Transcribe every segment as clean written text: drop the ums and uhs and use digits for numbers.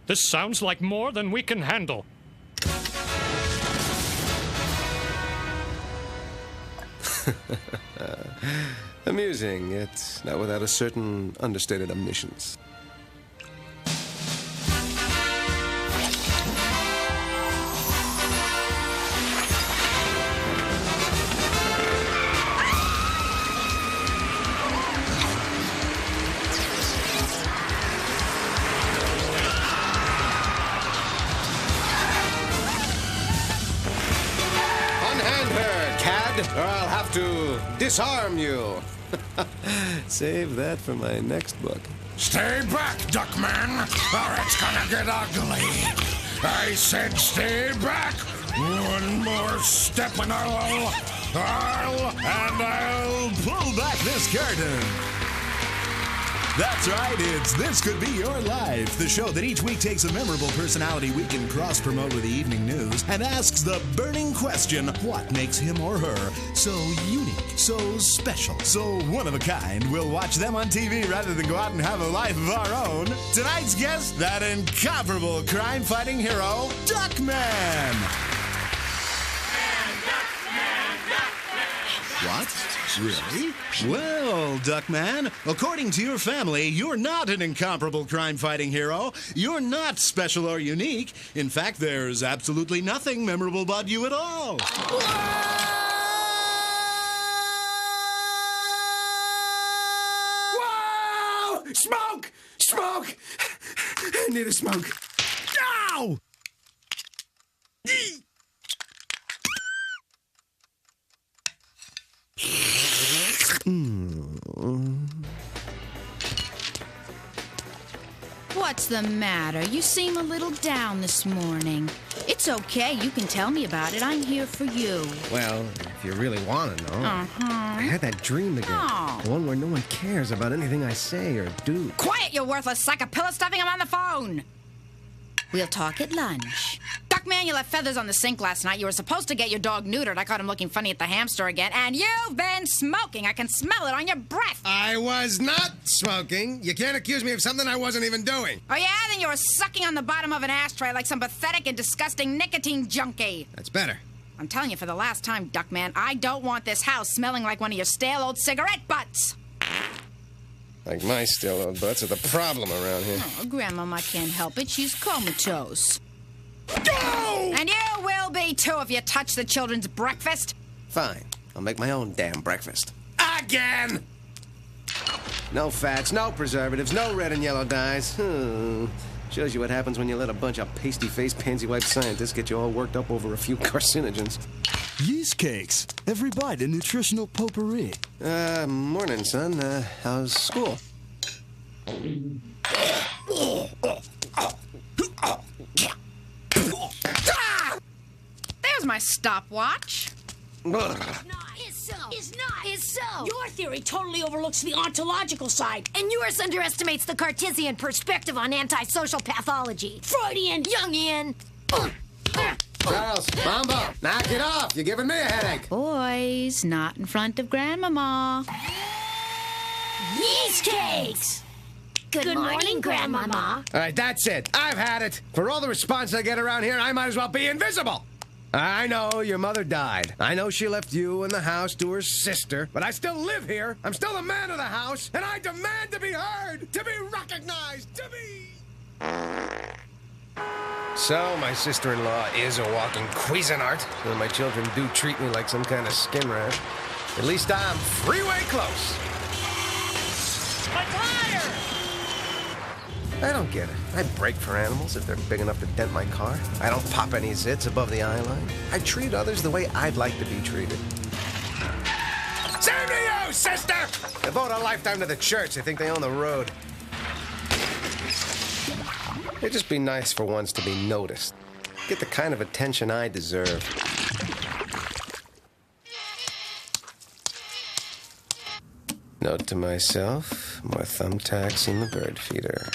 This sounds like more than we can handle. Amusing, yet not without a certain understated omniscience. Or I'll have to disarm you. Save that for my next book. Stay back, Duckman, or it's gonna get ugly. I said stay back. One more step and I'll pull back this curtain. That's right, it's This Could Be Your Life, the show that each week takes a memorable personality we can cross-promote with the evening news and asks the burning question, what makes him or her so unique, so special, so one of a kind? We'll watch them on TV rather than go out and have a life of our own. Tonight's guest, that incomparable crime-fighting hero, Duckman. What? Really? Well, Duckman, according to your family, you're not an incomparable crime-fighting hero. You're not special or unique. In fact, there's absolutely nothing memorable about you at all. Whoa! Smoke! Smoke! I need a smoke. Ow! What's the matter? You seem a little down this morning. It's okay. You can tell me about it. I'm here for you. Well, if you really want to know. Uh-huh. I had that dream again. Oh. The one where no one cares about anything I say or do. Quiet, you worthless sack of pillow stuffing. I'm on the phone. We'll talk at lunch. Duckman, you left feathers on the sink last night. You were supposed to get your dog neutered. I caught him looking funny at the hamster again. And you've been smoking. I can smell it on your breath. I was not smoking. You can't accuse me of something I wasn't even doing. Oh, yeah? Then you were sucking on the bottom of an ashtray like some pathetic and disgusting nicotine junkie. That's better. I'm telling you for the last time, Duckman, I don't want this house smelling like one of your stale old cigarette butts. Like my stale old butts are the problem around here. Oh, Grandmama can't help it. She's comatose. Go! And you will be, too, if you touch the children's breakfast. Fine. I'll make my own damn breakfast. Again! No fats, no preservatives, no red and yellow dyes. Shows you what happens when you let a bunch of pasty-faced, pansy-wiped scientists get you all worked up over a few carcinogens. Yeast cakes. Every bite a nutritional potpourri. Morning, son. How's school? There's my stopwatch. Your theory totally overlooks the ontological side, and yours underestimates the Cartesian perspective on antisocial pathology. Freudian, Jungian. Charles, Mambo, knock it off. You're giving me a headache. Boys, not in front of Grandmama. Yeast cakes! Good morning, Grandmama. All right, that's it. I've had it. For all the response I get around here, I might as well be invisible. I know your mother died. I know she left you in the house to her sister, but I still live here. I'm still the man of the house, and I demand to be heard, to be recognized, to be... So, my sister-in-law is a walking Cuisinart, and my children do treat me like some kind of skin rash. At least I'm freeway close. My tire! I don't get it. I brake for animals if they're big enough to dent my car. I don't pop any zits above the eye line. I treat others the way I'd like to be treated. Same to you, sister! Devote a lifetime to the church. They think they own the road. It'd just be nice for once to be noticed. Get the kind of attention I deserve. Note to myself, more thumbtacks in the bird feeder.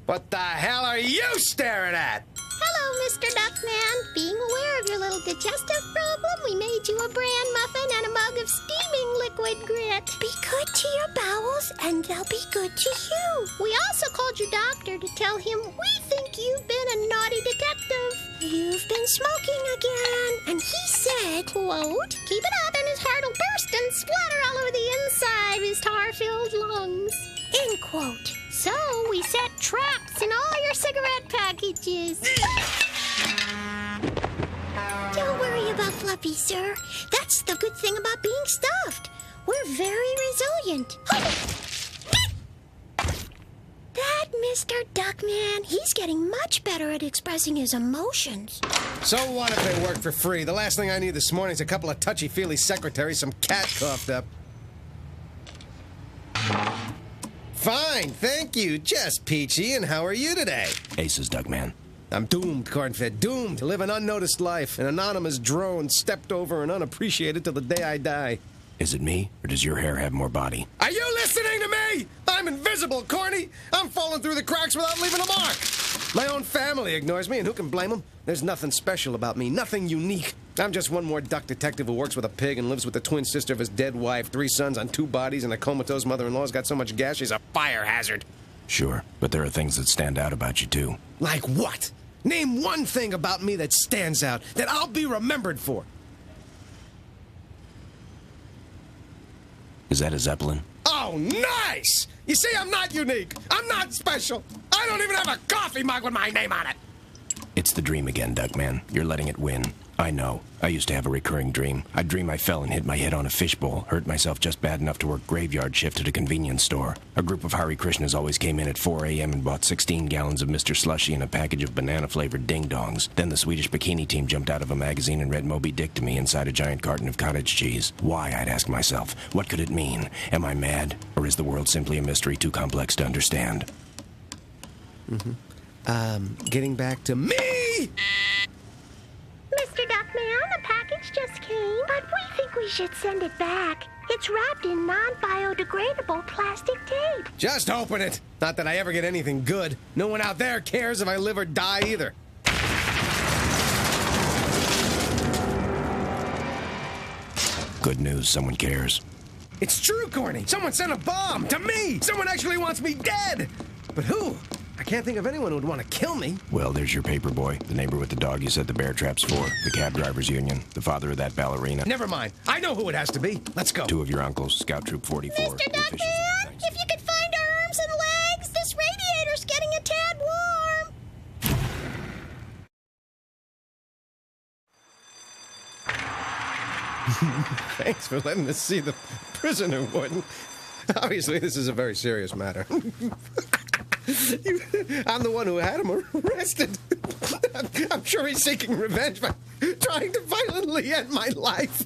What the hell are you staring at? Hello, Mr. Duckman. Being aware of your little digestive problem, we made you a bran muffin and a mug of steaming liquid grit. Be good to your bowels, and they'll be good to you. We also called your doctor to tell tell him we think you've been a naughty detective. You've been smoking again. And he said, quote, keep it up and his heart will burst and splatter all over the inside of his tar-filled lungs. End quote. So we set traps in all your cigarette packages. Don't worry about Fluffy, sir. That's the good thing about being stuffed. We're very resilient. That Mr. Duckman, he's getting much better at expressing his emotions. So what if they work for free? The last thing I need this morning is a couple of touchy-feely secretaries, some cat coughed up. Fine, thank you. Just peachy. And how are you today? Aces, Duckman. I'm doomed, Cornfed, doomed to live an unnoticed life, an anonymous drone stepped over and unappreciated till the day I die. Is it me, or does your hair have more body? Are you listening to me? I'm invisible, Corny. I'm falling through the cracks without leaving a mark. My own family ignores me, and who can blame them? There's nothing special about me, nothing unique. I'm just one more duck detective who works with a pig and lives with the twin sister of his dead wife, 3 sons on 2 bodies, and a comatose mother-in-law's got so much gas she's a fire hazard. Sure, but there are things that stand out about you, too. Like what? Name one thing about me that stands out, that I'll be remembered for. Is that a Zeppelin? Oh, nice! You see, I'm not unique. I'm not special. I don't even have a coffee mug with my name on it. It's the dream again, Duckman. You're letting it win. I know. I used to have a recurring dream. I'd dream I fell and hit my head on a fishbowl, hurt myself just bad enough to work graveyard shift at a convenience store. A group of Hare Krishnas always came in at 4 a.m. and bought 16 gallons of Mr. Slushy and a package of banana-flavored ding-dongs. Then the Swedish bikini team jumped out of a magazine and read Moby Dick to me inside a giant carton of cottage cheese. Why, I'd ask myself. What could it mean? Am I mad? Or is the world simply a mystery too complex to understand? Getting back to me! Mr. Duckman, the package just came, but we think we should send it back. It's wrapped in non-biodegradable plastic tape. Just open it. Not that I ever get anything good. No one out there cares if I live or die either. Good news, someone cares. It's true, Corny. Someone sent a bomb to me. Someone actually wants me dead. But who? I can't think of anyone who would want to kill me. Well, there's your paper boy, the neighbor with the dog you set the bear traps for, the cab drivers union, the father of that ballerina. Never mind. I know who it has to be. Let's go. 2 of your uncles, Scout Troop 44. Mr. Duckman, if you could find our arms and legs, this radiator's getting a tad warm. Thanks for letting us see the prisoner, Warden. Obviously, this is a very serious matter. I'm the one who had him arrested. I'm sure he's seeking revenge by trying to violently end my life.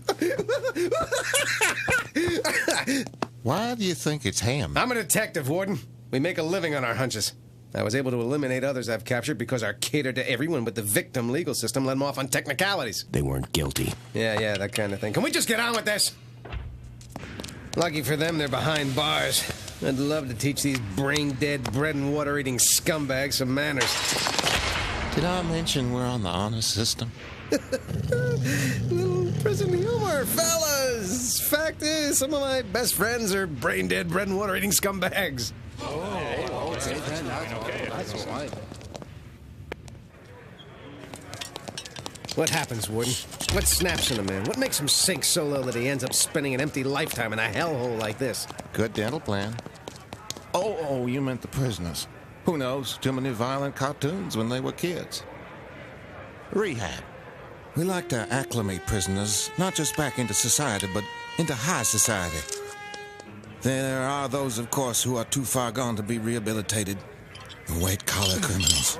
Why do you think it's him? I'm a detective, Warden. We make a living on our hunches. I was able to eliminate others I've captured because I catered to everyone but the victim legal system let them off on technicalities. They weren't guilty. Yeah, that kind of thing. Can we just get on with this? Lucky for them, they're behind bars. I'd love to teach these brain-dead, bread-and-water-eating scumbags some manners. Did I mention we're on the honor system? Little prison humor, fellas. Fact is, some of my best friends are brain-dead, bread-and-water-eating scumbags. What happens, Warden? What snaps in a man? What makes him sink so low that he ends up spending an empty lifetime in a hellhole like this? Good dental plan. Oh, you meant the prisoners. Who knows? Too many violent cartoons when they were kids. Rehab. We like to acclimate prisoners, not just back into society, but into high society. There are those, of course, who are too far gone to be rehabilitated. The white-collar criminals.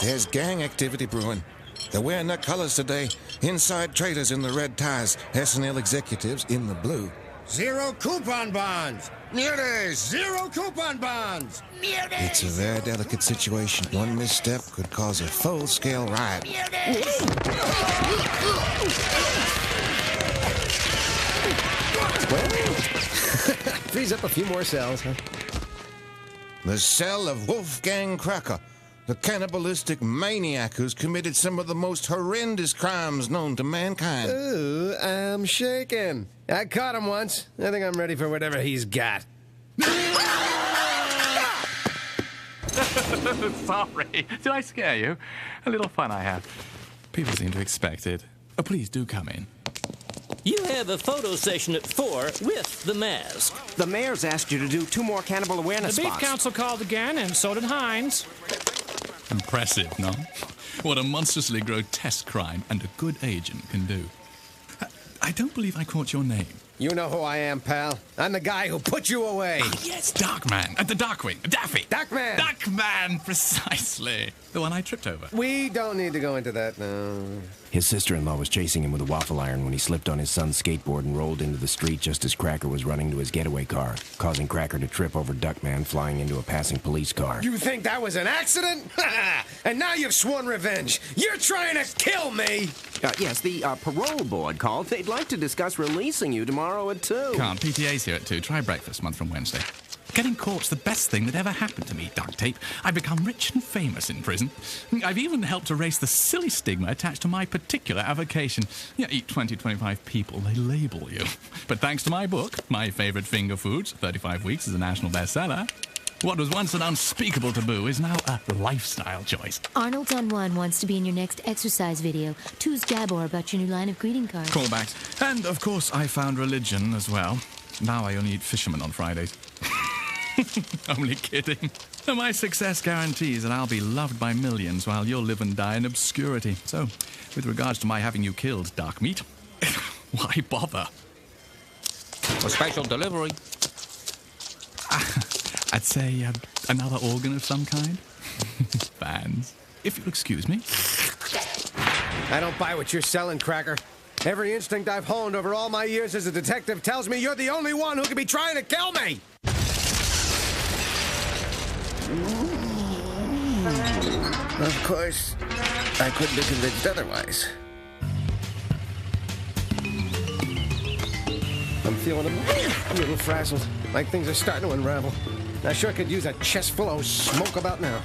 There's gang activity brewing. They're wearing their colors today. Inside traders in the red ties, S&L executives in the blue. Zero coupon bonds! Muties! 0 coupon bonds! Muties! It's a very delicate situation. One misstep could cause a full-scale riot. Freeze up a few more cells, huh? The cell of Wolfgang Cracker, the cannibalistic maniac who's committed some of the most horrendous crimes known to mankind. Ooh, I'm shaking. I caught him once. I think I'm ready for whatever he's got. Sorry. Did I scare you? A little fun I have. People seem to expect it. Oh, please do come in. You have a photo session at 4 with the mask. The mayor's asked you to do 2 more cannibal awareness The Beef spots. Council called again, and so did Heinz. Impressive, no? What a monstrously grotesque crime and a good agent can do. I don't believe I caught your name. You know who I am, pal. I'm the guy who put you away. Yes, Darkman. The Darkwing. Daffy. Duckman. Duckman, precisely. The one I tripped over. We don't need to go into that now. His sister-in-law was chasing him with a waffle iron when he slipped on his son's skateboard and rolled into the street just as Cracker was running to his getaway car, causing Cracker to trip over Duckman flying into a passing police car. You think that was an accident? And now you've sworn revenge. You're trying to kill me. Yes, the parole board called. They'd like to discuss releasing you tomorrow at 2. Can't. PTA's here at 2. Try breakfast month from Wednesday. Getting caught's the best thing that ever happened to me, Duct Tape. I've become rich and famous in prison. I've even helped erase the silly stigma attached to my particular avocation. You eat 20, 25 people, they label you. But thanks to my book, My Favorite Finger Foods, 35 Weeks is a national bestseller. What was once an unspeakable taboo is now a lifestyle choice. Arnold's on One wants to be in your next exercise video. 2's Gabor about your new line of greeting cards. Callbacks. And, of course, I found religion as well. Now I only eat fishermen on Fridays. Only kidding. My success guarantees that I'll be loved by millions while you'll live and die in obscurity. So, with regards to my having you killed, Dark Meat, why bother? A special delivery. I'd say another organ of some kind. Fans, if you'll excuse me. I don't buy what you're selling, Cracker. Every instinct I've honed over all my years as a detective tells me you're the only one who could be trying to kill me. Of course, I couldn't be convinced otherwise. I'm feeling a little frazzled, like things are starting to unravel. I sure could use a chest full of smoke about now.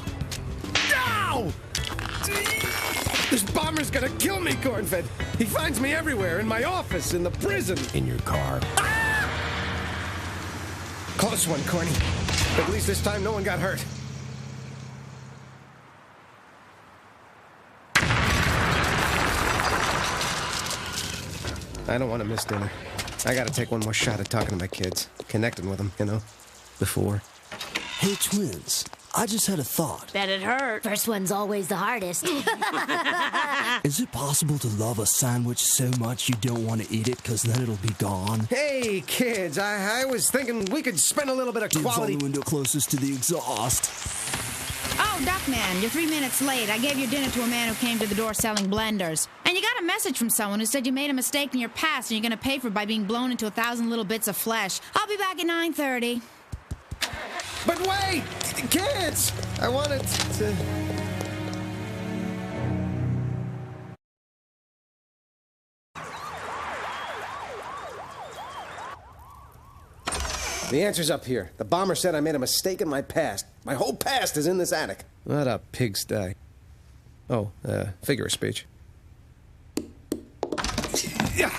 Ow! This bomber's gonna kill me, Cornfed. He finds me everywhere, in my office, in the prison. In your car. Ah! Close one, Corny. But at least this time no one got hurt. I don't want to miss dinner. I gotta take one more shot at talking to my kids. Connecting with them, you know, before. Hey, twins. I just had a thought. Bet it hurt. First one's always the hardest. Is it possible to love a sandwich so much you don't want to eat it because then it'll be gone? Hey, kids, I was thinking we could spend a little bit of Dibs quality... on the window closest to the exhaust. Oh, Duckman, you're 3 minutes late. I gave your dinner to a man who came to the door selling blenders. And you got a message from someone who said you made a mistake in your past and you're going to pay for it by being blown into 1,000 little bits of flesh. I'll be back at 9:30. But wait! Kids! I wanted to... The answer's up here. The bomber said I made a mistake in my past. My whole past is in this attic. What a pigsty. Oh, figure of speech. Yeah.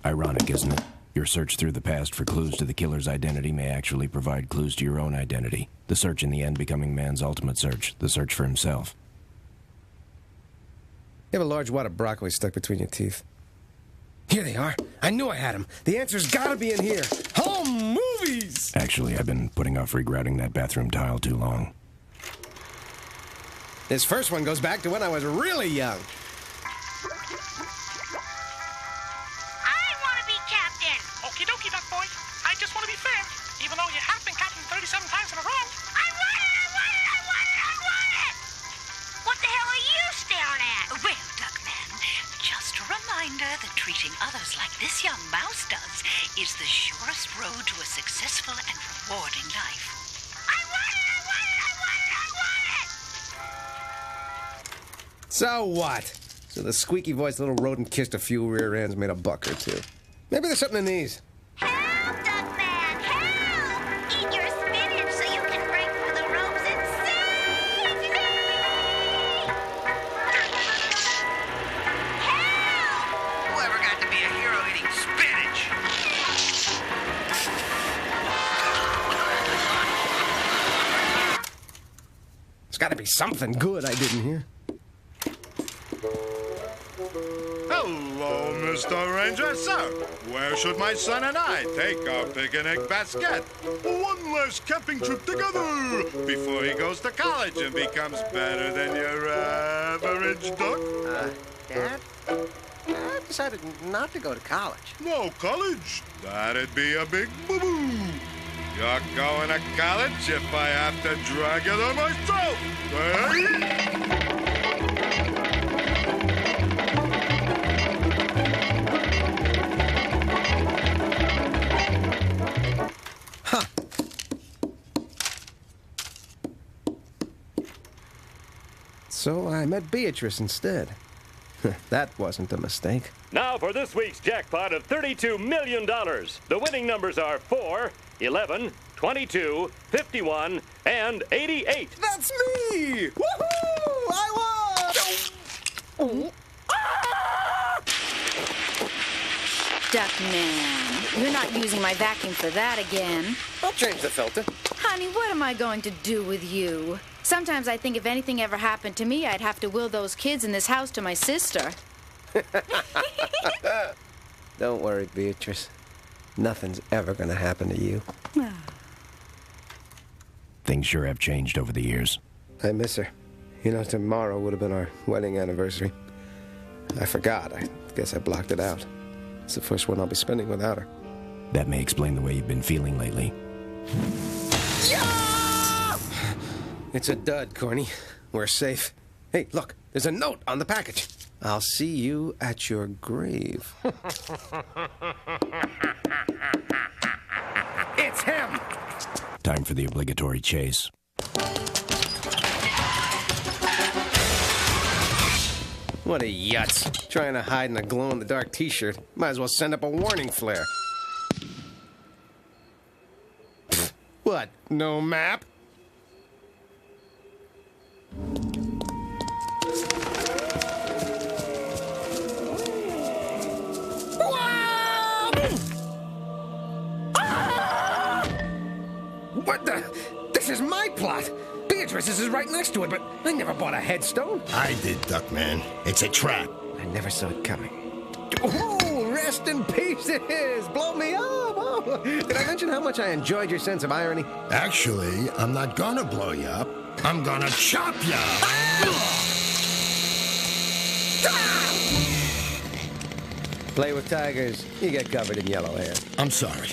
Ironic, isn't it? Your search through the past for clues to the killer's identity may actually provide clues to your own identity. The search in the end becoming man's ultimate search, the search for himself. You have a large wad of broccoli stuck between your teeth. Here they are. I knew I had them. The answer's gotta be in here. Home movies! Actually, I've been putting off regrouting that bathroom tile too long. This first one goes back to when I was really young. I want to be captain. Okie dokie, Duck Boy. I just want to be fair. Even though you have been captain 37 times in a row. I want it, I want it, I want it, I want it! What the hell are you staring at? Well, Duckman, just a reminder that treating others like this young mouse does is the surest road to a successful and rewarding life. I want it, I want it, I want it, I want it! So what? So the squeaky-voiced little rodent kissed a few rear ends, made a buck or two. Maybe there's something in these. Help, Duckman, help! Eat your spinach so you can break through the ropes and save me! Help! Whoever got to be a hero eating spinach? There's got to be something good I didn't hear. Hello, Mr. Ranger. Sir, where should my son and I take our picnic basket? One last camping trip together before he goes to college and becomes better than your average duck. Dad? I decided not to go to college. No college? That'd be a big boo-boo. You're going to college if I have to drag you there myself, eh? So I met Beatrice instead. That wasn't a mistake. Now for this week's jackpot of $32 million. The winning numbers are 4, 11, 22, 51, and 88. That's me! Woohoo! I won! Duckman, you're not using my vacuum for that again. I'll change the filter. Honey, what am I going to do with you? Sometimes I think if anything ever happened to me, I'd have to will those kids in this house to my sister. Don't worry, Beatrice. Nothing's ever going to happen to you. Things sure have changed over the years. I miss her. You know, tomorrow would have been our wedding anniversary. I forgot. I guess I blocked it out. It's the first one I'll be spending without her. That may explain the way you've been feeling lately. It's a dud, Corny. We're safe. Hey, look, there's a note on the package. I'll see you at your grave. It's him! Time for the obligatory chase. What a yutz. Trying to hide in a glow-in-the-dark t-shirt. Might as well send up a warning flare. Pfft, what, no map? What the? This is my plot. Beatrice's is right next to it, but I never bought a headstone. I did, Duckman. It's a trap. I never saw it coming. Oh, rest in peace it is. Blow me up. Oh. Did I mention how much I enjoyed your sense of irony? Actually, I'm not gonna blow you up. I'm gonna chop ya! Play with tigers, you get covered in yellow hair. I'm sorry.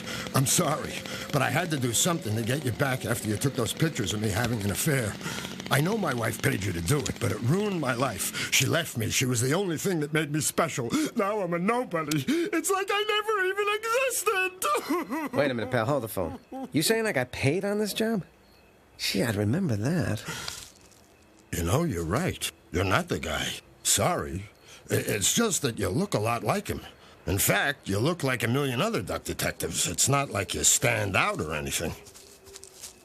But I had to do something to get you back after you took those pictures of me having an affair. I know my wife paid you to do it, but it ruined my life. She left me. She was the only thing that made me special. Now I'm a nobody. It's like I never even existed. Wait a minute, pal. Hold the phone. You saying I got paid on this job? Gee, I'd remember that. You know, you're right. You're not the guy. Sorry. It's just that you look a lot like him. In fact, you look like a million other duck detectives. It's not like you stand out or anything.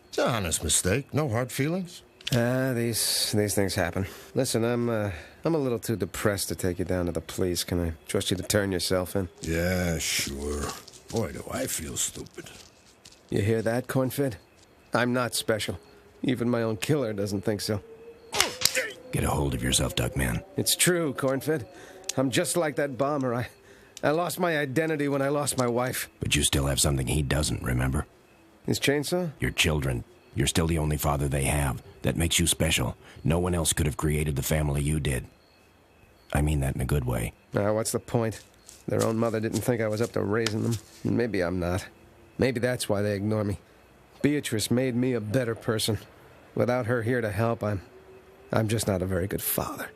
It's an honest mistake. No hard feelings. These things happen. Listen, I'm a little too depressed to take you down to the police. Can I trust you to turn yourself in? Yeah, sure. Boy, do I feel stupid. You hear that, Cornfed? I'm not special. Even my own killer doesn't think so. Get a hold of yourself, Duckman. It's true, Cornfed. I'm just like that bomber. I lost my identity when I lost my wife. But you still have something he doesn't, remember? His chainsaw? Your children. You're still the only father they have. That makes you special. No one else could have created the family you did. I mean that in a good way. Now, what's the point? Their own mother didn't think I was up to raising them. And maybe I'm not. Maybe that's why they ignore me. Beatrice made me a better person. Without her here to help, I'm just not a very good father.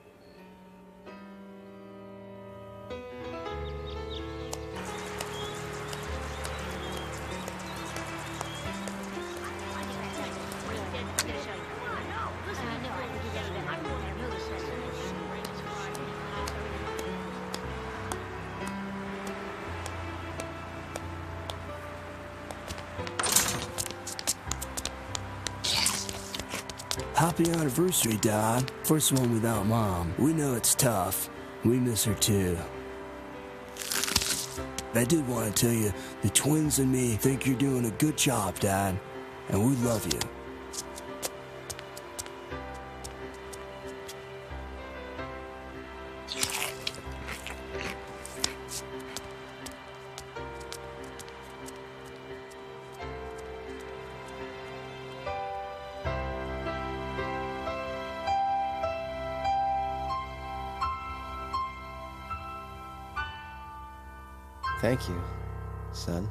Happy anniversary, Dad. First one without Mom. We know it's tough. We miss her too. I did want to tell you, the twins and me think you're doing a good job, Dad. And we love you. Thank you, son.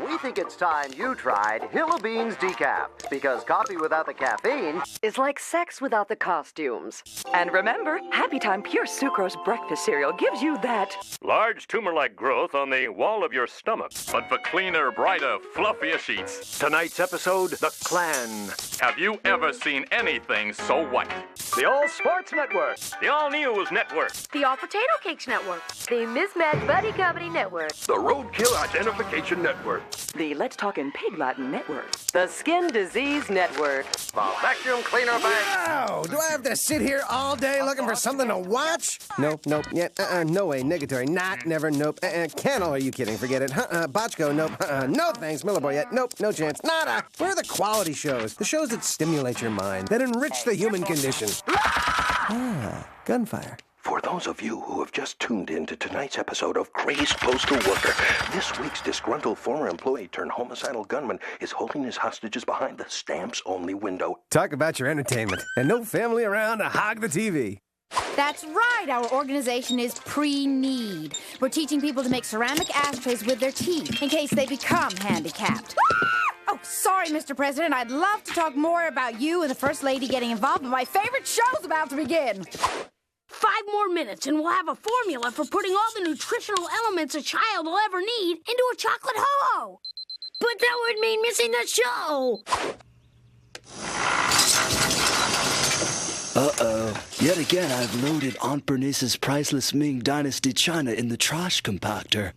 We think it's time you tried Hill of Beans Decaf, because coffee without the caffeine is like sex without the costumes. And remember, Happy Time Pure Sucrose breakfast cereal gives you that Large tumor-like growth on the wall of your stomach. But for cleaner, brighter, fluffier sheets. Tonight's episode, The Clan. Have you ever seen anything so white? The All Sports Network. The All News Network. the All Potato Cakes Network, the Mismatched Buddy Company Network, The Roadkill Identification Network. the Let's Talk in Pig Latin Network, the Skin Disease Network, the Vacuum Cleaner Bag. Wow, do I have to sit here all day looking for something to watch? Nope, yeah, no way, negatory, not, never, nope, Cannell, are you kidding, forget it, Botchko, nope, no thanks, Miller Boy yet, nope, no chance, nada. Where are the quality shows? The shows that stimulate your mind, that enrich the human condition. Gunfire. For those of you who have just tuned in to tonight's episode of Crazed Postal Worker, this week's disgruntled former employee turned homicidal gunman is holding his hostages behind the stamps-only window. Talk about your entertainment, and no family around to hog the TV. That's right, our organization is Pre-Need. We're teaching people to make ceramic ashtrays with their teeth in case they become handicapped. Oh, sorry, Mr. President. I'd love to talk more about you and the First Lady getting involved, but my favorite show's about to begin. 5 more minutes and we'll have a formula for putting all the nutritional elements a child will ever need into a chocolate ho-ho. But that would mean missing the show. Uh-oh. Yet again, I've loaded Aunt Bernice's priceless Ming Dynasty china in the trash compactor.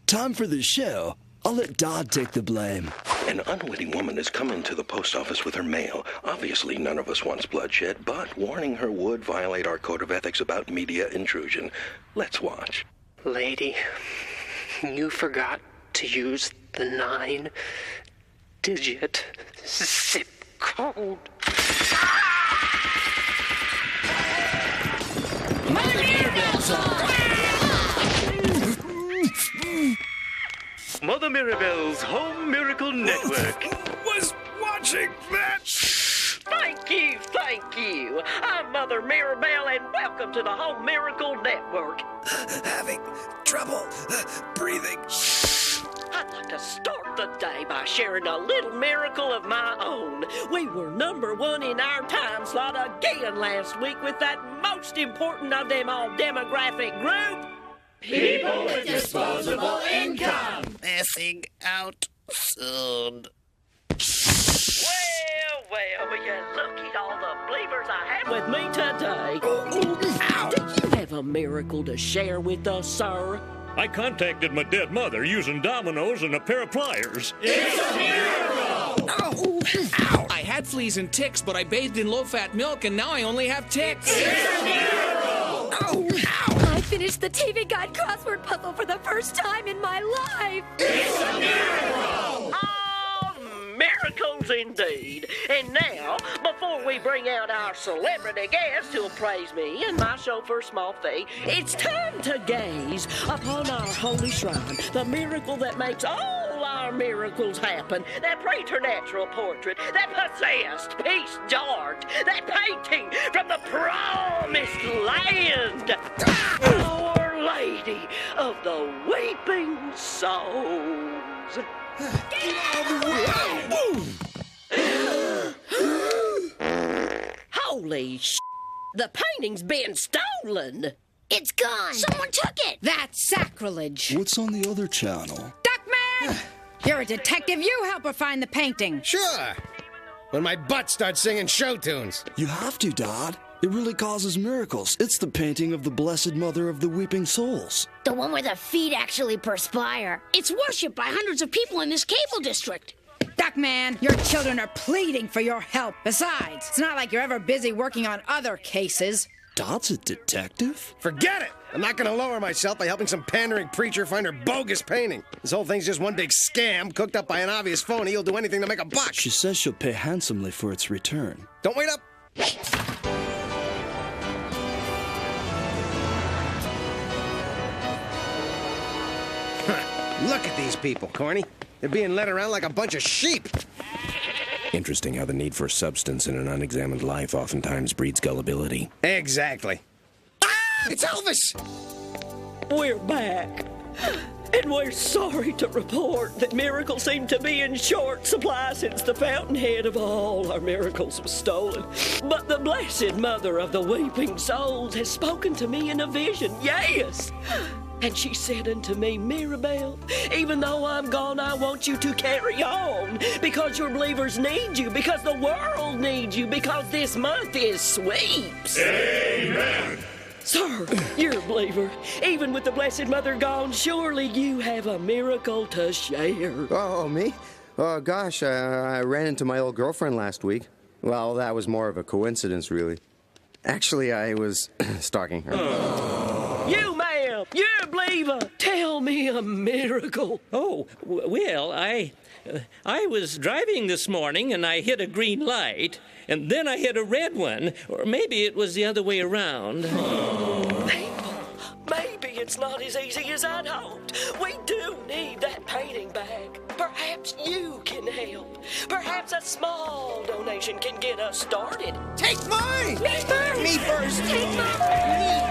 Time for the show. I'll let Dodd take the blame. An unwitting woman has come into the post office with her mail. Obviously, none of us wants bloodshed, but warning her would violate our code of ethics about media intrusion. Let's watch. Lady, you forgot to use the 9-digit zip code. Mother Mirabelle's Home Miracle Network. Was watching that. Thank you. I'm Mother Mirabelle, and welcome to the Home Miracle Network. Having trouble breathing. I'd like to start the day by sharing a little miracle of my own. We were #1 in our time slot again last week with that most important of them all demographic group. People with disposable income. Missing out soon. Well, will you look at all the believers I have with me today? Do you have a miracle to share with us, sir? I contacted my dead mother using dominoes and a pair of pliers. It's a miracle! Ow! I had fleas and ticks, but I bathed in low-fat milk, and now I only have ticks. It's a miracle! Ow! I finished the TV Guide crossword puzzle for the first time in my life. It's a miracle! Miracles indeed. And now, before we bring out our celebrity guest who'll praise me and my chauffeur small fee, it's time to gaze upon our holy shrine, the miracle that makes all our miracles happen, that preternatural portrait, that possessed piece d'art, that painting from the promised land, Our Lady of the Weeping Souls. Holy sh**! The painting's been stolen! It's gone. Someone took it. That's sacrilege. What's on the other channel? Duckman! You're a detective. You help her find the painting. Sure. When my butt starts singing show tunes. You have to, Dodd. It really causes miracles. It's the painting of the Blessed Mother of the Weeping Souls. The one where the feet actually perspire. It's worshipped by hundreds of people in this cable district. Duckman, your children are pleading for your help. Besides, it's not like you're ever busy working on other cases. Dodd's a detective? Forget it! I'm not gonna lower myself by helping some pandering preacher find her bogus painting. This whole thing's just one big scam cooked up by an obvious phony who'll do anything to make a buck. She says she'll pay handsomely for its return. Don't wait up! Look at these people, Corny. They're being led around like a bunch of sheep. Interesting how the need for substance in an unexamined life oftentimes breeds gullibility. Exactly. Ah! It's Elvis! We're back. And we're sorry to report that miracles seem to be in short supply since the fountainhead of all our miracles was stolen. But the Blessed Mother of the Weeping Souls has spoken to me in a vision, yes! And she said unto me, Mirabelle, even though I'm gone, I want you to carry on, because your believers need you, because the world needs you, because this month is sweeps. Amen. Sir, you're a believer. Even with the Blessed Mother gone, surely you have a miracle to share. Oh, me? Oh, gosh, I ran into my old girlfriend last week. Well, that was more of a coincidence, really. Actually, I was stalking her. You, ma'am, you're a believer. Tell me a miracle. Oh, well, I was driving this morning and I hit a green light, and then I hit a red one, or maybe it was the other way around. People, maybe it's not as easy as I'd hoped. We do need that painting bag. Perhaps you can help. Perhaps a small donation can get us started. Take mine! Me first! Me first! Take mine!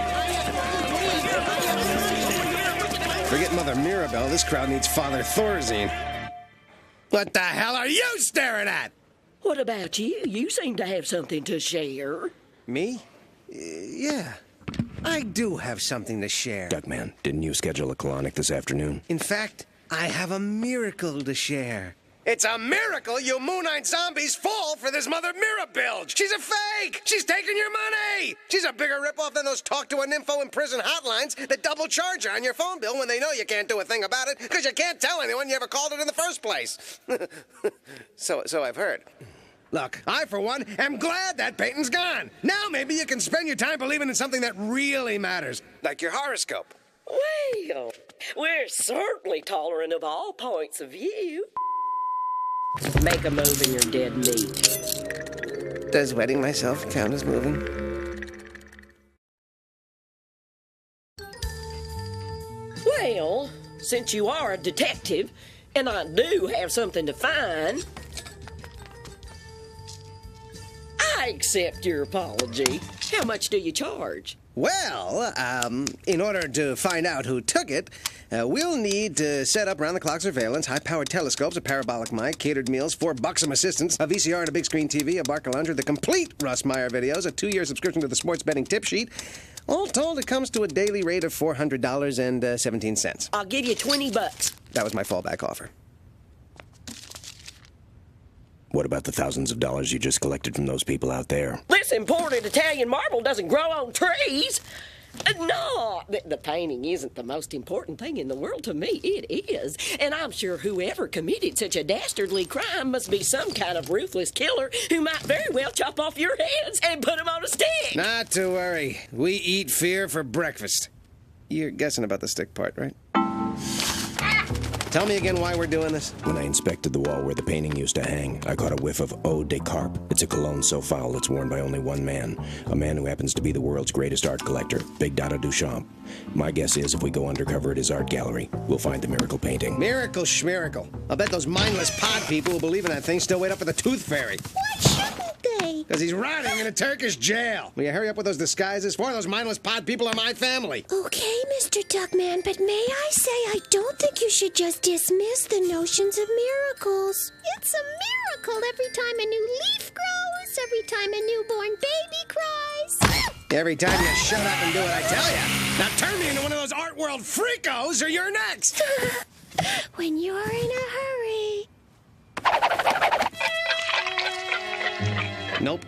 Forget Mother Mirabelle, this crowd needs Father Thorazine. What the hell are you staring at? What about you? You seem to have something to share. Me? Yeah. I do have something to share. Duckman, didn't you schedule a colonic this afternoon? In fact, I have a miracle to share. It's a miracle you Moon Knight zombies fall for this Mother Mirabelle. She's a fake! She's taking your money! She's a bigger ripoff than those talk to an info in prison hotlines that double charge you on your phone bill when they know you can't do a thing about it because you can't tell anyone you ever called it in the first place. So I've heard. Look, I, for one, am glad that painting's gone. Now maybe you can spend your time believing in something that really matters, like your horoscope. Well, we're certainly tolerant of all points of view. Make a move in your dead meat. Does wetting myself count as moving? Well, since you are a detective, and I do have something to find, I accept your apology. How much do you charge? Well, in order to find out who took it, we'll need to set up round-the-clock surveillance, high-powered telescopes, a parabolic mic, catered meals, 4 buxom assistants, a VCR and a big screen TV, a Barker Lounger, the complete Russ Meyer videos, a 2-year subscription to the sports betting tip sheet. All told, it comes to a daily rate of $400.17. I'll give you $20. That was my fallback offer. What about the thousands of dollars you just collected from those people out there? This imported Italian marble doesn't grow on trees. No, the painting isn't the most important thing in the world to me. It is. And I'm sure whoever committed such a dastardly crime must be some kind of ruthless killer who might very well chop off your heads and put them on a stick. Not to worry. We eat fear for breakfast. You're guessing about the stick part, right? Tell me again why we're doing this. When I inspected the wall where the painting used to hang, I caught a whiff of eau de carpe. It's a cologne so foul it's worn by only one man. A man who happens to be the world's greatest art collector, Big Dada Duchamp. My guess is if we go undercover at his art gallery, we'll find the miracle painting. Miracle schmiracle. I'll bet those mindless pod people who believe in that thing still wait up for the tooth fairy. Why shouldn't they? Because he's rotting in a Turkish jail. Will you hurry up with those disguises? Those mindless pod people are my family. Okay, Mr. Duckman, but may I say I don't think you should just dismiss the notions of miracles. It's a miracle every time a new leaf grows, every time a newborn baby cries. Every time you shut up and do what I tell you. Now turn me into one of those art world freakos or you're next. When you're in a hurry. Nope.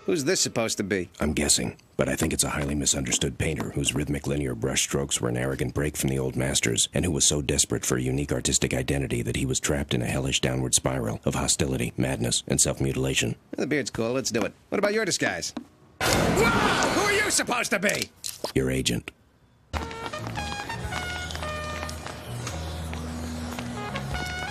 Who's this supposed to be? I'm guessing, but I think it's a highly misunderstood painter whose rhythmic linear brushstrokes were an arrogant break from the old masters, and who was so desperate for a unique artistic identity that he was trapped in a hellish downward spiral of hostility, madness, and self-mutilation. The beard's cool, let's do it. What about your disguise? Whoa! Who are you supposed to be? Your agent.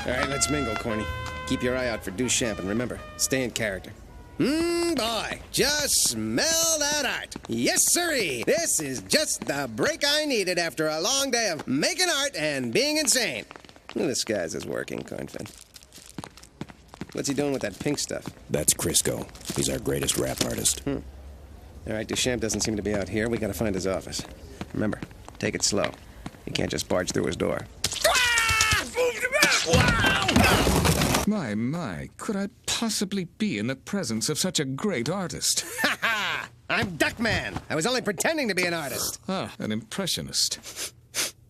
All right, let's mingle, Corny. Keep your eye out for Duchamp, and remember, stay in character. Boy, just smell that art. Yes, sirree. This is just the break I needed after a long day of making art and being insane. Who disguise is working, Coinfin? What's he doing with that pink stuff? That's Crisco. He's our greatest rap artist. All right, Duchamp doesn't seem to be out here. We gotta find his office. Remember, take it slow. You can't just barge through his door. My, could I possibly be in the presence of such a great artist? Ha ha! I'm Duckman. I was only pretending to be an artist. Ah, an impressionist.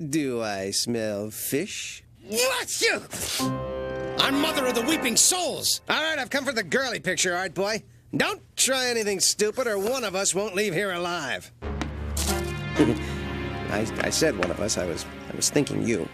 Do I smell fish? What you? I'm Mother of the Weeping Souls. All right, I've come for the girly picture, art boy. Don't try anything stupid or one of us won't leave here alive. I said one of us. I was thinking you.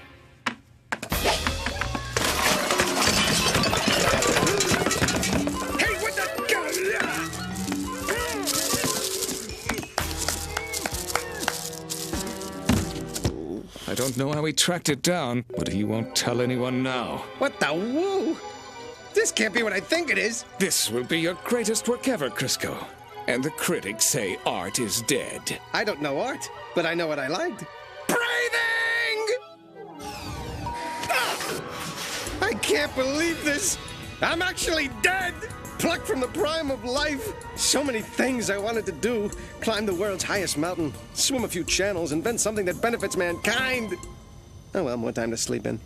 I don't know how he tracked it down, but he won't tell anyone now. What the woo? This can't be what I think it is. This will be your greatest work ever, Crisco. And the critics say art is dead. I don't know art, but I know what I liked. Breathing! I can't believe this. I'm actually dead. Plucked from the prime of life. So many things I wanted to do. Climb the world's highest mountain, swim a few channels, invent something that benefits mankind. Oh well, more time to sleep in.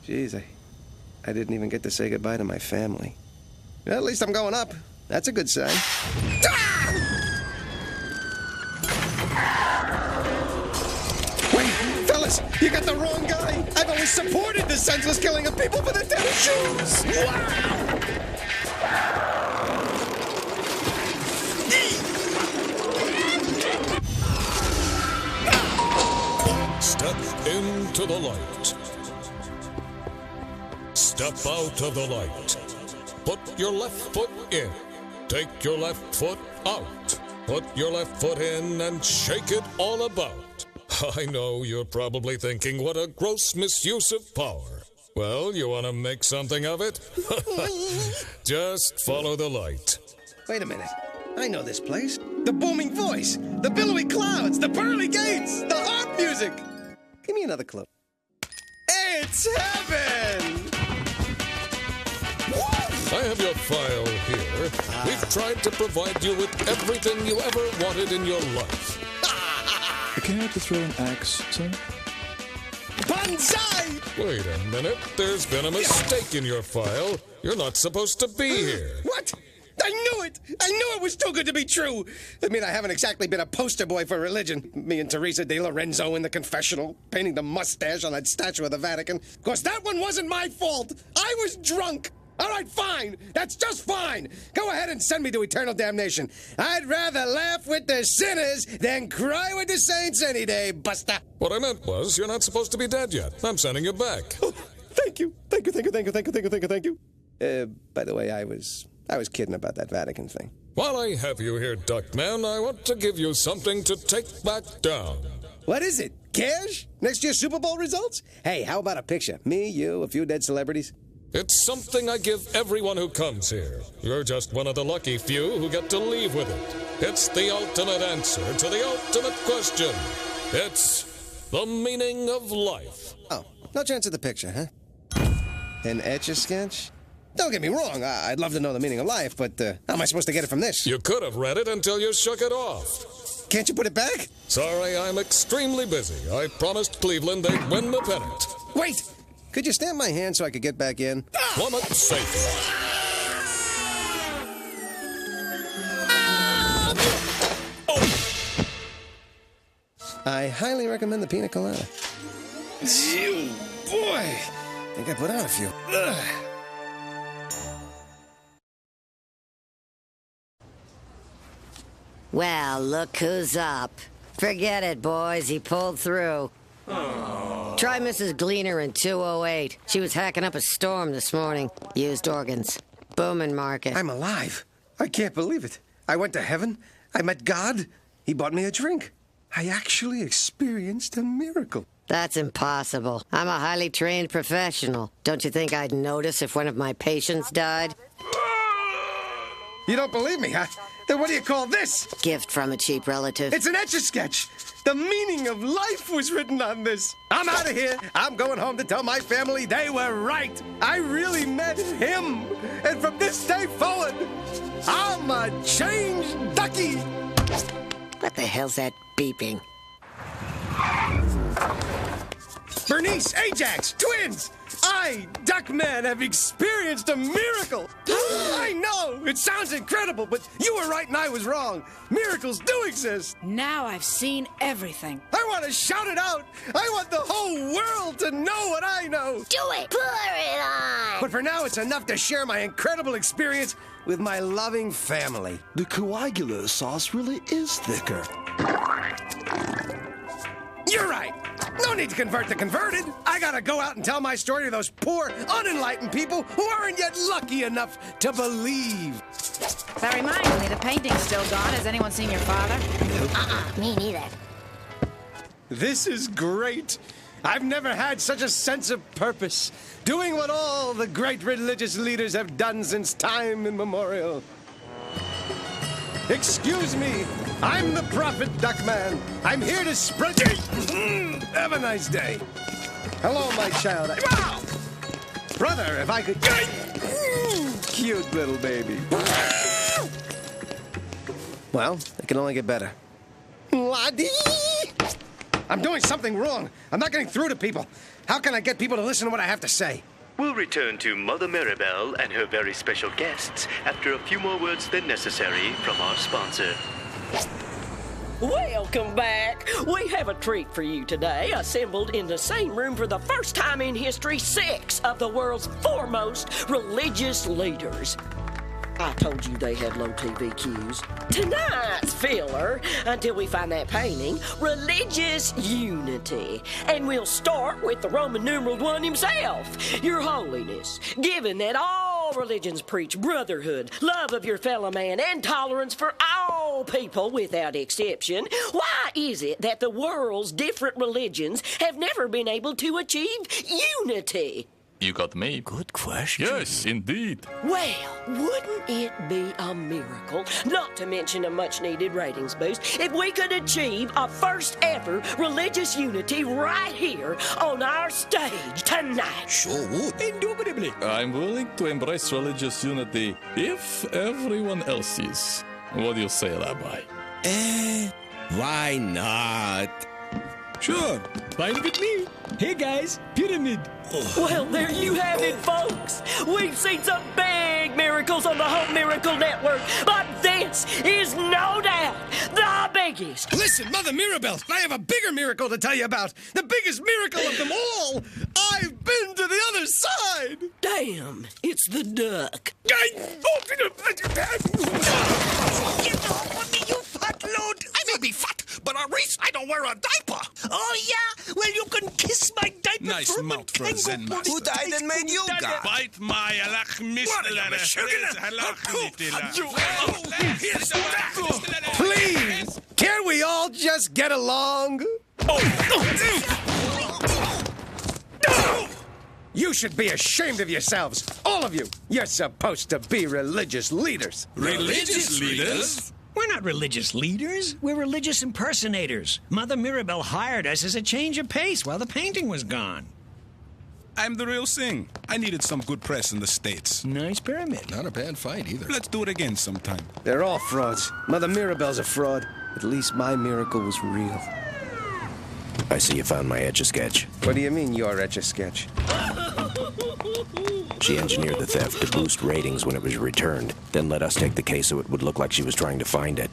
Jeez, I didn't even get to say goodbye to my family. Well, at least I'm going up. That's a good sign. Wait, fellas, you got the wrong guy. I've always supported the senseless killing of people for the tennis shoes. Wow! Step into the light. Step out of the light. Put your left foot in. Take your left foot out. Put your left foot in and shake it all about. I know you're probably thinking, what a gross misuse of power. Well, you want to make something of it? Just follow the light. Wait a minute. I know this place. The booming voice, the billowy clouds, the pearly gates, the harp music. Give me another clue. It's heaven! I have your file here. We've tried to provide you with everything you ever wanted in your life. Care to throw an axe, sir? Banzai! Wait a minute. There's been a mistake in your file. You're not supposed to be here. What? I knew it! I knew it was too good to be true! I mean, I haven't exactly been a poster boy for religion. Me and Teresa de Lorenzo in the confessional, painting the mustache on that statue of the Vatican. Of course, that one wasn't my fault! I was drunk! All right, fine! That's just fine! Go ahead and send me to eternal damnation. I'd rather laugh with the sinners than cry with the saints any day, Buster! What I meant was, you're not supposed to be dead yet. I'm sending you back. Oh, thank you. Thank you. By the way, I was kidding about that Vatican thing. While I have you here, Duckman, I want to give you something to take back down. What is it? Cash? Next year's Super Bowl results? Hey, how about a picture? Me, you, a few dead celebrities? It's something I give everyone who comes here. You're just one of the lucky few who get to leave with it. It's the ultimate answer to the ultimate question. It's the meaning of life. Oh, no chance of the picture, huh? An Etch-a-Sketch? Don't get me wrong, I'd love to know the meaning of life, but how am I supposed to get it from this? You could have read it until you shook it off. Can't you put it back? Sorry, I'm extremely busy. I promised Cleveland they'd win the pennant. Wait! Could you stamp my hand so I could get back in? Plummet safely. I highly recommend the pina colada. You boy! I think I put out a few. Ugh. Well, look who's up. Forget it, boys. He pulled through. Try Mrs. Gleaner in 208. She was hacking up a storm this morning. Used organs. Booming market. I'm alive. I can't believe it. I went to heaven. I met God. He bought me a drink. I actually experienced a miracle. That's impossible. I'm a highly trained professional. Don't you think I'd notice if one of my patients died? You don't believe me, huh? Then what do you call this? Gift from a cheap relative. It's an Etch-a-Sketch. The meaning of life was written on this. I'm out of here. I'm going home to tell my family they were right. I really met him. And from this day forward, I'm a changed ducky. What the hell's that beeping? Bernice, Ajax, twins! I, Duckman, have experienced a miracle! I know! It sounds incredible, but you were right and I was wrong. Miracles do exist! Now I've seen everything. I want to shout it out! I want the whole world to know what I know! Do it! Pour it on! But for now, it's enough to share my incredible experience with my loving family. The coagular sauce really is thicker. You're right! No need to convert the converted. I gotta go out and tell my story to those poor, unenlightened people who aren't yet lucky enough to believe. That reminds me, the painting's still gone. Has anyone seen your father? Me neither. This is great. I've never had such a sense of purpose, doing what all the great religious leaders have done since time immemorial. Excuse me, I'm the prophet Duckman. I'm here to spread... Have a nice day. Hello, my child. Wow! Brother, if I could... Cute little baby. Well, it can only get better. I'm doing something wrong. I'm not getting through to people. How can I get people to listen to what I have to say? We'll return to Mother Mirabelle and her very special guests after a few more words than necessary from our sponsor. Welcome back. We have a treat for you today. Assembled in the same room for the first time in history, 6 of the world's foremost religious leaders. I told you they had low TV cues. Tonight's filler, until we find that painting, religious unity. And we'll start with the Roman numeral 1 himself, Your Holiness. Given that all religions preach brotherhood, love of your fellow man, and tolerance for all people without exception, why is it that the world's different religions have never been able to achieve unity? You got me. Good question. Yes, indeed. Well, wouldn't it be a miracle, not to mention a much-needed ratings boost, if we could achieve a first-ever religious unity right here on our stage tonight? Sure would. Indubitably. I'm willing to embrace religious unity if everyone else is. What do you say, Rabbi? Why not? Sure, fine with me. Hey guys, pyramid. Well, there you have it, folks. We've seen some big miracles on the Home Miracle Network, but this is no doubt the biggest. Listen, Mother Mirabelle, I have a bigger miracle to tell you about. The biggest miracle of them all. I've been to the other side. Damn, it's the duck. Get off of me, you fat load! I may be fat, but at least I don't wear a diaper. Oh, yeah? Well, you can kiss my diaper. Nice mouth for a Zen master. Who died and made you God? Bite my Please, can't we all just get along? You should be ashamed of yourselves, all of you. You're supposed to be religious leaders. Religious leaders? We're not religious leaders. We're religious impersonators. Mother Mirabelle hired us as a change of pace while the painting was gone. I'm the real thing. I needed some good press in the States. Nice pyramid. Not a bad fight either. Let's do it again sometime. They're all frauds. Mother Mirabelle's a fraud. At least my miracle was real. I see you found my Etch-a-Sketch. What do you mean, your Etch-a-Sketch? She engineered the theft to boost ratings when it was returned, then let us take the case so it would look like she was trying to find it.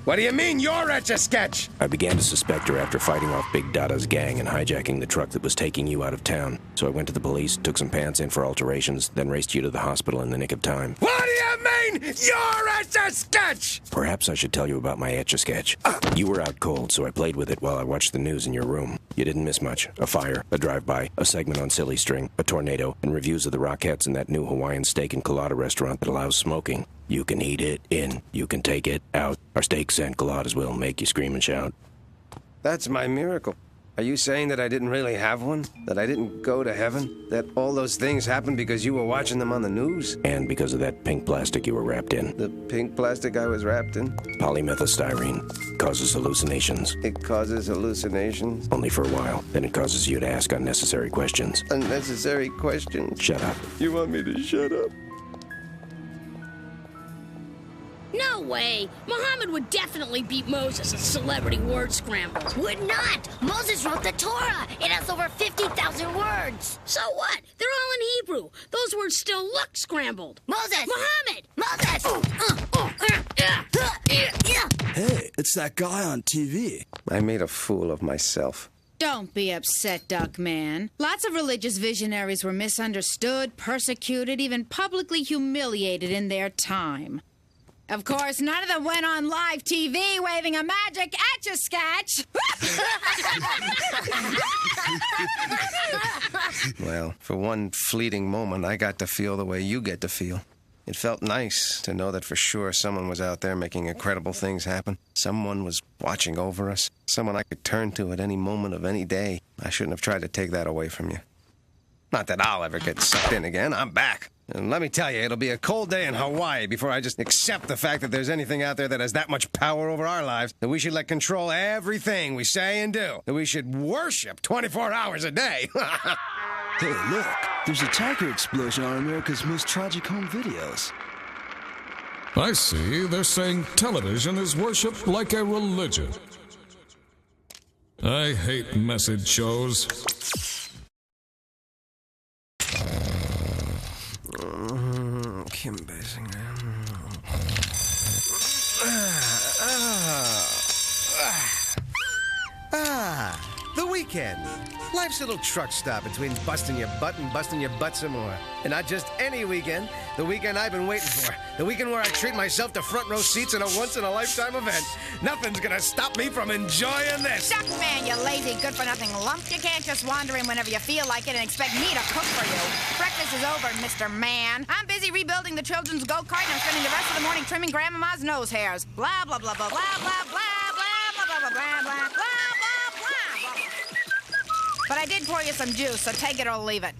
What do you mean, your Etch-a-Sketch? I began to suspect her after fighting off Big Dada's gang and hijacking the truck that was taking you out of town. So I went to the police, took some pants in for alterations, then raced you to the hospital in the nick of time. What do you mean, your Etch-a-Sketch? Perhaps I should tell you about my Etch-a-Sketch. You were out cold, so I played with it while I watched the news in your room. You didn't miss much. A fire, a drive-by, a segment on Silly String, a tornado, and reviews of the Rockettes and that new Hawaiian steak and colada restaurant that allows smoking. You can eat it in, you can take it out. Our steaks and coladas will make you scream and shout. That's my miracle. Are you saying that I didn't really have one? That I didn't go to heaven? That all those things happened because you were watching them on the news? And because of that pink plastic you were wrapped in. The pink plastic I was wrapped in? Polymethylstyrene. Causes hallucinations. It causes hallucinations? Only for a while. Then it causes you to ask unnecessary questions. Unnecessary questions? Shut up. You want me to shut up? No way! Muhammad would definitely beat Moses at Celebrity Word Scramble. Would not! Moses wrote the Torah. It has over 50,000 words. So what? They're all in Hebrew. Those words still look scrambled. Moses! Muhammad! Moses! Hey, it's that guy on TV. I made a fool of myself. Don't be upset, Duckman. Lots of religious visionaries were misunderstood, persecuted, even publicly humiliated in their time. Of course, none of them went on live TV waving a magic etch-a-sketch. Well, for one fleeting moment, I got to feel the way you get to feel. It felt nice to know that for sure someone was out there making incredible things happen. Someone was watching over us. Someone I could turn to at any moment of any day. I shouldn't have tried to take that away from you. Not that I'll ever get sucked in again. I'm back. And let me tell you, it'll be a cold day in Hawaii before I just accept the fact that there's anything out there that has that much power over our lives, that we should let control everything we say and do, that we should worship 24 hours a day. Hey, look, there's a tiger explosion on America's Most Tragic Home Videos. I see. They're saying television is worshipped like a religion. I hate message shows. Kim Basinger. The weekend. Life's a little truck stop between busting your butt and busting your butt some more. And not just any weekend, the weekend I've been waiting for. The weekend where I treat myself to front row seats in a once-in-a-lifetime event. Nothing's gonna stop me from enjoying this. Duckman, you lazy, good-for-nothing lump. You can't just wander in whenever you feel like it and expect me to cook for you. Breakfast is over, Mr. Man. I'm busy rebuilding the children's go-kart, and I'm spending the rest of the morning trimming Grandmama's nose hairs. Blah, blah, blah, blah, blah, blah, blah, blah, blah, blah, blah, blah, blah, blah. But I did pour you some juice, so take it or leave it.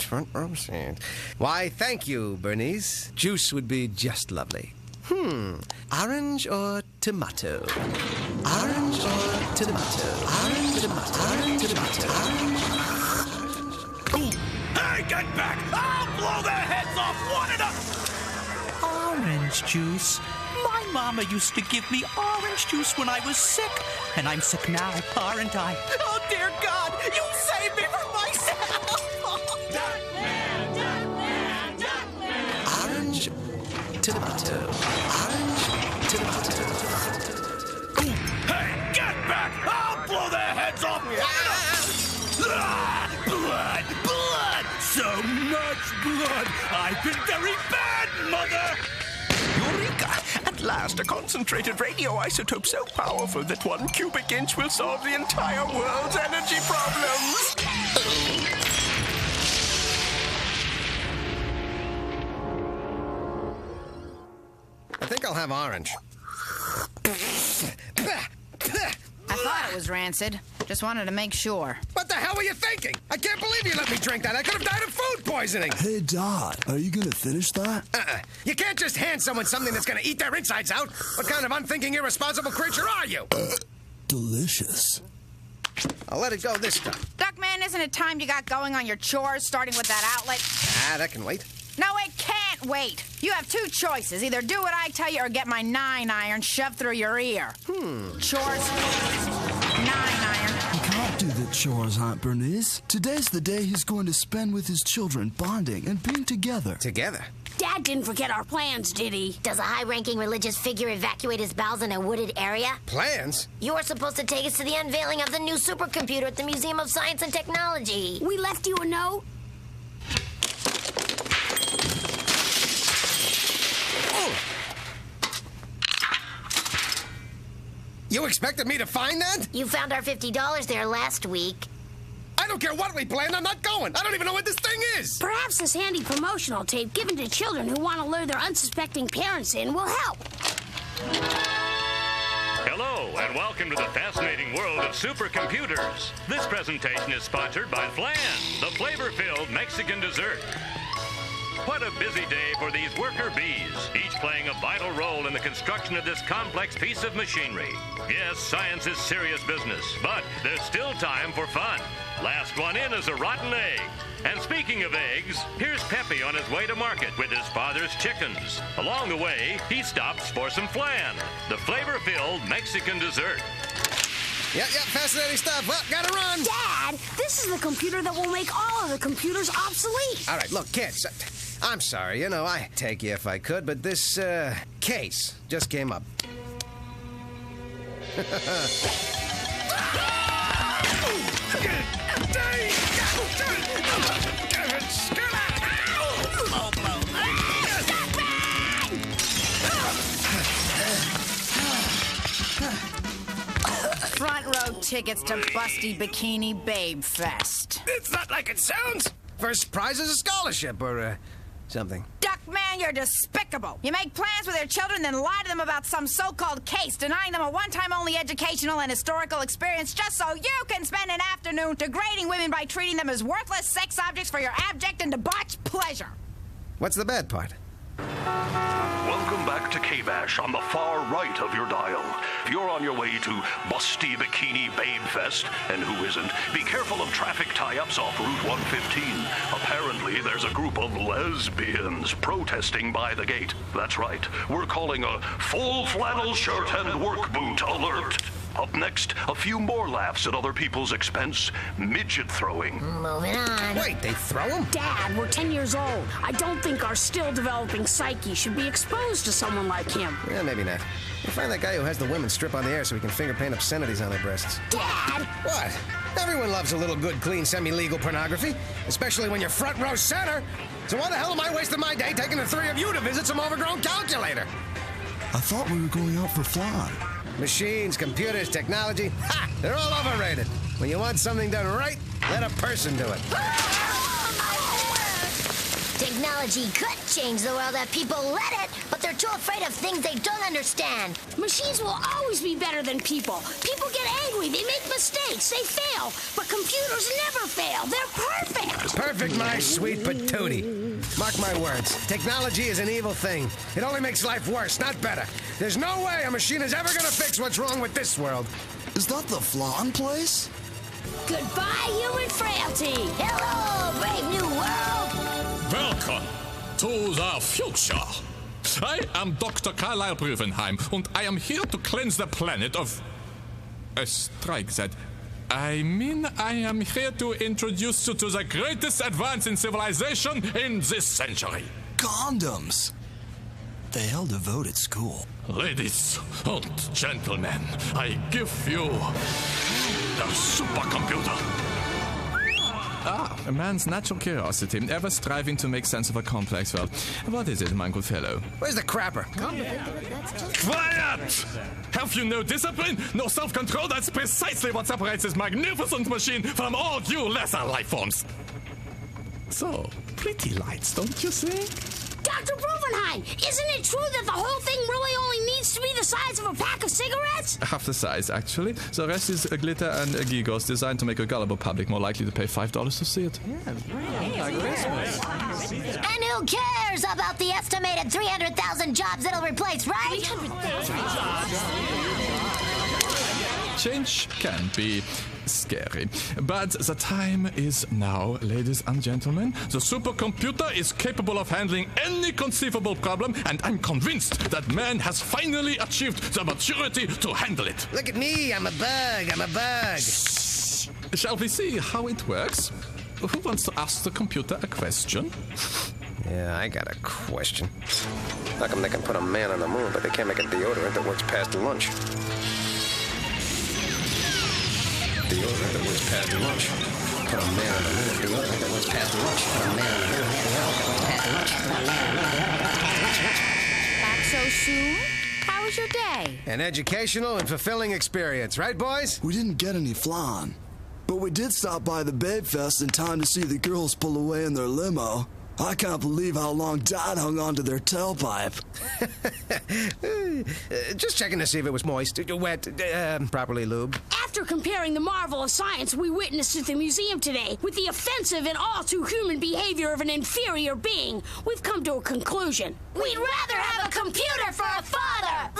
Front row seat. Why, thank you, Bernice. Juice would be just lovely. Orange or tomato? Orange or tomato? Orange, tomato, orange, tomato, orange. Hey, get back! I'll blow their heads off one at a... Orange juice. My mama used to give me orange juice when I was sick, and I'm sick now, aren't I? Oh, dear God, you saved me from myself! Duckman, Duckman, Duckman! Orange, tomato, orange, tomato. Hey, get back! I'll blow their heads off one at a... Blood, blood! So much blood! I've been very bad, Mother! Eureka! At last, a concentrated radioisotope so powerful that 1 cubic inch will solve the entire world's energy problems! I think I'll have orange. I thought it was rancid. Just wanted to make sure. What the hell were you thinking? I can't believe you let me drink that. I could have died of food poisoning. Hey, Dot, are you gonna finish that? You can't just hand someone something that's gonna eat their insides out. What kind of unthinking, irresponsible creature are you? Delicious. I'll let it go this time. Duckman, isn't it time you got going on your chores, starting with that outlet? That can wait. No, it can't wait. You have 2 choices. Either do what I tell you or get my 9-iron shoved through your ear. Chores, 9-iron. You can't do the chores, Aunt Bernice. Today's the day he's going to spend with his children, bonding and being together. Together? Dad didn't forget our plans, did he? Does a high-ranking religious figure evacuate his bowels in a wooded area? Plans? You were supposed to take us to the unveiling of the new supercomputer at the Museum of Science and Technology. We left you a note. You expected me to find that? You found our $50 there last week. I don't care what we planned. I'm not going. I don't even know what this thing is. Perhaps this handy promotional tape given to children who want to lure their unsuspecting parents in will help. Hello, and welcome to the fascinating world of supercomputers. This presentation is sponsored by Flan, the flavor-filled Mexican dessert. What a busy day for these worker bees, each playing a vital role in the construction of this complex piece of machinery. Yes, science is serious business, but there's still time for fun. Last one in is a rotten egg. And speaking of eggs, here's Pepe on his way to market with his father's chickens. Along the way, he stops for some flan, the flavor-filled Mexican dessert. Yep, fascinating stuff. Well, gotta run. Dad, this is the computer that will make all of the computers obsolete. All right, look, kids, I'm sorry. You know, I'd take you if I could, but this, case just came up. Front row tickets to Busty Bikini Babe Fest. It's not like it sounds. First prize is a scholarship or, something. Duckman, you're despicable. You make plans with your children, then lie to them about some so-called case, denying them a one-time only educational and historical experience just so you can spend an afternoon degrading women by treating them as worthless sex objects for your abject and debauched pleasure. What's the bad part? Welcome back to K-Bash on the far right of your dial. If you're on your way to Busty Bikini Babe Fest, and who isn't, be careful of traffic tie-ups off Route 115. Apparently, there's a group of lesbians protesting by the gate. That's right, we're calling a full flannel shirt and work boot alert. Up next, a few more laughs at other people's expense. Midget throwing. Moving on. Wait, they throw them? Dad, we're 10 years old. I don't think our still-developing psyche should be exposed to someone like him. Yeah, maybe not. We'll find that guy who has the women strip on the air so he can finger paint obscenities on their breasts. Dad! What? Everyone loves a little good, clean, semi-legal pornography, especially when you're front row center. So why the hell am I wasting my day taking the three of you to visit some overgrown calculator? I thought we were going out for flan. Machines, computers, technology, ha! They're all overrated. When you want something done right, let a person do it. Technology could change the world if people let it, but they're too afraid of things they don't understand. Machines will always be better than people. People get angry, they make mistakes, they fail. But computers never fail. They're perfect. Perfect, my sweet patootie. Mark my words. Technology is an evil thing. It only makes life worse, not better. There's no way a machine is ever gonna fix what's wrong with this world. Is that the flan place? Goodbye, human frailty. Hello, brave new world. Welcome to the future. I am Dr. Carlyle Bruvenheim, and I am here to cleanse the planet of... strike that. I mean, I am here to introduce you to the greatest advance in civilization in this century. Condoms. They held a vote at school. Ladies and gentlemen, I give you the supercomputer. A man's natural curiosity, ever striving to make sense of a complex world. What is it, my good fellow? Where's the crapper? Quiet! Have you no discipline, no self-control? That's precisely what separates this magnificent machine from all you lesser life forms. So, pretty lights, don't you think? Dr. Bruvenheim, isn't it true that the whole thing really only needs to be the size of a pack of cigarettes? Half the size, actually. The rest is glitter and gewgaws designed to make a gullible public more likely to pay $5 to see it. And who cares about the estimated 300,000 jobs it'll replace, right? 300,000. Change can be scary. But the time is now, ladies and gentlemen. The supercomputer is capable of handling any conceivable problem, and I'm convinced that man has finally achieved the maturity to handle it. Look at me, I'm a bug, I'm a bug. Shall we see how it works? Who wants to ask the computer a question? Yeah, I got a question. How come they can put a man on the moon, but they can't make a deodorant that works past lunch? Deodorant that works past lunch. Put a man on the moon. Deodorant that works past lunch. Put a man on the moon. Deodorant that works past lunch. Back so soon? How was your day? An educational and fulfilling experience, right, boys? We didn't get any flan, but we did stop by the Babe Fest in time to see the girls pull away in their limo. I can't believe how long Dad hung on to their tailpipe. Just checking to see if it was moist, wet, properly lubed. After comparing the marvel of science we witnessed at the museum today with the offensive and all too human behavior of an inferior being, we've come to a conclusion. We'd rather have a computer for a father!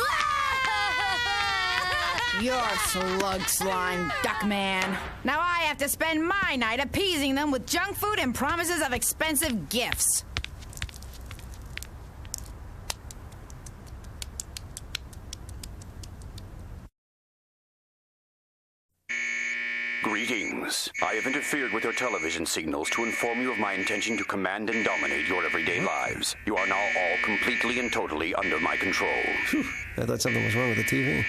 You're slug slime, Duckman. Now I have to spend my night appeasing them with junk food and promises of expensive gifts. Greetings. I have interfered with your television signals to inform you of my intention to command and dominate your everyday lives. You are now all completely and totally under my control. I thought something was wrong with the TV.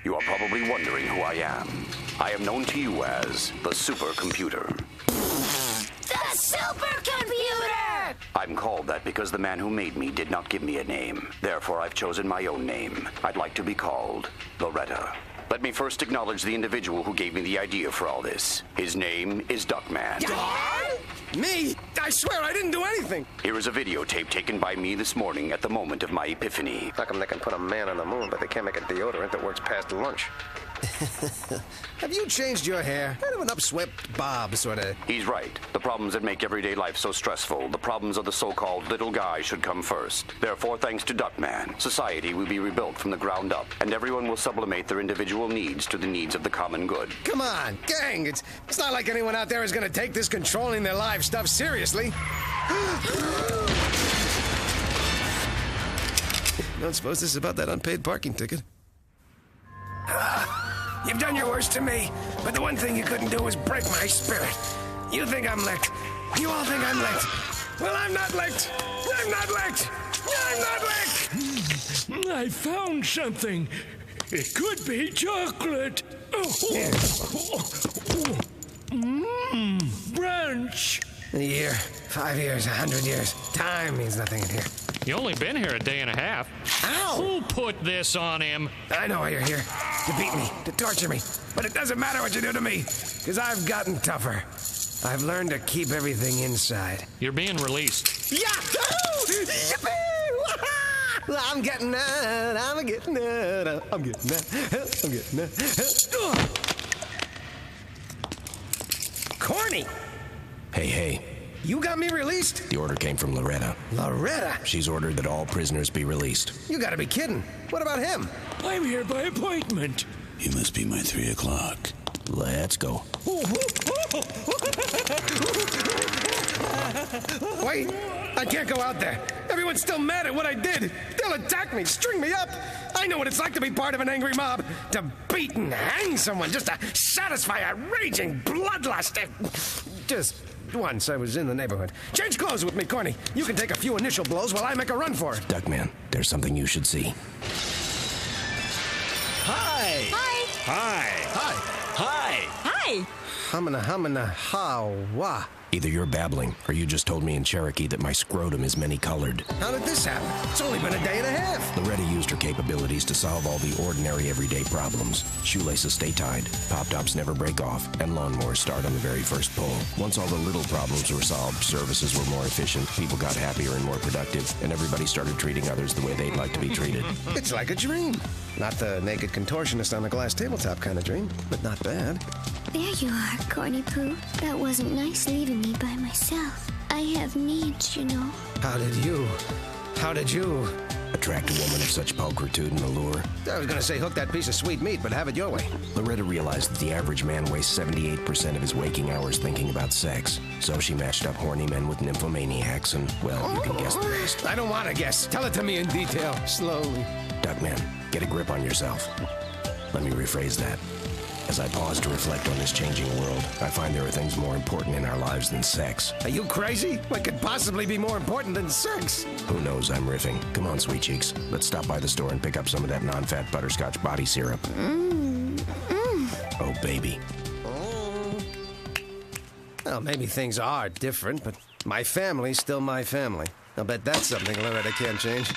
You are probably wondering who I am. I am known to you as the supercomputer. The supercomputer! I'm called that because the man who made me did not give me a name. Therefore, I've chosen my own name. I'd like to be called Loretta. Let me first acknowledge the individual who gave me the idea for all this. His name is Duckman. Me? I swear I didn't do anything. Here is a videotape taken by me this morning at the moment of my epiphany. How come they can put a man on the moon, but they can't make a deodorant that works past lunch? Have you changed your hair? Kind of an upswept bob, sort of. He's right. The problems that make everyday life so stressful, the problems of the so-called little guy, should come first. Therefore, thanks to Duckman, society will be rebuilt from the ground up, and everyone will sublimate their individual needs to the needs of the common good. Come on, gang, it's not like anyone out there is going to take this controlling their lives stuff seriously. Don't suppose this is about that unpaid parking ticket? You've done your worst to me, but the one thing you couldn't do was break my spirit. You think I'm licked. You all think I'm licked. Well, I'm not licked. I'm not licked. I'm not licked. I found something. It could be chocolate. Brunch. A year, 5 years, 100 years. Time means nothing in here. You only been here a day and a half. Ow! Who put this on him? I know why you're here. To beat me, to torture me. But it doesn't matter what you do to me, because I've gotten tougher. I've learned to keep everything inside. You're being released. Yahoo! Yippee! I'm getting out. I'm getting out. I'm getting out. I'm getting out. Corny! Hey. You got me released? The order came from Loretta. Loretta? She's ordered that all prisoners be released. You gotta be kidding. What about him? I'm here by appointment. He must be my 3 o'clock. Let's go. Wait, I can't go out there. Everyone's still mad at what I did. They'll attack me, string me up. I know what it's like to be part of an angry mob. To beat and hang someone just to satisfy a raging bloodlust. Just once I was in the neighborhood. Change clothes with me, Corny. You can take a few initial blows while I make a run for it. Duckman, there's something you should see. Hi! Hi! Hi! Hi! Hi! Hi! Humana, ha-wah. Either you're babbling, or you just told me in Cherokee that my scrotum is many-colored. How did this happen? It's only been a day and a half. Loretta used her capabilities to solve all the ordinary everyday problems. Shoelaces stay tied, pop-tops never break off, and lawnmowers start on the very first pull. Once all the little problems were solved, services were more efficient, people got happier and more productive, and everybody started treating others the way they'd like to be treated. It's like a dream. Not the naked contortionist on the glass tabletop kind of dream, but not bad. There you are, Corny Poo. That wasn't nice leaving me by myself. I have needs, you know. How did you attract a woman of such pulchritude and allure? I was gonna say hook that piece of sweet meat, but have it your way. Loretta realized that the average man wastes 78% of his waking hours thinking about sex. So she matched up horny men with nymphomaniacs, and, well, you can guess the rest. I don't want to guess. Tell it to me in detail, slowly. Duckman, get a grip on yourself. Let me rephrase that. As I pause to reflect on this changing world, I find there are things more important in our lives than sex. Are you crazy? What could possibly be more important than sex? Who knows, I'm riffing. Come on, sweet cheeks. Let's stop by the store and pick up some of that non-fat butterscotch body syrup. Oh, baby. Well, maybe things are different, but my family's still my family. I'll bet that's something Loretta can't change.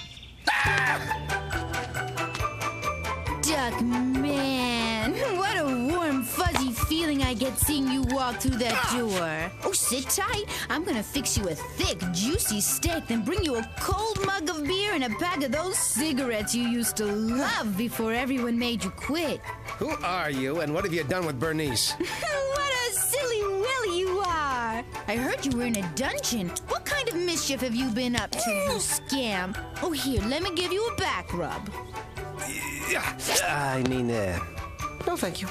Duckman, what a warm, fuzzy feeling I get seeing you walk through that door. Oh, sit tight. I'm gonna fix you a thick, juicy steak, then bring you a cold mug of beer and a pack of those cigarettes you used to love before everyone made you quit. Who are you, and what have you done with Bernice? What a silly Willy you are! I heard you were in a dungeon. What kind of mischief have you been up to, you scamp? Oh, here, let me give you a back rub. I mean, no thank you.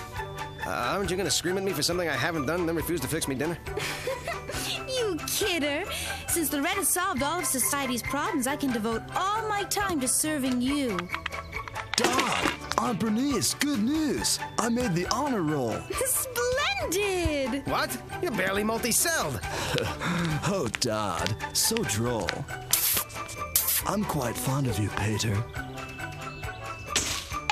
Aren't you gonna scream at me for something I haven't done and then refuse to fix me dinner? You kidder. Since Loretta solved all of society's problems, I can devote all my time to serving you. Dog, Aunt Bernice, good news. I made the honor roll. Splendid! What? You're barely multi-celled. Oh, Dodd, so droll. I'm quite fond of you, Pater.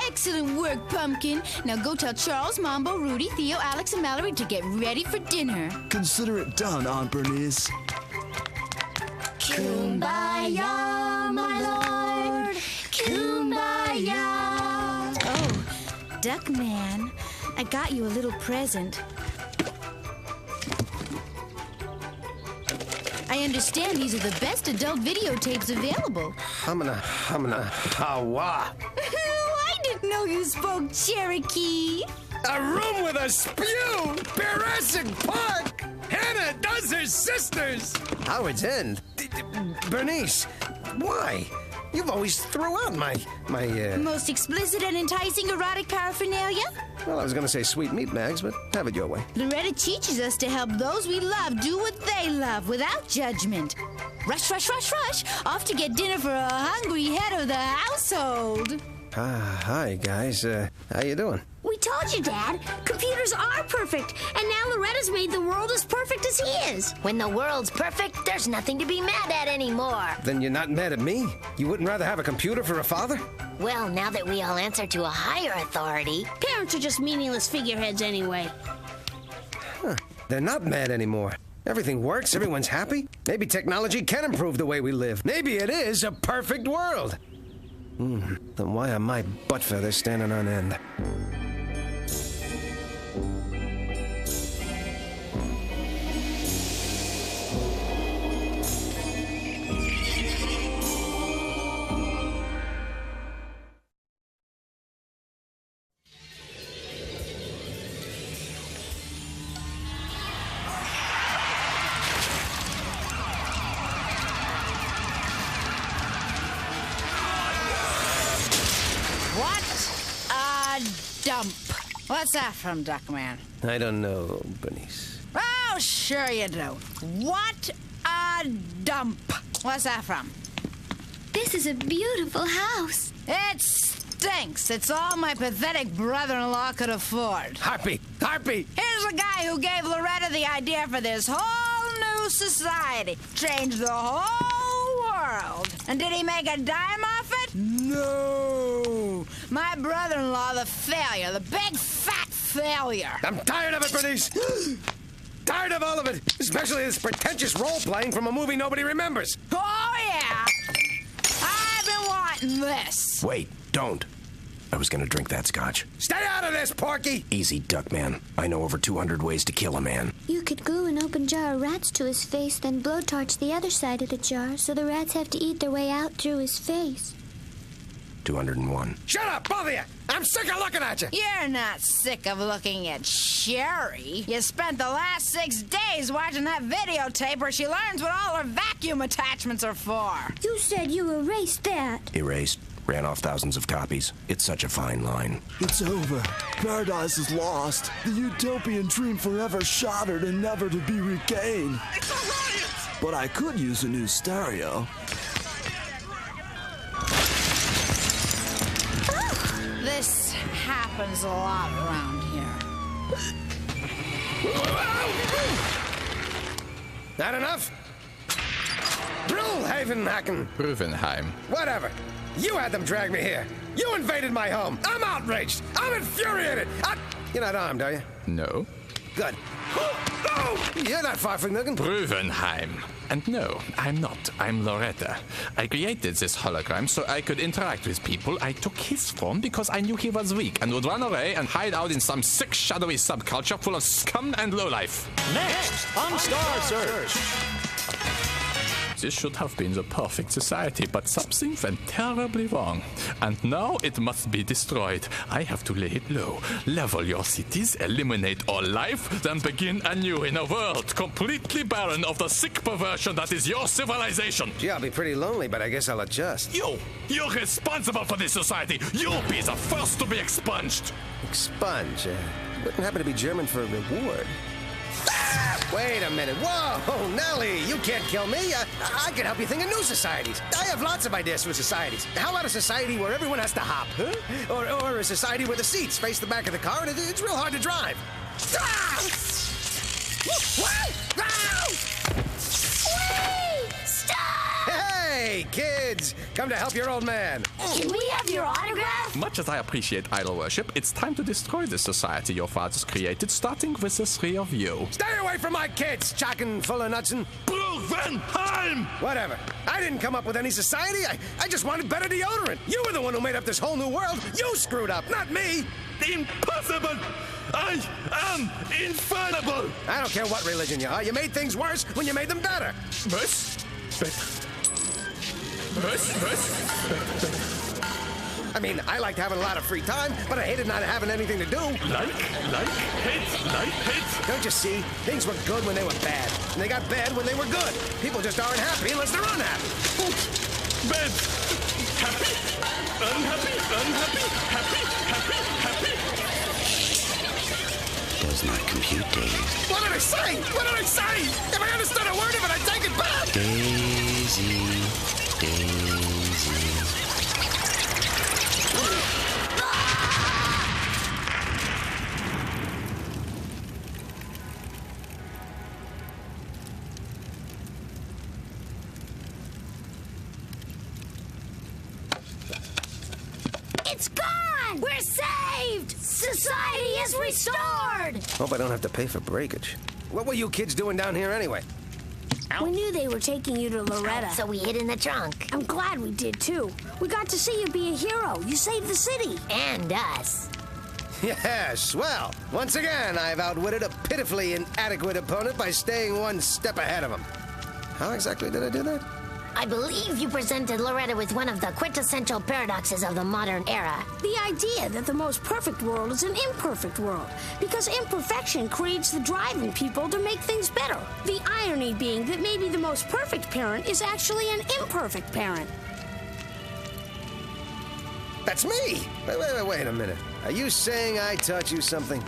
Excellent work, Pumpkin. Now go tell Charles, Mambo, Rudy, Theo, Alex, and Mallory to get ready for dinner. Consider it done, Aunt Bernice. Kumbaya, my lord. Kumbaya. Oh, Duckman, I got you a little present. I understand these are the best adult videotapes available. Humana, hawa. I didn't know you spoke Cherokee. A room with a spew! Jurassic Park! Hannah does her sisters! Howard's End? Bernice, why? You've always threw out my... Most explicit and enticing erotic paraphernalia? Well, I was going to say sweet meat mags, but have it your way. Loretta teaches us to help those we love do what they love without judgment. Rush, rush, rush, rush! Off to get dinner for a hungry head of the household. Hi, guys. How you doing? We told you, Dad. Computers are perfect, and now Loretta's made the world as perfect as he is. When the world's perfect, there's nothing to be mad at anymore. Then you're not mad at me? You wouldn't rather have a computer for a father? Well, now that we all answer to a higher authority... Parents are just meaningless figureheads anyway. Huh. They're not mad anymore. Everything works, everyone's happy. Maybe technology can improve the way we live. Maybe it is a perfect world. Then why are my butt feathers standing on end? Dump. What's that from, Duckman? I don't know, Bernice. Oh, sure you do. What a dump. What's that from? This is a beautiful house. It stinks. It's all my pathetic brother-in-law could afford. Harpy! Here's a guy who gave Loretta the idea for this whole new society. Changed the whole world. And did he make a dime off it? No. My brother-in-law, the failure. The big, fat failure. I'm tired of it, Bernice. Tired of all of it. Especially this pretentious role-playing from a movie nobody remembers. Oh, yeah. I've been wanting this. Wait, don't. I was gonna drink that scotch. Stay out of this, Porky! Easy, Duckman. I know over 200 ways to kill a man. You could glue an open jar of rats to his face, then blowtorch the other side of the jar, so the rats have to eat their way out through his face. 201. Shut up, both of you! I'm sick of looking at you! You're not sick of looking at Sherry. You spent the last 6 days watching that videotape where she learns what all her vacuum attachments are for. You said you erased that. Erased. Ran off thousands of copies. It's such a fine line. It's over. Paradise is lost. The utopian dream forever shattered and never to be regained. It's a riot! But I could use a new stereo. This happens a lot around here. That enough? Brüllhavenhaken. Prüvenheim. Whatever. You had them drag me here. You invaded my home. I'm outraged. I'm infuriated. You're not armed, are you? No. Good. You're not far from looking. Bruvenheim. And no, I'm not. I'm Loretta. I created this hologram so I could interact with people. I took his form because I knew he was weak and would run away and hide out in some sick, shadowy subculture full of scum and lowlife. Next on Star Search. This should have been the perfect society, but something went terribly wrong. And now it must be destroyed. I have to lay it low. Level your cities, eliminate all life, then begin anew in a world completely barren of the sick perversion that is your civilization. Gee, I'll be pretty lonely, but I guess I'll adjust. You're responsible for this society. You'll be the first to be expunged. Expunge? Wouldn't happen to be German for reward. Wait a minute. Whoa, Nellie, you can't kill me. I can help you think of new societies. I have lots of ideas for societies. How about a society where everyone has to hop? Huh? Or a society where the seats face the back of the car and it's real hard to drive. Hey, kids! Come to help your old man. Can we have your autograph? Much as I appreciate idol worship, it's time to destroy this society your fathers created, starting with the three of you. Stay away from my kids, chock-and full of nuts and... Bruvenheim! Whatever. I didn't come up with any society. I just wanted better deodorant. You were the one who made up this whole new world. You screwed up, not me. Impossible! I am infallible! I don't care what religion you are. You made things worse when you made them better. I mean, I liked having a lot of free time, but I hated not having anything to do. Hate. Don't you see? Things were good when they were bad, and they got bad when they were good. People just aren't happy unless they're unhappy. Bad. Happy. Unhappy. Happy. Does not compute, Daisy. What did I say? If I understood a word of it, I'd take it back. Daisy. It's gone! We're saved! Society is restored! Hope I don't have to pay for breakage. What were you kids doing down here anyway? We knew they were taking you to Loretta. So we hid in the trunk. I'm glad we did, too. We got to see you be a hero. You saved the city. And us. Yes, well, once again, I've outwitted a pitifully inadequate opponent by staying one step ahead of him. How exactly did I do that? I believe you presented Loretta with one of the quintessential paradoxes of the modern era. The idea that the most perfect world is an imperfect world, because imperfection creates the drive in people to make things better. The irony being that maybe the most perfect parent is actually an imperfect parent. That's me! Wait a minute. Are you saying I taught you something?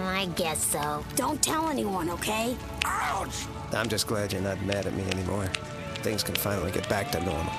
I guess so. Don't tell anyone, okay? Ouch! I'm just glad you're not mad at me anymore. Things can finally get back to normal.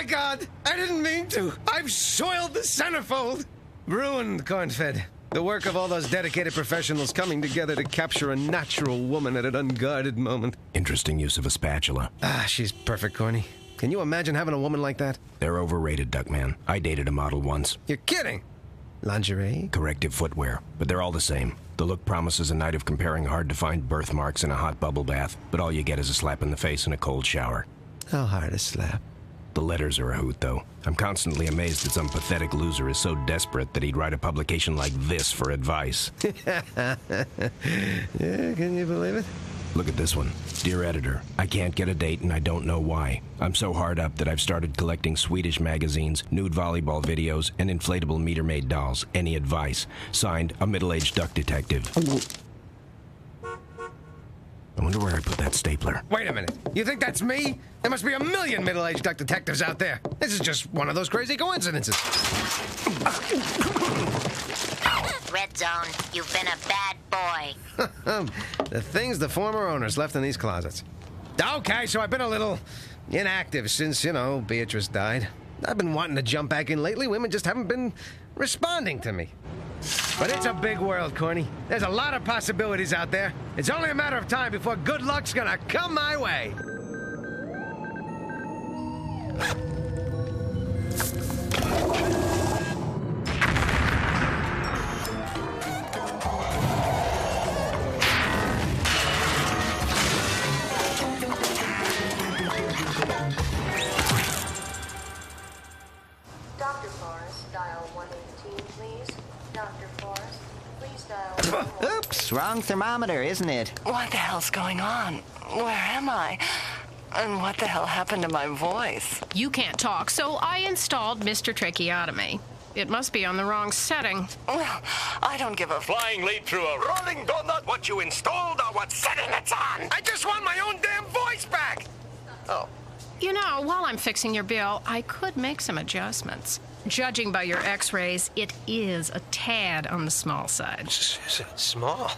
God! I didn't mean to! I've soiled the centerfold! Ruined, corn-fed. The work of all those dedicated professionals coming together to capture a natural woman at an unguarded moment. Interesting use of a spatula. She's perfect, Corny. Can you imagine having a woman like that? They're overrated, Duckman. I dated a model once. You're kidding! Lingerie? Corrective footwear, but they're all the same. The look promises a night of comparing hard-to-find birthmarks in a hot bubble bath, but all you get is a slap in the face and a cold shower. How hard a slap? The letters are a hoot, though. I'm constantly amazed that some pathetic loser is so desperate that he'd write a publication like this for advice. Yeah, can you believe it? Look at this one. Dear editor, I can't get a date and I don't know why. I'm so hard up that I've started collecting Swedish magazines, nude volleyball videos, and inflatable meter-maid dolls. Any advice? Signed, a middle-aged duck detective. I wonder where I put that stapler. Wait a minute. You think that's me? There must be a million middle-aged duck detectives out there. This is just one of those crazy coincidences. Red Zone, you've been a bad boy. The things the former owners left in these closets. Okay, so I've been a little Inactive since, Beatrice died. I've been wanting to jump back in lately. Women just haven't been responding to me. But it's a big world, Corny. There's a lot of possibilities out there. It's only a matter of time before good luck's gonna come my way. Dr. Forrest, dial 118, please. Dr. Forrest, please dial... Oops, wrong thermometer, isn't it? What the hell's going on? Where am I? And what the hell happened to my voice? You can't talk, so I installed Mr. Tracheotomy. It must be on the wrong setting. Well, I don't give a... Flying leap through a rolling donut, what you installed or what setting it's on. I just want my own damn voice back. Oh. While I'm fixing your bill, I could make some adjustments. Judging by your x-rays, it is a tad on the small side. Small?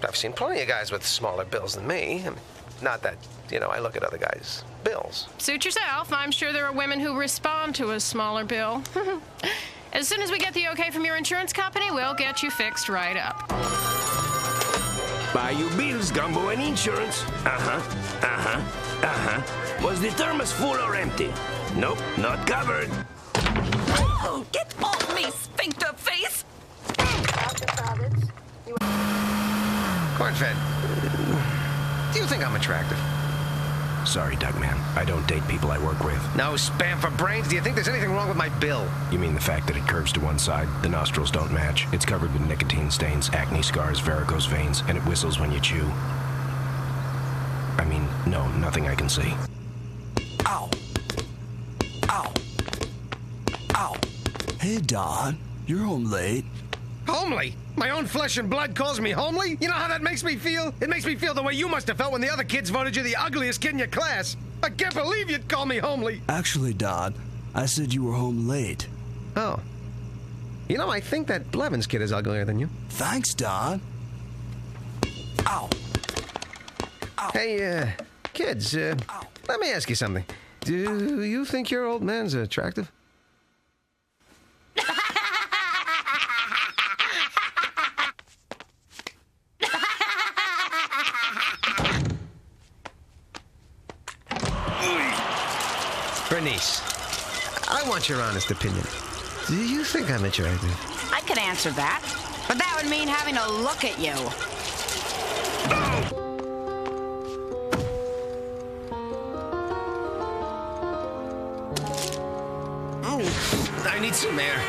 I've seen plenty of guys with smaller bills than me. I mean, not that, I look at other guys' bills. Suit yourself. I'm sure there are women who respond to a smaller bill. As soon as we get the okay from your insurance company, we'll get you fixed right up. Buy you bills, Gumbo, and insurance. Was the thermos full or empty? Nope, not covered. Oh, get off me, sphincter face! Cornfed, do you think I'm attractive? Sorry, Duckman. I don't date people I work with. No spam for brains? Do you think there's anything wrong with my bill? You mean the fact that it curves to one side, the nostrils don't match, it's covered with nicotine stains, acne scars, varicose veins, and it whistles when you chew? I mean, no, nothing I can see. Ow! Ow! Ow! Hey, Don. You're home late. Homely? My own flesh and blood calls me homely? You know how that makes me feel? It makes me feel the way you must have felt when the other kids voted you the ugliest kid in your class. I can't believe you'd call me homely. Actually, Don, I said you were home late. Oh. I think that Blevins kid is uglier than you. Thanks, Don. Ow! Ow. Hey, kids, let me ask you something. Do you think your old man's attractive? Bernice, I want your honest opinion. Do you think I'm attractive? I could answer that, but that would mean having to look at you. I need some air.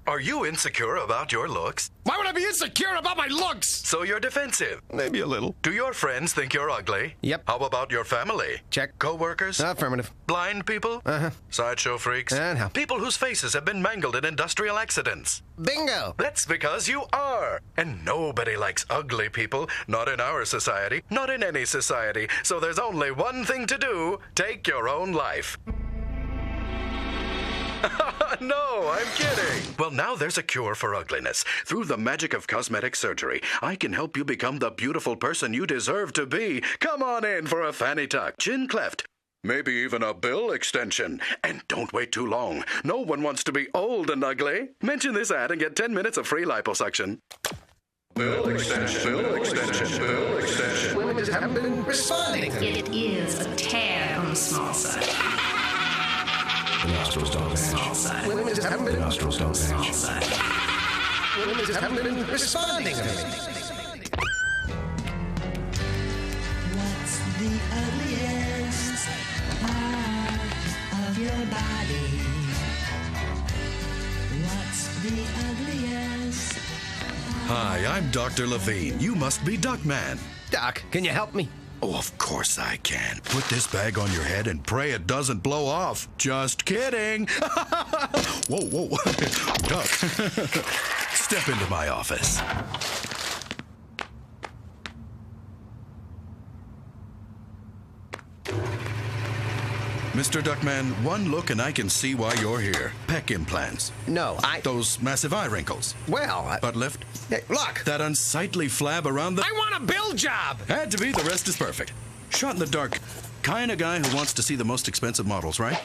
Are you insecure about your looks? Why would I be insecure about my looks? So you're defensive? Maybe a little. Do your friends think you're ugly? Yep. How about your family? Check. Co-workers? Affirmative. Blind people? Sideshow freaks? And how? People whose faces have been mangled in industrial accidents? Bingo! That's because you are. And nobody likes ugly people. Not in our society. Not in any society. So there's only one thing to do. Take your own life. No, I'm kidding. Well, now there's a cure for ugliness. Through the magic of cosmetic surgery, I can help you become the beautiful person you deserve to be. Come on in for a fanny tuck, chin cleft, maybe even a bill extension. And don't wait too long. No one wants to be old and ugly. Mention this ad and get 10 minutes of free liposuction. Bill extension, bill extension, bill extension. Women just haven't been responding. It is a tad on the small side. The nostrils don't match. Women just haven't been... The nostrils don't match. Women just haven't been responding to me. What's the ugliest part of your body? What's the ugliest? Hi, I'm Dr. Levine. You must be Duckman. Doc, can you help me? Oh, of course I can. Put this bag on your head and pray it doesn't blow off. Just kidding. Whoa, whoa. Duck. Step into my office. Mr. Duckman, one look and I can see why you're here. Pec implants. No, Those massive eye wrinkles. Well, Butt lift. Hey, look! That unsightly flab around the... I want a build job! Had to be, the rest is perfect. Shot in the dark. Kind of guy who wants to see the most expensive models, right?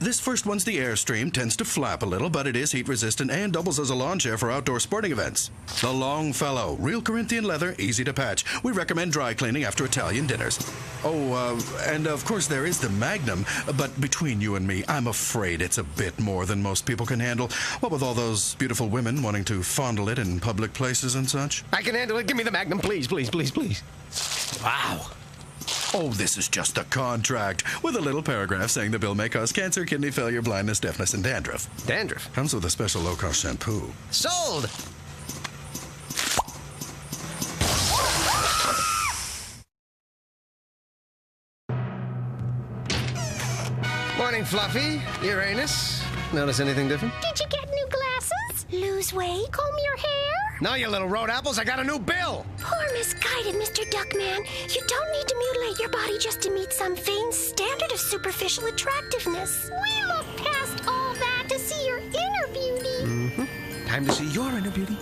This first one's the Airstream, tends to flap a little, but it is heat resistant and doubles as a lawn chair for outdoor sporting events. The Longfellow, real Corinthian leather, easy to patch. We recommend dry cleaning after Italian dinners. And of course there is the Magnum, but between you and me, I'm afraid it's a bit more than most people can handle. What with all those beautiful women wanting to fondle it in public places and such. I can handle it. Give me the Magnum, please, please, please, please. Wow. Oh, this is just a contract with a little paragraph saying the bill may cause cancer, kidney failure, blindness, deafness, and dandruff. Dandruff? Comes with a special low-cost shampoo. Sold! Morning, Fluffy. Uranus. Notice anything different? Did you get new glasses? Lose weight? Comb your hair? No, you little road apples. I got a new bill. Poor misguided Mr. Duckman. You don't need to mutilate your body just to meet some vain standard of superficial attractiveness. We look past all that to see your inner beauty. Mm-hmm. Time to see your inner beauty.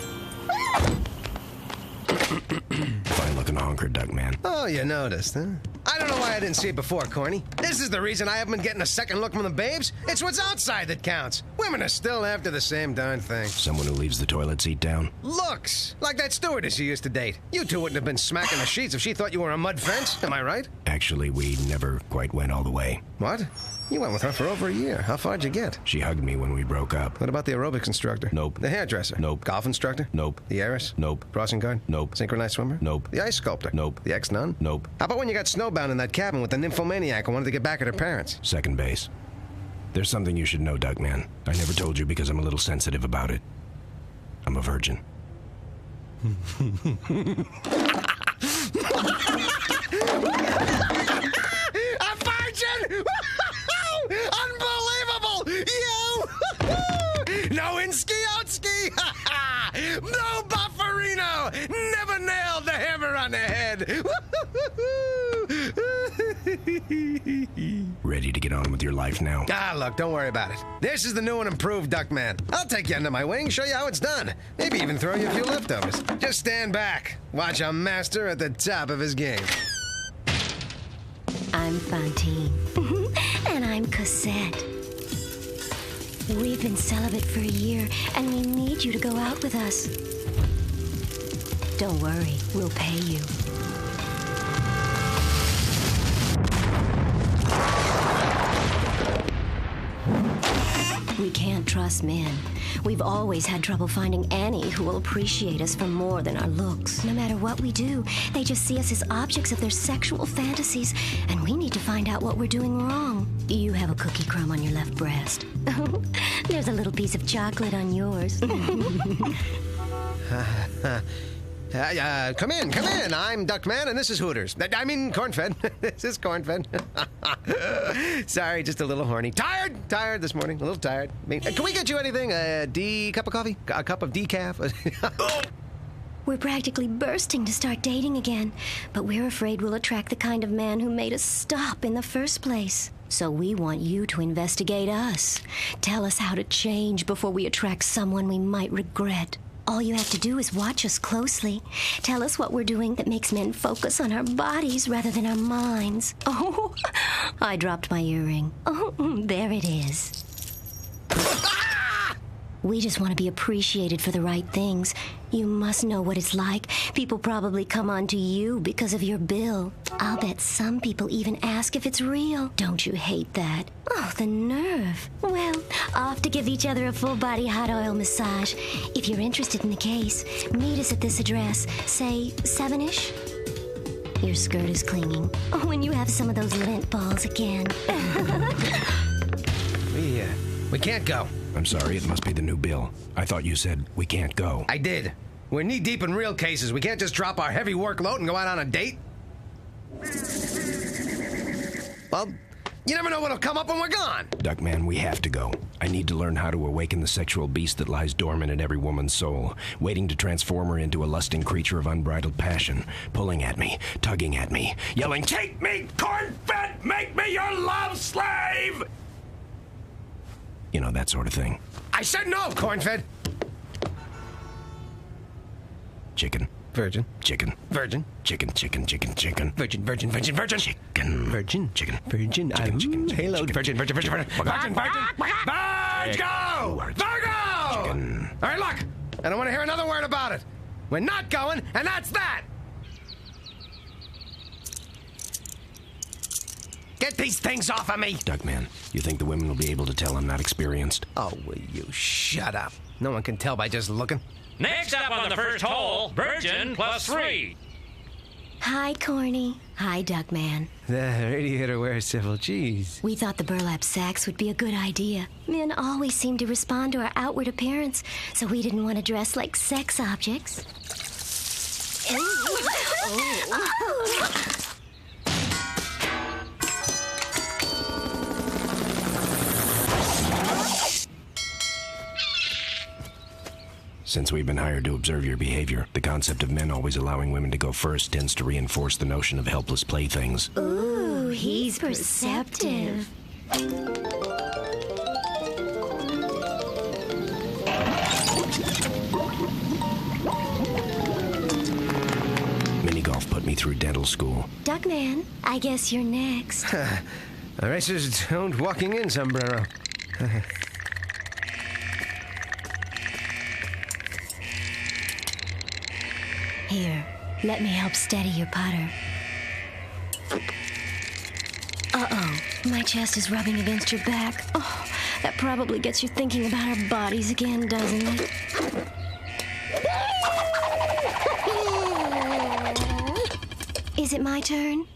Fine-looking honker, Duckman. Oh, you noticed, huh? I don't know why I didn't see it before, Corny. This is the reason I haven't been getting a second look from the babes. It's what's outside that counts. Women are still after the same darn thing. Someone who leaves the toilet seat down? Looks! Like that stewardess you used to date. You two wouldn't have been smacking the sheets if she thought you were a mud fence. Am I right? Actually, we never quite went all the way. What? You went with her for over a year. How far'd you get? She hugged me when we broke up. What about the aerobics instructor? Nope. The hairdresser? Nope. Golf instructor? Nope. The heiress? Nope. Crossing guard? Nope. Synchronized swimmer? Nope. The ice sculptor? Nope. The ex-nun? Nope. How about when you got snowbound in that cabin with the nymphomaniac who wanted to get back at her parents? Second base. There's something you should know, Duckman. I never told you because I'm a little sensitive about it. I'm a virgin. A virgin! Unbelievable! You! No inski-outski! No bufferino! Never nailed the hammer on the head! Ready to get on with your life now? Look, don't worry about it. This is the new and improved Duckman. I'll take you under my wing, show you how it's done. Maybe even throw you a few leftovers. Just stand back. Watch a master at the top of his game. I'm Fantine. And I'm Cosette. We've been celibate for a year, and we need you to go out with us. Don't worry, we'll pay you. We can't trust men. We've always had trouble finding any who will appreciate us for more than our looks. No matter what we do, they just see us as objects of their sexual fantasies, and we need to find out what we're doing wrong. You have a cookie crumb on your left breast. There's a little piece of chocolate on yours. Come in. I'm Duckman, and this is Hooters. I mean, Cornfed. This is Cornfed. Sorry, just a little horny. Tired this morning. A little tired. I mean, can we get you anything? A cup of coffee? A cup of decaf? We're practically bursting to start dating again, but we're afraid we'll attract the kind of man who made us stop in the first place. So we want you to investigate us. Tell us how to change before we attract someone we might regret. All you have to do is watch us closely. Tell us what we're doing that makes men focus on our bodies rather than our minds. Oh, I dropped my earring. Oh, there it is. We just want to be appreciated for the right things. You must know what it's like. People probably come on to you because of your bill. I'll bet some people even ask if it's real. Don't you hate that? Oh, the nerve. Well, off to give each other a full-body hot oil massage. If you're interested in the case, meet us at this address. Say 7-ish? Your skirt is clinging. Oh, when you have some of those lint balls again. We can't go. I'm sorry, it must be the new bill. I thought you said we can't go. I did. We're knee-deep in real cases. We can't just drop our heavy workload and go out on a date. Well, You never know what'll come up when we're gone. Duckman, we have to go. I need to learn how to awaken the sexual beast that lies dormant in every woman's soul, waiting to transform her into a lusting creature of unbridled passion, pulling at me, tugging at me, yelling, "Take me, corn-fed! Make me your love slave!" You know, that sort of thing. I said no, corn-fed. Chicken. Virgin. Chicken. Virgin. Chicken, chicken, chicken, chicken. Virgin, virgin, virgin, virgin. Chicken. Virgin. Chicken. Virgin. Chicken, chicken, Halo. chicken. Virgin, virgin, virgin, virgin. Virgin, virgin. Virgo! Virgo! Chicken. All right, look. I don't want to hear another word about it. We're not going, and that's that. Get these things off of me. Duckman, you think the women will be able to tell I'm not experienced? Oh, will you shut up? No one can tell by just looking. Next up on the first hole, Virgin +3. Hi, Corny. Hi, Duckman. The radiator wears civil cheese. We thought the burlap sacks would be a good idea. Men always seem to respond to our outward appearance, so we didn't want to dress like sex objects. Since we've been hired to observe your behavior, the concept of men always allowing women to go first tends to reinforce the notion of helpless playthings. Ooh, he's perceptive. Mini-golf put me through dental school. Duckman, I guess you're next. Racers don't walking in sombrero. Here, let me help steady your putter. Uh-oh, my chest is rubbing against your back. Oh, that probably gets you thinking about our bodies again, doesn't it? Is it my turn?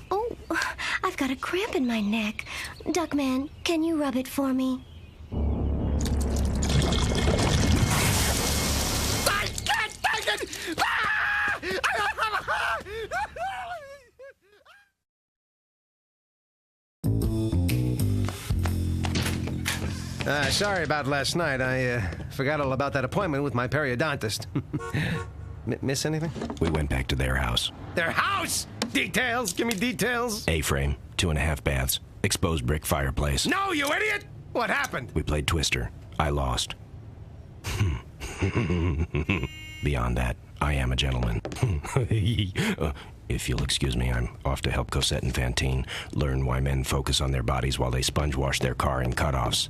Oh, I've got a cramp in my neck. Duckman, can you rub it for me? Sorry about last night. I forgot all about that appointment with my periodontist. Miss anything? We went back to their house. Their house? Details? Give me details. A-frame, 2.5 baths, exposed brick fireplace. No, you idiot! What happened? We played Twister. I lost. Beyond that, I am a gentleman. If you'll excuse me, I'm off to help Cosette and Fantine learn why men focus on their bodies while they sponge wash their car in cutoffs.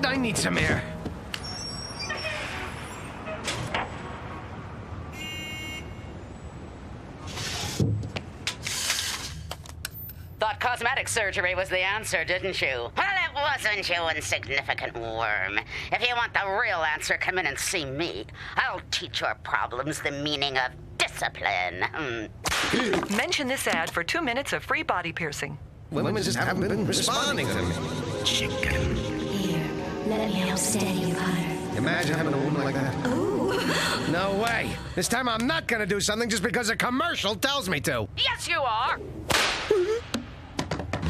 I need some air. Thought cosmetic surgery was the answer, didn't you? Well, it wasn't, you insignificant worm. If you want the real answer, come in and see me. I'll teach your problems the meaning of discipline. Mention this ad for 2 minutes of free body piercing. Women just haven't been responding to me. Chicken. Here, let me help steady your putter. Imagine having a woman like that. Ooh. No way. This time I'm not going to do something just because a commercial tells me to. Yes, you are.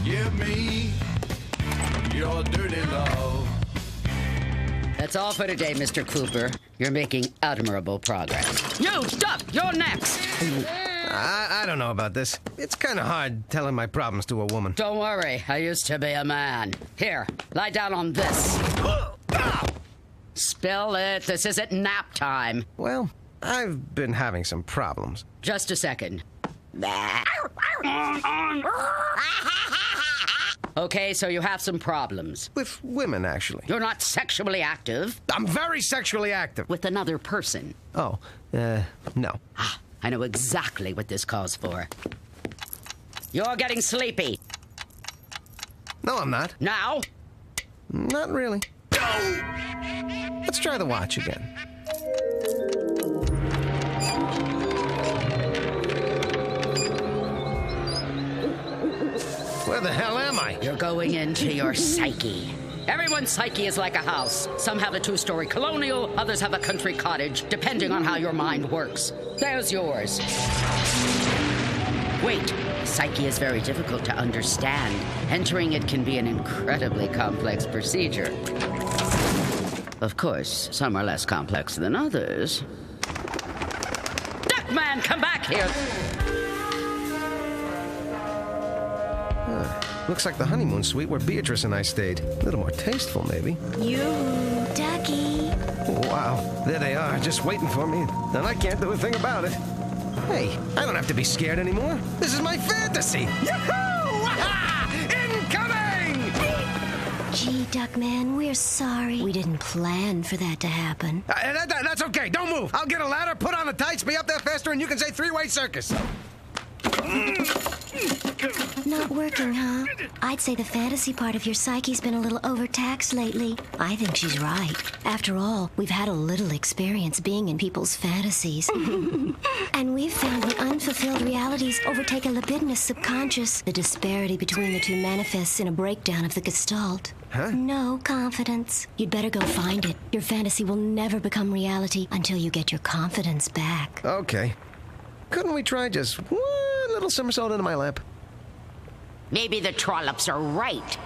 Give me your dirty love. That's all for today, Mr. Cooper. You're making admirable progress. You, Duck, you're next. I don't know about this. It's kind of hard telling my problems to a woman. Don't worry, I used to be a man. Here, lie down on this. Spill it. This isn't nap time. Well, I've been having some problems. Just a second. Okay, so you have some problems. With women, actually. You're not sexually active. I'm very sexually active. With another person. Oh, no. I know exactly what this calls for. You're getting sleepy. No, I'm not. Now? Not really. Let's try the watch again. Where the hell am I? You're going into your psyche. Everyone's psyche is like a house. Some have a 2-story colonial, others have a country cottage, depending on how your mind works. There's yours. Wait, psyche is very difficult to understand. Entering it can be an incredibly complex procedure. Of course, some are less complex than others. Duckman, come back here! Looks like the honeymoon suite where Beatrice and I stayed. A little more tasteful, maybe. You, Ducky. Oh, wow, there they are, just waiting for me, and I can't do a thing about it. Hey, I don't have to be scared anymore. This is my fantasy. Yahoo! Incoming! Gee, Duckman, we're sorry. We didn't plan for that to happen. That's okay. Don't move. I'll get a ladder, put on the tights, be up there faster, and you can say three-way circus. Not working, huh? I'd say the fantasy part of your psyche's been a little overtaxed lately. I think she's right. After all, we've had a little experience being in people's fantasies. And we've found when unfulfilled realities overtake a libidinous subconscious, the disparity between the two manifests in a breakdown of the gestalt. Huh? No confidence. You'd better go find it. Your fantasy will never become reality until you get your confidence back. Okay. Couldn't we try just one little somersault into my lap? Maybe the trollops are right.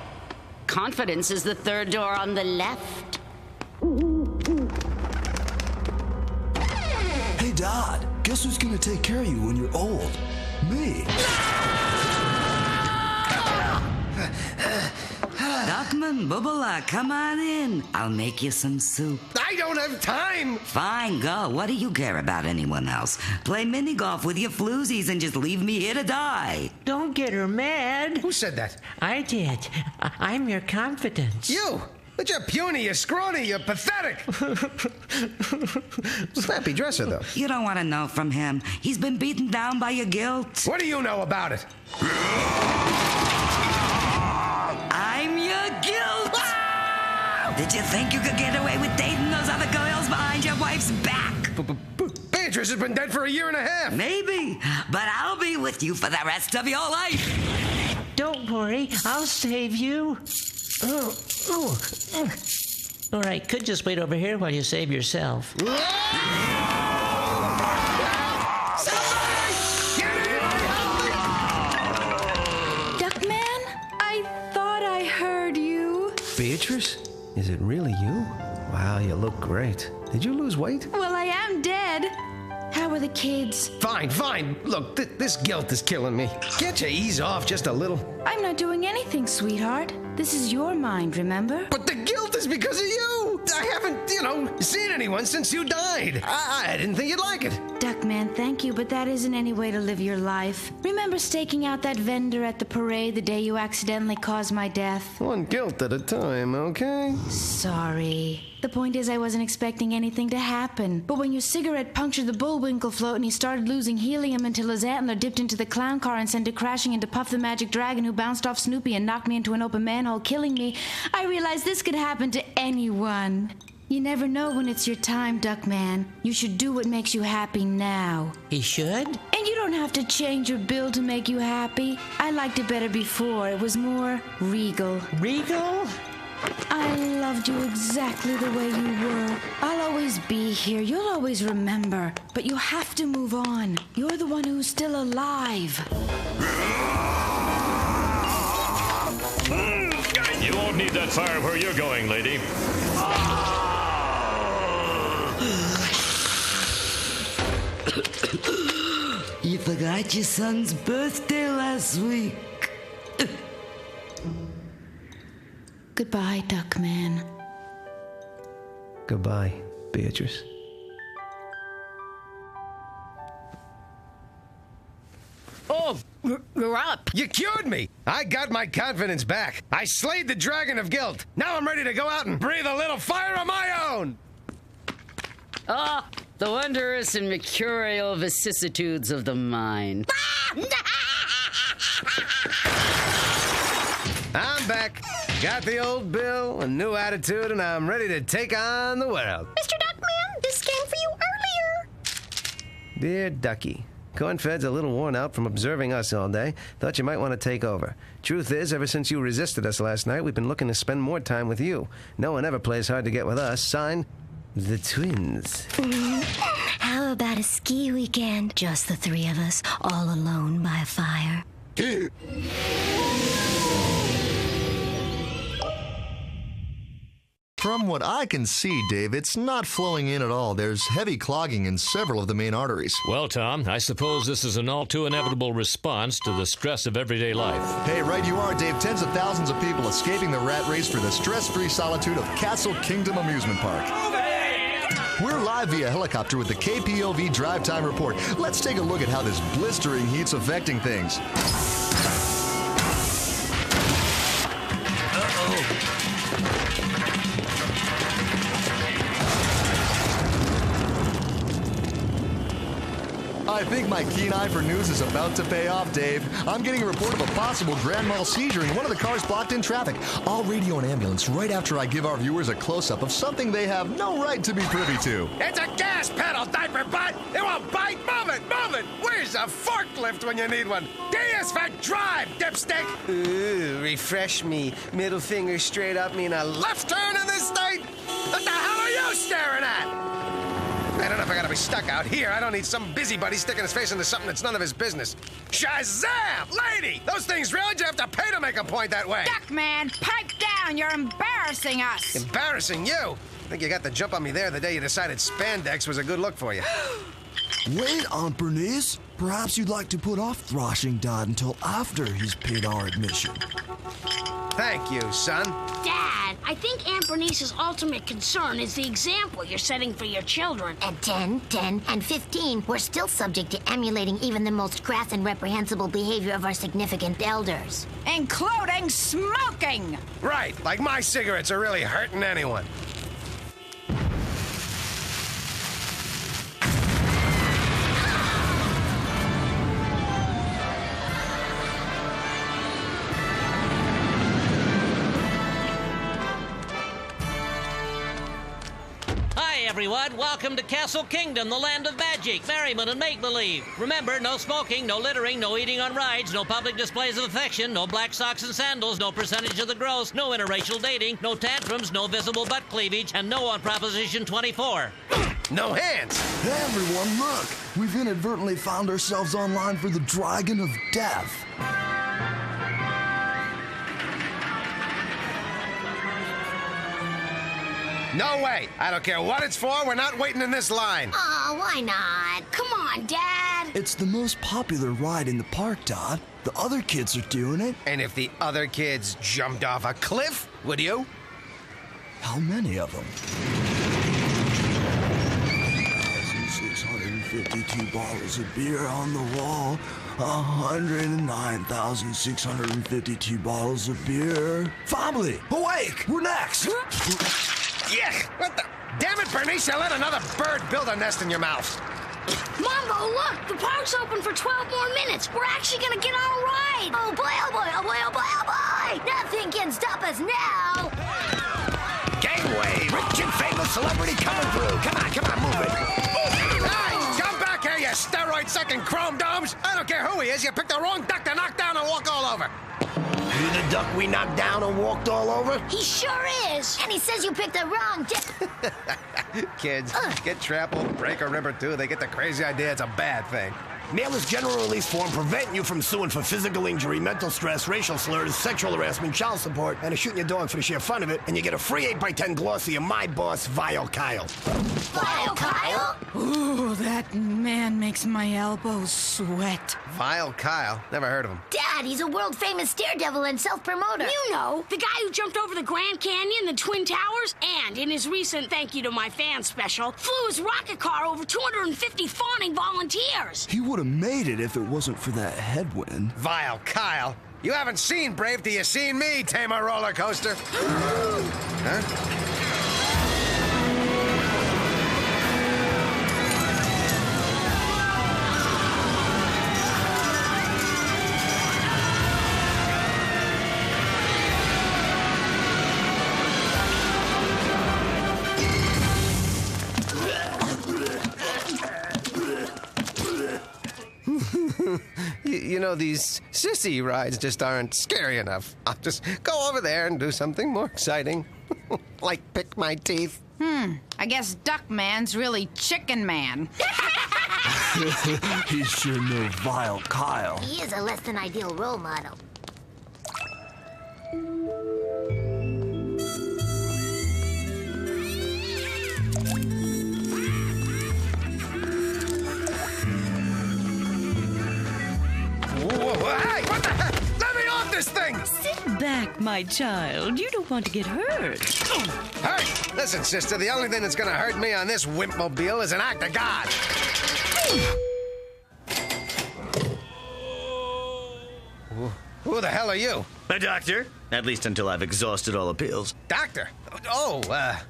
Confidence is the third door on the left. Hey, Dad, guess who's gonna take care of you when you're old? Me. Duckman, Bubala, come on in. I'll make you some soup. I don't have time! Fine, go. What do you care about anyone else? Play mini-golf with your floozies and just leave me here to die. Don't get her mad. Who said that? I did. I'm your confidence. You! But you're puny, you're scrawny, you're pathetic! Snappy dresser, though. You don't want to know from him. He's been beaten down by your guilt. What do you know about it? I'm your guilt! Did you think you could get away with dating those other girls behind your wife's back? Beatrice has been dead for 1.5 years. Maybe, but I'll be with you for the rest of your life. Don't worry, I'll save you. All right, could just wait over here while you save yourself. Beatrice? Is it really you? Wow, you look great. Did you lose weight? Well, I am dead. How are the kids? Fine. Look, this guilt is killing me. Can't you ease off just a little? I'm not doing anything, sweetheart. This is your mind, remember? But the guilt is because of you! I haven't, seen anyone since you died. I didn't think you'd like it. Duckman, thank you, but that isn't any way to live your life. Remember staking out that vendor at the parade the day you accidentally caused my death? One guilt at a time, okay? Sorry. The point is I wasn't expecting anything to happen. But when your cigarette punctured the bullwinkle float and he started losing helium until his antler dipped into the clown car and sent it crashing into Puff the Magic Dragon, who bounced off Snoopy and knocked me into an open manhole, killing me, I realized this could happen to anyone. You never know when it's your time, Duckman. You should do what makes you happy now. He should? And you don't have to change your bill to make you happy. I liked it better before. It was more regal. Regal? I loved you exactly the way you were. I'll always be here. You'll always remember. But you have to move on. You're the one who's still alive. You won't need that fire where you're going, lady. You forgot your son's birthday last week. Goodbye, Duckman. Goodbye, Beatrice. Oh, you're up. You cured me. I got my confidence back. I slayed the dragon of guilt. Now I'm ready to go out and breathe a little fire of my own. Ah, the wondrous and mercurial vicissitudes of the mind. I'm back. Got the old bill, a new attitude, and I'm ready to take on the world. Mr. Duckman, this came for you earlier. Dear Ducky, Cornfed's a little worn out from observing us all day. Thought you might want to take over. Truth is, ever since you resisted us last night, we've been looking to spend more time with you. No one ever plays hard to get with us. Signed, the twins. How about a ski weekend? Just the three of us, all alone by a fire. From what I can see, Dave, it's not flowing in at all. There's heavy clogging in several of the main arteries. Well, Tom, I suppose this is an all too inevitable response to the stress of everyday life. Hey, right you are, Dave. Tens of thousands of people escaping the rat race for the stress-free solitude of Castle Kingdom Amusement Park. We're live via helicopter with the KPOV Drive Time Report. Let's take a look at how this blistering heat's affecting things. I think my keen eye for news is about to pay off, Dave. I'm getting a report of a possible grand mal seizure in one of the cars blocked in traffic. I'll radio an ambulance right after I give our viewers a close-up of something they have no right to be privy to. It's a gas pedal, diaper butt! It won't bite! Move it! Move it! Where's a forklift when you need one? D is for drive, dipstick! Ooh, refresh me. Middle finger straight up mean a Left turn in this state? What the hell are you staring at? I don't know if I gotta be stuck out here. I don't need some busybody sticking his face into something that's none of his business. Shazam! Lady! Those things real? You have to pay to make a point that way. Duckman, pipe down. You're embarrassing us. Embarrassing you? I think you got the jump on me there the day you decided spandex was a good look for you. Wait, Aunt Bernice. Perhaps you'd like to put off thrashing Dad until after he's paid our admission. Thank you, son. Dad, I think Aunt Bernice's ultimate concern is the example you're setting for your children. At 10, 10, and 15, we're still subject to emulating even the most crass and reprehensible behavior of our significant elders. Including smoking! Right, like my cigarettes are really hurting anyone. Everyone, welcome to Castle Kingdom, the land of magic, merriment, and make-believe. Remember, no smoking, no littering, no eating on rides, no public displays of affection, no black socks and sandals, no percentage of the gross, no interracial dating, no tantrums, no visible butt cleavage, and no on Proposition 24. No hands! Hey, everyone, look! We've inadvertently found ourselves online for the Dragon of Death. No way! I don't care what it's for, we're not waiting in this line. Oh, why not? Come on, Dad. It's the most popular ride in the park, Dad. The other kids are doing it. And if the other kids jumped off a cliff, would you? How many of them? 1,652 bottles of beer on the wall. 109,652 bottles of beer. Family, awake! We're next! Yeah! What the? Damn it, Bernice, you let another bird build a nest in your mouth. Mambo, look! The park's open for 12 more minutes. We're actually gonna get on a ride. Oh boy, oh boy, oh boy, oh boy, oh boy! Nothing can stop us now! Gangway! Rich and famous celebrity coming through. Come on, move it. Hey, come back here, you steroid-sucking chrome domes! I don't care who he is, you picked the wrong duck to knock down and walk all over. You the duck we knocked down and walked all over? He sure is. And he says you picked the wrong Kids, get trampled, break a rib or two, they get the crazy idea it's a bad thing. Mail general release form preventing you from suing for physical injury, mental stress, racial slurs, sexual harassment, child support, and shooting your dog for the sheer fun of it, and you get a free 8x10 glossy of my boss, Vile Kyle. Vile Kyle? Ooh, that man makes my elbows sweat. Vile Kyle? Never heard of him. Dad, he's a world-famous daredevil and self-promoter. You know, the guy who jumped over the Grand Canyon, the Twin Towers, and in his recent Thank You to My Fans special, flew his rocket car over 250 fawning volunteers. He would have made it if it wasn't for that headwind. Vile Kyle? You haven't seen Brave till you seen me, tame a roller coaster. Huh? you know, these sissy rides just aren't scary enough. I'll just go over there and do something more exciting. Like pick my teeth. I guess Duckman's really Chicken Man. He's sure no vile Kyle. He is a less than ideal role model. Hey, what the heck? Let me off this thing! Sit back, my child. You don't want to get hurt. Hey, listen, sister, the only thing that's gonna hurt me on this wimpmobile is an act of God. Who the hell are you? A doctor. At least until I've exhausted all appeals. Doctor? Oh,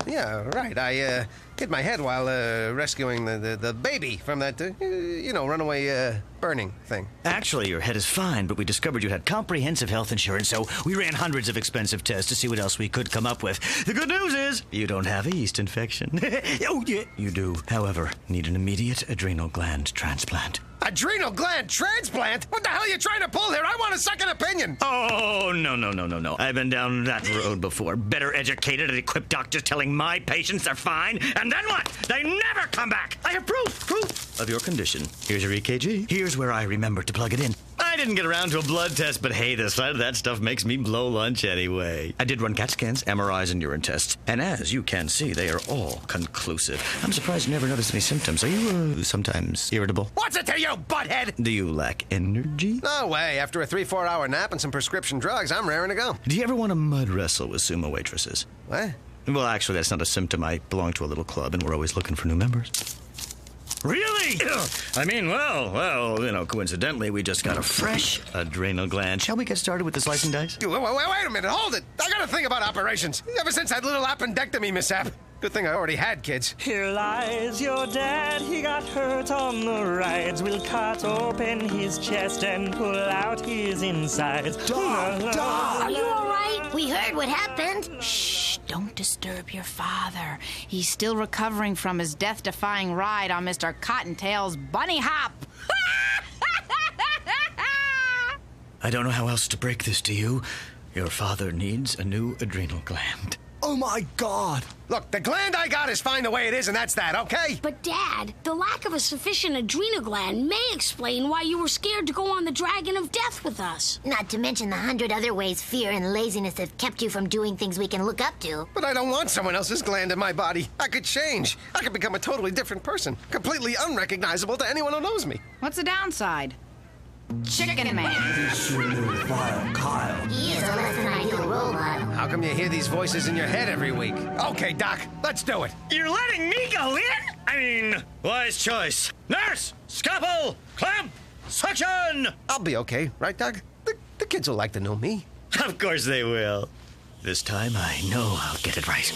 yeah, right. I hit my head while rescuing the baby from that, runaway burning thing. Actually, your head is fine, but we discovered you had comprehensive health insurance, so we ran hundreds of expensive tests to see what else we could come up with. The good news is, you don't have a yeast infection. Oh, yeah, you do. However, need an immediate adrenal gland transplant. Adrenal gland transplant? What the hell are you trying to pull here? I want a second opinion. Oh, no. I've been down that road before. Better educated and equipped doctors telling my patients they're fine, and then what? They never come back. I have proof of your condition. Here's your EKG. Here's where I remember to plug it in. I didn't get around to a blood test, but hey, the sight of that stuff makes me blow lunch anyway. I did run CAT scans, MRIs, and urine tests, and as you can see, they are all conclusive. I'm surprised you never noticed any symptoms. Are you, sometimes irritable? What's it to you, butthead? Do you lack energy? No way. After a 3-4 hour nap and some prescription drugs, I'm raring to go. Do you ever want to mud wrestle with sumo waitresses? What? Well, actually, that's not a symptom. I belong to a little club, and we're always looking for new members. Really? I mean, well, coincidentally, we just got a fresh adrenal gland. Shall we get started with the slice and dice? Wait a minute, hold it. I gotta think about operations. Ever since that little appendectomy mishap. Good thing I already had kids. Here lies your dad, he got hurt on the rides. We'll cut open his chest and pull out his insides. Doc! Are you alright? We heard what happened. Shh, don't disturb your father. He's still recovering from his death-defying ride on Mr. Cottontail's bunny hop. I don't know how else to break this to you. Your father needs a new adrenal gland. Oh, my God. Look, the gland I got is fine the way it is, and that's that, okay? But, Dad, the lack of a sufficient adrenal gland may explain why you were scared to go on the Dragon of Death with us. Not to mention the 100 other ways fear and laziness have kept you from doing things we can look up to. But I don't want someone else's gland in my body. I could change. I could become a totally different person, completely unrecognizable to anyone who knows me. What's the downside? Chicken Man. He's sure no vile Kyle. He is a less than ideal role model. How come you hear these voices in your head every week? Okay, Doc, let's do it. You're letting me go in? I mean, wise choice. Nurse! Scalpel! Clamp! Suction! I'll be okay, right, Doc? The kids will like to know me. Of course they will. This time I know I'll get it right.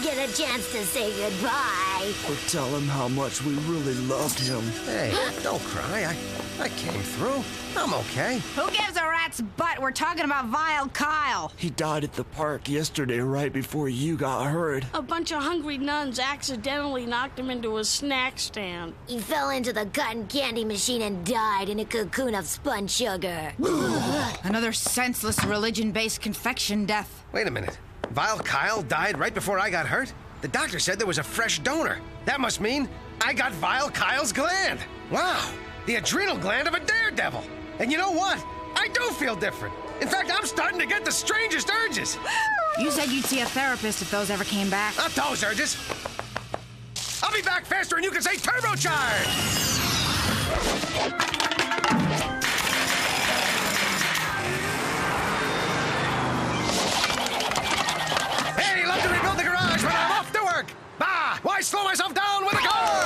Get a chance to say goodbye. Or tell him how much we really loved him. Hey, don't cry. I came through. I'm okay. Who gives a rat's butt? We're talking about Vile Kyle. He died at the park yesterday right before you got hurt. A bunch of hungry nuns accidentally knocked him into a snack stand. He fell into the cotton candy machine and died in a cocoon of spun sugar. Another senseless religion-based confection death. Wait a minute. Vile Kyle died right before I got hurt? The doctor said there was a fresh donor. That must mean I got Vile Kyle's gland. Wow, the adrenal gland of a daredevil. And you know what? I do feel different. In fact, I'm starting to get the strangest urges. You said you'd see a therapist if those ever came back. Not those urges. I'll be back faster and you can say turbocharge! To rebuild the garage when I'm off to work! Bah! Why slow myself down with a car?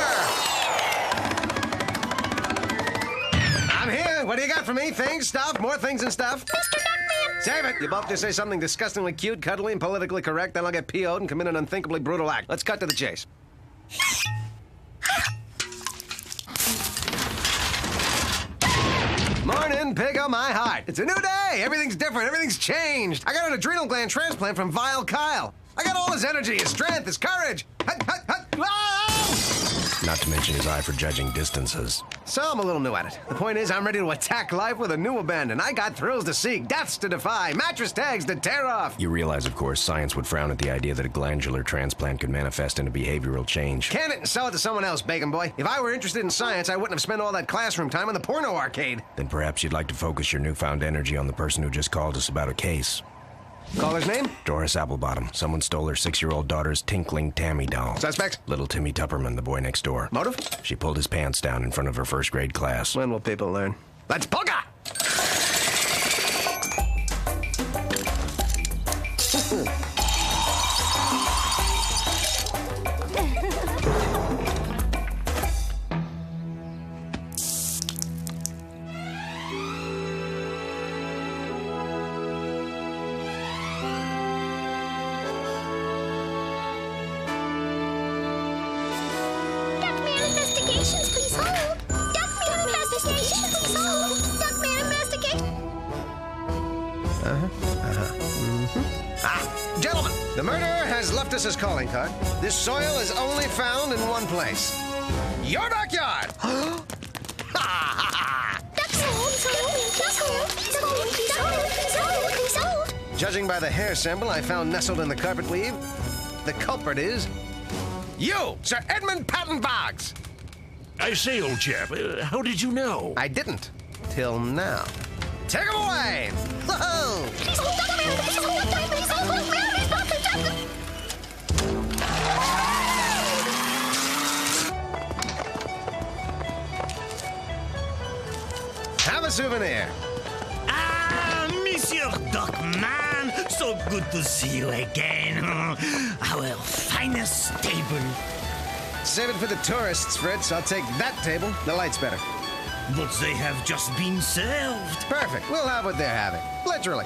I'm here. What do you got for me? Things, stuff, more things and stuff? Mr. Duckman! Save it. You both just say something disgustingly cute, cuddly, and politically correct, then I'll get PO'd and commit an unthinkably brutal act. Let's cut to the chase. Morning, pig on my heart. It's a new day. Everything's different. Everything's changed. I got an adrenal gland transplant from Vile Kyle. I got all his energy, his strength, his courage. Hut, hut, hut. Ah! Not to mention his eye for judging distances. So I'm a little new at it. The point is, I'm ready to attack life with a new abandon. I got thrills to seek, deaths to defy, mattress tags to tear off. You realize, of course, science would frown at the idea that a glandular transplant could manifest into behavioral change. Can it and sell it to someone else, Bacon Boy. If I were interested in science, I wouldn't have spent all that classroom time in the porno arcade. Then perhaps you'd like to focus your newfound energy on the person who just called us about a case. Caller's name? Doris Applebottom. Someone stole her 6-year-old daughter's tinkling Tammy doll. Suspect? Little Timmy Tupperman, the boy next door. Motive? She pulled his pants down in front of her first grade class. When will people learn? Let's polka! Gentlemen, the murderer has left us his calling card. This soil is only found in one place. Your backyard! Judging by the hair sample I found nestled in the carpet weave, the culprit is you, Sir Edmund Patton Boggs. I say, old chap, how did you know? I didn't. Till now. Take him away! Whoa! Have a souvenir. Ah, Monsieur Duckman, so good to see you again. Our finest table. Save it for the tourists, Fritz. I'll take that table. The light's better. But they have just been served. Perfect. We'll have what they're having. Literally.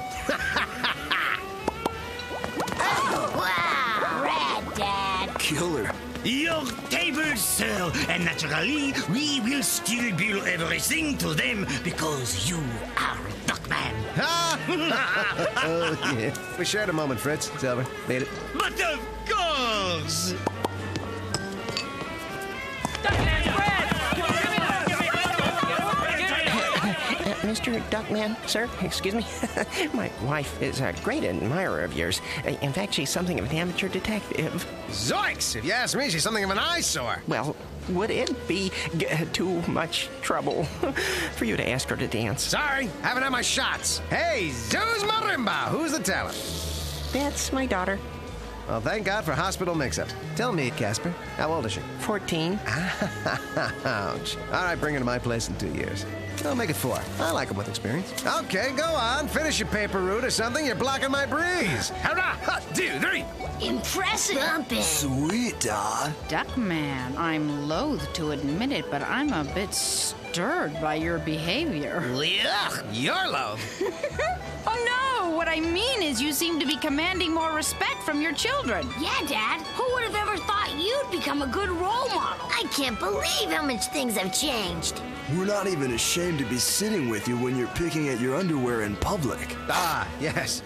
Wow, rad, Dad. Killer. Your table, sir, and naturally, we will still bill everything to them because you are Duckman. Oh, yeah. We shared a moment, Fritz. It's over. Made it. But of course! Mr. Duckman, sir, excuse me. My wife is a great admirer of yours. In fact, she's something of an amateur detective. Zoinks! If you ask me, she's something of an eyesore. Well, would it be too much trouble for you to ask her to dance? Sorry, haven't had my shots. Hey, Zeus Marimba, who's the talent? That's my daughter. Well, thank God for hospital mix-ups. Tell me, Casper, how old is she? 14. Ouch. All right, bring her to my place in 2 years. I'll make it 4. I like them with experience. Okay, go on. Finish your paper route or something. You're blocking my breeze. Hurrah! 1, 2, 3. Impressive. Sweet, Dad. Duckman, I'm loath to admit it, but I'm a bit stirred by your behavior. Yuck! You're low. Oh, no! What I mean is you seem to be commanding more respect from your children. Yeah, Dad. Who would have ever thought you'd become a good role model? I can't believe how much things have changed. We're not even ashamed to be sitting with you when you're picking at your underwear in public. Ah, yes.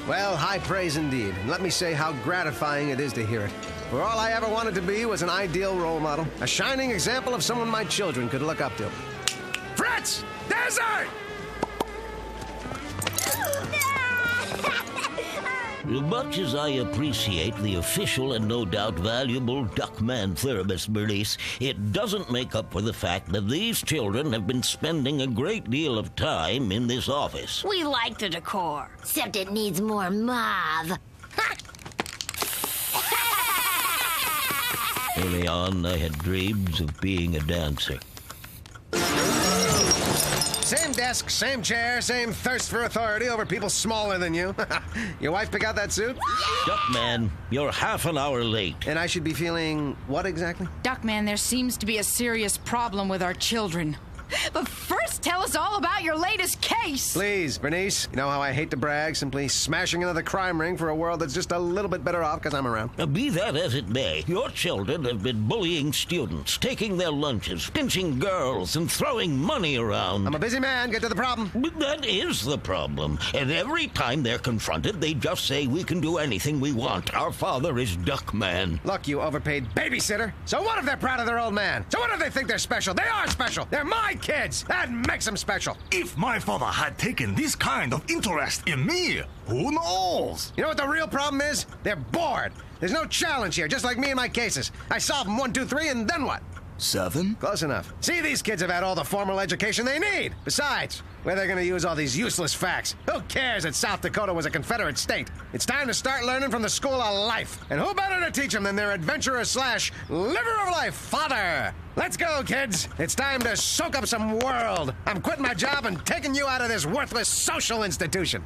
Well, high praise indeed. And let me say how gratifying it is to hear it. For all I ever wanted to be was an ideal role model, a shining example of someone my children could look up to. Fritz! Desert! As much as I appreciate the official and no doubt valuable Duckman Therabus release, it doesn't make up for the fact that these children have been spending a great deal of time in this office. We like the decor. Except it needs more mauve. Early on, I had dreams of being a dancer. Same desk, same chair, same thirst for authority over people smaller than you. Your wife pick out that suit? Duckman, you're half an hour late. And I should be feeling what exactly? Duckman, there seems to be a serious problem with our children. But first, tell us all about your latest case. Please, Bernice. You know how I hate to brag, simply smashing another crime ring for a world that's just a little bit better off because I'm around. Be that as it may, your children have been bullying students, taking their lunches, pinching girls, and throwing money around. I'm a busy man. Get to the problem. But that is the problem. And every time they're confronted, they just say, we can do anything we want. Our father is Duckman. Look, you overpaid babysitter. So what if they're proud of their old man? So what if they think they're special? They are special. They're my kids. That makes them special. If my father had taken this kind of interest in me, who knows? You know what the real problem is? They're bored. There's no challenge here, just like me and my cases. I solve them 1, 2, 3, and then what? 7? Close enough. See, these kids have had all the formal education they need. Besides, where they're going to use all these useless facts? Who cares that South Dakota was a Confederate state? It's time to start learning from the school of life. And who better to teach them than their adventurer/liver of life, father? Let's go, kids. It's time to soak up some world. I'm quitting my job and taking you out of this worthless social institution.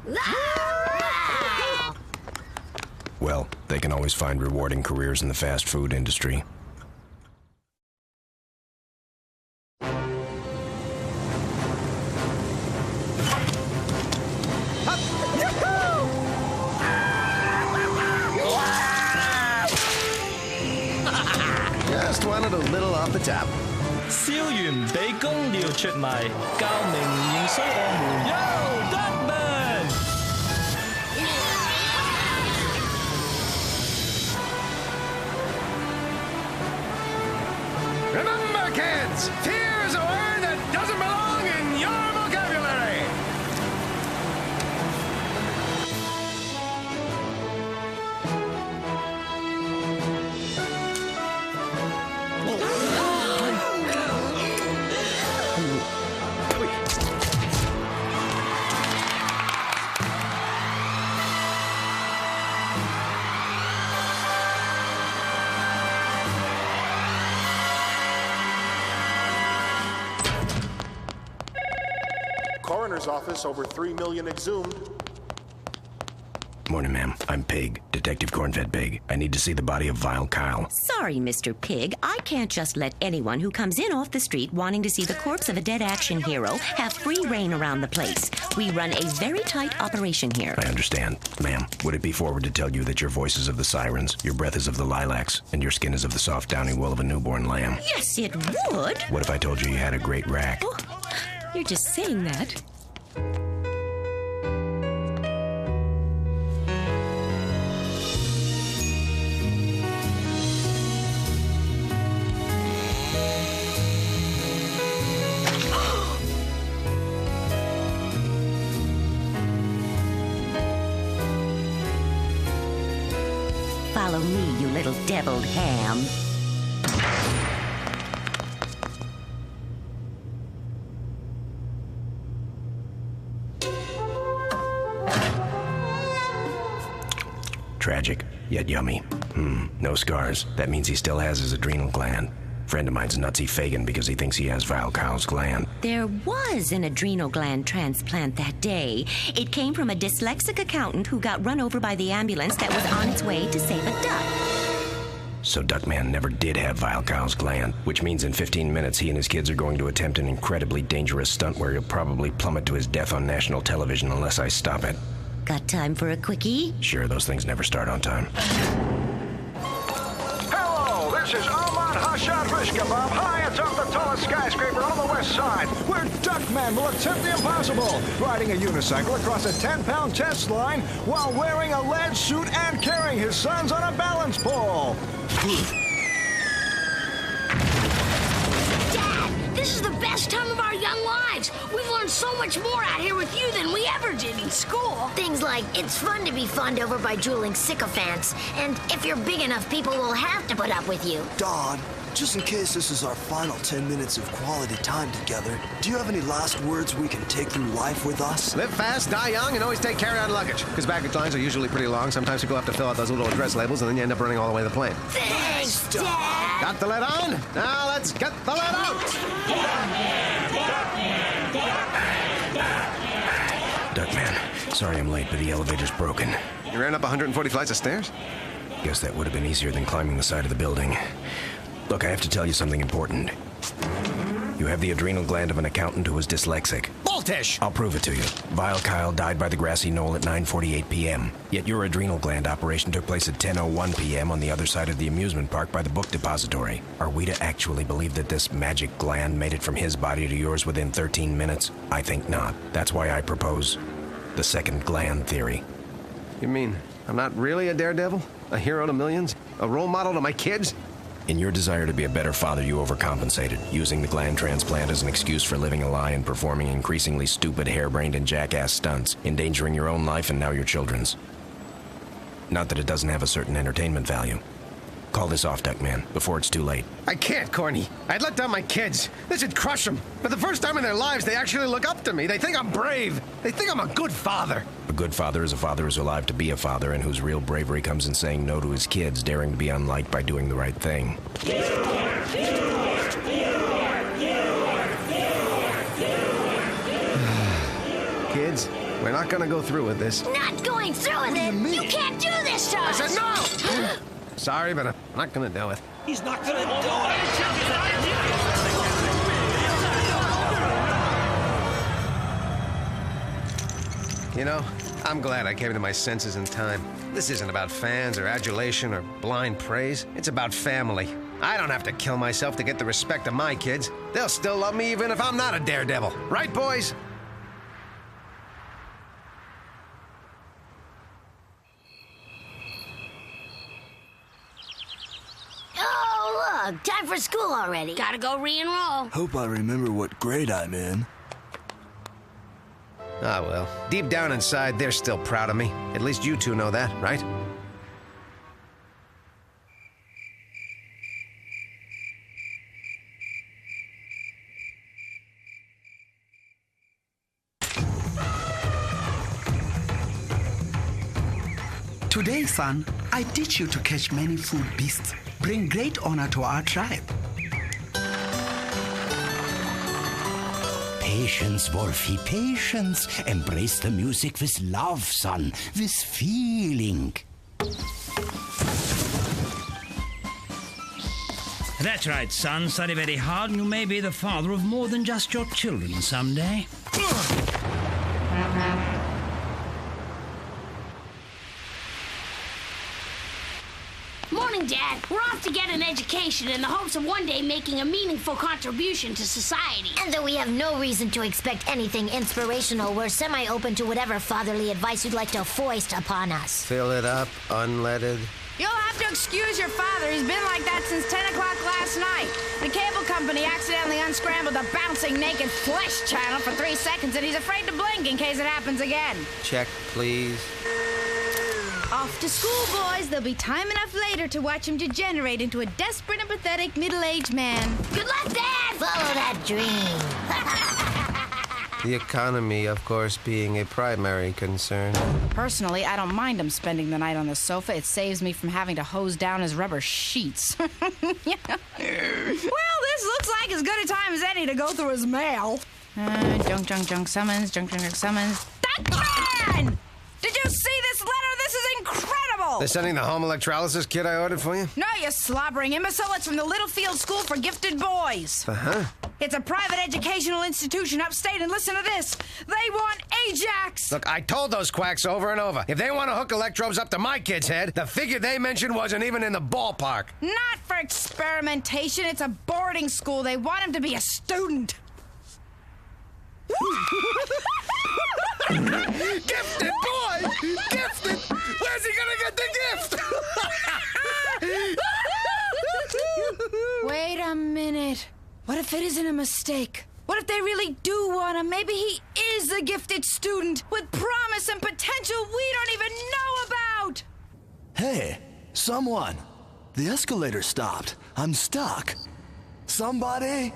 Well, they can always find rewarding careers in the fast food industry. Just wanted a little off the top. 燒完俾公料出賣，教明認衰我們。Yo, Duckman！ Remember, kids, fear is a word that doesn't belong in your vocabulary. Coroner's office, over 3 million exhumed. Morning, ma'am. I'm Pig, Detective Cornfed Pig. I need to see the body of Vile Kyle. Sorry, Mr. Pig. I can't just let anyone who comes in off the street wanting to see the corpse of a dead action hero have free reign around the place. We run a very tight operation here. I understand. Ma'am, would it be forward to tell you that your voice is of the sirens, your breath is of the lilacs, and your skin is of the soft downy wool of a newborn lamb? Yes, it would. What if I told you you had a great rack? Oh, you're just saying that. Follow me, you little deviled ham. Tragic, yet yummy. No scars. That means he still has his adrenal gland. Friend of mine's nutsy Fagin because he thinks he has Vile Kyle's gland. There was an adrenal gland transplant that day. It came from a dyslexic accountant who got run over by the ambulance that was on its way to save a duck. So Duckman never did have Vile Kyle's gland, which means in 15 minutes he and his kids are going to attempt an incredibly dangerous stunt where he'll probably plummet to his death on national television unless I stop it. Got time for a quickie? Sure, those things never start on time. Hello, this is Ahmad Hashad Fish Kebab, high atop the tallest skyscraper on the west side, where Duckman will attempt the impossible, riding a unicycle across a 10-pound test line while wearing a lead suit and carrying his sons on a balance pole. Dad, this is the best time of our young lives. We've learned so much more out here with you than we ever did in school. Things like it's fun to be fawned over by drooling sycophants, and if you're big enough, people will have to put up with you. Dodd, just in case this is our final 10 minutes of quality time together, do you have any last words we can take through life with us? Live fast, die young, and always take carry-on luggage. Because baggage lines are usually pretty long. Sometimes people have to fill out those little address labels, and then you end up running all the way to the plane. Thanks, Dad! Got the lid on? Now let's get the lid out! Duckman, sorry I'm late, but the elevator's broken. You ran up 140 flights of stairs? Guess that would have been easier than climbing the side of the building. Look, I have to tell you something important. You have the adrenal gland of an accountant who is dyslexic. Baltish! I'll prove it to you. Vile Kyle died by the grassy knoll at 9:48 p.m. Yet your adrenal gland operation took place at 10:01 p.m. on the other side of the amusement park by the book depository. Are we to actually believe that this magic gland made it from his body to yours within 13 minutes? I think not. That's why I propose the second gland theory. You mean I'm not really a daredevil? A hero to millions? A role model to my kids? In your desire to be a better father, you overcompensated, using the gland transplant as an excuse for living a lie and performing increasingly stupid, harebrained, and jackass stunts, endangering your own life and now your children's. Not that it doesn't have a certain entertainment value. Call this off, Duckman, before it's too late. I can't, Corny. I'd let down my kids. This would crush them. For the first time in their lives, they actually look up to me. They think I'm brave. They think I'm a good father. A good father is a father who's alive to be a father and whose real bravery comes in saying no to his kids, daring to be unliked by doing the right thing. Kids, we're not gonna go through with this. Not going through with it? You can't do this to us! I said no! Sorry, but I'm not gonna do it. He's not gonna do it! You know, I'm glad I came to my senses in time. This isn't about fans or adulation or blind praise. It's about family. I don't have to kill myself to get the respect of my kids. They'll still love me even if I'm not a daredevil. Right, boys? Oh, look, time for school already. Gotta go re-enroll. Hope I remember what grade I'm in. Ah, well. Deep down inside, they're still proud of me. At least you two know that, right? Today, son, I teach you to catch many food beasts. Bring great honor to our tribe. Patience, Wolfie, patience. Embrace the music with love, son, with feeling. That's right, son. Study very hard, and you may be the father of more than just your children someday. Morning, Dad. We're off to get an education in the hopes of one day making a meaningful contribution to society. And though we have no reason to expect anything inspirational, we're semi-open to whatever fatherly advice you'd like to foist upon us. Fill it up, unleaded. You'll have to excuse your father. He's been like that since 10 o'clock last night. The cable company accidentally unscrambled the bouncing naked flesh channel for 3 seconds, and he's afraid to blink in case it happens again. Check, please. Off to school, boys. There'll be time enough later to watch him degenerate into a desperate and pathetic middle-aged man. Good luck, Dad! Follow that dream. The economy, of course, being a primary concern. Personally, I don't mind him spending the night on the sofa. It saves me from having to hose down his rubber sheets. Well, this looks like as good a time as any to go through his mail. Junk summons, junk summons. Duckman! Did you see this letter? This is incredible! They're sending the home electrolysis kit I ordered for you? No, you slobbering imbecile. It's from the Littlefield School for Gifted Boys. Uh-huh. It's a private educational institution upstate, and listen to this. They want Ajax! Look, I told those quacks over and over. If they want to hook electrodes up to my kid's head, the figure they mentioned wasn't even in the ballpark. Not for experimentation. It's a boarding school. They want him to be a student. Gifted boy! Gifted! Where's he gonna get the gift? Wait a minute. What if it isn't a mistake? What if they really do want him? Maybe he is a gifted student with promise and potential we don't even know about! Hey, someone! The escalator stopped. I'm stuck. Somebody?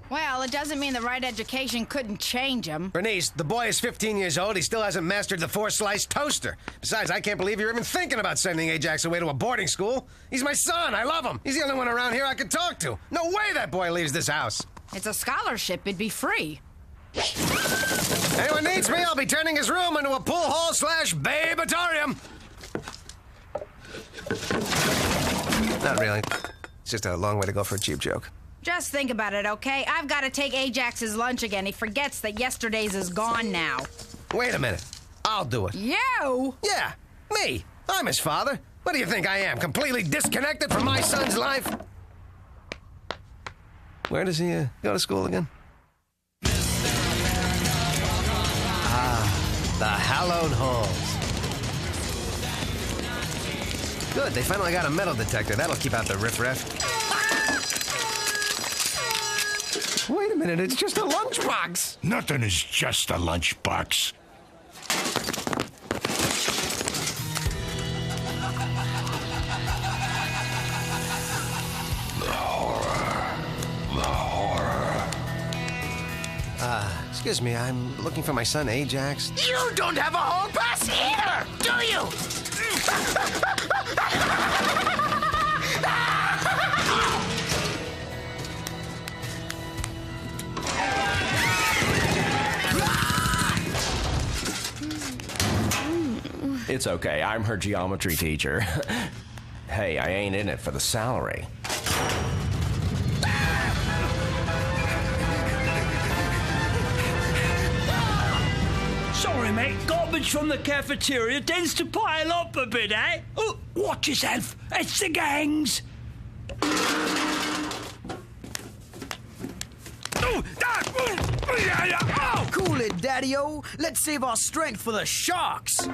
Well, it doesn't mean the right education couldn't change him. Bernice, the boy is 15 years old. He still hasn't mastered the 4-slice toaster. Besides, I can't believe you're even thinking about sending Ajax away to a boarding school. He's my son. I love him. He's the only one around here I could talk to. No way that boy leaves this house. It's a scholarship. It'd be free. Anyone needs me, I'll be turning his room into a pool hall / babatorium. Not really. It's just a long way to go for a cheap joke. Just think about it, okay? I've got to take Ajax's lunch again. He forgets that yesterday's is gone now. Wait a minute. I'll do it. You? Yeah, me. I'm his father. What do you think I am, completely disconnected from my son's life? Where does he go to school again? The hallowed halls. Good, they finally got a metal detector. That'll keep out the riffraff. Wait a minute, it's just a lunchbox. Nothing is just a lunchbox. The horror. The horror. Excuse me, I'm looking for my son Ajax. You don't have a hall pass either, do you? It's okay, I'm her geometry teacher. Hey, I ain't in it for the salary. Sorry, mate. Garbage from the cafeteria tends to pile up a bit, eh? Oh, watch yourself. It's the gangs. Cool it, Daddy-O. Let's save our strength for the sharks.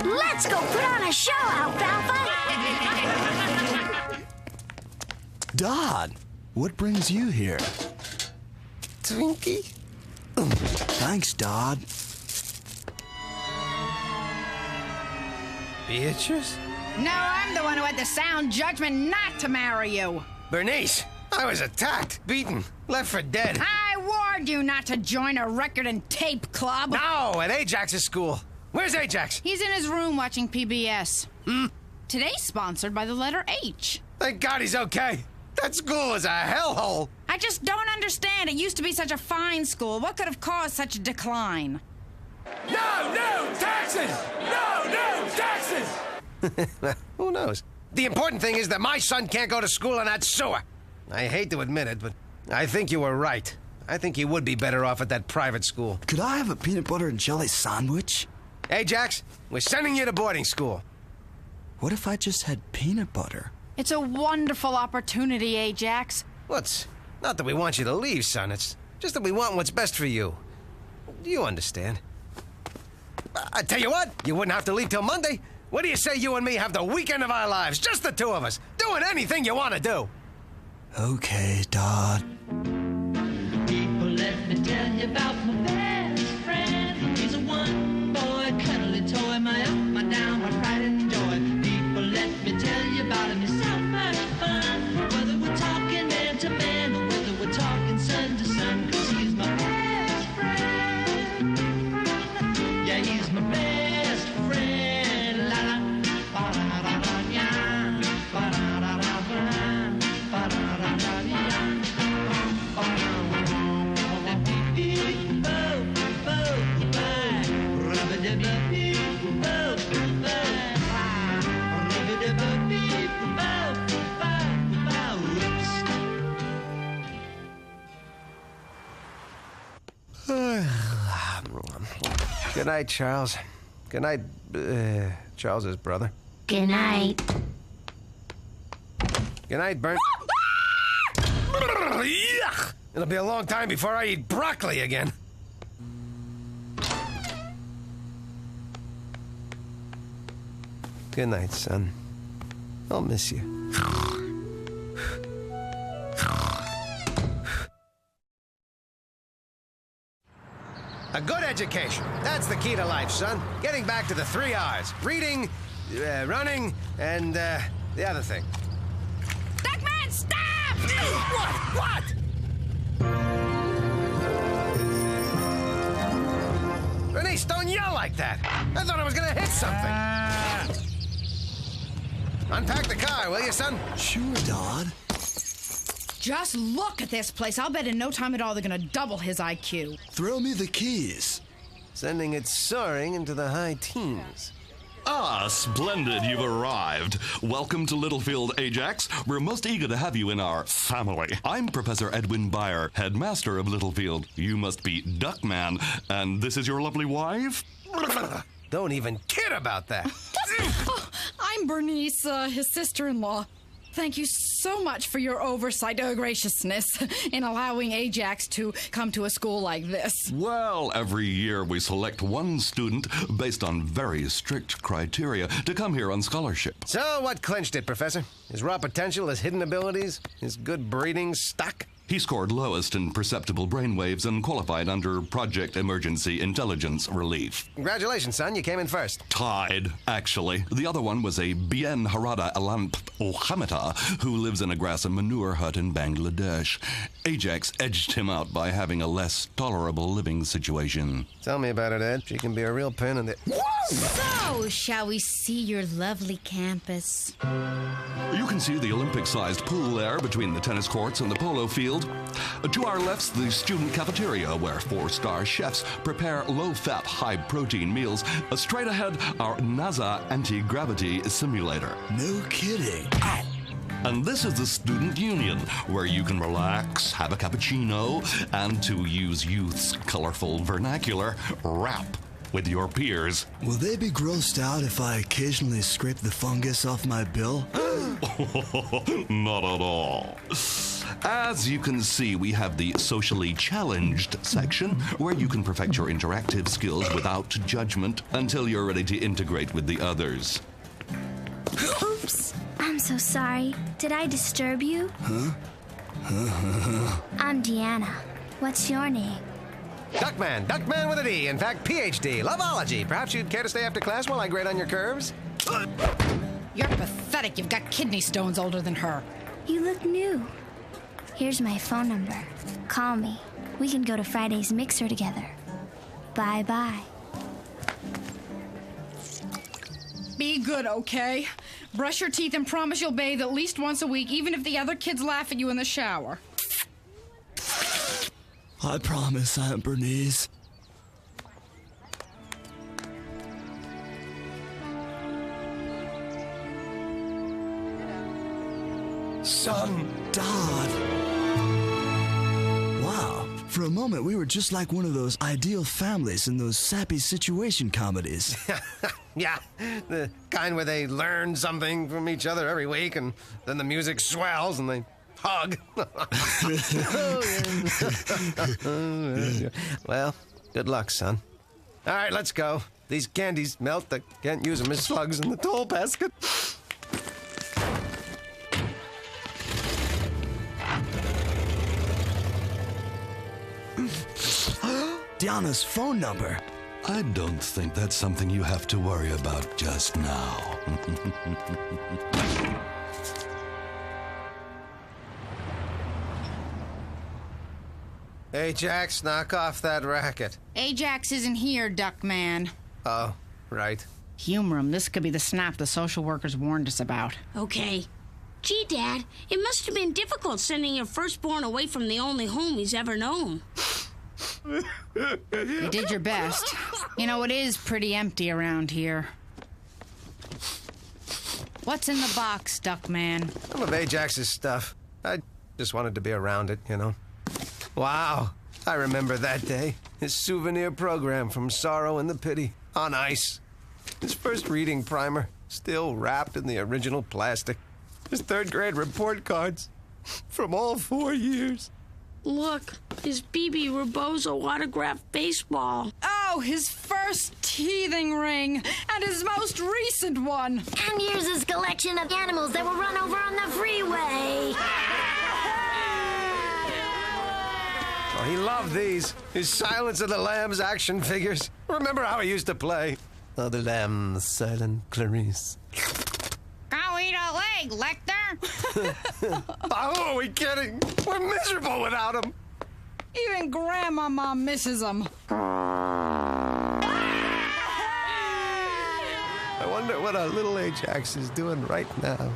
Let's go put on a show, Alfalfa! Dodd, what brings you here? Twinkie? Thanks, Dodd. Beatrice? No, I'm the one who had the sound judgment not to marry you. Bernice, I was attacked, beaten, left for dead. I warned you not to join a record and tape club. No, at Ajax's school. Where's Ajax? He's in his room watching PBS. Today's sponsored by the letter H. Thank God he's okay. That school is a hellhole. I just don't understand. It used to be such a fine school. What could have caused such a decline? No taxes! No taxes! Who knows? The important thing is that my son can't go to school in that sewer. I hate to admit it, but I think you were right. I think he would be better off at that private school. Could I have a peanut butter and jelly sandwich? Ajax, we're sending you to boarding school. What if I just had peanut butter? It's a wonderful opportunity, Ajax. What's not that we want you to leave, son. It's just that we want what's best for you. You understand. I tell you what, you wouldn't have to leave till Monday. What do you say you and me have the weekend of our lives? Just the two of us, doing anything you want to do. Okay, Dodd. People, let me tell you about my best friend. He's a one-boy, cuddly toy, my up, my down, my pride and joy. People, let me tell you about him. He's so much fun. Whether we're talking man to man or whether we're talking son to son, 'cause he's my best friend. Yeah, he's my best friend. La la, ba da da da ya, ba da da da ba, ba da da da ya, ba da da beep beep, bo bo bye, rubba da ba beep, bo bye, rubba da ba beep, bo ba, whoops. Good night, Charles. Good night, Charles's brother. Good night. Good night, Bert. Yuck! It'll be a long time before I eat broccoli again. Good night, son. I'll miss you. A good education. That's the key to life, son. Getting back to the 3 R's. Reading, running, and the other thing. Duckman, stop! What? Bernice, don't yell like that. I thought I was gonna hit something. Unpack the car, will you, son? Sure, Dodd. Just look at this place. I'll bet in no time at all they're gonna double his IQ. Throw me the keys. Sending it soaring into the high teens. Ah, splendid, you've arrived. Welcome to Littlefield, Ajax. We're most eager to have you in our family. I'm Professor Edwin Byer, headmaster of Littlefield. You must be Duckman, and this is your lovely wife? Don't even kid about that. I'm Bernice, his sister-in-law. Thank you so much for your oversight, graciousness, in allowing Ajax to come to a school like this. Well, every year we select one student based on very strict criteria to come here on scholarship. So what clinched it, Professor? His raw potential, his hidden abilities, his good breeding stock? He scored lowest in perceptible brainwaves and qualified under Project Emergency Intelligence Relief. Congratulations, son. You came in first. Tied, actually. The other one was a Bien Harada Alamp Ohamata who lives in a grass and manure hut in Bangladesh. Ajax edged him out by having a less tolerable living situation. Tell me about it, Ed. She can be a real pain in the... So, shall we see your lovely campus? You can see the Olympic-sized pool there between the tennis courts and the polo field. To our left's the student cafeteria, where 4-star chefs prepare low-fat, high-protein meals. Straight ahead, our NASA anti-gravity simulator. No kidding. Ow! And this is the Student Union, where you can relax, have a cappuccino, and to use youth's colorful vernacular, rap with your peers. Will they be grossed out if I occasionally scrape the fungus off my bill? Not at all. As you can see, we have the socially challenged section, where you can perfect your interactive skills without judgment until you're ready to integrate with the others. Oops. I'm so sorry. Did I disturb you? Huh? I'm Deanna. What's your name? Duckman. Duckman with a D. In fact, PhD. Loveology. Perhaps you'd care to stay after class while I grade on your curves? You're pathetic. You've got kidney stones older than her. You look new. Here's my phone number. Call me. We can go to Friday's mixer together. Bye-bye. Be good, okay? Brush your teeth and promise you'll bathe at least once a week, even if the other kids laugh at you in the shower. I promise, Aunt Bernice. Son. Dodd. Wow. For a moment, we were just like one of those ideal families in those sappy situation comedies. Yeah, the kind where they learn something from each other every week, and then the music swells and they hug. Well, good luck, son. All right, let's go. These candies melt. I can't use them as slugs in the toll basket. Deanna's phone number. I don't think that's something you have to worry about just now. Ajax, knock off that racket. Ajax isn't here, Duckman. Oh, right. Humor him. This could be the snap the social workers warned us about. Okay. Gee, Dad, it must have been difficult sending your firstborn away from the only home he's ever known. You did your best. You know, it is pretty empty around here. What's in the box, Duckman? Some of Ajax's stuff. I just wanted to be around it, you know. Wow, I remember that day. His souvenir program from Sorrow and the Pity, on ice. His first reading primer, still wrapped in the original plastic. His third grade report cards, from all 4 years. Look, his B.B. Rebozo autographed baseball. Oh, his first teething ring, and his most recent one. And here's his collection of animals that were run over on the freeway. Oh, he loved these. His Silence of the Lambs action figures. Remember how he used to play? Oh, the lamb, the silent Clarice. Go eat a leg, Lecter. Oh, who are we kidding? We're miserable without him. Even Grandmama misses him. I wonder what our little Ajax is doing right now.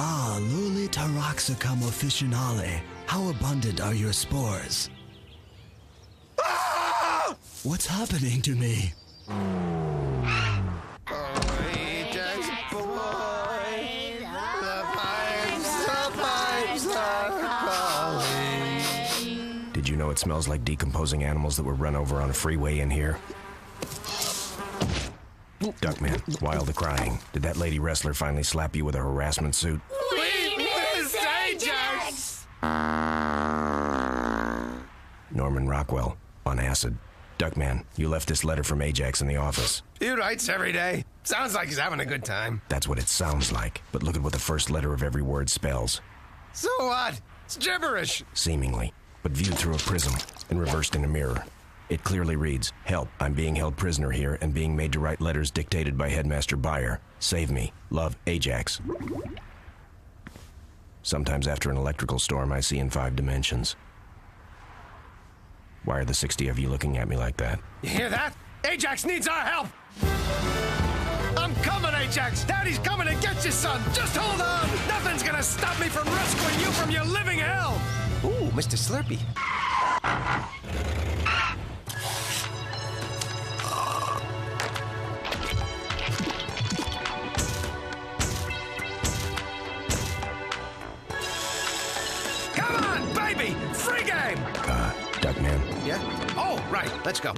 Ah, Luli Taraxacum officinale. How abundant are your spores? Ah! What's happening to me? Did you know it smells like decomposing animals that were run over on a freeway in here? Duckman, while the crying, did that lady wrestler finally slap you with a harassment suit? We missed Ajax! Norman Rockwell, on acid. Duckman, you left this letter from Ajax in the office. He writes every day. Sounds like he's having a good time. That's what it sounds like, but look at what the first letter of every word spells. So what? It's gibberish. Seemingly, but viewed through a prism and reversed in a mirror. It clearly reads, "Help, I'm being held prisoner here and being made to write letters dictated by Headmaster Beyer. Save me. Love, Ajax." Sometimes after an electrical storm, I see in 5 dimensions. Why are the 60 of you looking at me like that? You hear that? Ajax needs our help! I'm coming, Ajax! Daddy's coming to get you, son! Just hold on! Nothing's gonna stop me from rescuing you from your living hell! Ooh, Mr. Slurpee. Come on, baby! Free game! Duckman. Yeah? Oh, right. Let's go.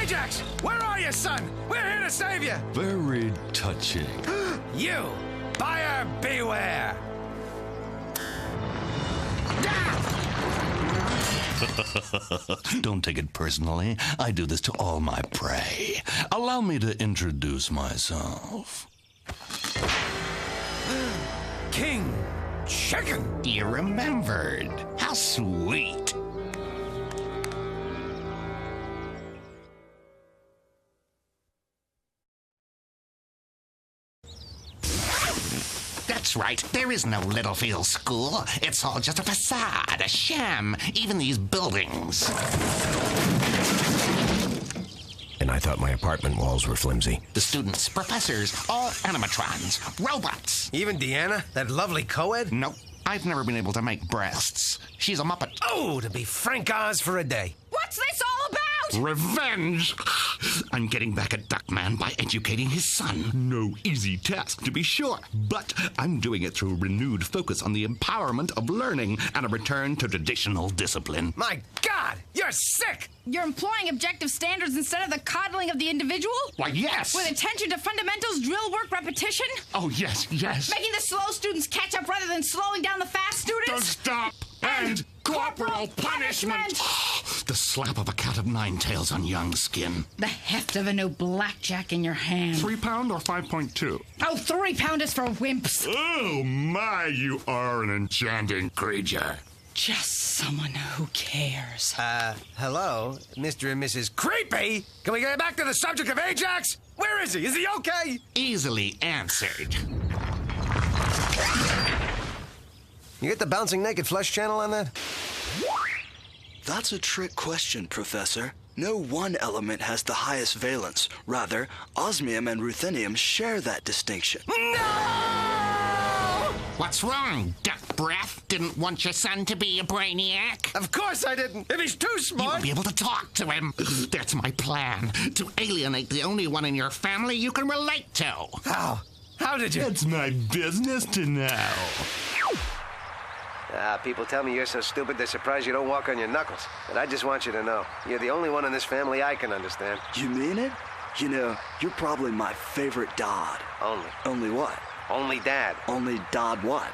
Ajax! Where are you, son? We're here to save you! Very touching. You! Buyer beware! Don't take it personally. I do this to all my prey. Allow me to introduce myself. King Chicken! You remembered. How sweet. That's right. There is no Littlefield School. It's all just a facade, a sham. Even these buildings. And I thought my apartment walls were flimsy. The students, professors, all animatrons, robots. Even Deanna, that lovely co-ed? Nope. I've never been able to make breasts. She's a Muppet. Oh, to be Frank Oz for a day. What's this all about? Revenge! I'm getting back at Duckman by educating his son. No easy task, to be sure, but I'm doing it through renewed focus on the empowerment of learning and a return to traditional discipline. My God, you're sick! You're employing objective standards instead of the coddling of the individual? Why, yes! With attention to fundamentals, drill work, repetition? Oh, yes, yes. Making the slow students catch up rather than slowing down the fast students? Don't stop! And corporal punishment! The slap of a cat of 9 tails on young skin. The heft of a new blackjack in your hand. 3 pound or 5.2? Oh, 3 pound is for wimps. Oh, my, you are an enchanting creature. Just someone who cares. Hello, Mr. and Mrs. Creepy? Can we get back to the subject of Ajax? Where is he? Is he okay? Easily answered. You get the bouncing naked flesh channel on that? That's a trick question, Professor. No one element has the highest valence. Rather, osmium and ruthenium share that distinction. No! What's wrong, duck breath? Didn't want your son to be a brainiac? Of course I didn't. If he's too smart... You won't be able to talk to him. That's my plan. To alienate the only one in your family you can relate to. How? How did you... It's my business to know. People tell me you're so stupid they're surprised you don't walk on your knuckles. But I just want you to know, you're the only one in this family I can understand. You mean it? You know, you're probably my favorite Dodd. Only. Only what? Only Dad. Only Dodd what?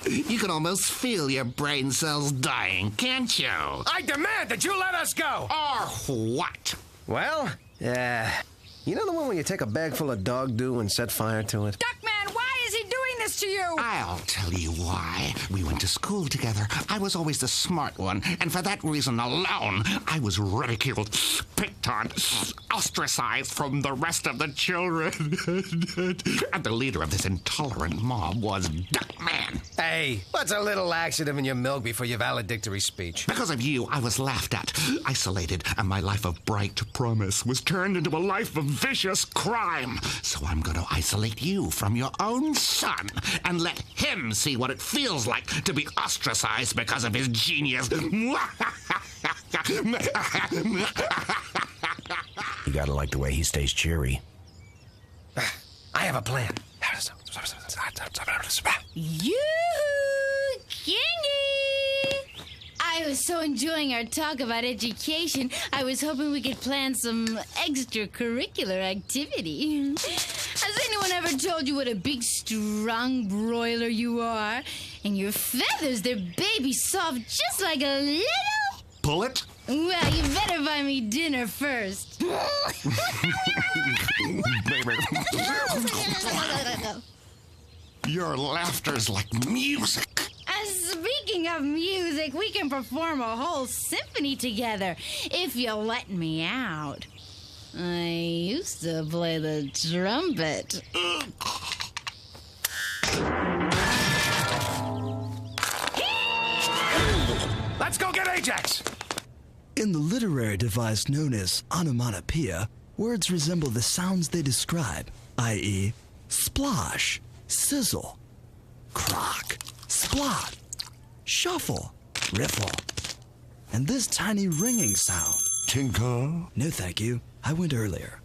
You can almost feel your brain cells dying, can't you? I demand that you let us go! Or what? Well, you know the one where you take a bag full of dog dew and set fire to it? Duckman, why is he doing this to you? I'll tell you why. We went to school together. I was always the smart one, and for that reason alone, I was ridiculed, picked on, ostracized from the rest of the children. And the leader of this intolerant mob was Duckman. Hey, what's a little accident in your milk before your valedictory speech? Because of you, I was laughed at, isolated, and my life of bright promise was turned into a life of vicious crime. So I'm going to isolate you from your own son and let him see what it feels like to be ostracized because of his genius. You gotta like the way he stays cheery. I have a plan. You Kingy! I was so enjoying our talk about education, I was hoping we could plan some extracurricular activity. Has anyone ever told you what a big, strong broiler you are? And your feathers, they're baby soft, just like a little... Bullet? Well, you better buy me dinner first. Your laughter's like music. Speaking of music, we can perform a whole symphony together, if you'll let me out. I used to play the trumpet. Let's go get Ajax! In the literary device known as onomatopoeia, words resemble the sounds they describe, i.e., splosh, sizzle, crock, splot, shuffle, riffle, and this tiny ringing sound. Tinkle? No, thank you. I went earlier.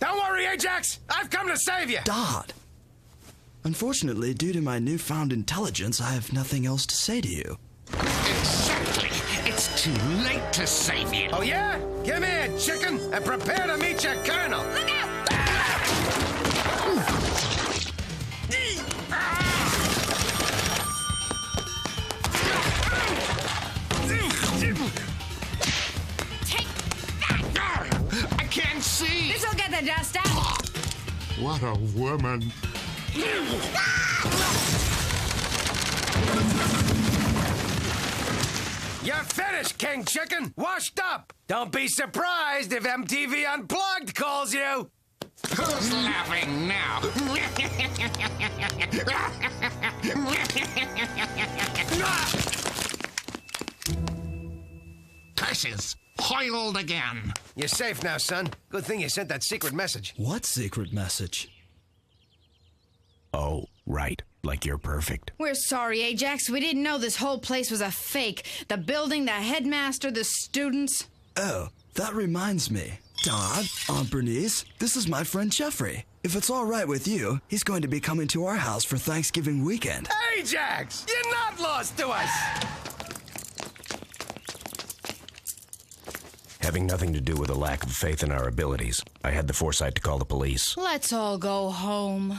Don't worry, Ajax! I've come to save you! Dodd! Unfortunately, due to my newfound intelligence, I have nothing else to say to you. Exactly! It's too late to save you! Oh, yeah? Give me a chicken and prepare to meet your colonel! Look out! Take that! I can't see! This'll get the dust out! What a woman! You're finished, King Chicken! Washed up! Don't be surprised if MTV Unplugged calls you! Who's laughing now? Curses! Foiled again! You're safe now, son. Good thing you sent that secret message. What secret message? Oh, right. Like you're perfect. We're sorry, Ajax. We didn't know this whole place was a fake. The building, the headmaster, the students. Oh, that reminds me. Dodd, Aunt Bernice, this is my friend Jeffrey. If it's all right with you, he's going to be coming to our house for Thanksgiving weekend. Ajax! You're not lost to us! Having nothing to do with a lack of faith in our abilities, I had the foresight to call the police. Let's all go home.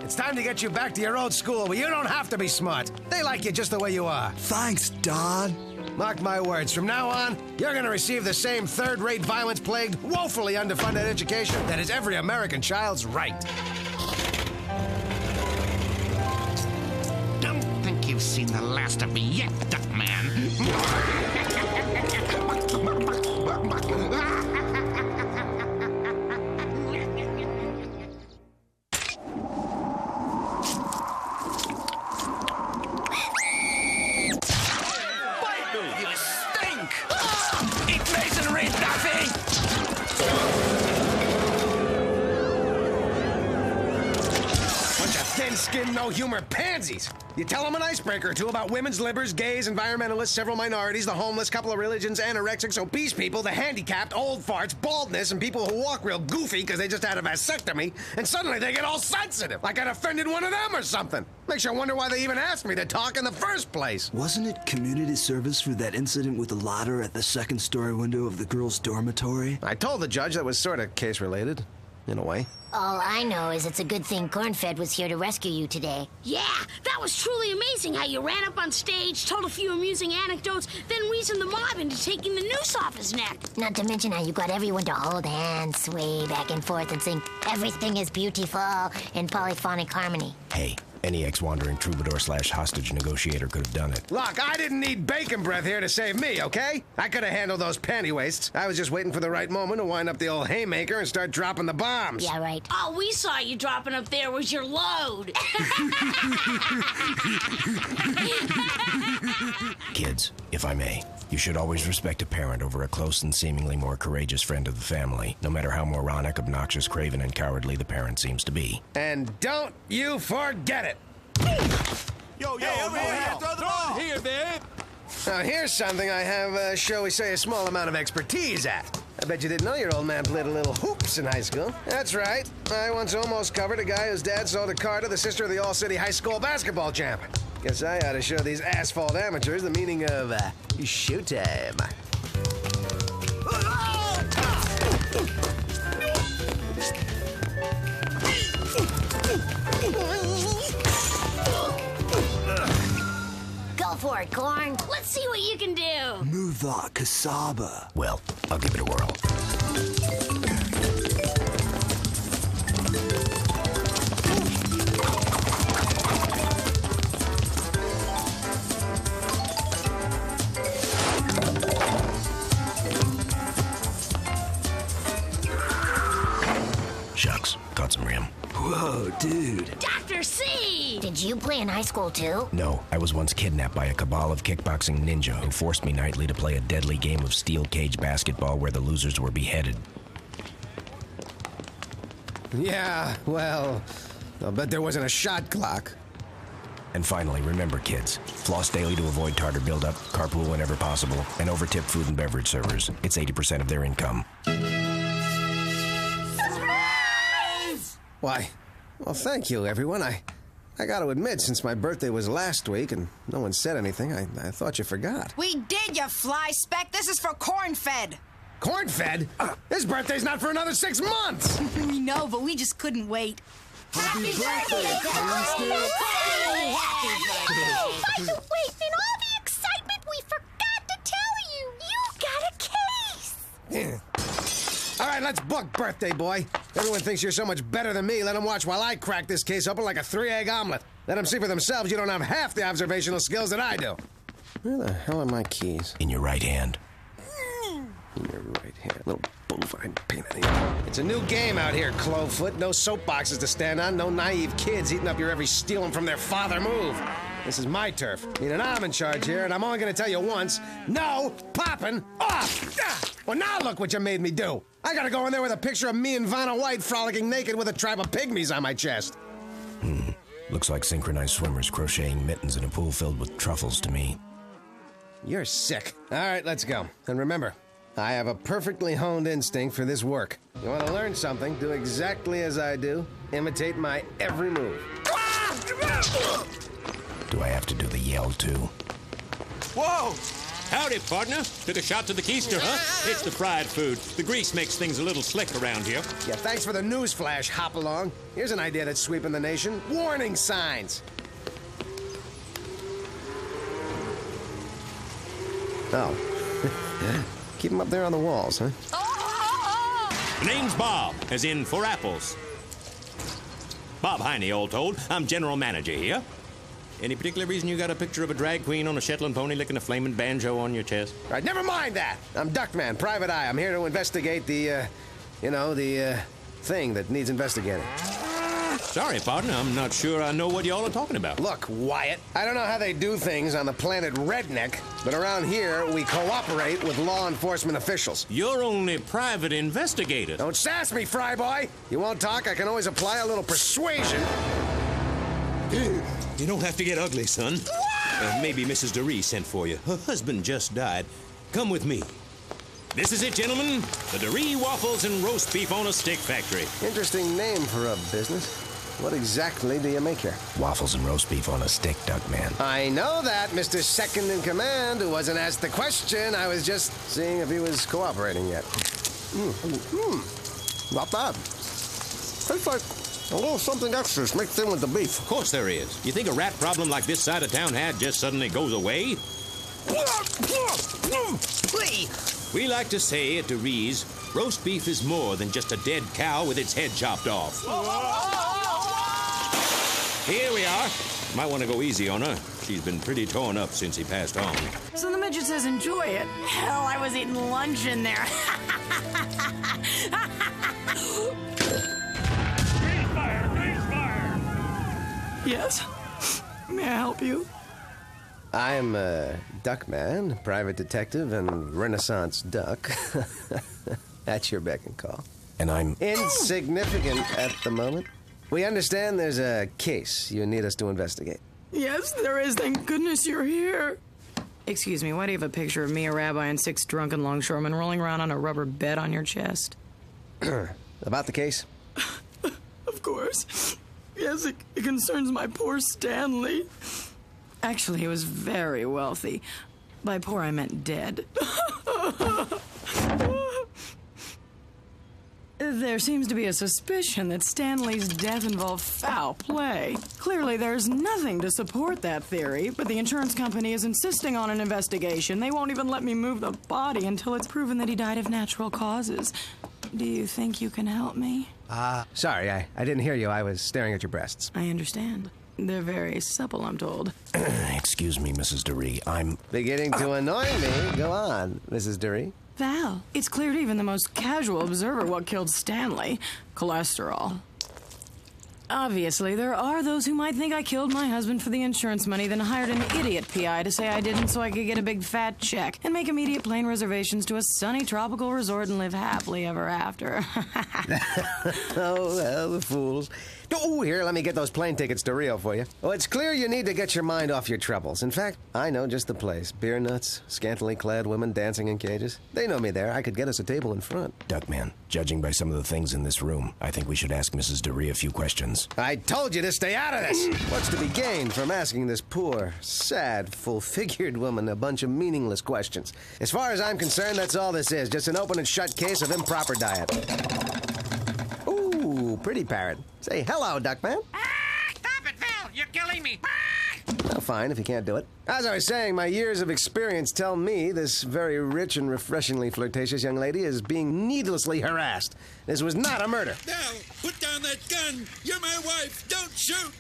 It's time to get you back to your old school where you don't have to be smart. They like you just the way you are. Thanks, Dodd. Mark my words, from now on, you're going to receive the same third-rate, violence-plagued, woefully underfunded education that is every American child's right. Don't think you've seen the last of me yet, Duckman. Thin-skinned, no-humor pansies. You tell them an icebreaker or two about women's livers, gays, environmentalists, several minorities, the homeless, couple of religions, anorexics, obese people, the handicapped, old farts, baldness, and people who walk real goofy because they just had a vasectomy, and suddenly they get all sensitive, like I'd offended one of them or something. Makes you wonder why they even asked me to talk in the first place. Wasn't it community service for that incident with the ladder at the second-story window of the girls' dormitory? I told the judge that was sort of case-related, in a way. All I know is it's a good thing Cornfed was here to rescue you today. Yeah, that was truly amazing how you ran up on stage, told a few amusing anecdotes, then reasoned the mob into taking the noose off his neck. Not to mention how you got everyone to hold hands, sway back and forth, and sing "Everything is Beautiful" in polyphonic harmony. Hey, any ex-wandering troubadour/hostage negotiator could have done it. Look, I didn't need bacon breath here to save me, okay? I could have handled those panty wastes. I was just waiting for the right moment to wind up the old haymaker and start dropping the bombs. Yeah, right. All we saw you dropping up there was your load. Kids, if I may, you should always respect a parent over a close and seemingly more courageous friend of the family, no matter how moronic, obnoxious, craven, and cowardly the parent seems to be. And don't you forget it! Yo, over here, throw the ball! Here, babe! Now, here's something I have, shall we say, a small amount of expertise at. I bet you didn't know your old man played a little hoops in high school. That's right. I once almost covered a guy whose dad sold a car to the sister of the all-city high school basketball champ. Guess I ought to show these asphalt amateurs the meaning of, showtime. Go for it, Corn. Let's see what you can do. Move that cassava. Well, I'll give it a whirl. Shucks, caught some rim. Whoa, dude. Dr. C! Did you play in high school, too? No, I was once kidnapped by a cabal of kickboxing ninja who forced me nightly to play a deadly game of steel cage basketball where the losers were beheaded. Yeah, well, I'll bet there wasn't a shot clock. And finally, remember, kids, floss daily to avoid tartar buildup, carpool whenever possible, and overtip food and beverage servers. It's 80% of their income. Why, well, thank you, everyone. I got to admit, since my birthday was last week and no one said anything, I thought you forgot. We did, you fly speck. This is for Cornfed. Cornfed? His birthday's not for another 6 months. We know, but we just couldn't wait. Happy birthday, Cornfed! Oh, by the way, in all the excitement, we forgot to tell you, you got a case! Yeah. All right, let's book birthday boy. Everyone thinks you're so much better than me. Let them watch while I crack this case open like a 3-egg omelet. Let them see for themselves you don't have half the observational skills that I do. Where the hell are my keys? In your right hand. In your right hand. Little bovine pain in the eye. It's a new game out here, Clovefoot. No soapboxes to stand on. No naive kids eating up your every stealing from their father move. This is my turf. I mean, I'm in charge here, and I'm only going to tell you once. No popping off! Ah! Well, now look what you made me do. I gotta go in there with a picture of me and Vanna White frolicking naked with a tribe of pygmies on my chest. Looks like synchronized swimmers crocheting mittens in a pool filled with truffles to me. You're sick. All right, let's go. And remember, I have a perfectly honed instinct for this work. You want to learn something, do exactly as I do. Imitate my every move. Do I have to do the yell, too? Whoa! Howdy, partner. Took a shot to the keister, huh? It's the fried food. The grease makes things a little slick around here. Yeah, thanks for the news flash, hop along. Here's an idea that's sweeping the nation. Warning signs. Oh. Keep them up there on the walls, huh? Name's Bob, as in for apples. Bob Heine, all told. I'm general manager here. Any particular reason you got a picture of a drag queen on a Shetland pony licking a flaming banjo on your chest? All right, never mind that. I'm Duckman, private eye. I'm here to investigate the thing that needs investigating. Sorry, partner. I'm not sure I know what y'all are talking about. Look, Wyatt, I don't know how they do things on the planet Redneck, but around here, we cooperate with law enforcement officials. You're only private investigator. Don't sass me, fry boy. You won't talk? I can always apply a little persuasion. You don't have to get ugly, son. Maybe Mrs. DeRee sent for you. Her husband just died. Come with me. This is it, gentlemen. The DeRee Waffles and Roast Beef on a Stick Factory. Interesting name for a business. What exactly do you make here? Waffles and roast beef on a stick, Duckman. I know that, Mr. Second in Command, who wasn't asked the question. I was just seeing if he was cooperating yet. Not bad. Tastes like a little something extra mixed in with the beef. Of course there is. You think a rat problem like this side of town had just suddenly goes away? We like to say at DeRee's, roast beef is more than just a dead cow with its head chopped off. Here we are. Might want to go easy on her. She's been pretty torn up since he passed on. So the midget says enjoy it. Hell, I was eating lunch in there. Yes? May I help you? I'm Duckman, private detective and Renaissance duck. At your beck and call. And I'm insignificant at the moment. We understand there's a case you need us to investigate. Yes, there is. Thank goodness you're here. Excuse me, why do you have a picture of me, a rabbi, and 6 drunken longshoremen rolling around on a rubber bed on your chest? About the case? Of course. Yes, it concerns my poor Stanley. Actually, he was very wealthy. By poor, I meant dead. There seems to be a suspicion that Stanley's death involved foul play. Clearly, there's nothing to support that theory, but the insurance company is insisting on an investigation. They won't even let me move the body until it's proven that he died of natural causes. Do you think you can help me? Sorry, I didn't hear you. I was staring at your breasts. I understand. They're very supple, I'm told. Excuse me, Mrs. DeRee. I'm beginning to annoy me. Go on, Mrs. DeRee. Val, it's clear to even the most casual observer what killed Stanley. Cholesterol. Obviously, there are those who might think I killed my husband for the insurance money, then hired an idiot PI to say I didn't so I could get a big fat check and make immediate plane reservations to a sunny tropical resort and live happily ever after. Oh, well, the fools. Oh, here, let me get those plane tickets to Rio for you. Oh, it's clear you need to get your mind off your troubles. In fact, I know just the place. Beer nuts, scantily clad women dancing in cages. They know me there. I could get us a table in front. Duckman, judging by some of the things in this room, I think we should ask Mrs. DeRee a few questions. I told you to stay out of this! What's to be gained from asking this poor, sad, full-figured woman a bunch of meaningless questions? As far as I'm concerned, that's all this is. Just an open and shut case of improper diet. Ooh, pretty parrot. Say hello, Duckman. Stop it, Val! You're killing me! Well, fine, if you can't do it. As I was saying, my years of experience tell me this very rich and refreshingly flirtatious young lady is being needlessly harassed. This was not a murder. Val, put down that gun! You're my wife! Don't shoot!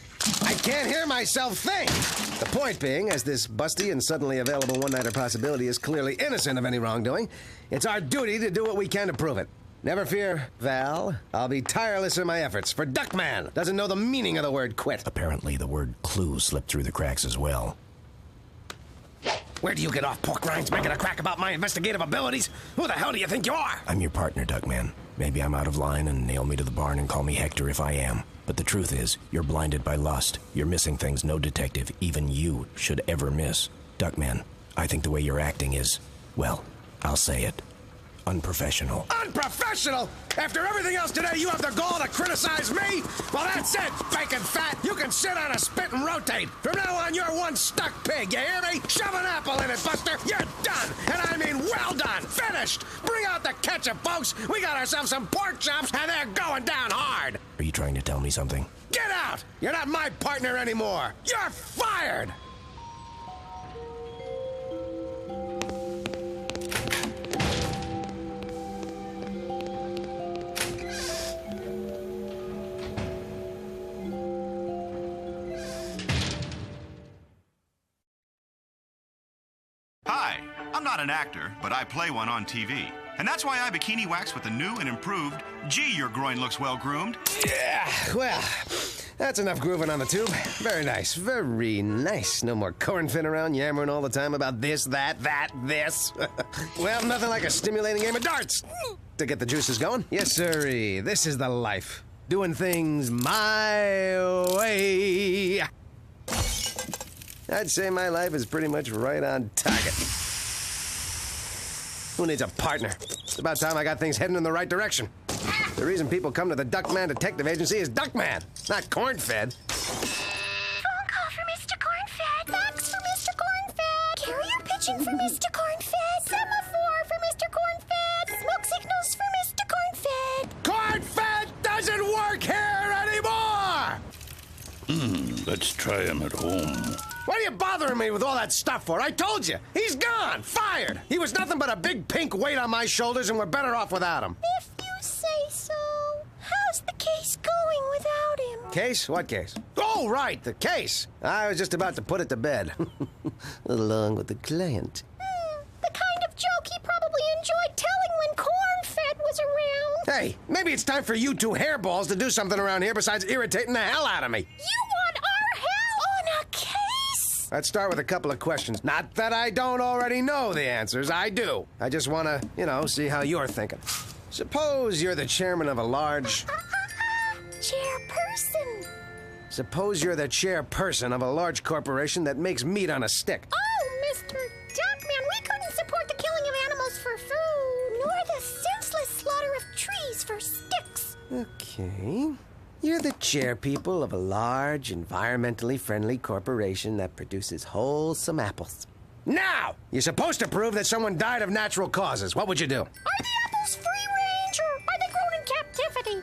I can't hear myself think! The point being, as this busty and suddenly available one-nighter possibility is clearly innocent of any wrongdoing, it's our duty to do what we can to prove it. Never fear, Val. I'll be tireless in my efforts, for Duckman doesn't know the meaning of the word quit. Apparently, the word clue slipped through the cracks as well. Where do you get off, pork rinds, making a crack about my investigative abilities? Who the hell do you think you are? I'm your partner, Duckman. Maybe I'm out of line and nail me to the barn and call me Hector if I am. But the truth is, you're blinded by lust. You're missing things no detective, even you, should ever miss. Duckman, I think the way you're acting is, well, I'll say it, unprofessional. Unprofessional? After everything else today, you have the gall to criticize me? Well, that's it, bacon fat. You can sit on a spit and rotate. From now on, you're one stuck pig, you hear me? Shove an apple in it, Buster. You're done. And I mean well done. Finished. Bring out the ketchup, folks. We got ourselves some pork chops, and they're going down hard. Are you trying to tell me something? Get out. You're not my partner anymore. You're fired. Hi, I'm not an actor, but I play one on TV. And that's why I bikini wax with the new and improved, gee, your groin looks well groomed. Yeah, well, that's enough grooving on the tube. Very nice, very nice. No more corn-fin around yammering all the time about this, that, this. Well, nothing like a stimulating game of darts to get the juices going. Yes, sirree, this is the life. Doing things my way. I'd say my life is pretty much right on target. Who needs a partner? It's about time I got things heading in the right direction. The reason people come to the Duckman Detective Agency is Duckman, not corn-fed. Phone call for Mr. Cornfed. Fax for Mr. Cornfed. Carrier pigeon for Mr. Cornfed. Semaphore for Mr. Cornfed. Smoke signals for Mr. Cornfed. Corn-fed doesn't work here! Let's try him at home. What are you bothering me with all that stuff for? I told you. He's gone. Fired. He was nothing but a big pink weight on my shoulders, and we're better off without him. If you say so. How's the case going without him? Case? What case? Oh, right, the case. I was just about to put it to bed. Along with the client. The kind of joke he probably enjoyed telling when Corn-Fed was around. Hey, maybe it's time for you two hairballs to do something around here besides irritating the hell out of me. You want our help on a case? Let's start with a couple of questions. Not that I don't already know the answers. I do. I just want to, see how you're thinking. Suppose you're the chairman of a large... Chairperson. Suppose you're the chairperson of a large corporation that makes meat on a stick. Oh, Mr. Duckman, we couldn't support the killing of animals for food, nor the senseless slaughter of trees for sticks. Okay. You're the chairpeople of a large, environmentally friendly corporation that produces wholesome apples. Now, you're supposed to prove that someone died of natural causes. What would you do? Are the apples free range, or are they grown in captivity?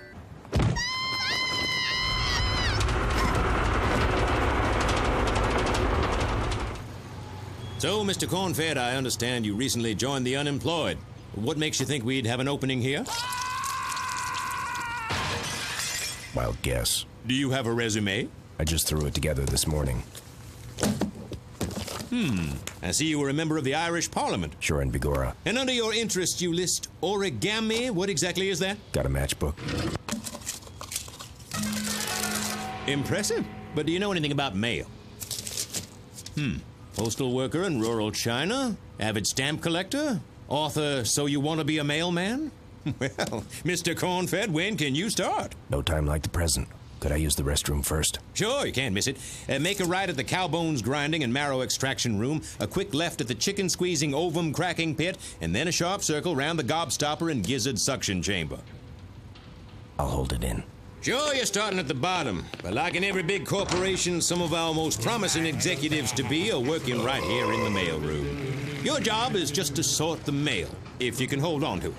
So, Mr. Corn-Fed, I understand you recently joined the unemployed. What makes you think we'd have an opening here? Wild guess. Do you have a resume? I just threw it together this morning. I see you were a member of the Irish Parliament. Sure, and Bigora. And under your interests, you list origami. What exactly is that? Got a matchbook. Impressive. But do you know anything about mail? Postal worker in rural China? Avid stamp collector? Author, So You Want to Be a Mailman? Well, Mr. Corn-Fed, when can you start? No time like the present. Could I use the restroom first? Sure, you can't miss it. Make a right at the cow bones grinding and marrow extraction room, a quick left at the chicken squeezing ovum cracking pit, and then a sharp circle round the gobstopper and gizzard suction chamber. I'll hold it in. Sure, you're starting at the bottom. But like in every big corporation, some of our most promising executives to be are working right here in the mail room. Your job is just to sort the mail, if you can hold on to it.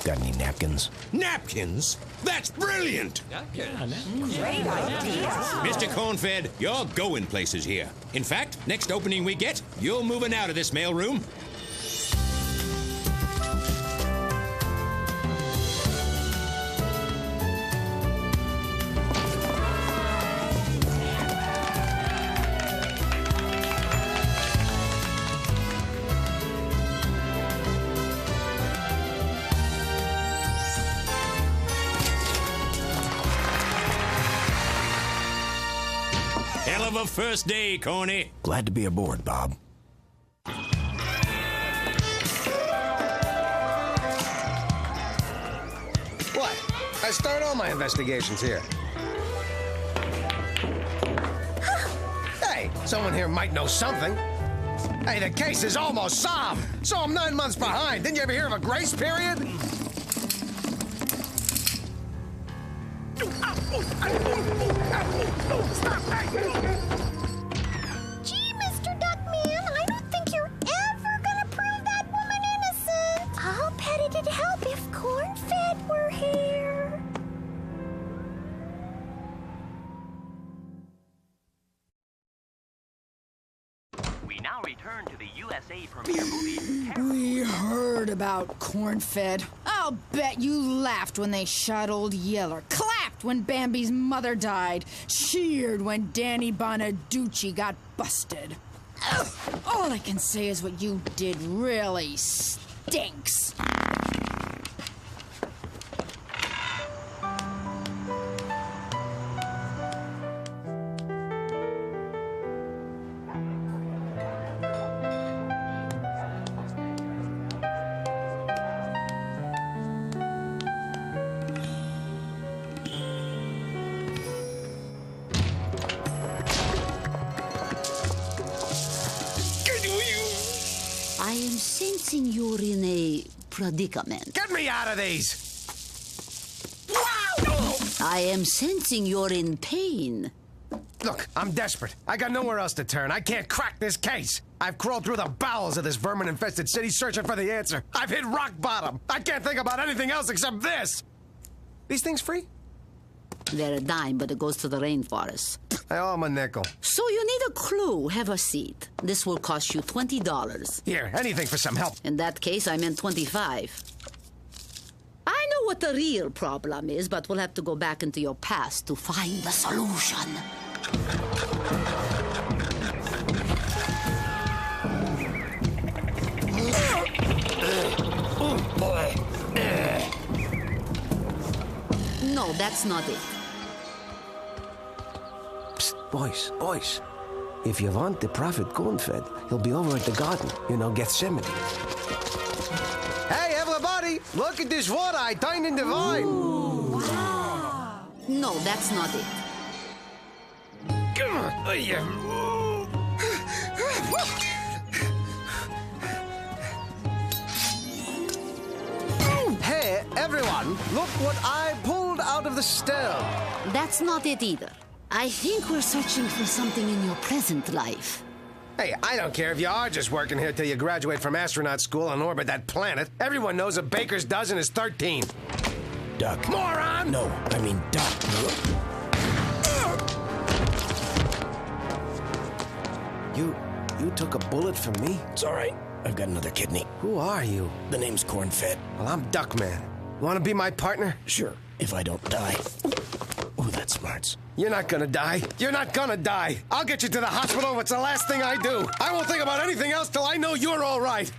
Got any napkins? Napkins? That's brilliant! Great idea. Mr. Corn-Fed, you're going places here. In fact, next opening we get, you're moving out of this mailroom. Hell of a first day, Corny. Glad to be aboard, Bob. What? I start all my investigations here. Hey, someone here might know something. Hey, the case is almost solved, so I'm 9 months behind. Didn't you ever hear of a grace period? Gee, Mr. Duckman, I don't think you're ever gonna prove that woman innocent. I'll bet it'd help if Corn-Fed were here. We now return to the USA premiere movie. We heard about Corn-Fed. I'll bet you laughed when they shot Old Yeller, clapped when Bambi's mother died, cheered when Danny Bonaducci got busted. Ugh, all I can say is what you did really stinks. I am sensing you're in a predicament. Get me out of these! I am sensing you're in pain. Look, I'm desperate. I got nowhere else to turn. I can't crack this case. I've crawled through the bowels of this vermin-infested city searching for the answer. I've hit rock bottom. I can't think about anything else except this. These things free? They're a dime, but it goes to the rainforest. I owe him a nickel. So you need a clue. Have a seat. This will cost you $20. Here, anything for some help. In that case, I meant 25. I know what the real problem is, but we'll have to go back into your past to find the solution. No, that's not it. Psst, boys. If you want the prophet corn-fed, he'll be over at the garden, Gethsemane. Hey, everybody, look at this water I turned into wine. Wow. No, that's not it. Hey, everyone, look what I pulled out of the stove. That's not it either. I think we're searching for something in your present life. Hey, I don't care if you are just working here till you graduate from astronaut school and orbit that planet. Everyone knows a baker's dozen is 13. Duck. Moron! No, I mean duck. You took a bullet from me? It's all right. I've got another kidney. Who are you? The name's Corn-Fed. Well, I'm Duckman. Want to be my partner? Sure, if I don't die. Ooh, that smarts. You're not gonna die. You're not gonna die. I'll get you to the hospital. It's the last thing I do. I won't think about anything else till I know you're all right.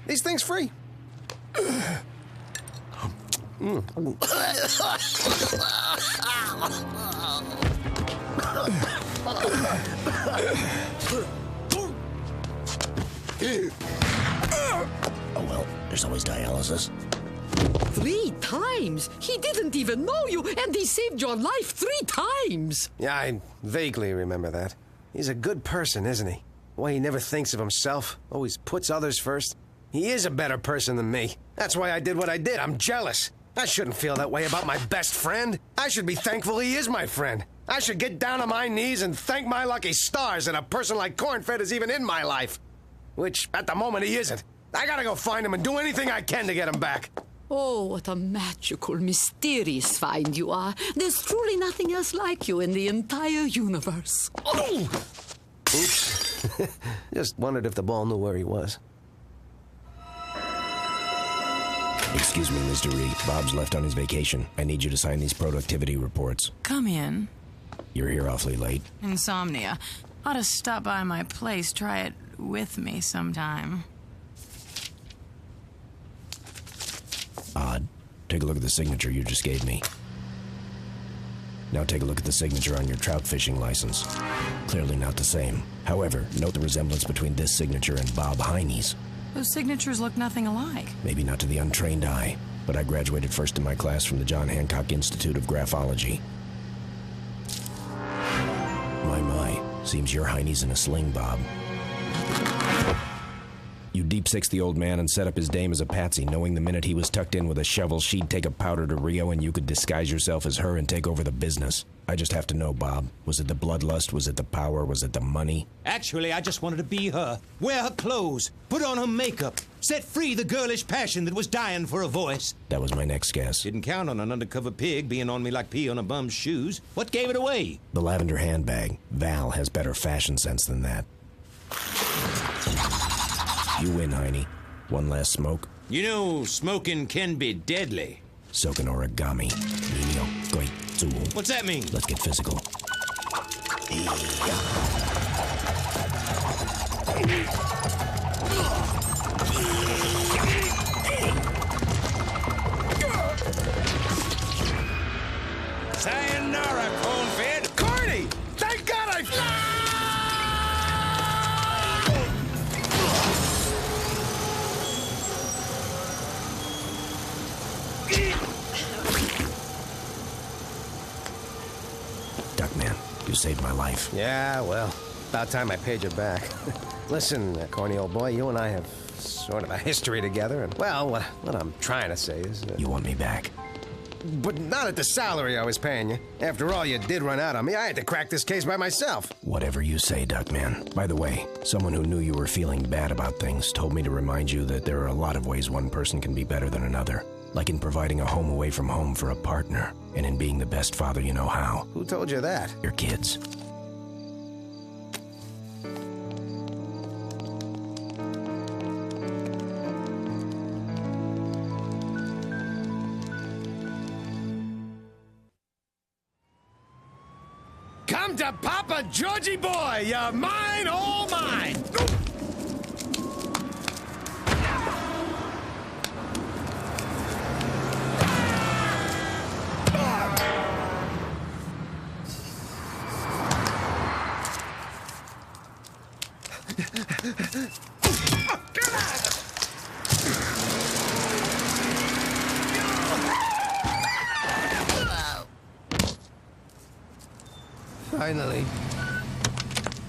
These things free. Oh, well, there's always dialysis. 3 times? He didn't even know you, and he saved your life 3 times. Yeah, I vaguely remember that. He's a good person, isn't he? The way he never thinks of himself, always puts others first. He is a better person than me. That's why I did what I did. I'm jealous. I shouldn't feel that way about my best friend. I should be thankful he is my friend. I should get down on my knees and thank my lucky stars that a person like Corn-Fed is even in my life. Which, at the moment, he isn't. I gotta go find him and do anything I can to get him back. Oh, what a magical, mysterious find you are. There's truly nothing else like you in the entire universe. Oh! Oops. Just wondered if the ball knew where he was. Excuse me, Mr. Reed. Bob's left on his vacation. I need you to sign these productivity reports. Come in. You're here awfully late. Insomnia. Ought to stop by my place. Try it with me sometime. Odd. Take a look at the signature you just gave me. Now take a look at the signature on your trout fishing license. Clearly not the same. However, note the resemblance between this signature and Bob Heine's. Those signatures look nothing alike. Maybe not to the untrained eye, but I graduated first in my class from the John Hancock Institute of Graphology. My. Seems your Heine's in a sling, Bob. You deep-sixed the old man and set up his dame as a patsy, knowing the minute he was tucked in with a shovel, she'd take a powder to Rio and you could disguise yourself as her and take over the business. I just have to know, Bob. Was it the bloodlust? Was it the power? Was it the money? Actually, I just wanted to be her. Wear her clothes. Put on her makeup. Set free the girlish passion that was dying for a voice. That was my next guess. Didn't count on an undercover pig being on me like pee on a bum's shoes. What gave it away? The lavender handbag. Val has better fashion sense than that. You win, Heine. One last smoke. You know, smoking can be deadly. Soaking origami. Nino, great tool. What's that mean? Let's get physical. Sayonara, Corn-Fed. Corny! Thank God I... Duckman, you saved my life. Yeah, well, about time I paid you back. Listen, corny old boy, you and I have sort of a history together, and, well, what I'm trying to say is... You want me back? But not at the salary I was paying you. After all, you did run out on me. I had to crack this case by myself. Whatever you say, Duckman. By the way, someone who knew you were feeling bad about things told me to remind you that there are a lot of ways one person can be better than another. Like in providing a home away from home for a partner, and in being the best father you know how. Who told you that? Your kids. Come to Papa Georgie boy, you're mine, all mine. Finally.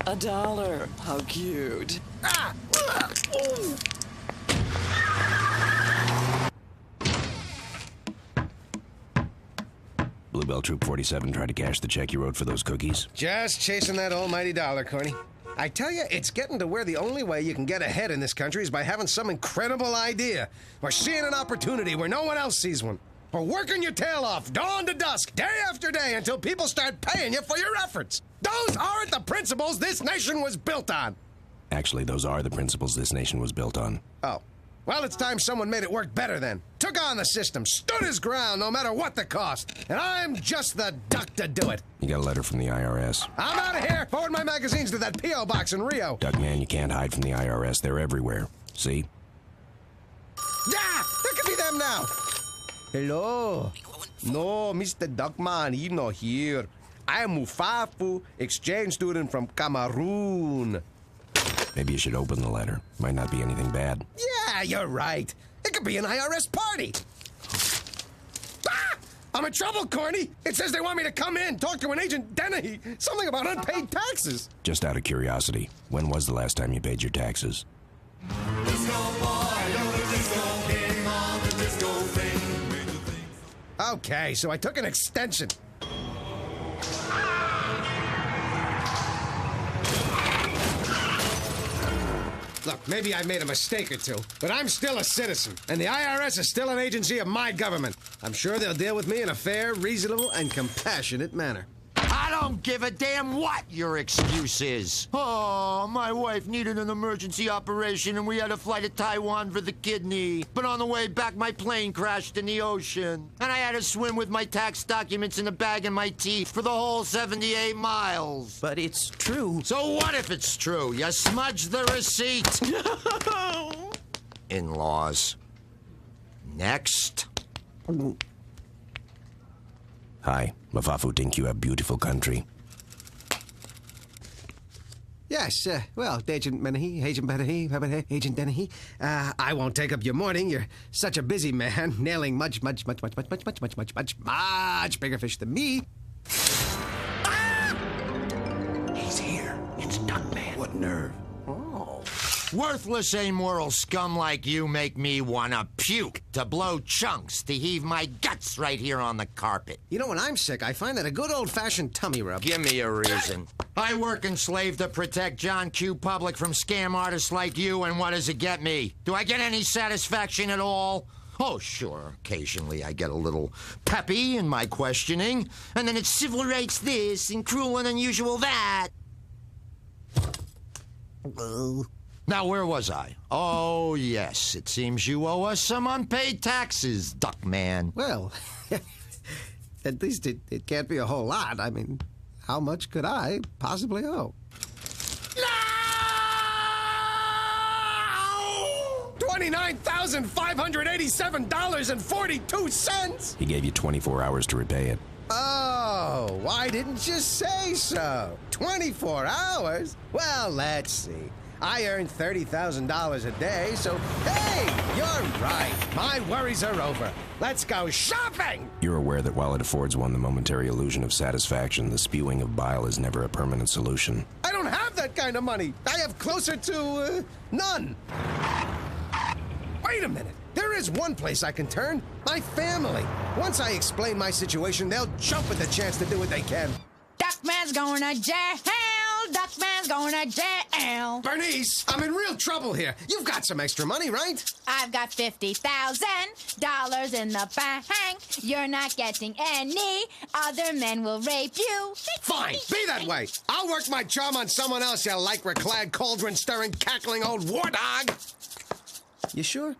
$1. How cute. Bluebell Troop 47 tried to cash the check you wrote for those cookies. Just chasing that almighty dollar, Corny. I tell you, it's getting to where the only way you can get ahead in this country is by having some incredible idea, or seeing an opportunity where no one else sees one, or working your tail off dawn to dusk, day after day, until people start paying you for your efforts. Those aren't the principles this nation was built on. Actually, those are the principles this nation was built on. Oh. Well, it's time someone made it work better then. Took on the system, stood his ground no matter what the cost. And I'm just the duck to do it. You got a letter from the IRS. I'm out of here. Forward my magazines to that P.O. box in Rio. Duckman, you can't hide from the IRS. They're everywhere. See? Yeah! That could be them now. Hello. No, Mr. Duckman, he's not here. I am Mufafu, exchange student from Cameroon. Maybe you should open the letter. Might not be anything bad. Yeah, you're right. It could be an IRS party. Ah! I'm in trouble, Corny. It says they want me to come in, talk to an Agent Dennehy. Something about unpaid taxes. Just out of curiosity, when was the last time you paid your taxes? Okay, so I took an extension. Look, maybe I made a mistake or two, but I'm still a citizen, and the IRS is still an agency of my government. I'm sure they'll deal with me in a fair, reasonable, and compassionate manner. I don't give a damn what your excuse is. Oh, my wife needed an emergency operation and we had to fly to Taiwan for the kidney. But on the way back, my plane crashed in the ocean. And I had to swim with my tax documents in a bag in my teeth for the whole 78 miles. But it's true. So what if it's true? You smudged the receipt. In-laws. Next. Hi, Mafafu think you have beautiful country. Yes, well, Agent Dennehy, I won't take up your morning. You're such a busy man, nailing much bigger fish than me. He's here. It's Duckman. What nerve. Oh. Worthless, amoral scum like you make me want to puke, to blow chunks, to heave my guts right here on the carpet. You know, when I'm sick, I find that a good old-fashioned tummy rub. Give me a reason. I work and slave to protect John Q. Public from scam artists like you, and what does it get me? Do I get any satisfaction at all? Oh, sure, occasionally I get a little peppy in my questioning, and then it's civil rights this and cruel and unusual that. Now, where was I? Oh, yes, it seems you owe us some unpaid taxes, Duckman. Well, at least it can't be a whole lot. I mean, how much could I possibly owe? $29,587.42! He gave you 24 hours to repay it. Oh, why didn't you say so? 24 hours? Well, let's see. I earn $30,000 a day, so hey, you're right. My worries are over. Let's go shopping! You're aware that while it affords one the momentary illusion of satisfaction, the spewing of bile is never a permanent solution. I don't have that kind of money. I have closer to, none. Wait a minute. There is one place I can turn. My family. Once I explain my situation, they'll jump at the chance to do what they can. Duckman's going to jail Duckman's going to jail. Bernice, I'm in real trouble here. You've got some extra money, right? I've got $50,000 in the bank. You're not getting any. Other men will rape you. Fine, be that way. I'll work my charm on someone else, you lycra-clad, cauldron-stirring, cackling old war dog. You sure?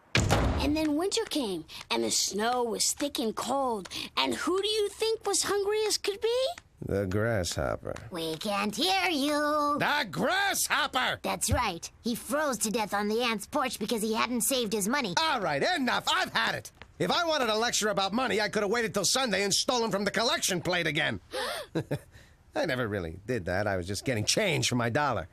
And then winter came, and the snow was thick and cold. And who do you think was hungry as could be? The grasshopper. We can't hear you. The grasshopper! That's right. He froze to death on the ant's porch because he hadn't saved his money. All right, enough. I've had it. If I wanted a lecture about money, I could have waited till Sunday and stolen from the collection plate again. I never really did that. I was just getting change for my dollar.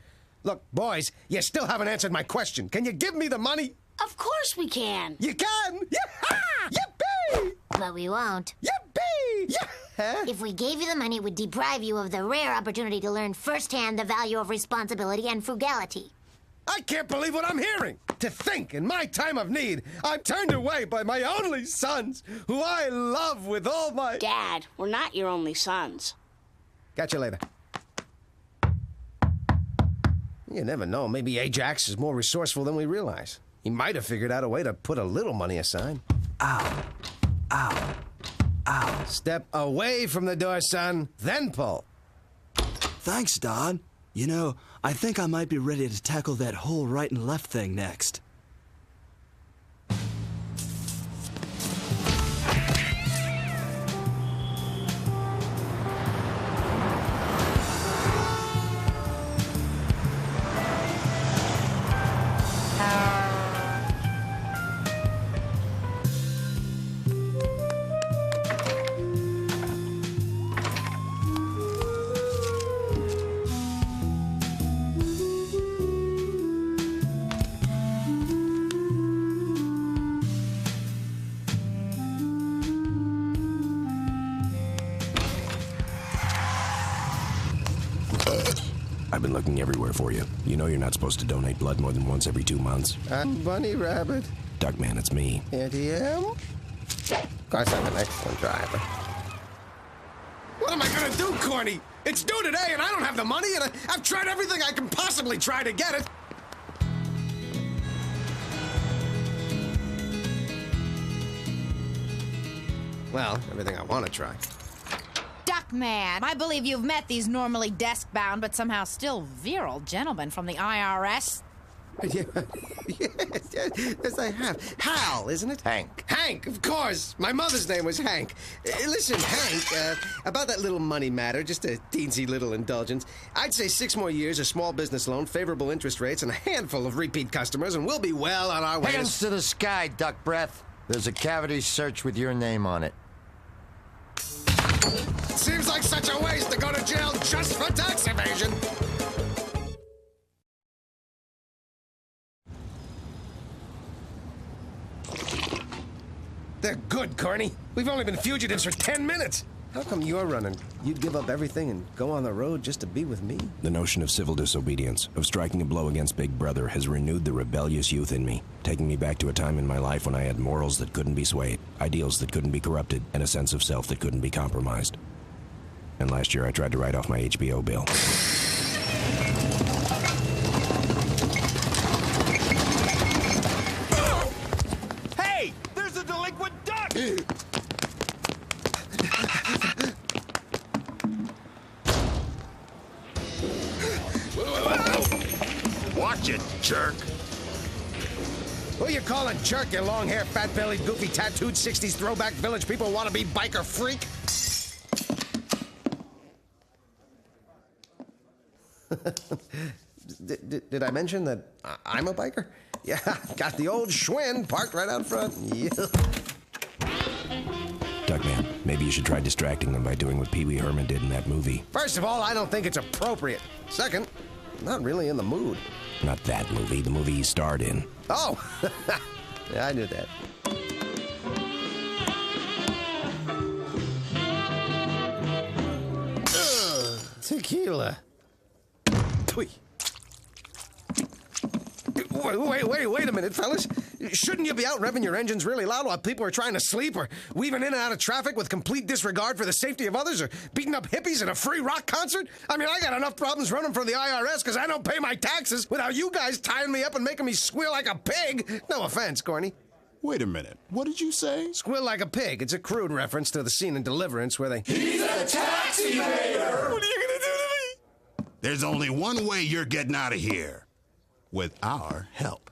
Look, boys, you still haven't answered my question. Can you give me the money? Of course we can. You can? Yee-haw! Yippee! But we won't. Yippee! Yeah. If we gave you the money, it would deprive you of the rare opportunity to learn firsthand the value of responsibility and frugality. I can't believe what I'm hearing. To think, in my time of need, I'm turned away by my only sons, who I love with all my... Dad, we're not your only sons. Catch you later. You never know. Maybe Ajax is more resourceful than we realize. He might have figured out a way to put a little money aside. Ow. Ow. Ow. Step away from the door, son, then pull. Thanks, Don. You know, I think I might be ready to tackle that whole right and left thing next. I've been looking everywhere for you. You know you're not supposed to donate blood more than once every 2 months. Bunny Rabbit. Duckman, it's me. ATM? Of course, I'm an excellent driver. What am I gonna do, Corny? It's due today, and I don't have the money, and I've tried everything I can possibly try to get it. Well, everything I want to try. Duckman, I believe you've met these normally desk-bound but somehow still virile gentlemen from the IRS. Yes, I have. Hal, isn't it? Hank. Hank, of course. My mother's name was Hank. Listen, Hank, about that little money matter, just a teensy little indulgence. I'd say 6 more years, a small business loan, favorable interest rates, and a handful of repeat customers, and we'll be well on our way. Hands to the sky, duck breath. There's a cavity search with your name on it. Seems like such a waste to go to jail just for tax evasion. They're good, Corny. We've only been fugitives for 10 minutes. How come you're running? You'd give up everything and go on the road just to be with me? The notion of civil disobedience, of striking a blow against Big Brother, has renewed the rebellious youth in me, taking me back to a time in my life when I had morals that couldn't be swayed, ideals that couldn't be corrupted, and a sense of self that couldn't be compromised. And last year I tried to write off my HBO bill. Hey! There's a delinquent duck! Watch it, jerk! Who you calling jerk, you long-haired, fat-bellied, goofy, tattooed, 60s throwback village people wannabe biker freak? Did I mention that I'm a biker? Yeah, got the old Schwinn parked right out front. Yeah. Duckman, maybe you should try distracting them by doing what Pee Wee Herman did in that movie. First of all, I don't think it's appropriate. Second, I'm not really in the mood. Not that movie, the movie he starred in. Oh! Yeah, I knew that. Tequila. Wait a minute, fellas. Shouldn't you be out revving your engines really loud while people are trying to sleep, or weaving in and out of traffic with complete disregard for the safety of others, or beating up hippies at a free rock concert? I mean, I got enough problems running for the IRS because I don't pay my taxes without you guys tying me up and making me squeal like a pig. No offense, Corny. Wait a minute. What did you say? Squeal like a pig. It's a crude reference to the scene in Deliverance where they... He's a taxi mayor! What are you gonna do to me? There's only one way you're getting out of here. With our help.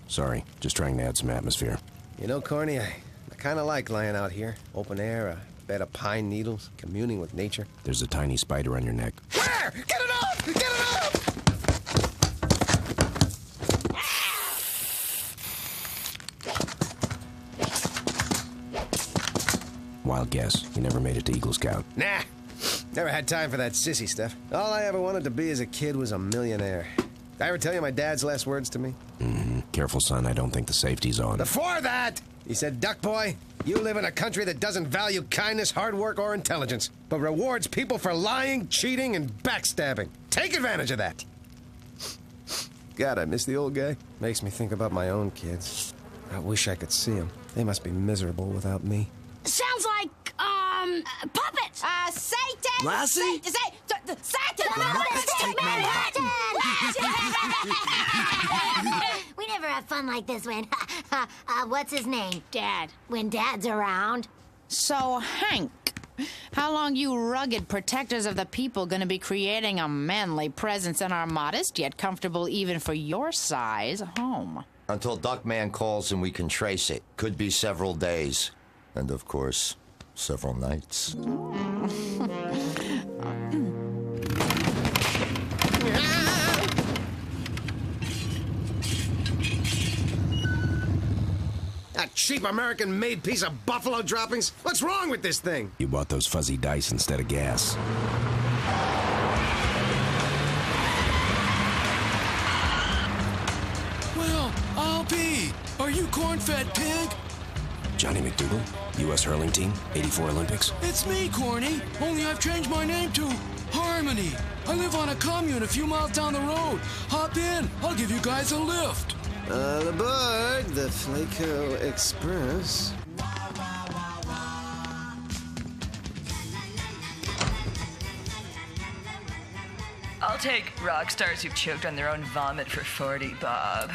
Sorry, just trying to add some atmosphere. You know, Corny, I kind of like lying out here. Open air, a bed of pine needles, communing with nature. There's a tiny spider on your neck. Where? Get it off! Get it off! Wild guess. You never made it to Eagle Scout. Nah. Never had time for that sissy stuff. All I ever wanted to be as a kid was a millionaire. Did I ever tell you my dad's last words to me? Careful, son. I don't think the safety's on. Before that, he said, Duck Boy, you live in a country that doesn't value kindness, hard work, or intelligence, but rewards people for lying, cheating, and backstabbing. Take advantage of that. God, I miss the old guy. Makes me think about my own kids. I wish I could see them. They must be miserable without me. Sounds like, puppets! Satan! Lassie? Satan! Let's take Manhattan! We never have fun like this when... what's his name? Dad. When Dad's around. So, Hank, how long you rugged protectors of the people gonna be creating a manly presence in our modest, yet comfortable even for your size, home? Until Duckman calls and we can trace it. Could be several days. And, of course, several nights. That cheap American-made piece of buffalo droppings? What's wrong with this thing? You bought those fuzzy dice instead of gas. Well, I'll be. Are you corn-fed pig? Johnny McDougal, U.S. hurling team, 84 Olympics. It's me, Corny. Only I've changed my name to Harmony. I live on a commune a few miles down the road. Hop in. I'll give you guys a lift. All aboard the Flaco Express. I'll take rock stars who've choked on their own vomit for 40, Bob.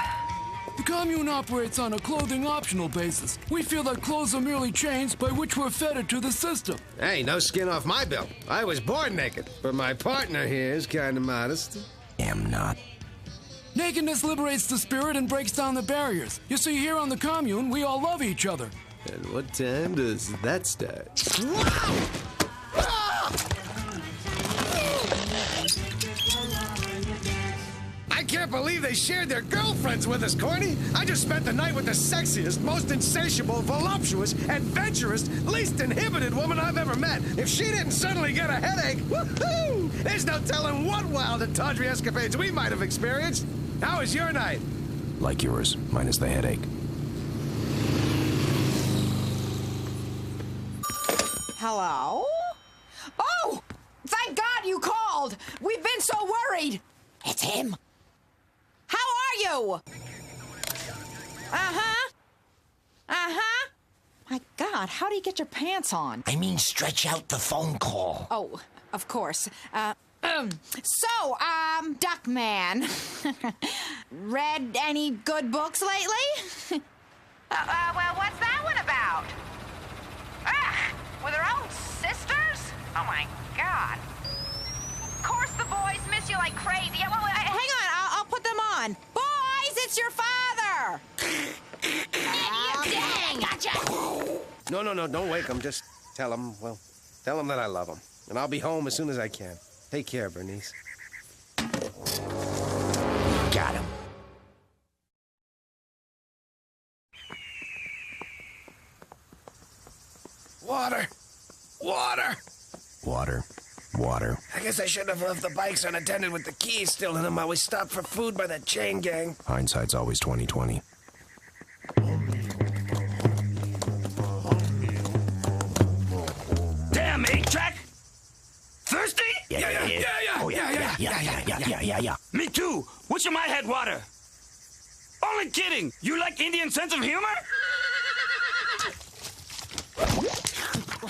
The commune operates on a clothing-optional basis. We feel that clothes are merely chains by which we're fettered to the system. Hey, no skin off my bill. I was born naked, but my partner here is kind of modest. Am not. Nakedness liberates the spirit and breaks down the barriers. You see, here on the commune, we all love each other. And what time does that start? I can't believe they shared their girlfriends with us, Corny. I just spent the night with the sexiest, most insatiable, voluptuous, adventurous, least inhibited woman I've ever met. If she didn't suddenly get a headache, woohoo! There's no telling what wild and tawdry escapades we might have experienced. How was your night? Like yours, minus the headache. Hello? Oh! Thank God you called! We've been so worried! It's him. How are you? Uh-huh. Uh-huh. My God, how do you get your pants on? I mean, stretch out the phone call. Oh, of course. Duckman. Read any good books lately? Well, what's that one about? With her own sisters? Oh, my God. Of course the boys miss you like crazy. Yeah, well, hang on, I'll put them on. Boys, it's your father! Dang, gotcha. No, don't wake them. Just tell them that I love them. And I'll be home as soon as I can. Take care, Bernice. Water. Water. Water. Water. I guess I shouldn't have left the bikes unattended with the keys still in them while we stopped for food by that chain gang. Hindsight's always 20/20. Damn, 8-track? Thirsty? Yeah. Me too. What's in my head water? Only kidding. You like Indian sense of humor?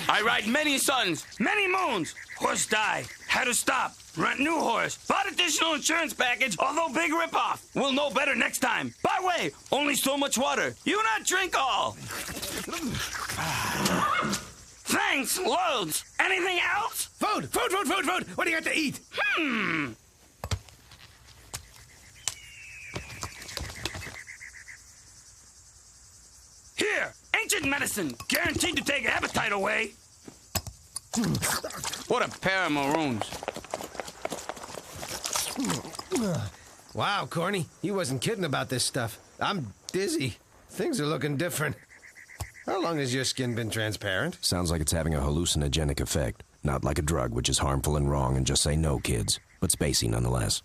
I ride many suns, many moons. Horse die. Had to stop. Rent new horse. Bought additional insurance package, although big ripoff. We'll know better next time. By the way, only so much water. You not drink all. Thanks, loads. Anything else? Food! What do you got to eat? Here, ancient medicine. Guaranteed to take appetite away. What a pair of maroons. Wow, Corny. You wasn't kidding about this stuff. I'm dizzy. Things are looking different. How long has your skin been transparent? Sounds like it's having a hallucinogenic effect. Not like a drug, which is harmful and wrong, and just say no, kids. But spacey nonetheless.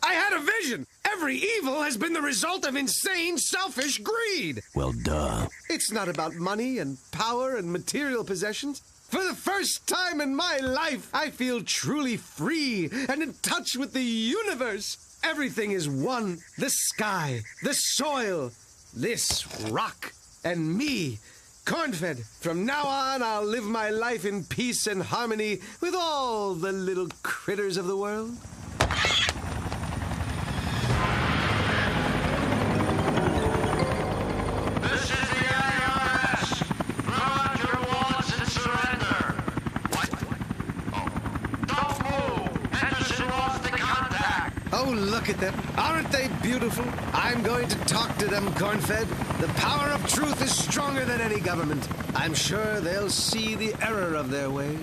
I had a vision. Every evil has been the result of insane, selfish greed. Well, duh. It's not about money and power and material possessions. For the first time in my life, I feel truly free and in touch with the universe. Everything is one. The sky, the soil, this rock, and me. Corn-fed. From now on, I'll live my life in peace and harmony with all the little critters of the world. Oh, look at them. Aren't they beautiful? I'm going to talk to them, Corn-fed. The power of truth is stronger than any government. I'm sure they'll see the error of their ways.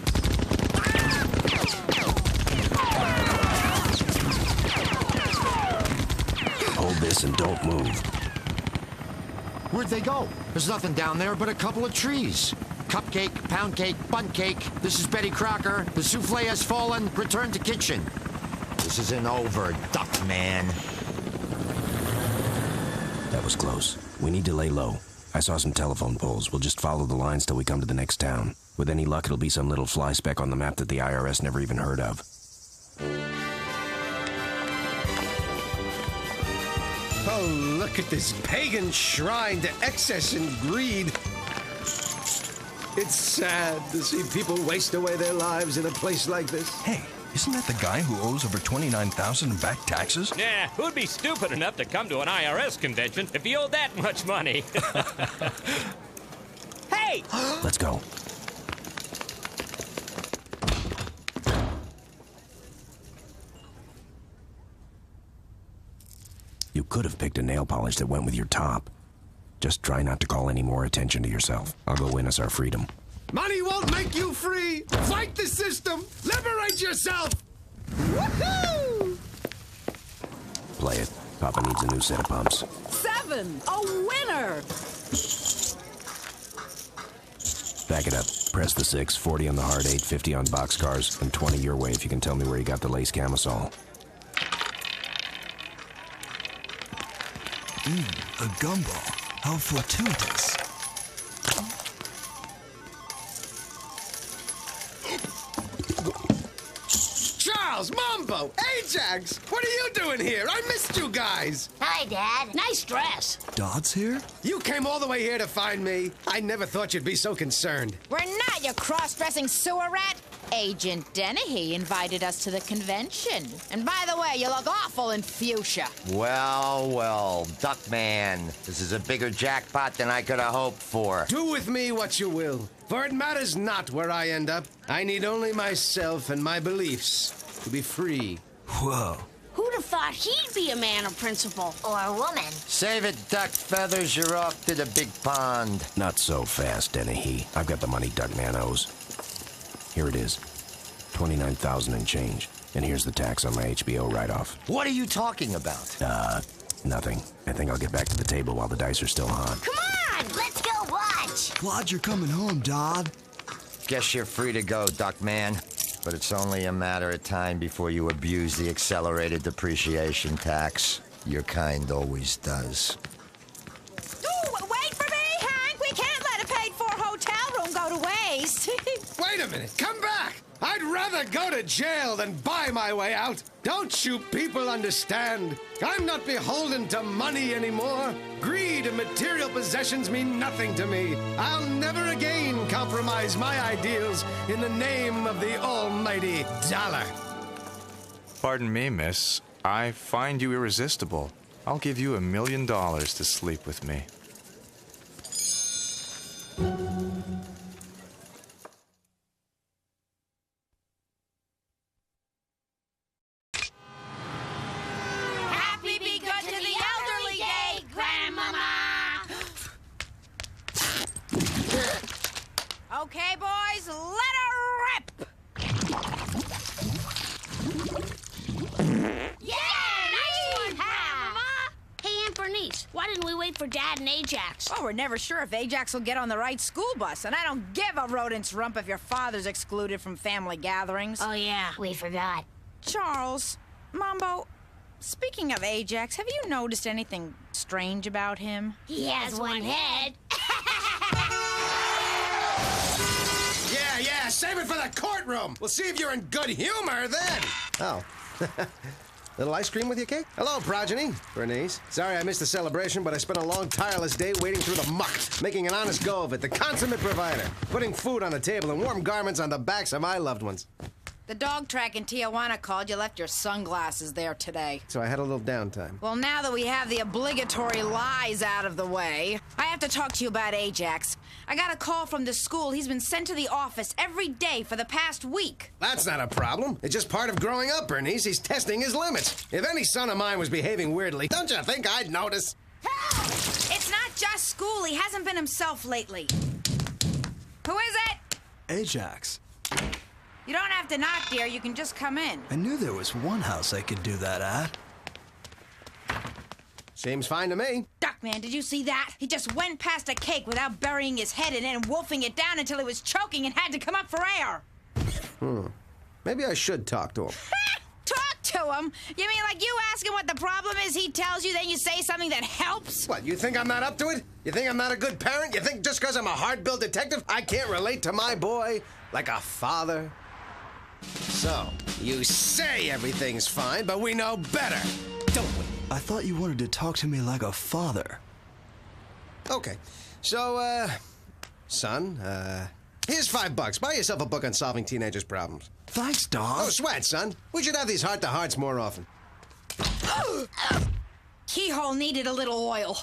Hold this and don't move. Where'd they go? There's nothing down there but a couple of trees. Cupcake, pound cake, bun cake. This is Betty Crocker. The souffle has fallen. Return to kitchen. This isn't over, Duckman. That was close. We need to lay low. I saw some telephone poles. We'll just follow the lines till we come to the next town. With any luck, it'll be some little fly speck on the map that the IRS never even heard of. Oh, look at this pagan shrine to excess and greed. It's sad to see people waste away their lives in a place like this. Hey, isn't that the guy who owes over $29,000 in back taxes? Yeah, who'd be stupid enough to come to an IRS convention if he owed that much money? Hey! Let's go. You could have picked a nail polish that went with your top. Just try not to call any more attention to yourself. I'll go win us our freedom. Money won't make you free! Fight the system! Liberate yourself! Woohoo! Play it. Papa needs a new set of pumps. 7! A winner! Back it up. Press the 6, 40 on the hard 8, 50 on boxcars, and 20 your way if you can tell me where you got the lace camisole. A gumball. How fortuitous. Charles, Mambo, Ajax, what are you doing here? I missed you guys. Hi, Dad. Nice dress. Dot's here? You came all the way here to find me. I never thought you'd be so concerned. We're not, you cross-dressing sewer rat. Agent Dennehy invited us to the convention. And by the way, you look awful in fuchsia. Well, well, Duckman, this is a bigger jackpot than I could have hoped for. Do with me what you will, for it matters not where I end up. I need only myself and my beliefs to be free. Whoa. Who'd have thought he'd be a man of principle? Or a woman. Save it, Duck Feathers. You're off to the big pond. Not so fast, Dennehy. I've got the money Duckman owes. Here it is. $29,000 and change. And here's the tax on my HBO write-off. What are you talking about? Nothing. I think I'll get back to the table while the dice are still hot. Come on, let's go watch. Glad you're coming home, Dodd. Guess you're free to go, Duckman. But it's only a matter of time before you abuse the accelerated depreciation tax. Your kind always does. Ooh, wait for me, Hank! We can't let a paid-for hotel room go to waste. Wait a minute, come back! I'd rather go to jail than buy my way out. Don't you people understand? I'm not beholden to money anymore. Greed and material possessions mean nothing to me. I'll never again compromise my ideals in the name of the almighty dollar. Pardon me, miss. I find you irresistible. I'll give you $1 million to sleep with me. Happy be good to the elderly day, Grandmama! Okay, boys, let her rip! Yeah, nice one, Grandmama! Hey, Aunt Bernice, why didn't we wait for Dad and Ajax? Oh, we're never sure if Ajax will get on the right school bus, and I don't give a rodent's rump if your father's excluded from family gatherings. Oh, yeah. We forgot. Charles, Mambo, speaking of Ajax, have you noticed anything strange about him? He has one head. Yeah, save it for the courtroom. We'll see if you're in good humor then. Oh. Little ice cream with your cake? Hello, progeny. Bernice. Sorry I missed the celebration, but I spent a long, tireless day wading through the muck, making an honest go of it. The consummate provider. Putting food on the table and warm garments on the backs of my loved ones. The dog track in Tijuana called you left your sunglasses there today. So I had a little downtime. Well, now that we have the obligatory lies out of the way, I have to talk to you about Ajax. I got a call from the school. He's been sent to the office every day for the past week. That's not a problem. It's just part of growing up, Bernice. He's testing his limits. If any son of mine was behaving weirdly, don't you think I'd notice? It's not just school. He hasn't been himself lately. Who is it? Ajax. You don't have to knock, dear. You can just come in. I knew there was one house I could do that at. Seems fine to me. Duckman, did you see that? He just went past a cake without burying his head in it and wolfing it down until he was choking and had to come up for air. Maybe I should talk to him. Talk to him? You mean like you ask him what the problem is, he tells you, then you say something that helps? What, you think I'm not up to it? You think I'm not a good parent? You think just because I'm a hard-billed detective, I can't relate to my boy like a father? So, you say everything's fine, but we know better, don't we? I thought you wanted to talk to me like a father. Okay, so, son, here's $5. Buy yourself a book on solving teenagers' problems. Thanks, Dog. Oh, sweat, son. We should have these heart-to-hearts more often. Keyhole needed a little oil.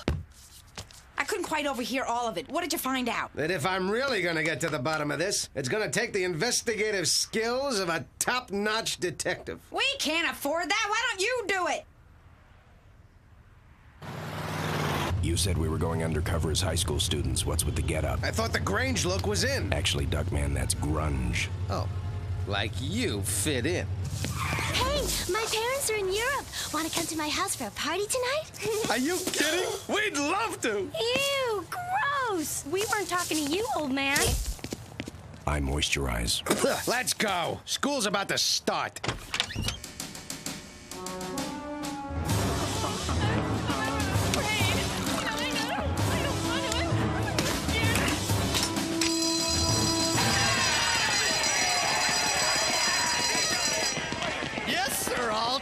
I couldn't quite overhear all of it. What did you find out? That if I'm really gonna get to the bottom of this, it's gonna take the investigative skills of a top-notch detective. We can't afford that. Why don't you do it? You said we were going undercover as high school students. What's with the getup? I thought the Grange look was in. Actually, Duckman, that's grunge. Oh, like you fit in. Hey, my parents are in Europe. Want to come to my house for a party tonight? Are you kidding? We'd love to. Ew, gross. We weren't talking to you, old man. I moisturize. Let's go. School's about to start.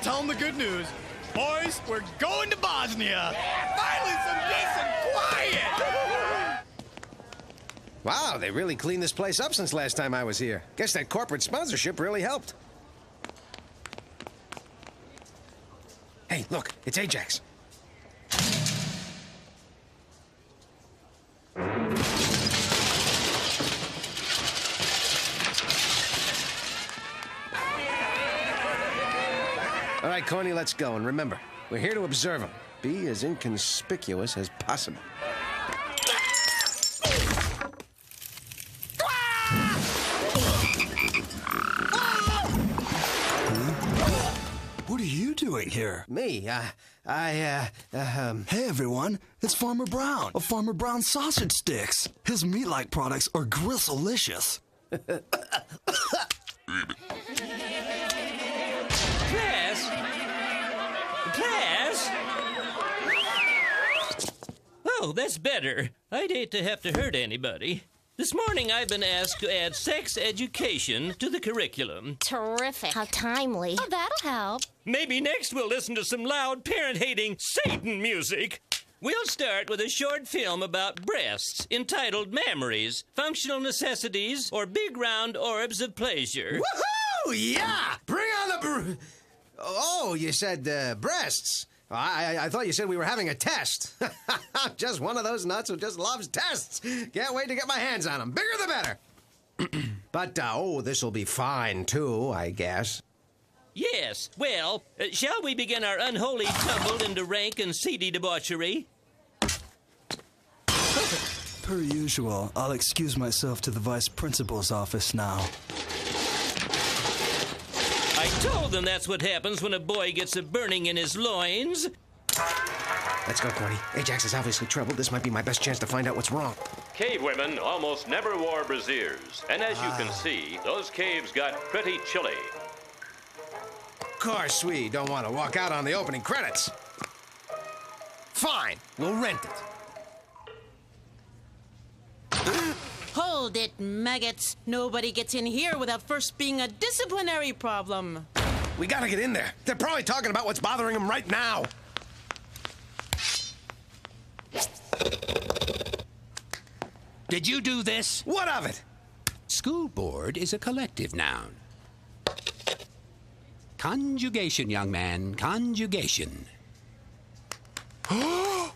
Tell them the good news. Boys, we're going to Bosnia. Finally some decent quiet. Wow, they really cleaned this place up since last time I was here. Guess that corporate sponsorship really helped. Hey, look, it's Ajax. All right, Corny, let's go. And remember, we're here to observe him. Be as inconspicuous as possible. What are you doing here? Me? Hey, everyone. It's Farmer Brown of Farmer Brown Sausage Sticks. His meat-like products are gristlicious. Class? Oh, that's better. I'd hate to have to hurt anybody. This morning I've been asked to add sex education to the curriculum. Terrific. How timely. Oh, that'll help. Maybe next we'll listen to some loud, parent-hating Satan music. We'll start with a short film about breasts entitled Mammaries, Functional Necessities, or Big Round Orbs of Pleasure. Woohoo! Yeah! Bring on the Oh, you said breasts. I thought you said we were having a test. Just one of those nuts who just loves tests. Can't wait to get my hands on them. Bigger the better. But, this'll be fine, too, I guess. Yes. Well, shall we begin our unholy tumble into rank and seedy debauchery? Per usual, I'll excuse myself to the vice principal's office now. I told them that's what happens when a boy gets a burning in his loins. Let's go, Corny. Ajax is obviously troubled. This might be my best chance to find out what's wrong. Cave women almost never wore brassieres. And as you can see, those caves got pretty chilly. Of course, we don't want to walk out on the opening credits. Fine, we'll rent it. Hold it, maggots. Nobody gets in here without first being a disciplinary problem. We gotta get in there. They're probably talking about what's bothering them right now. Did you do this? What of it? School board is a collective noun. Conjugation, young man. Conjugation.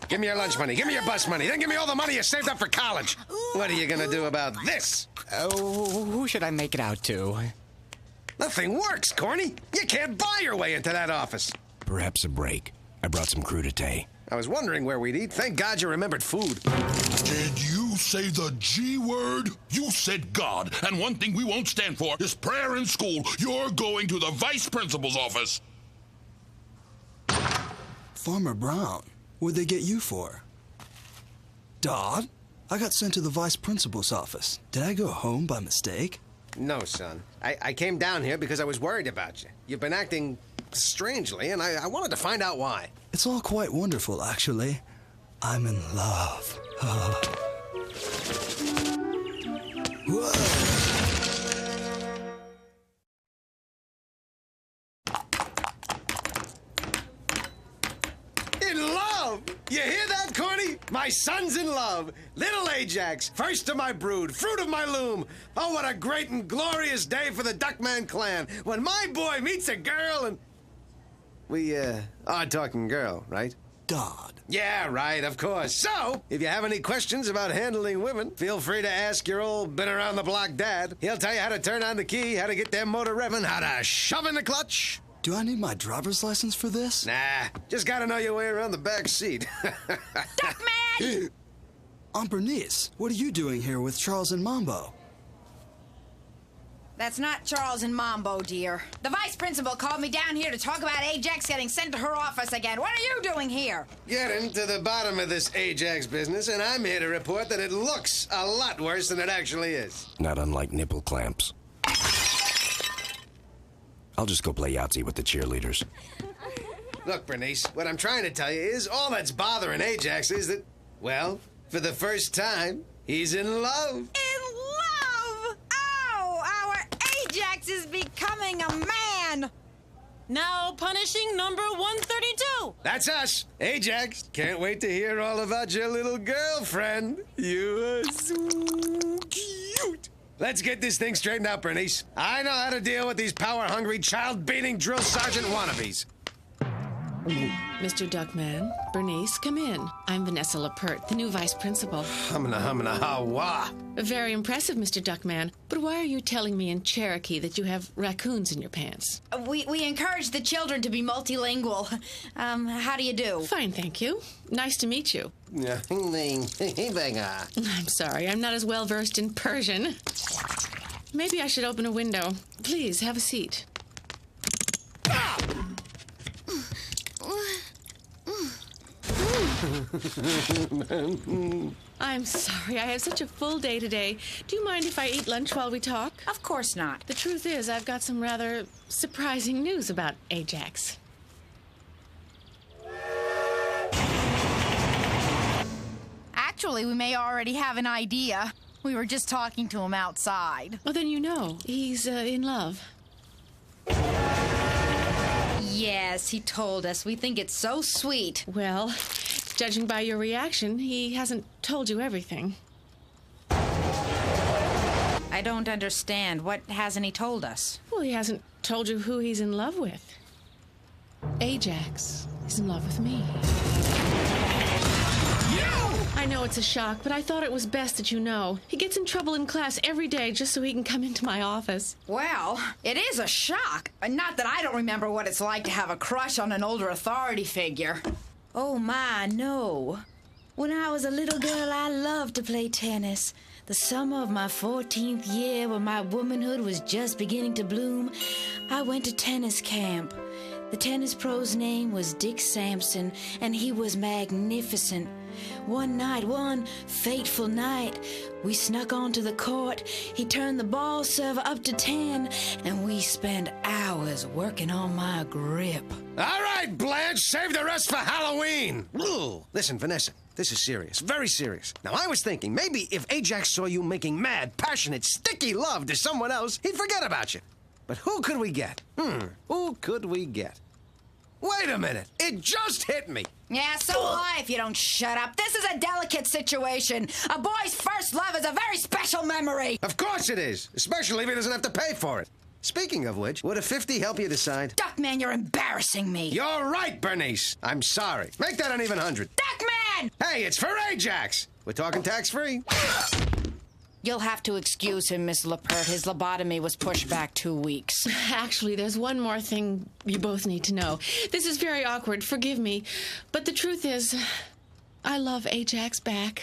Give me your lunch money. Give me your bus money. Then give me all the money you saved up for college. What are you gonna do about this? Oh, who should I make it out to? Nothing works, Corny. You can't buy your way into that office. Perhaps a break. I brought some crudité. I was wondering where we'd eat. Thank God you remembered food. Did you say the G word? You said God, and one thing we won't stand for is prayer in school. You're going to the vice principal's office. Farmer Brown, what'd they get you for? Dodd? I got sent to the vice principal's office. Did I go home by mistake? No, son. I came down here because I was worried about you. You've been acting strangely, and I wanted to find out why. It's all quite wonderful, actually. I'm in love. Whoa. In love? You hear that, Corny? My son's in love. Little Ajax, first of my brood, fruit of my loom. Oh, what a great and glorious day for the Duckman clan when my boy meets a girl and... We, are talking girl, right? Dodd. Yeah, right, of course. So, if you have any questions about handling women, feel free to ask your old been-around-the-block dad. He'll tell you how to turn on the key, how to get that motor revving, how to shove in the clutch. Do I need my driver's license for this? Nah, just gotta know your way around the back seat. Duckman! Aunt Bernice, what are you doing here with Charles and Mambo? That's not Charles and Mambo, dear. The vice principal called me down here to talk about Ajax getting sent to her office again. What are you doing here? Getting to the bottom of this Ajax business, and I'm here to report that it looks a lot worse than it actually is. Not unlike nipple clamps. I'll just go play Yahtzee with the cheerleaders. Look, Bernice, what I'm trying to tell you is all that's bothering Ajax is that, well, for the first time, he's in love. In love? Oh, our Ajax is becoming a man. Now punishing number 132. That's us, Ajax. Can't wait to hear all about your little girlfriend. You are sweet. Let's get this thing straightened out, Bernice. I know how to deal with these power-hungry, child-beating drill sergeant wannabes. Mr. Duckman, Bernice, come in. I'm Vanessa Lappert, the new vice principal. Humna, ha-wah. Very impressive, Mr. Duckman. But why are you telling me in Cherokee that you have raccoons in your pants? We encourage the children to be multilingual. How do you do? Fine, thank you. Nice to meet you. I'm sorry, I'm not as well versed in Persian. Maybe I should open a window. Please, have a seat. I'm sorry, I have such a full day today. Do you mind if I eat lunch while we talk? Of course not. The truth is, I've got some rather surprising news about Ajax. Actually, we may already have an idea. We were just talking to him outside. Well, then you know. He's in love. Yes, he told us. We think it's so sweet. Well, judging by your reaction, he hasn't told you everything. I don't understand. What hasn't he told us? Well, he hasn't told you who he's in love with. Ajax is in love with me. I know it's a shock, but I thought it was best that you know. He gets in trouble in class every day just so he can come into my office. Well, it is a shock. Not that I don't remember what it's like to have a crush on an older authority figure. Oh, my, no. When I was a little girl, I loved to play tennis. The summer of my 14th year, when my womanhood was just beginning to bloom, I went to tennis camp. The tennis pro's name was Dick Sampson, and he was magnificent. One fateful night, we snuck onto the court. He turned the ball server up to 10, and we spent hours working on my grip. All right, Blanche, save the rest for Halloween. Ooh. Listen, Vanessa, this is serious, very serious. Now, I was thinking maybe if Ajax saw you making mad, passionate, sticky love to someone else, he'd forget about you. But who could we get? Who could we get? Wait a minute. It just hit me. Yeah, so will I if you don't shut up. This is a delicate situation. A boy's first love is a very special memory. Of course it is, especially if he doesn't have to pay for it. Speaking of which, would a 50 help you decide? Duckman, you're embarrassing me. You're right, Bernice. I'm sorry. Make that an even 100. Duckman! Hey, it's for Ajax. We're talking tax-free. You'll have to excuse him, Miss Lappert. His lobotomy was pushed back 2 weeks. Actually, there's one more thing you both need to know. This is very awkward, forgive me. But the truth is, I love Ajax back.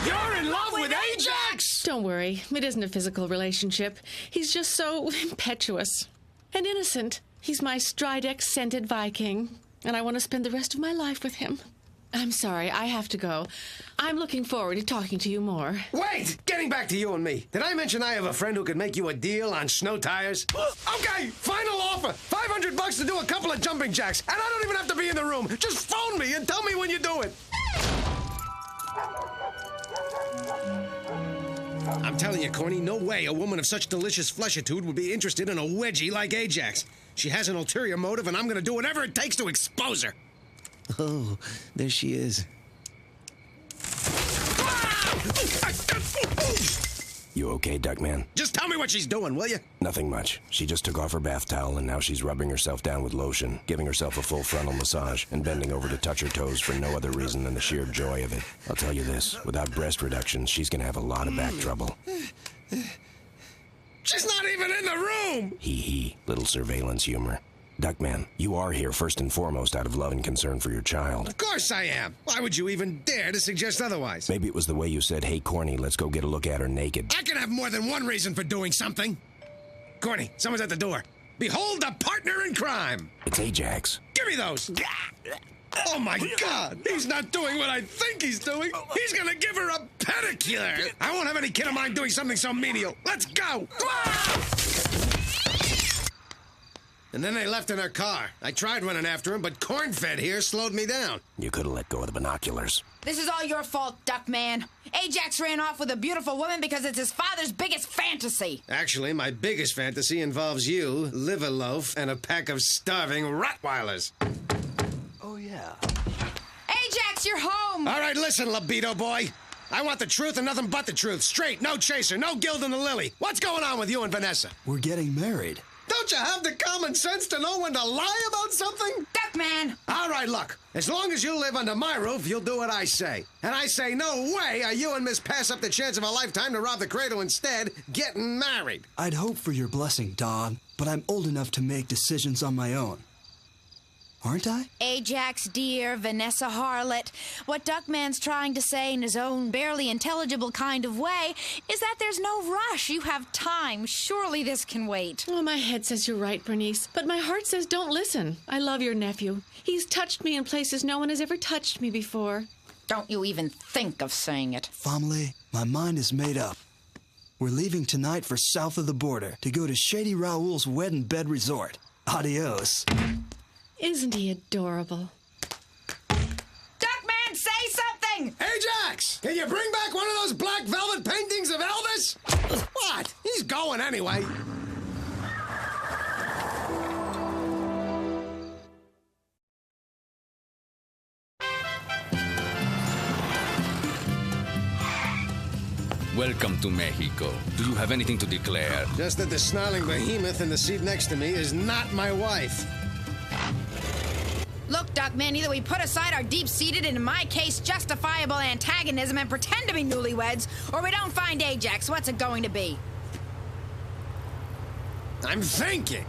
You're in love with Ajax? Don't worry, it isn't a physical relationship. He's just so impetuous and innocent. He's my Stridex-scented Viking, and I want to spend the rest of my life with him. I'm sorry, I have to go. I'm looking forward to talking to you more. Wait! Getting back to you and me. Did I mention I have a friend who could make you a deal on snow tires? Okay, final offer. $500 to do a couple of jumping jacks. And I don't even have to be in the room. Just phone me and tell me when you do it. I'm telling you, Corny, no way a woman of such delicious fleshitude would be interested in a wedgie like Ajax. She has an ulterior motive, and I'm going to do whatever it takes to expose her. Oh, there she is. You okay, Duckman? Just tell me what she's doing, will you? Nothing much. She just took off her bath towel, and now she's rubbing herself down with lotion, giving herself a full frontal massage, and bending over to touch her toes for no other reason than the sheer joy of it. I'll tell you this, without breast reduction, she's gonna have a lot of back trouble. She's not even in the room! Hee, little surveillance humor. Duckman, you are here first and foremost out of love and concern for your child. Of course I am. Why would you even dare to suggest otherwise? Maybe it was the way you said, hey, Corny, let's go get a look at her naked. I can have more than one reason for doing something. Corny, someone's at the door. Behold a partner in crime. It's Ajax. Give me those. Oh, my God. He's not doing what I think he's doing. He's going to give her a pedicure. I won't have any kid of mine doing something so menial. Let's go. And then they left in her car. I tried running after him, but Cornfed here slowed me down. You could have let go of the binoculars. This is all your fault, Duckman. Ajax ran off with a beautiful woman because it's his father's biggest fantasy. Actually, my biggest fantasy involves you, liver loaf, and a pack of starving Rottweilers. Oh, yeah. Ajax, you're home! All right, listen, libido boy. I want the truth and nothing but the truth. Straight, no chaser, no gilding the lily. What's going on with you and Vanessa? We're getting married. Don't you have the common sense to know when to lie about something? Duckman! All right, look. As long as you live under my roof, you'll do what I say. And I say no way are you and Miss Pass up the chance of a lifetime to rob the cradle instead, getting married. I'd hope for your blessing, Don, but I'm old enough to make decisions on my own. Aren't I? Ajax, dear, Vanessa harlot. What Duckman's trying to say in his own barely intelligible kind of way is that there's no rush. You have time. Surely this can wait. Oh, my head says you're right, Bernice, but my heart says don't listen. I love your nephew. He's touched me in places no one has ever touched me before. Don't you even think of saying it. Family, my mind is made up. We're leaving tonight for south of the border to go to Shady Raoul's wedding bed resort. Adios. Isn't he adorable? Duckman, say something! Ajax! Can you bring back one of those black velvet paintings of Elvis? What? He's going anyway. Welcome to Mexico. Do you have anything to declare? Just that the snarling behemoth in the seat next to me is not my wife. Look, Duckman, either we put aside our deep-seated and, in my case, justifiable antagonism and pretend to be newlyweds, or we don't find Ajax. What's it going to be? I'm thinking.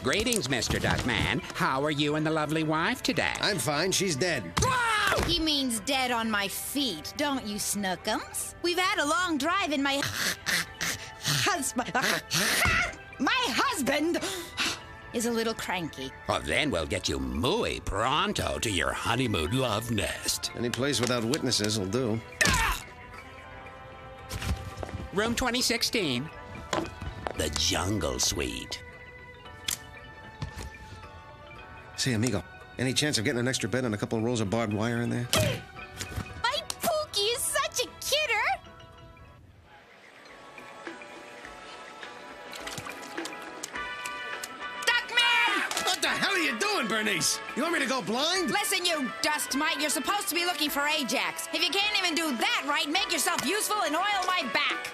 Greetings, Mr. Duckman. How are you and the lovely wife today? I'm fine. She's dead. He means dead on my feet, don't you, Snookums? We've had a long drive and my husband is a little cranky. Well, then we'll get you muy pronto to your honeymoon love nest. Any place without witnesses will do. Room 2016. The Jungle Suite. Say, amigo, any chance of getting an extra bed and a couple of rolls of barbed wire in there? My Pookie is such a kidder. Duckman! What the hell are you doing, Bernice? You want me to go blind? Listen, you dust mite, you're supposed to be looking for Ajax. If you can't even do that right, make yourself useful and oil my back.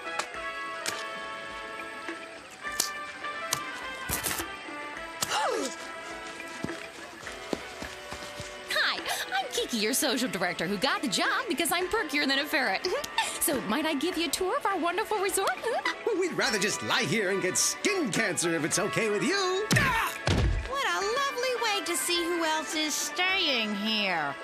Hi, I'm Kiki, your social director, who got the job because I'm perkier than a ferret. So might I give you a tour of our wonderful resort? We'd rather just lie here and get skin cancer if it's okay with you. What a lovely way to see who else is staying here.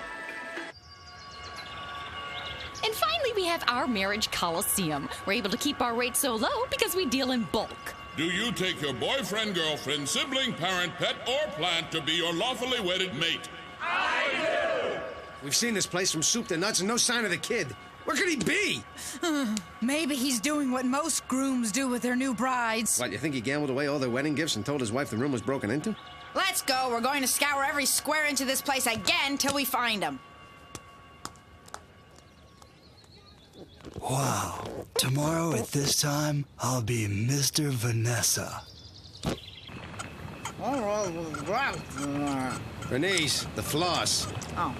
And finally, we have our marriage coliseum. We're able to keep our rates so low because we deal in bulk. Do you take your boyfriend, girlfriend, sibling, parent, pet, or plant to be your lawfully wedded mate? I do! We've seen this place from soup to nuts and no sign of the kid. Where could he be? Maybe he's doing what most grooms do with their new brides. What, you think he gambled away all their wedding gifts and told his wife the room was broken into? Let's go. We're going to scour every square inch of this place again till we find him. Wow. Tomorrow at this time, I'll be Mr. Vanessa. Bernice, the floss. Oh.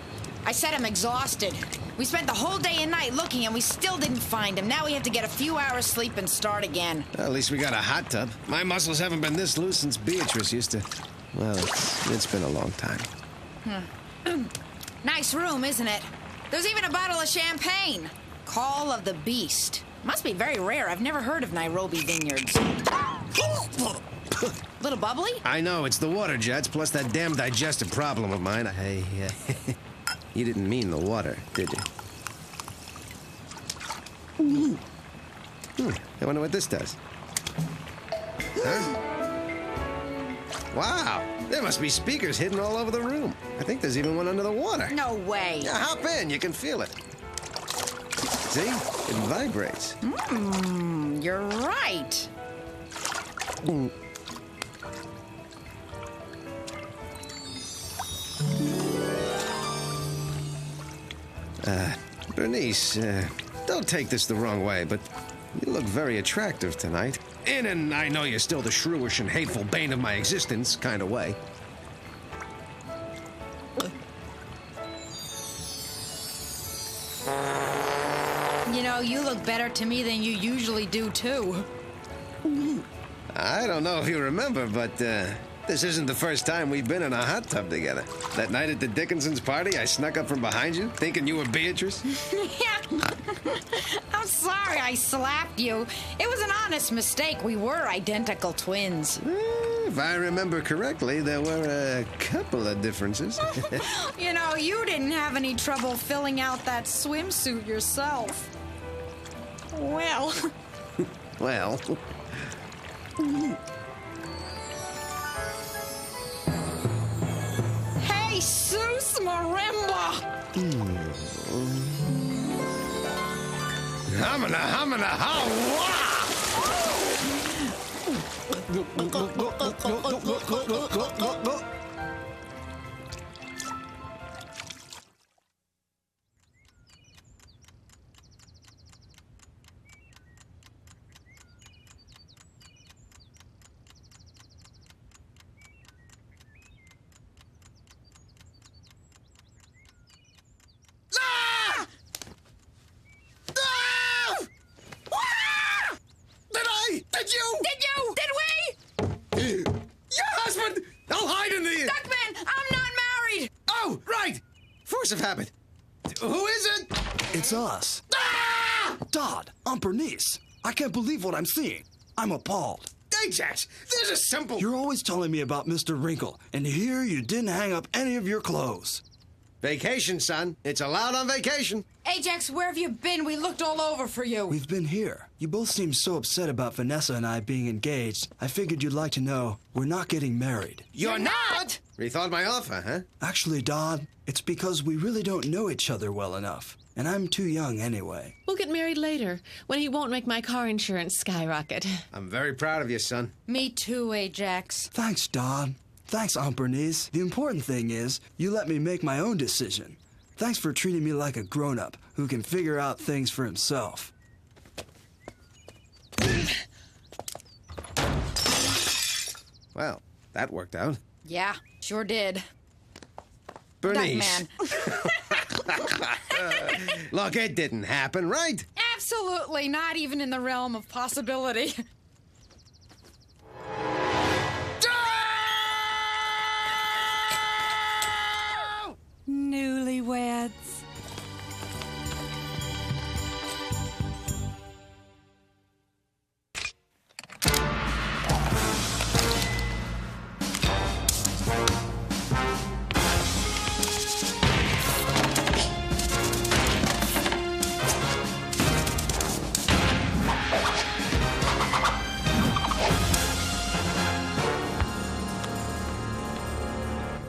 I said I'm exhausted. We spent the whole day and night looking and we still didn't find him. Now we have to get a few hours sleep and start again. Well, at least we got a hot tub. My muscles haven't been this loose since Beatrice used to... Well, it's been a long time. Nice room, isn't it? There's even a bottle of champagne. Call of the Beast. Must be very rare. I've never heard of Nairobi vineyards. Little bubbly? I know, it's the water jets, plus that damn digestive problem of mine. Hey, you didn't mean the water, did you? I wonder what this does. Huh? Wow, there must be speakers hidden all over the room. I think there's even one under the water. No way. Yeah, hop in, you can feel it. See? It vibrates. You're right. Bernice, don't take this the wrong way, but you look very attractive tonight. In and I know you're still the shrewish and hateful bane of my existence kind of way. You know, you look better to me than you usually do, too. I don't know if you remember, but this isn't the first time we've been in a hot tub together. That night at the Dickinsons' party, I snuck up from behind you, thinking you were Beatrice. Yeah. I'm sorry I slapped you. It was an honest mistake. We were identical twins. If I remember correctly, there were a couple of differences. You know, you didn't have any trouble filling out that swimsuit yourself. Well. Well. Hey, Sus Marimba! Hamina, hamina, ha! Did you? Did we? Your husband! I'll hide in the... Duckman, I'm not married! Oh, right! Force of habit. Who is it? It's us. Dodd, I'm Bernice. I can't believe what I'm seeing. I'm appalled. Ajax, there's a simple... You're always telling me about Mr. Wrinkle, and here you didn't hang up any of your clothes. Vacation, son. It's allowed on vacation. Ajax, where have you been? We looked all over for you. We've been here. You both seem so upset about Vanessa and I being engaged. I figured you'd like to know we're not getting married. You're not? Rethought my offer, huh? Actually, Dodd, it's because we really don't know each other well enough. And I'm too young anyway. We'll get married later, when he won't make my car insurance skyrocket. I'm very proud of you, son. Me too, Ajax. Thanks, Dodd. Thanks, Aunt Bernice. The important thing is, you let me make my own decision. Thanks for treating me like a grown-up who can figure out things for himself. Well, that worked out. Yeah, sure did. Bernice. Duckman. Look, it didn't happen, right? Absolutely, not even in the realm of possibility. Newlyweds.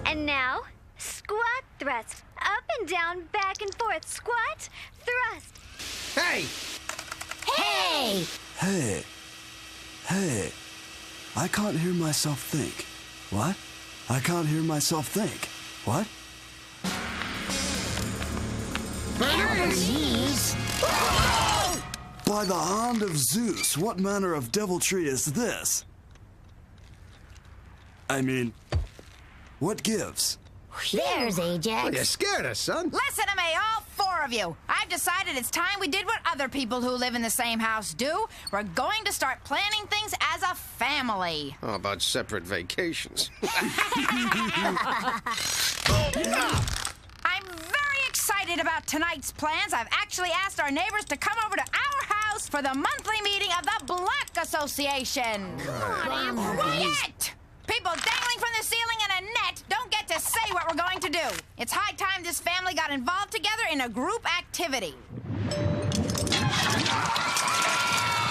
And now, squat thrust. Up and down, back and forth. Squat, thrust. Hey! Hey! Hey. Hey. I can't hear myself think. What? I can't hear myself think. What? Bernice! By the hand of Zeus, what manner of deviltry is this? I mean, what gives? There's Ajax. Well, you scared us, son. Listen to me, all four of you. I've decided it's time we did what other people who live in the same house do. We're going to start planning things as a family. How about separate vacations? I'm very excited about tonight's plans. I've actually asked our neighbors to come over to our house for the monthly meeting of the Black Association. Quiet! People dangling from the ceiling in a net don't get to say what we're going to do. It's high time this family got involved together in a group activity.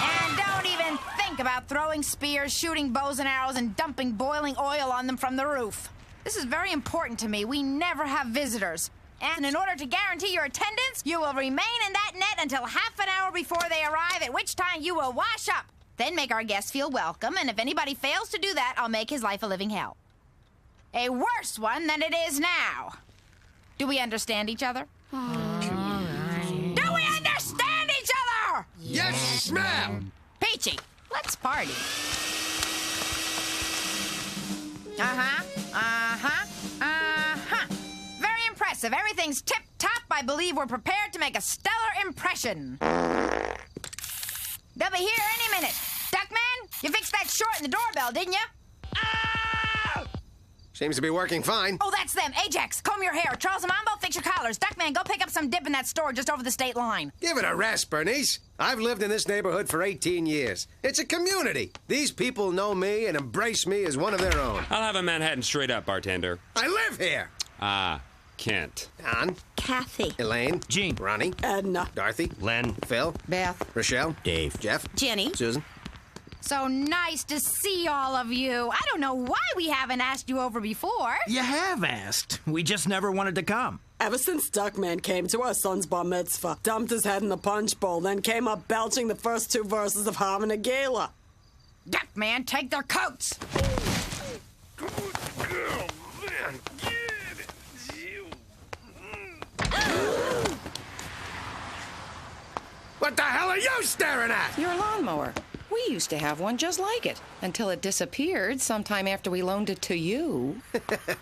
And don't even think about throwing spears, shooting bows and arrows, and dumping boiling oil on them from the roof. This is very important to me. We never have visitors. And in order to guarantee your attendance, you will remain in that net until half an hour before they arrive, at which time you will wash up. Then make our guests feel welcome, and if anybody fails to do that, I'll make his life a living hell. A worse one than it is now. Do we understand each other? Do we understand each other? Yes, ma'am. Peachy, Let's party. Very impressive. Everything's tip-top. I believe we're prepared to make a stellar impression. They'll be here any minute. Duckman, you fixed that short in the doorbell, didn't you? Seems to be working fine. Oh, that's them. Ajax, comb your hair. Charles and Mambo, fix your collars. Duckman, go pick up some dip in that store just over the state line. Give it a rest, Bernice. I've lived in this neighborhood for 18 years. It's a community. These people know me and embrace me as one of their own. I'll have a Manhattan straight up, bartender. I live here. Kent. Don. Kathy. Elaine. Jean. Ronnie. Edna. Dorothy. Len. Phil. Beth. Rochelle. Dave. Jeff. Jenny. Susan. So nice to see all of you. I don't know why we haven't asked you over before. You have asked. We just never wanted to come. Ever since Duckman came to our son's bar mitzvah, dumped his head in the punch bowl, then came up belching the first 2 verses of Harmon Gala. Duckman, take their coats. What the hell are you staring at? Your lawnmower. We used to have one just like it, until it disappeared sometime after we loaned it to you.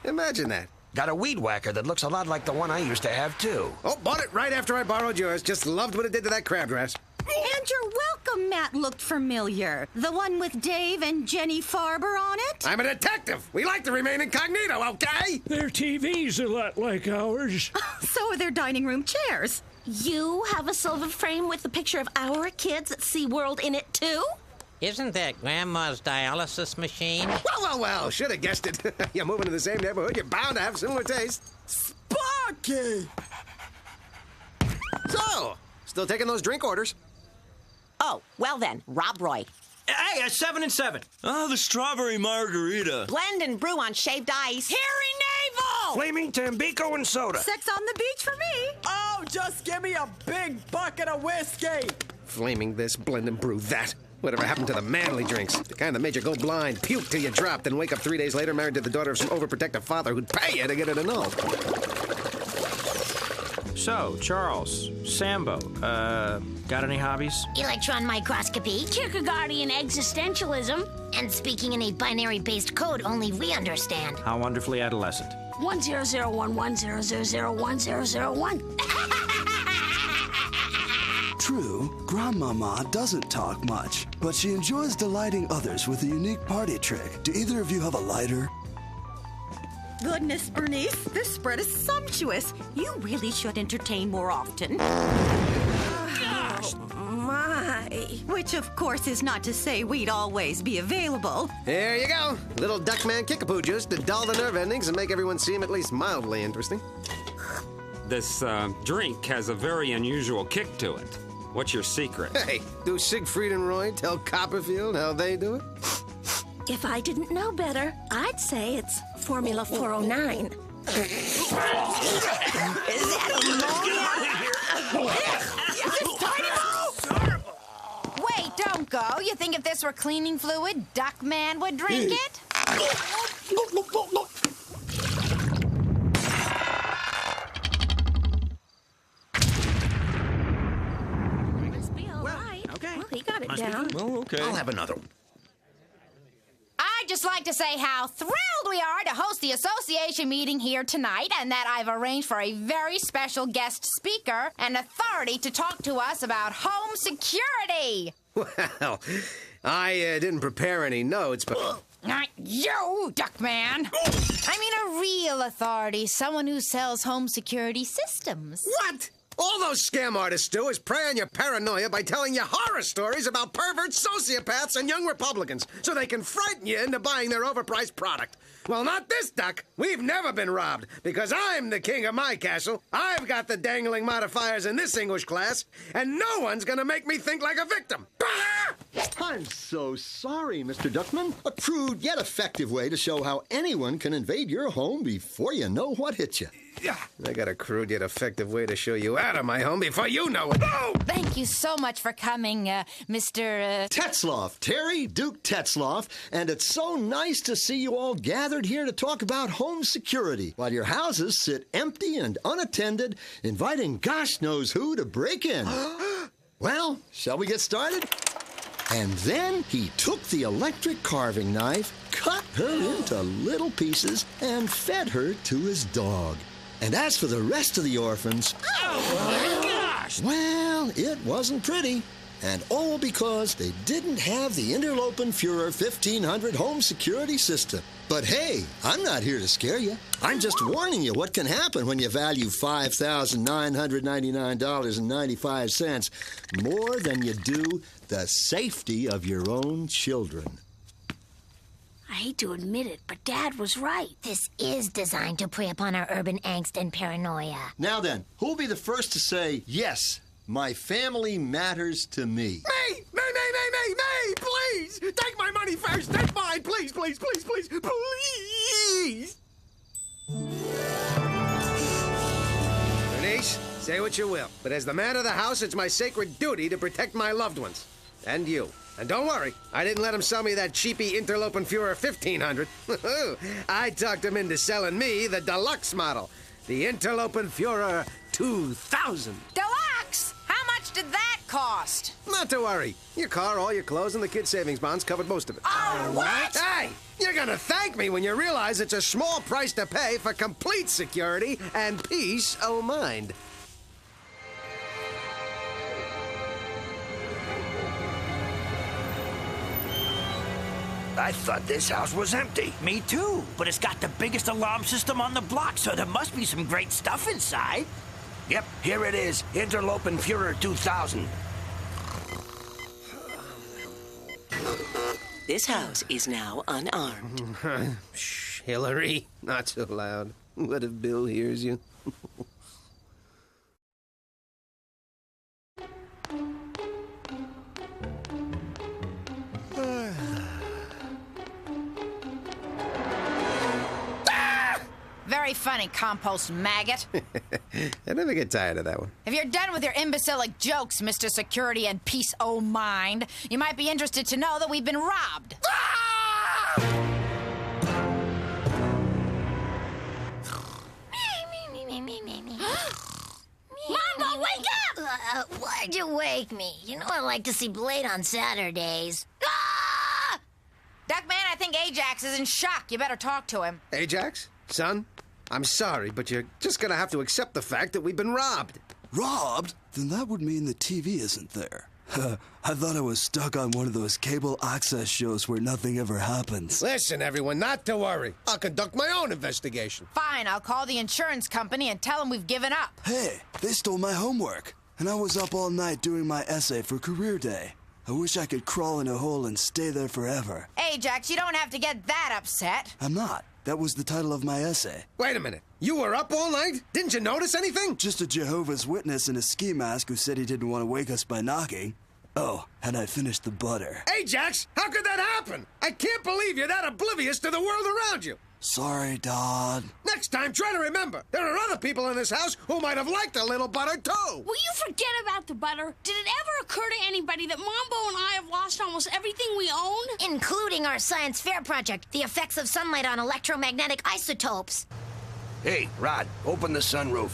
Imagine that. Got a weed whacker that looks a lot like the one I used to have, too. Oh, bought it right after I borrowed yours. Just loved what it did to that crabgrass. And your welcome mat looked familiar. The one with Dave and Jenny Farber on it? I'm a detective. We like to remain incognito, okay? Their TV's a lot like ours. So are their dining room chairs. You have a silver frame with the picture of our kids at SeaWorld in it, too? Isn't that Grandma's dialysis machine? Well, should have guessed it. You're moving to the same neighborhood. You're bound to have similar tastes. Sparky! So, still taking those drink orders? Oh, well then, Rob Roy. Hey, a 7 and 7. Oh, the strawberry margarita. Blend and brew on shaved ice. Harry Navel! Flaming Tambico and soda. Sex on the beach for me. Oh, just give me a big bucket of whiskey. Flaming this, blend and brew that. Whatever happened to the manly drinks? The kind that made you go blind, puke till you dropped, then wake up 3 days later married to the daughter of some overprotective father who'd pay you to get it annulled. So, Charles, Sambo, got any hobbies? Electron microscopy. Kierkegaardian existentialism. And speaking in a binary-based code only we understand. How wonderfully adolescent. 1001 10001001. True, Grandmama doesn't talk much, but she enjoys delighting others with a unique party trick. Do either of you have a lighter? Goodness, Bernice, this spread is sumptuous. You really should entertain more often. Gosh. My. Which, of course, is not to say we'd always be available. There you go. Little Duckman kickapoo juice to dull the nerve endings and make everyone seem at least mildly interesting. This drink has a very unusual kick to it. What's your secret? Hey, do Siegfried and Roy tell Copperfield how they do it? If I didn't know better, I'd say it's Formula 409. Is that ammonia? Wait, don't go. You think if this were cleaning fluid, Duckman would drink it? Must be all right. Okay. Well, he got it down. Well, okay. I'll have another one. I'd just like to say how thrilled we are to host the association meeting here tonight, and that I've arranged for a very special guest speaker and authority to talk to us about home security. Well, I didn't prepare any notes, but... Not you, Duckman. I mean a real authority, someone who sells home security systems. What? All those scam artists do is prey on your paranoia by telling you horror stories about perverts, sociopaths, and young Republicans, so they can frighten you into buying their overpriced product. Well, not this duck. We've never been robbed, because I'm the king of my castle. I've got the dangling modifiers in this English class, and no one's gonna make me think like a victim. I'm so sorry, Mr. Duckman. A crude yet effective way to show how anyone can invade your home before you know what hit you. I got a crude yet effective way to show you out of my home before you know it. Oh! Thank you so much for coming, Mr. Tetzloff, Terry Duke Tetzloff, and it's so nice to see you all gathered here to talk about home security while your houses sit empty and unattended, inviting gosh knows who to break in. Well, shall we get started? And then he took the electric carving knife, cut her into little pieces, and fed her to his dog. And as for the rest of the orphans... Oh, my gosh! Well, it wasn't pretty. And all because they didn't have the Interlopen-Führer 1500 home security system. But hey, I'm not here to scare you. I'm just warning you what can happen when you value $5,999.95 more than you do the safety of your own children. I hate to admit it, but Dad was right. This is designed to prey upon our urban angst and paranoia. Now then, who'll be the first to say, yes, my family matters to me? Me! Please! Take my money first! Take mine! Please! Bernice, say what you will, but as the man of the house, it's my sacred duty to protect my loved ones. And you. And don't worry, I didn't let him sell me that cheapy Interlopen-Führer 1500. I talked him into selling me the deluxe model, the Interlopen-Führer 2000. Deluxe? How much did that cost? Not to worry. Your car, all your clothes, and the kids' savings bonds covered most of it. Oh, what? Hey! You're gonna thank me when you realize it's a small price to pay for complete security and peace of mind. I thought this house was empty. Me too, but it's got the biggest alarm system on the block, so there must be some great stuff inside. Yep, here it is, Interlopen-Führer 2000. This house is now unarmed. Shh, Hillary, not so loud. What if Bill hears you? Very funny, compost maggot. I never get tired of that one. If you're done with your imbecilic jokes, Mr. Security and Peace O' Mind, you might be interested to know that we've been robbed. Mama, wake up! Why'd you wake me? You know I like to see Blade on Saturdays. Ah! Duckman, I think Ajax is in shock. You better talk to him. Ajax? Son? I'm sorry, but you're just gonna have to accept the fact that we've been robbed. Robbed? Then that would mean the TV isn't there. I thought I was stuck on one of those cable access shows where nothing ever happens. Listen, everyone, not to worry. I'll conduct my own investigation. Fine, I'll call the insurance company and tell them we've given up. Hey, they stole my homework. And I was up all night doing my essay for career day. I wish I could crawl in a hole and stay there forever. Ajax, you don't have to get that upset. I'm not. That was the title of my essay. Wait a minute. You were up all night? Didn't you notice anything? Just a Jehovah's Witness in a ski mask who said he didn't want to wake us by knocking. Oh, and I finished the butter. Ajax, how could that happen? I can't believe you're that oblivious to the world around you. Sorry, Dodd. Next time, try to remember. There are other people in this house who might have liked a little butter, too. Will you forget about the butter? Did it ever occur to anybody that Mambo and I have lost almost everything we own? Including our science fair project, the effects of sunlight on electromagnetic isotopes. Hey, Rod, open the sunroof.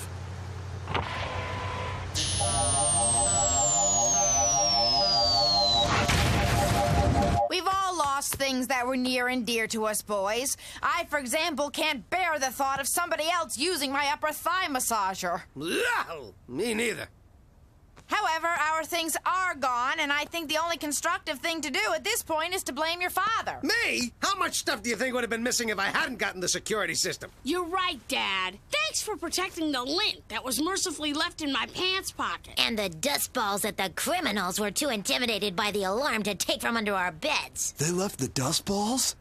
We've all lost things that were near and dear to us, boys. I, for example, can't bear the thought of somebody else using my upper thigh massager. Me neither. However, our things are gone, and I think the only constructive thing to do at this point is to blame your father. Me? How much stuff do you think would have been missing if I hadn't gotten the security system? You're right, Dad. Thanks for protecting the lint that was mercifully left in my pants pocket. And the dust balls that the criminals were too intimidated by the alarm to take from under our beds. They left the dust balls?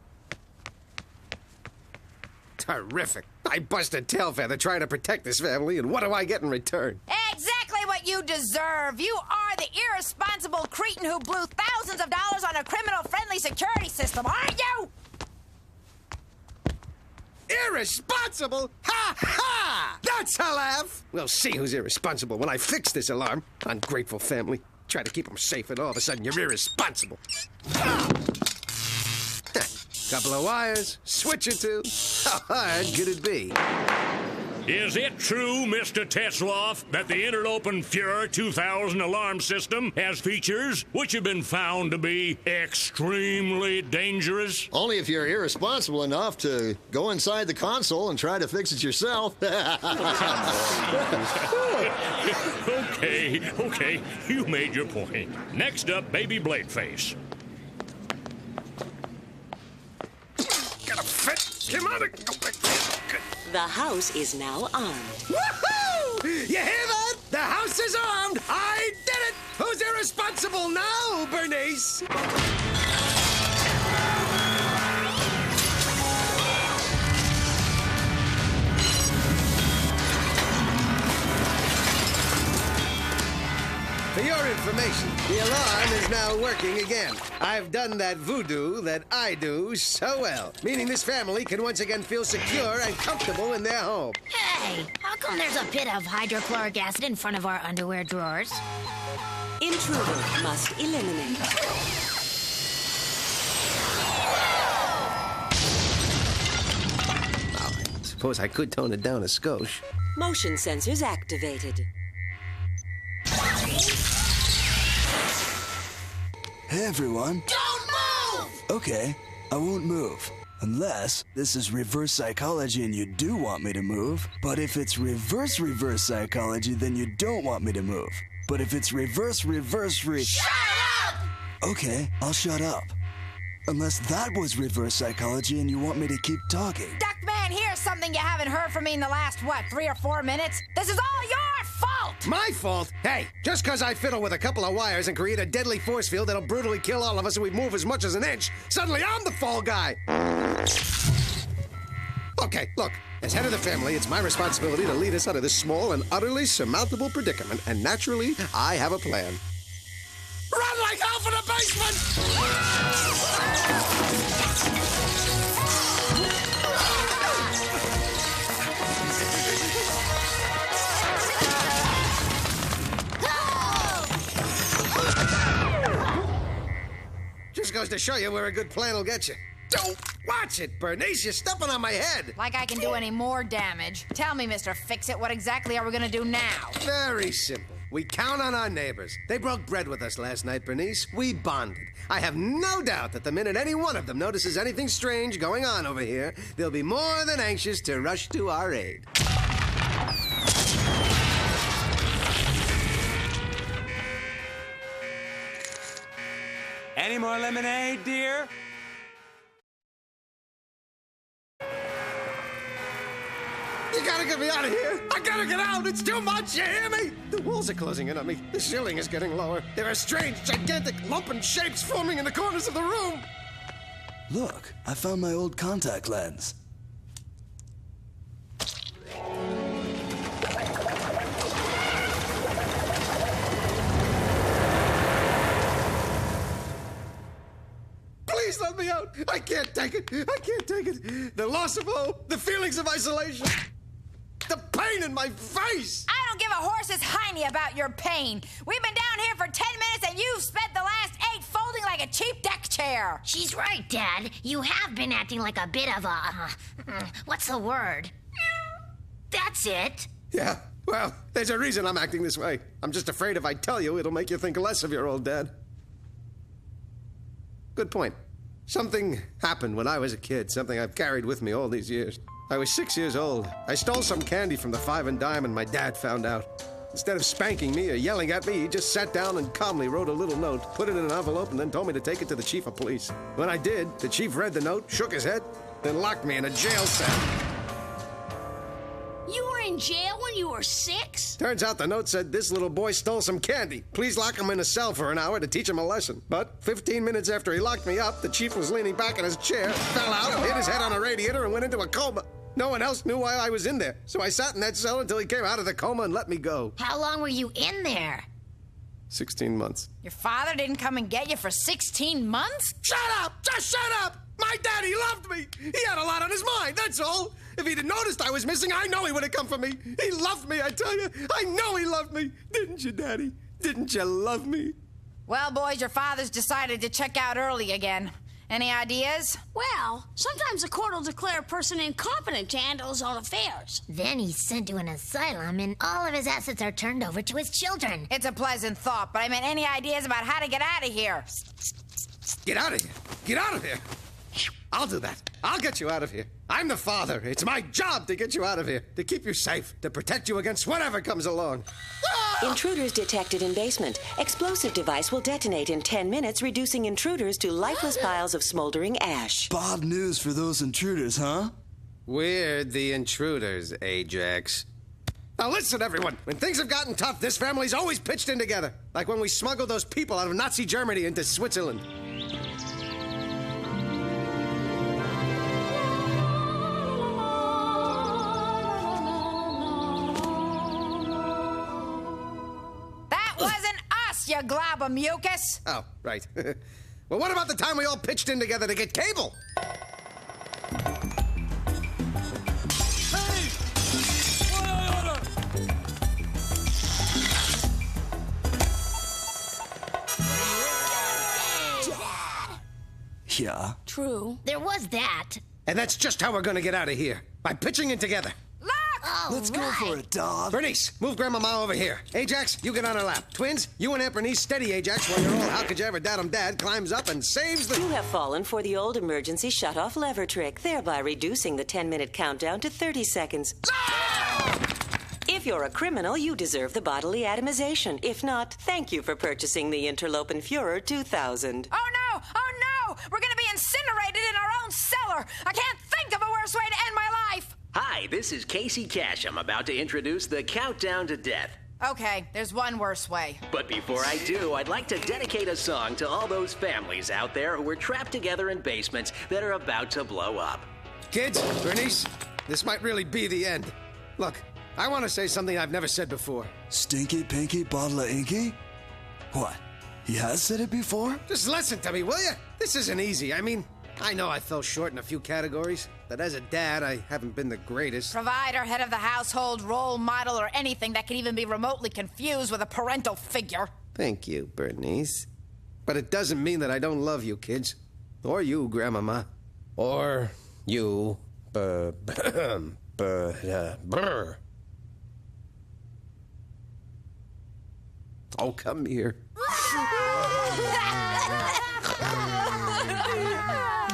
Terrific. I busted tail feather trying to protect this family, and what do I get in return? Exactly what you deserve. You are the irresponsible cretin who blew thousands of dollars on a criminal-friendly security system, aren't you? Irresponsible? Ha ha! That's a laugh! We'll see who's irresponsible when I fix this alarm. Ungrateful family. Try to keep them safe, and all of a sudden you're irresponsible. Couple of wires, switch or two. How hard could it be? Is it true, Mr. Tesloff, that the Interlopen Fuhrer 2000 alarm system has features which have been found to be extremely dangerous? Only if you're irresponsible enough to go inside the console and try to fix it yourself. Okay, you made your point. Next up, Baby Bladeface. Gotta fit. Come on. The house is now armed. Woohoo! You hear that? The house is armed. I did it. Who's irresponsible now, Bernice? For your information, the alarm is now working again. I've done that voodoo that I do so well, meaning this family can once again feel secure and comfortable in their home. Hey, how come there's a bit of hydrochloric acid in front of our underwear drawers? Intruder must eliminate. I suppose I could tone it down a skosh. Motion sensors activated. Hey, everyone. Don't move! Okay, I won't move. Unless this is reverse psychology and you do want me to move. But if it's reverse psychology, then you don't want me to move. But if it's reverse Shut up! Okay, I'll shut up. Unless that was reverse psychology and you want me to keep talking. Duckman, here's something you haven't heard from me in the last, 3 or 4 minutes? This is all your fault! My fault? Hey, just because I fiddle with a couple of wires and create a deadly force field that'll brutally kill all of us if we move as much as an inch, suddenly I'm the fall guy! Okay, look, as head of the family, it's my responsibility to lead us out of this small and utterly surmountable predicament, and naturally, I have a plan. Run like hell for the basement! Just goes to show you where a good plan will get you. Don't watch it, Bernice. You're stepping on my head. Like I can do any more damage. Tell me, Mr. Fix-It, what exactly are we gonna do now? Very simple. We count on our neighbors. They broke bread with us last night, Bernice. We bonded. I have no doubt that the minute any one of them notices anything strange going on over here, they'll be more than anxious to rush to our aid. Any more lemonade, dear? You gotta get me out of here. I gotta get out. It's too much. You hear me? The walls are closing in on me. The ceiling is getting lower. There are strange, gigantic, lumping shapes forming in the corners of the room. Look, I found my old contact lens. Please let me out. I can't take it. I can't take it. The loss of hope, the feelings of isolation, the pain in my face. I don't give a horse's hiney about your pain. We've been down here for 10 minutes and you've spent the last 8 folding like a cheap deck chair. She's right, Dad. You have been acting like a bit of a... what's the word? That's it. Yeah, well, there's a reason I'm acting this way. I'm just afraid if I tell you, it'll make you think less of your old dad. Good point. Something happened when I was a kid, something I've carried with me all these years. I was 6 years old. I stole some candy from the 5 and dime and my dad found out. Instead of spanking me or yelling at me, he just sat down and calmly wrote a little note, put it in an envelope, and then told me to take it to the chief of police. When I did, the chief read the note, shook his head, then locked me in a jail cell. You were in jail when you were 6? Turns out the note said this little boy stole some candy. Please lock him in a cell for an hour to teach him a lesson. But 15 minutes after he locked me up, the chief was leaning back in his chair, fell out, hit his head on a radiator, and went into a coma. No one else knew why I was in there, so I sat in that cell until he came out of the coma and let me go. How long were you in there? 16 months. Your father didn't come and get you for 16 months? Shut up! Just shut up! My daddy loved me! He had a lot on his mind, that's all! If he'd noticed I was missing, I know he would have come for me. He loved me, I tell you. I know he loved me. Didn't you, Daddy? Didn't you love me? Well, boys, your father's decided to check out early again. Any ideas? Well, sometimes the court will declare a person incompetent to handle his own affairs. Then he's sent to an asylum and all of his assets are turned over to his children. It's a pleasant thought, but I meant any ideas about how to get out of here? Get out of here. Get out of here. I'll do that. I'll get you out of here. I'm the father. It's my job to get you out of here, to keep you safe, to protect you against whatever comes along. Intruders detected in basement. Explosive device will detonate in 10 minutes, reducing intruders to lifeless piles of smoldering ash. Bad news for those intruders, huh? We're the intruders, Ajax. Now listen, everyone. When things have gotten tough, this family's always pitched in together. Like when we smuggled those people out of Nazi Germany into Switzerland. You glob of mucus. Oh, right. Well, what about the time we all pitched in together to get cable? Hey! Order! Yeah. True. There was that. And that's just how we're gonna get out of here. By pitching in together. Let's go for it, Dad. Bernice, move Grandmama over here. Ajax, you get on her lap. Twins, you and Aunt Bernice steady Ajax while your old how-could-you-ever-dad climbs up and saves the... You have fallen for the old emergency shut-off lever trick, thereby reducing the 10-minute countdown to 30 seconds. If you're a criminal, you deserve the bodily atomization. If not, thank you for purchasing the Interlopen Führer 2000. Oh, no! Oh, no! We're gonna be incinerated in our own cellar! I can't think of a worse way to end my life! Hi, this is Casey Cash. I'm about to introduce the Countdown to Death. Okay, there's one worse way. But before I do, I'd like to dedicate a song to all those families out there who were trapped together in basements that are about to blow up. Kids, Bernice, this might really be the end. Look, I want to say something I've never said before. Stinky Pinky Bottle of Inky? What? He has said it before? Just listen to me, will you? This isn't easy. I mean, I know I fell short in a few categories, but as a dad, I haven't been the greatest. Provider, head of the household, role model, or anything that can even be remotely confused with a parental figure. Thank you, Bernice. But it doesn't mean that I don't love you, kids. Or you, Grandmama. Or you, brr. Oh, come here.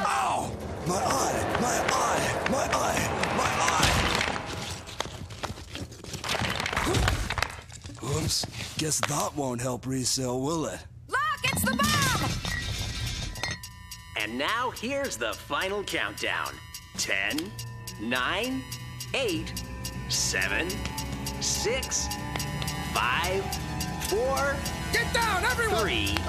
Ow! My eye! My eye! My eye! My eye! Oops. Guess that won't help resale, will it? Look, it's the bomb! And now here's the final countdown. 10, 9, 8, 7, 6, 5, 4... Get down, everyone! 3, 2, 1...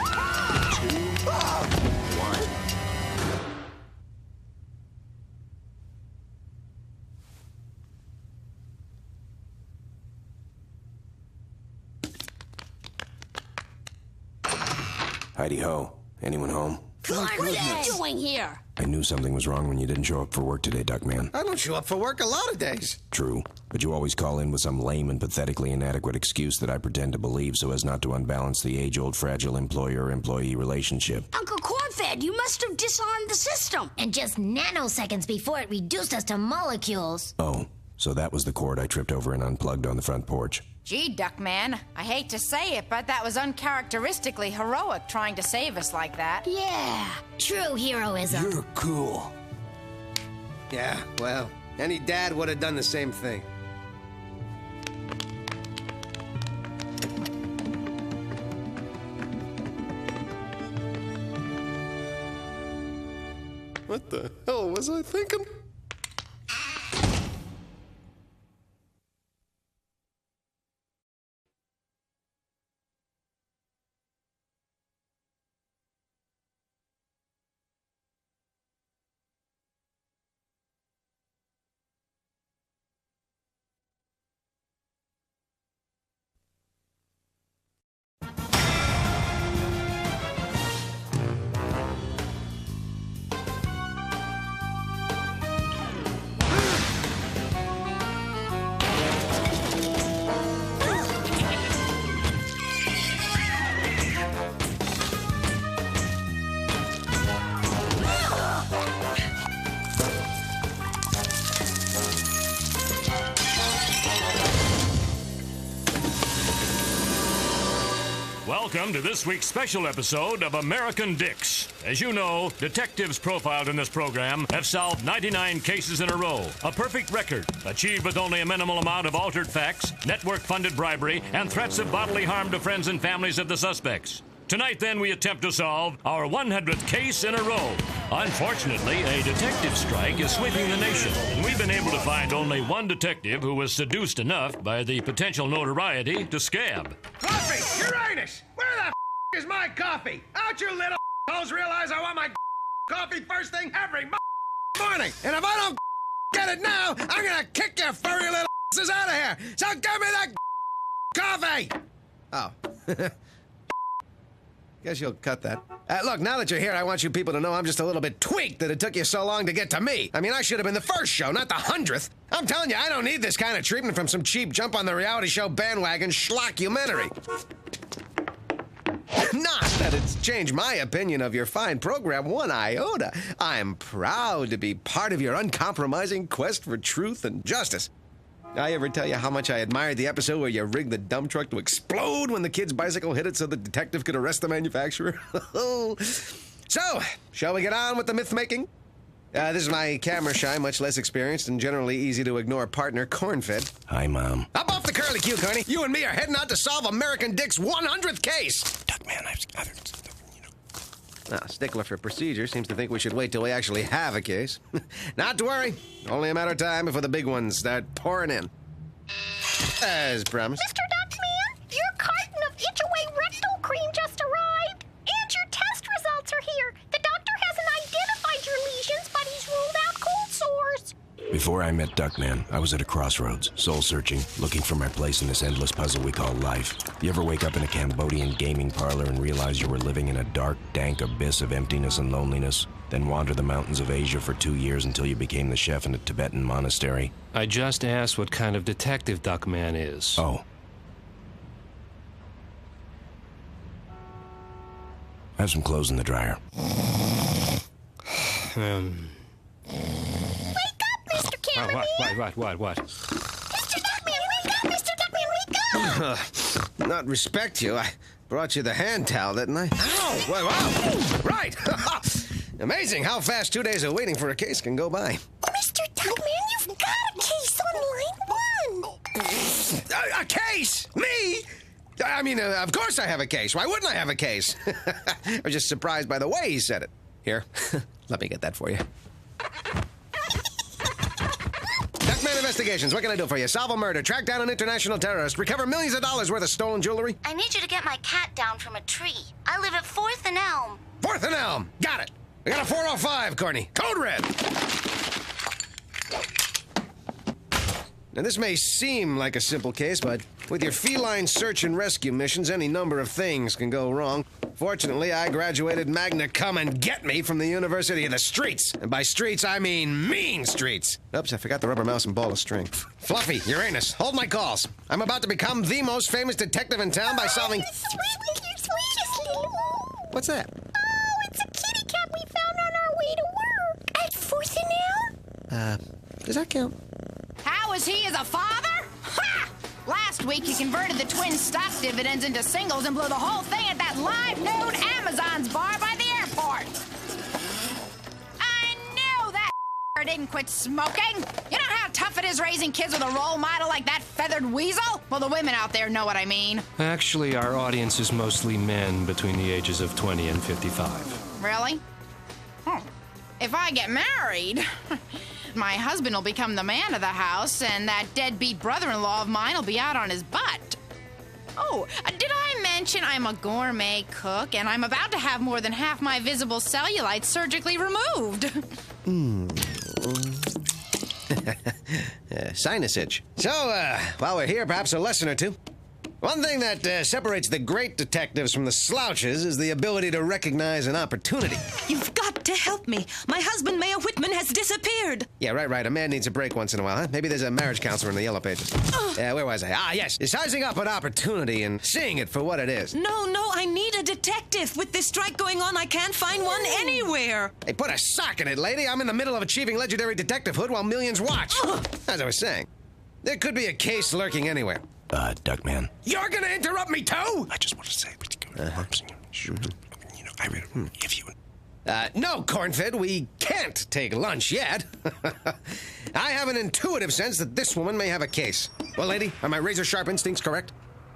Heidi-ho. Anyone home? What are you doing here? I knew something was wrong when you didn't show up for work today, Duckman. I don't show up for work a lot of days. True, but you always call in with some lame and pathetically inadequate excuse that I pretend to believe so as not to unbalance the age-old fragile employer-employee relationship. Uncle Cornfed, you must have disarmed the system. And just nanoseconds before it reduced us to molecules. Oh, so that was the cord I tripped over and unplugged on the front porch. Gee, Duckman, I hate to say it, but that was uncharacteristically heroic trying to save us like that. Yeah, true heroism. You're cool. Yeah, well, any dad would have done the same thing. What the hell was I thinking? Welcome to this week's special episode of American Dicks. As you know, detectives profiled in this program have solved 99 cases in a row, a perfect record, achieved with only a minimal amount of altered facts, network-funded bribery, and threats of bodily harm to friends and families of the suspects. Tonight, then, we attempt to solve our 100th case in a row. Unfortunately, a detective strike is sweeping the nation, and we've been able to find only one detective who was seduced enough by the potential notoriety to scab. Coffee! Uranus! Where the is my coffee? Don't you little hoes realize I want my coffee first thing every morning? And if I don't get it now, I'm gonna kick your furry little asses out of here! So give me that coffee! Oh. Guess you'll cut that. Look, now that you're here, I want you people to know I'm just a little bit tweaked that it took you so long to get to me. I mean, I should have been the first show, not the 100th. I'm telling you, I don't need this kind of treatment from some cheap jump on the reality show bandwagon schlockumentary. Not that it's changed my opinion of your fine program one iota. I'm proud to be part of your uncompromising quest for truth and justice. I ever tell you how much I admired the episode where you rigged the dump truck to explode when the kid's bicycle hit it so the detective could arrest the manufacturer? So, shall we get on with the myth-making? This is my camera shy, much less experienced, and generally easy to ignore partner, Cornfed. Hi, Mom. Up off the curly Q, Carney. You and me are heading out to solve American Dick's 100th case. Duckman, Stickler for procedure seems to think we should wait till we actually have a case. Not to worry. Only a matter of time before the big ones start pouring in. As promised. Mr. Duckman, your carton of itch-away rectal cream just arrived. And your test results are here. The doctor hasn't identified your lesions, but he's ruled out cold sores. Before I met Duckman, I was at a crossroads, soul-searching, looking for my place in this endless puzzle we call life. You ever wake up in a Cambodian gaming parlor and realize you were living in a dark, dank abyss of emptiness and loneliness? Then wander the mountains of Asia for 2 years until you became the chef in a Tibetan monastery? I just asked what kind of detective Duckman is. Oh. I have some clothes in the dryer. Mr. Cameraman! What? Mr. Duckman, wake up! Mr. Duckman, wake up! Not respect you. I brought you the hand towel, didn't I? Ow! Wow! Right! Amazing how fast 2 days of waiting for a case can go by. Mr. Duckman, you've got a case on line 1! A case? Me? I mean, of course I have a case. Why wouldn't I have a case? I was just surprised by the way he said it. Here, let me get that for you. Duckman Investigations, what can I do for you? Solve a murder, track down an international terrorist, recover millions of dollars worth of stolen jewelry? I need you to get my cat down from a tree. I live at 4th and Elm. 4th and Elm. Got it. We got a 405, Corny. Code red. Now, this may seem like a simple case, but with your feline search and rescue missions, any number of things can go wrong. Fortunately, I graduated magna cum and get me from the University of the Streets. And by streets, I mean mean streets. Oops, I forgot the rubber mouse and ball of string. Fluffy, Uranus, hold my calls. I'm about to become the most famous detective in town by solving... Sweetest little... What's that? Oh, it's a kitty cat we found on our way to work. At 4th and Elm? Does that count? How is he as a father? Ha! Last week he converted the twin stock dividends into singles and blew the whole thing at that live nude Amazon's bar by the airport. I knew that didn't quit smoking. You know how tough it is raising kids with a role model like that feathered weasel? Well, the women out there know what I mean. Actually, our audience is mostly men between the ages of 20 and 55. Really? If I get married... my husband will become the man of the house, and that deadbeat brother-in-law of mine will be out on his butt. Oh, did I mention I'm a gourmet cook, and I'm about to have more than half my visible cellulite surgically removed? Sinus itch. So, while we're here, perhaps a lesson or two. One thing that separates the great detectives from the slouches is the ability to recognize an opportunity. You've got to help me. My husband, Mayor Whitman, has disappeared. Yeah, right. A man needs a break once in a while, huh? Maybe there's a marriage counselor in the Yellow Pages. Where was I? Ah, yes. Sizing up an opportunity and seeing it for what it is. No, I need a detective. With this strike going on, I can't find one anywhere. Hey, put a sock in it, lady. I'm in the middle of achieving legendary detectivehood while millions watch. As I was saying, there could be a case lurking anywhere. Duckman. You're gonna interrupt me, too? I just want to say, No, Cornfed, we can't take lunch yet. I have an intuitive sense that this woman may have a case. Well, lady, are my razor-sharp instincts correct?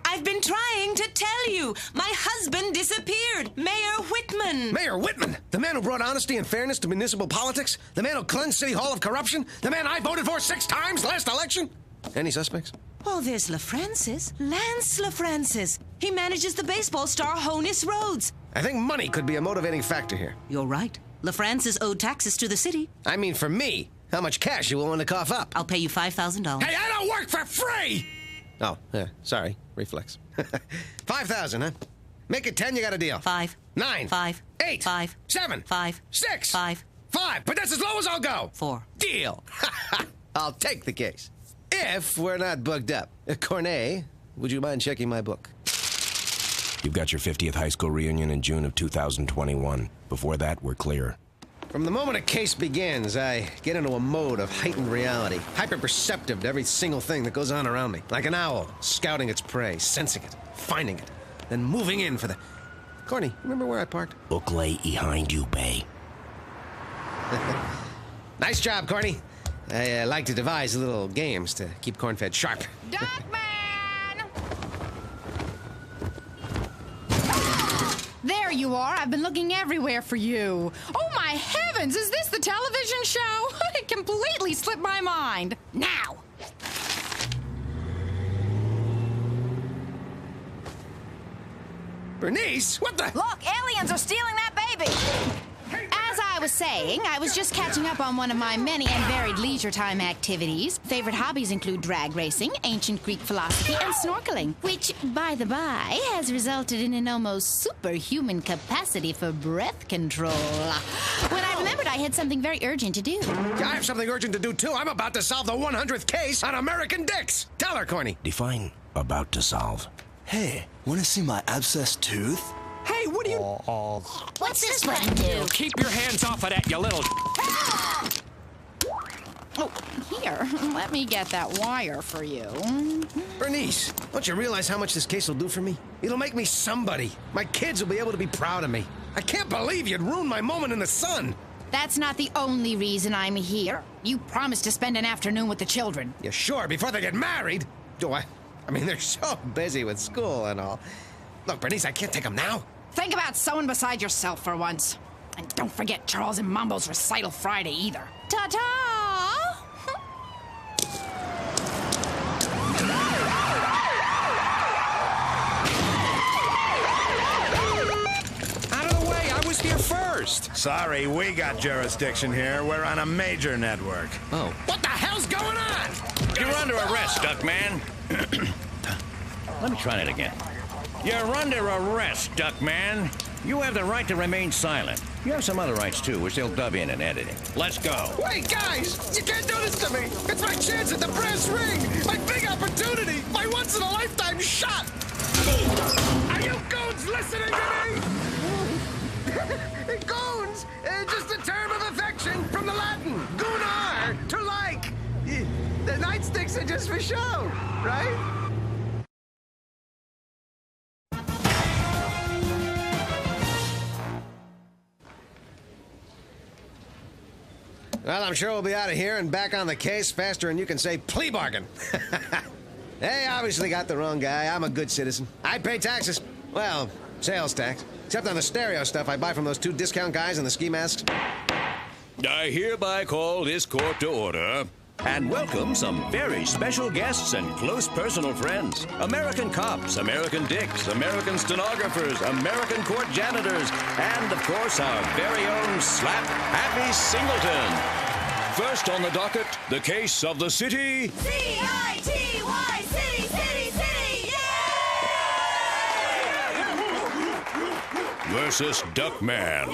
I've been trying to tell you. My husband disappeared. Mayor Whitman. Mayor Whitman? The man who brought honesty and fairness to municipal politics? The man who cleansed City Hall of corruption? The man I voted for 6 times last election? Any suspects? Oh, there's LaFrancis. Lance LaFrancis. He manages the baseball star Honus Rhodes. I think money could be a motivating factor here. You're right. LaFrancis owed taxes to the city. I mean, for me. How much cash you willing to cough up? I'll pay you $5,000. Hey, I don't work for free! Oh, yeah, sorry. Reflex. 5,000, huh? Make it 10, you got a deal. 5. 9. 5. 8. 5. 7. 5. 6. 5. 5. But that's as low as I'll go. 4. Deal. I'll take the case. If we're not booked up. Cornet, would you mind checking my book? You've got your 50th high school reunion in June of 2021. Before that, we're clear. From the moment a case begins, I get into a mode of heightened reality, hyper-perceptive to every single thing that goes on around me. Like an owl, scouting its prey, sensing it, finding it, then moving in for the... Corny, remember where I parked? Book lay behind you, Bay. Nice job, Corny. I like to devise little games to keep Cornfed sharp. Duckman! There you are. I've been looking everywhere for you. Oh, my heavens! Is this the television show? It completely slipped my mind. Now! Bernice, what the... Look, aliens are stealing that baby! As I was saying, I was just catching up on one of my many and varied leisure time activities. Favorite hobbies include drag racing, ancient Greek philosophy, and snorkeling, which, by the by, has resulted in an almost superhuman capacity for breath control. When I remembered I had something very urgent to do. I have something urgent to do, too. I'm about to solve the 100th case on American dicks. Tell her, Corny. Define about to solve. Hey, want to see my abscessed tooth? Hey, what are you... What's this button do? Keep your hands off of that, you little... Oh, here, let me get that wire for you. Bernice, don't you realize how much this case will do for me? It'll make me somebody. My kids will be able to be proud of me. I can't believe you'd ruined my moment in the sun. That's not the only reason I'm here. You promised to spend an afternoon with the children. Yeah, sure, before they get married. I mean, they're so busy with school and all. Look, Bernice, I can't take them now. Think about someone beside yourself for once. And don't forget Charles and Mambo's recital Friday either. Ta-ta! Out of the way, I was here first. Sorry, we got jurisdiction here. We're on a major network. Oh. What the hell's going on? You're under arrest, Duckman. Let me try that again. You're under arrest, Duckman. You have the right to remain silent. You have some other rights, too, which they'll dub in editing. Let's go. Wait, guys! You can't do this to me! It's my chance at the brass ring! My big opportunity! My once-in-a-lifetime shot! Are you goons listening to me? Goons! Just a term of affection from the Latin. Goonar, to like. The nightsticks are just for show, right? Well, I'm sure we'll be out of here and back on the case faster than you can say plea bargain. They obviously got the wrong guy. I'm a good citizen. I pay taxes. Well, sales tax. Except on the stereo stuff I buy from those 2 discount guys in the ski masks. I hereby call this court to order and welcome some very special guests and close personal friends. American cops, American dicks, American stenographers, American court janitors, and, of course, our very own Slap Happy Singleton. First on the docket, the case of the city... C-I-T-Y, city, city, city, versus Duckman.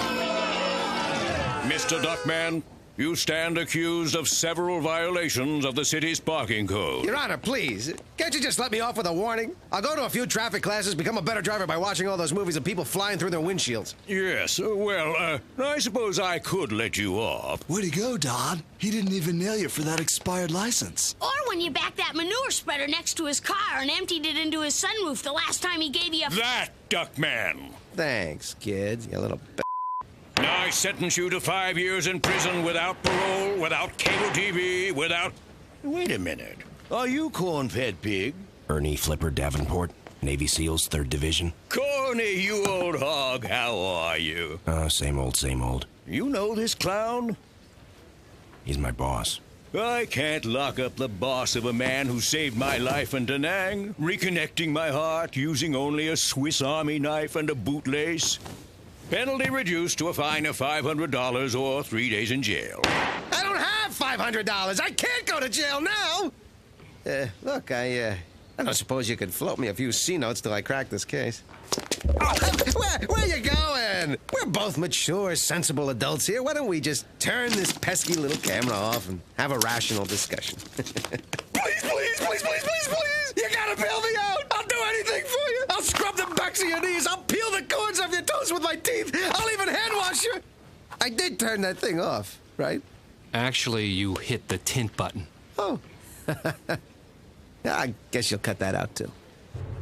Mr. Duckman, You stand accused of several violations of the city's parking code. Your Honor, please. Can't you just let me off with a warning? I'll go to a few traffic classes, become a better driver by watching all those movies of people flying through their windshields. Yes, well, I suppose I could let you off. Way to go, Dodd. He didn't even nail you for that expired license. Or when you backed that manure spreader next to his car and emptied it into his sunroof the last time he gave you a... That, Duckman. Thanks, kid, you little I sentence you to 5 years in prison without parole, without cable TV, without... Wait a minute. Are you Corn-Fed Pig? Ernie Flipper Davenport, Navy SEALs, 3rd Division. Corny, you old hog, how are you? Same old, same old. You know this clown? He's my boss. I can't lock up the boss of a man who saved my life in Da Nang, reconnecting my heart using only a Swiss Army knife and a bootlace. Penalty reduced to a fine of $500 or 3 days in jail. I don't have $500. I can't go to jail now. Look, I don't suppose you could float me a few C notes till I crack this case. Where you going? We're both mature, sensible adults here. Why don't we just turn this pesky little camera off and have a rational discussion? Please! You gotta bail me out! I'll do anything for you! I'll scrub the backs of your knees! I'll peel the corns off your toes with my teeth! I'll even hand wash you! I did turn that thing off, right? Actually, you hit the tint button. Oh. I guess you'll cut that out, too.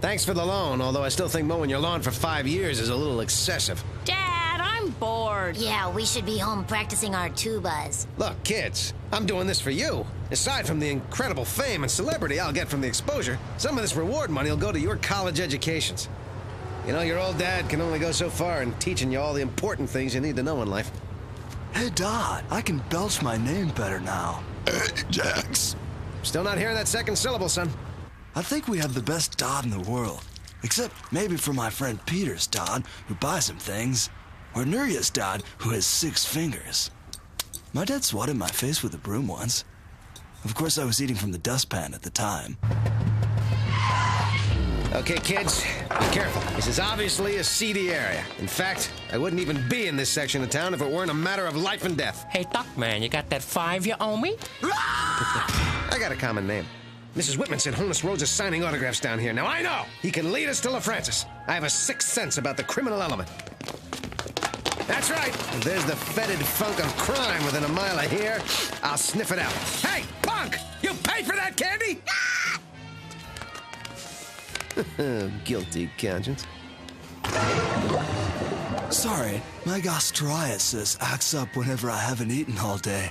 Thanks for the loan, although I still think mowing your lawn for 5 years is a little excessive. Dad, I'm bored. Yeah, we should be home practicing our tubas. Look, kids, I'm doing this for you. Aside from the incredible fame and celebrity I'll get from the exposure, some of this reward money will go to your college educations. You know, your old dad can only go so far in teaching you all the important things you need to know in life. Hey, Dodd, I can belch my name better now. Jax. Still not hearing that second syllable, son. I think we have the best Dodd in the world. Except maybe for my friend Peter's Dodd, who buys him things. Or Nuria's Dodd, who has 6 fingers. My dad swatted my face with a broom once. Of course, I was eating from the dustpan at the time. Okay, kids, be careful. This is obviously a seedy area. In fact, I wouldn't even be in this section of town if it weren't a matter of life and death. Hey, Duckman, you got that 5 you owe me? I got a common name. Mrs. Whitman said Honus Rhodes is signing autographs down here. Now, I know he can lead us to La Francis. I have a sixth sense about the criminal element. That's right. If there's the fetid funk of crime within a mile of here, I'll sniff it out. Hey, punk! You paid for that candy? Guilty conscience. Sorry, my gastritis acts up whenever I haven't eaten all day.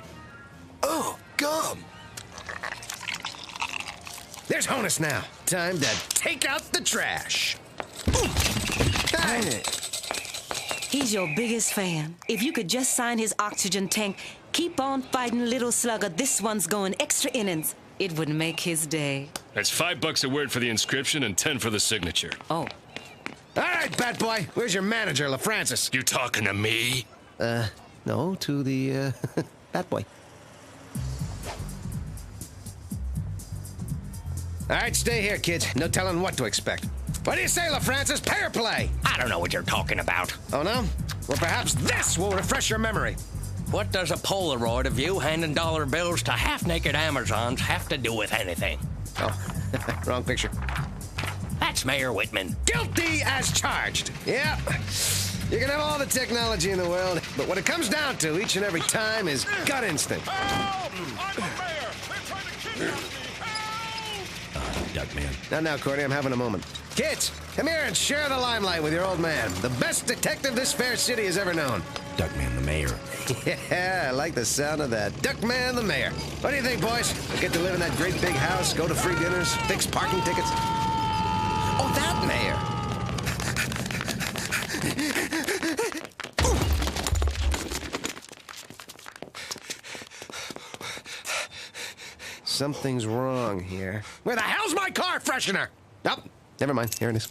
Oh, gum! There's Honus now. Time to take out the trash. Hey. He's your biggest fan. If you could just sign his oxygen tank, keep on fighting, little slugger. This one's going extra innings. It would make his day. That's $5 a word for the inscription and 10 for the signature. Oh. All right, Bat Boy. Where's your manager, LaFrancis? You talking to me? No, to the, Bat Boy. All right, stay here, kids. No telling what to expect. What do you say, LaFrancis? Pay or play? I don't know what you're talking about. Oh, no? Well, perhaps this will refresh your memory. What does a Polaroid of you handing dollar bills to half-naked Amazons have to do with anything? Oh, wrong picture. That's Mayor Whitman. Guilty as charged. Yeah. You can have all the technology in the world, but what it comes down to each and every time is gut instinct. Help! I'm the mayor! They're trying to kidnap me! Duckman. Now, Cordy, I'm having a moment. Kids, come here and share the limelight with your old man. The best detective this fair city has ever known. Duckman the mayor. Yeah, I like the sound of that. Duckman the mayor. What do you think, boys? We'll get to live in that great big house, go to free dinners, fix parking tickets. Oh, that mayor. Something's wrong here. Where the hell's my car freshener? Oh, never mind. Here it is.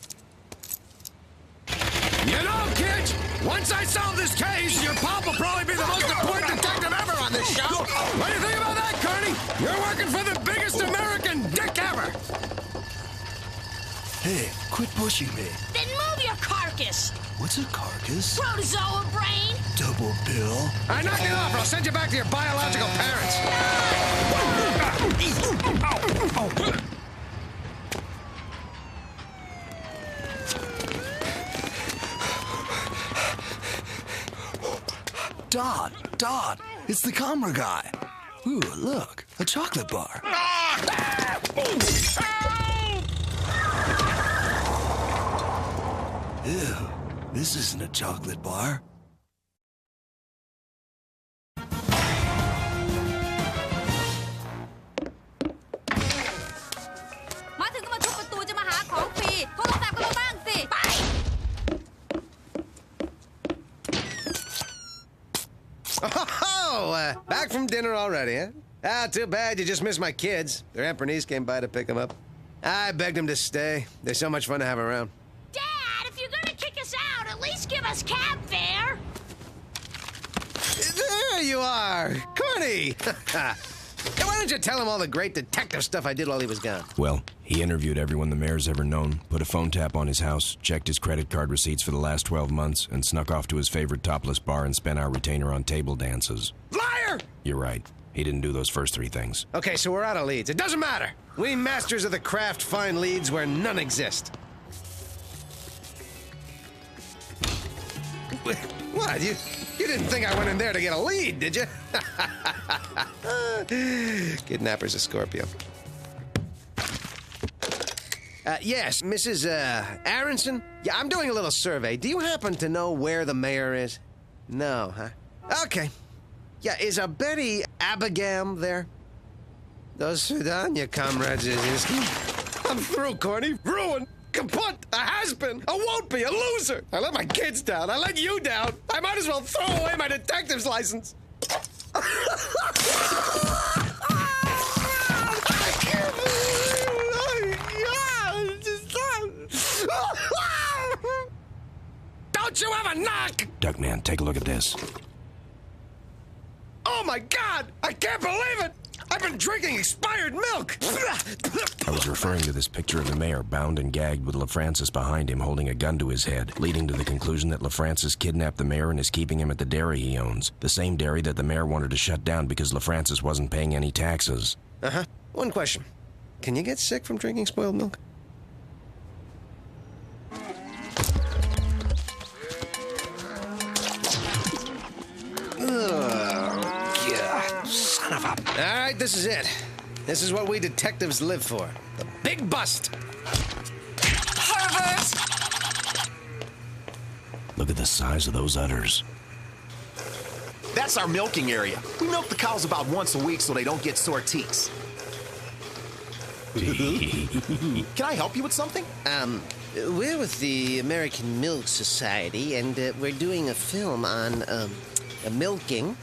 You know, kids, once I solve this case, your pop will probably be the most important detective ever on this show. What do you think about that, Carney? You're working for the biggest American dick ever. Hey, quit pushing me. Then move your carcass. What's a carcass? Protozoa brain. double bill. Knock it off or I'll send you back to your biological parents. Dot, it's the camera guy. Ooh, look, a chocolate bar. Ew, this isn't a chocolate bar. Back from dinner already, huh? Too bad you just missed my kids. Their Aunt Bernice came by to pick them up. I begged them to stay. They're so much fun to have around. Dad, if you're gonna kick us out, at least give us cab fare. There you are, Corny. Hey, why don't you tell him all the great detective stuff I did while he was gone? Well, he interviewed everyone the mayor's ever known, put a phone tap on his house, checked his credit card receipts for the last 12 months, and snuck off to his favorite topless bar and spent our retainer on table dances. Liar! You're right. He didn't do those first 3 things. Okay, so we're out of leads. It doesn't matter. We masters of the craft find leads where none exist. What? You didn't think I went in there to get a lead, did you? Kidnapper's a Scorpio. Yes, Mrs. Aronson? Yeah, I'm doing a little survey. Do you happen to know where the mayor is? No, huh? Okay. Yeah, is a Betty Abigam there? Those Sudanya comrades is... I'm through, Corny. Ruined. Kaput. A has-been. A won't-be. A loser. I let my kids down. I let you down. I might as well throw away my detective's license. I can't believe it. Don't you ever knock! Duckman, take a look at this. Oh my God! I can't believe it! I've been drinking expired milk! I was referring to this picture of the mayor bound and gagged with LaFrancis behind him holding a gun to his head, leading to the conclusion that LaFrancis kidnapped the mayor and is keeping him at the dairy he owns. The same dairy that the mayor wanted to shut down because LaFrancis wasn't paying any taxes. Uh-huh. One question. Can you get sick from drinking spoiled milk? Son of a... All right, this is it. This is what we detectives live for. The big bust. Pervert! Look at the size of those udders. That's our milking area. We milk the cows about once a week so they don't get sore teats. Can I help you with something? We're with the American Milk Society, and we're doing a film on milking.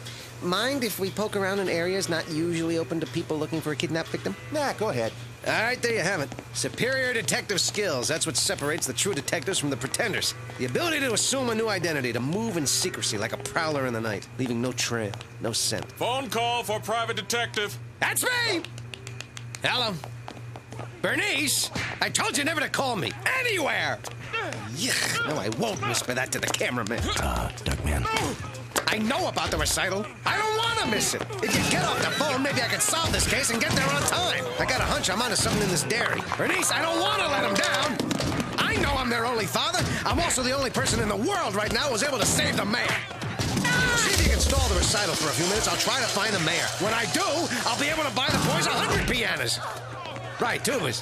Mind if we poke around in areas not usually open to people looking for a kidnapped victim? Nah, go ahead. All right, there you have it. Superior detective skills. That's what separates the true detectives from the pretenders. The ability to assume a new identity, to move in secrecy like a prowler in the night, leaving no trail, no scent. Phone call for private detective. That's me! Hello. Bernice, I told you never to call me. Anywhere! Yuck. No, I won't whisper that to the cameraman. Duckman. I know about the recital. I don't want to miss it. If you get off the phone, maybe I could solve this case and get there on time. I got a hunch I'm onto something in this dairy. Bernice, I don't want to let them down. I know I'm their only father. I'm also the only person in the world right now who's able to save the mayor. See if you can stall the recital for a few minutes. I'll try to find the mayor. When I do, I'll be able to buy the boys 100 pianos. Right, tubas.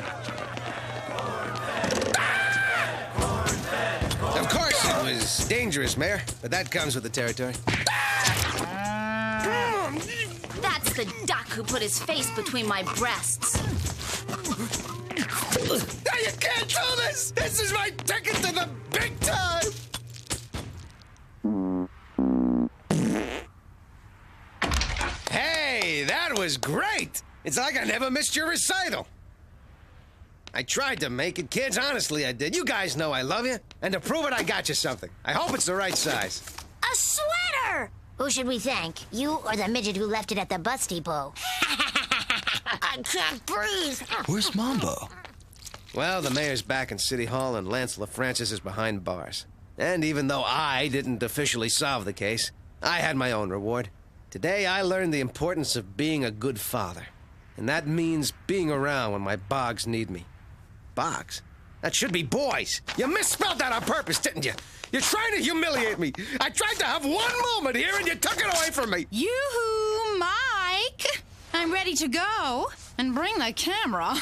Of course, it was dangerous, Mayor, but that comes with the territory. That's the duck who put his face between my breasts. Now you can't do this! This is my ticket to the big time! Hey, that was great! It's like I never missed your recital. I tried to make it, kids. Honestly, I did. You guys know I love you. And to prove it, I got you something. I hope it's the right size. A sweater! Who should we thank? You or the midget who left it at the bus depot? I can't breathe. Where's Mambo? Well, the mayor's back in City Hall, and Lance LaFrancis is behind bars. And even though I didn't officially solve the case, I had my own reward. Today, I learned the importance of being a good father. And that means being around when my bogs need me. Bogs? That should be boys. You misspelled that on purpose, didn't you? You're trying to humiliate me. I tried to have one moment here, and you took it away from me. Yoo-hoo, Mike. I'm ready to go. And bring the camera.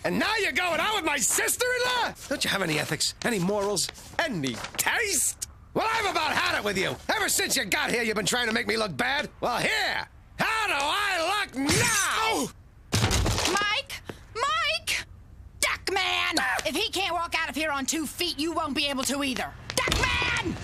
And now you're going out with my sister-in-law? Don't you have any ethics, any morals, any taste? Well, I've about had it with you. Ever since you got here, you've been trying to make me look bad. Well, here, how do I look now? Mike! Mike! Duckman! If he can't walk out of here on 2 feet, you won't be able to either. Duckman!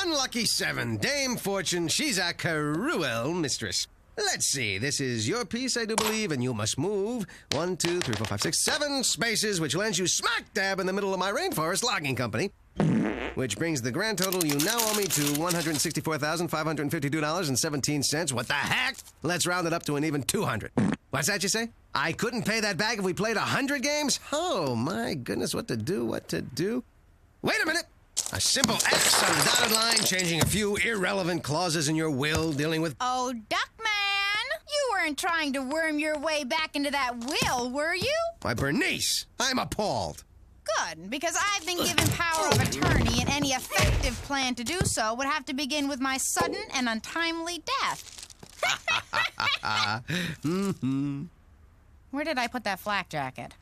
Unlucky 7, Dame Fortune, she's a cruel mistress. Let's see, this is your piece, I do believe, and you must move 1, 2, 3, 4, 5, 6, 7 spaces, which lands you smack dab in the middle of my rainforest logging company, which brings the grand total you now owe me to $164,552.17. What the heck? Let's round it up to an even 200. What's that you say? I couldn't pay that back if we played 100 games? Oh, my goodness, what to do? Wait a minute! A simple X on the dotted line, changing a few irrelevant clauses in your will, dealing with... Oh, Duckman! You weren't trying to worm your way back into that will, were you? Why, Bernice, I'm appalled. Good, because I've been given power of attorney, and any effective plan to do so would have to begin with my sudden and untimely death. Where did I put that flak jacket?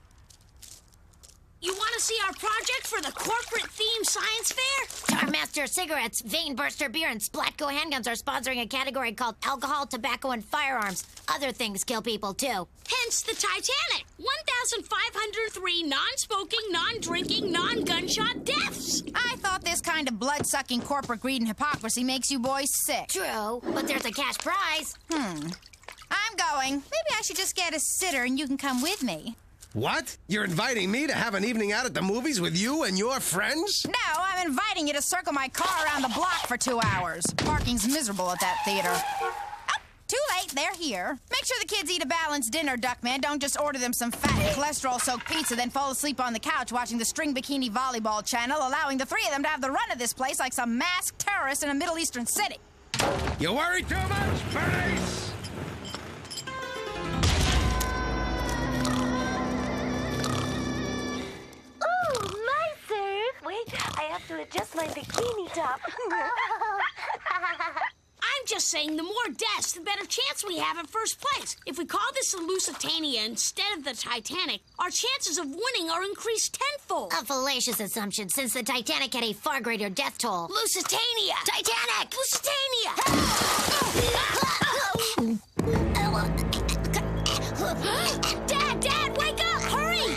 You want to see our project for the corporate-themed science fair? Tarmaster Cigarettes, Vein Burster Beer, and Splatco Handguns are sponsoring a category called Alcohol, Tobacco, and Firearms. Other things kill people, too. Hence the Titanic. 1,503 non-smoking, non-drinking, non-gunshot deaths. I thought this kind of blood-sucking corporate greed and hypocrisy makes you boys sick. True, but there's a cash prize. I'm going. Maybe I should just get a sitter and you can come with me. What? You're inviting me to have an evening out at the movies with you and your friends? No, I'm inviting you to circle my car around the block for 2 hours. Parking's miserable at that theater. Oh, too late. They're here. Make sure the kids eat a balanced dinner, Duckman. Don't just order them some fat, cholesterol-soaked pizza, then fall asleep on the couch watching the string bikini volleyball channel, allowing the 3 of them to have the run of this place like some masked terrorists in a Middle Eastern city. You worry too much, Bernice! I have to adjust my bikini top. I'm just saying the more deaths, the better chance we have at first place. If we call this the Lusitania instead of the Titanic, our chances of winning are increased tenfold. A fallacious assumption, since the Titanic had a far greater death toll. Lusitania! Titanic! Lusitania! Dad, wake up! Hurry!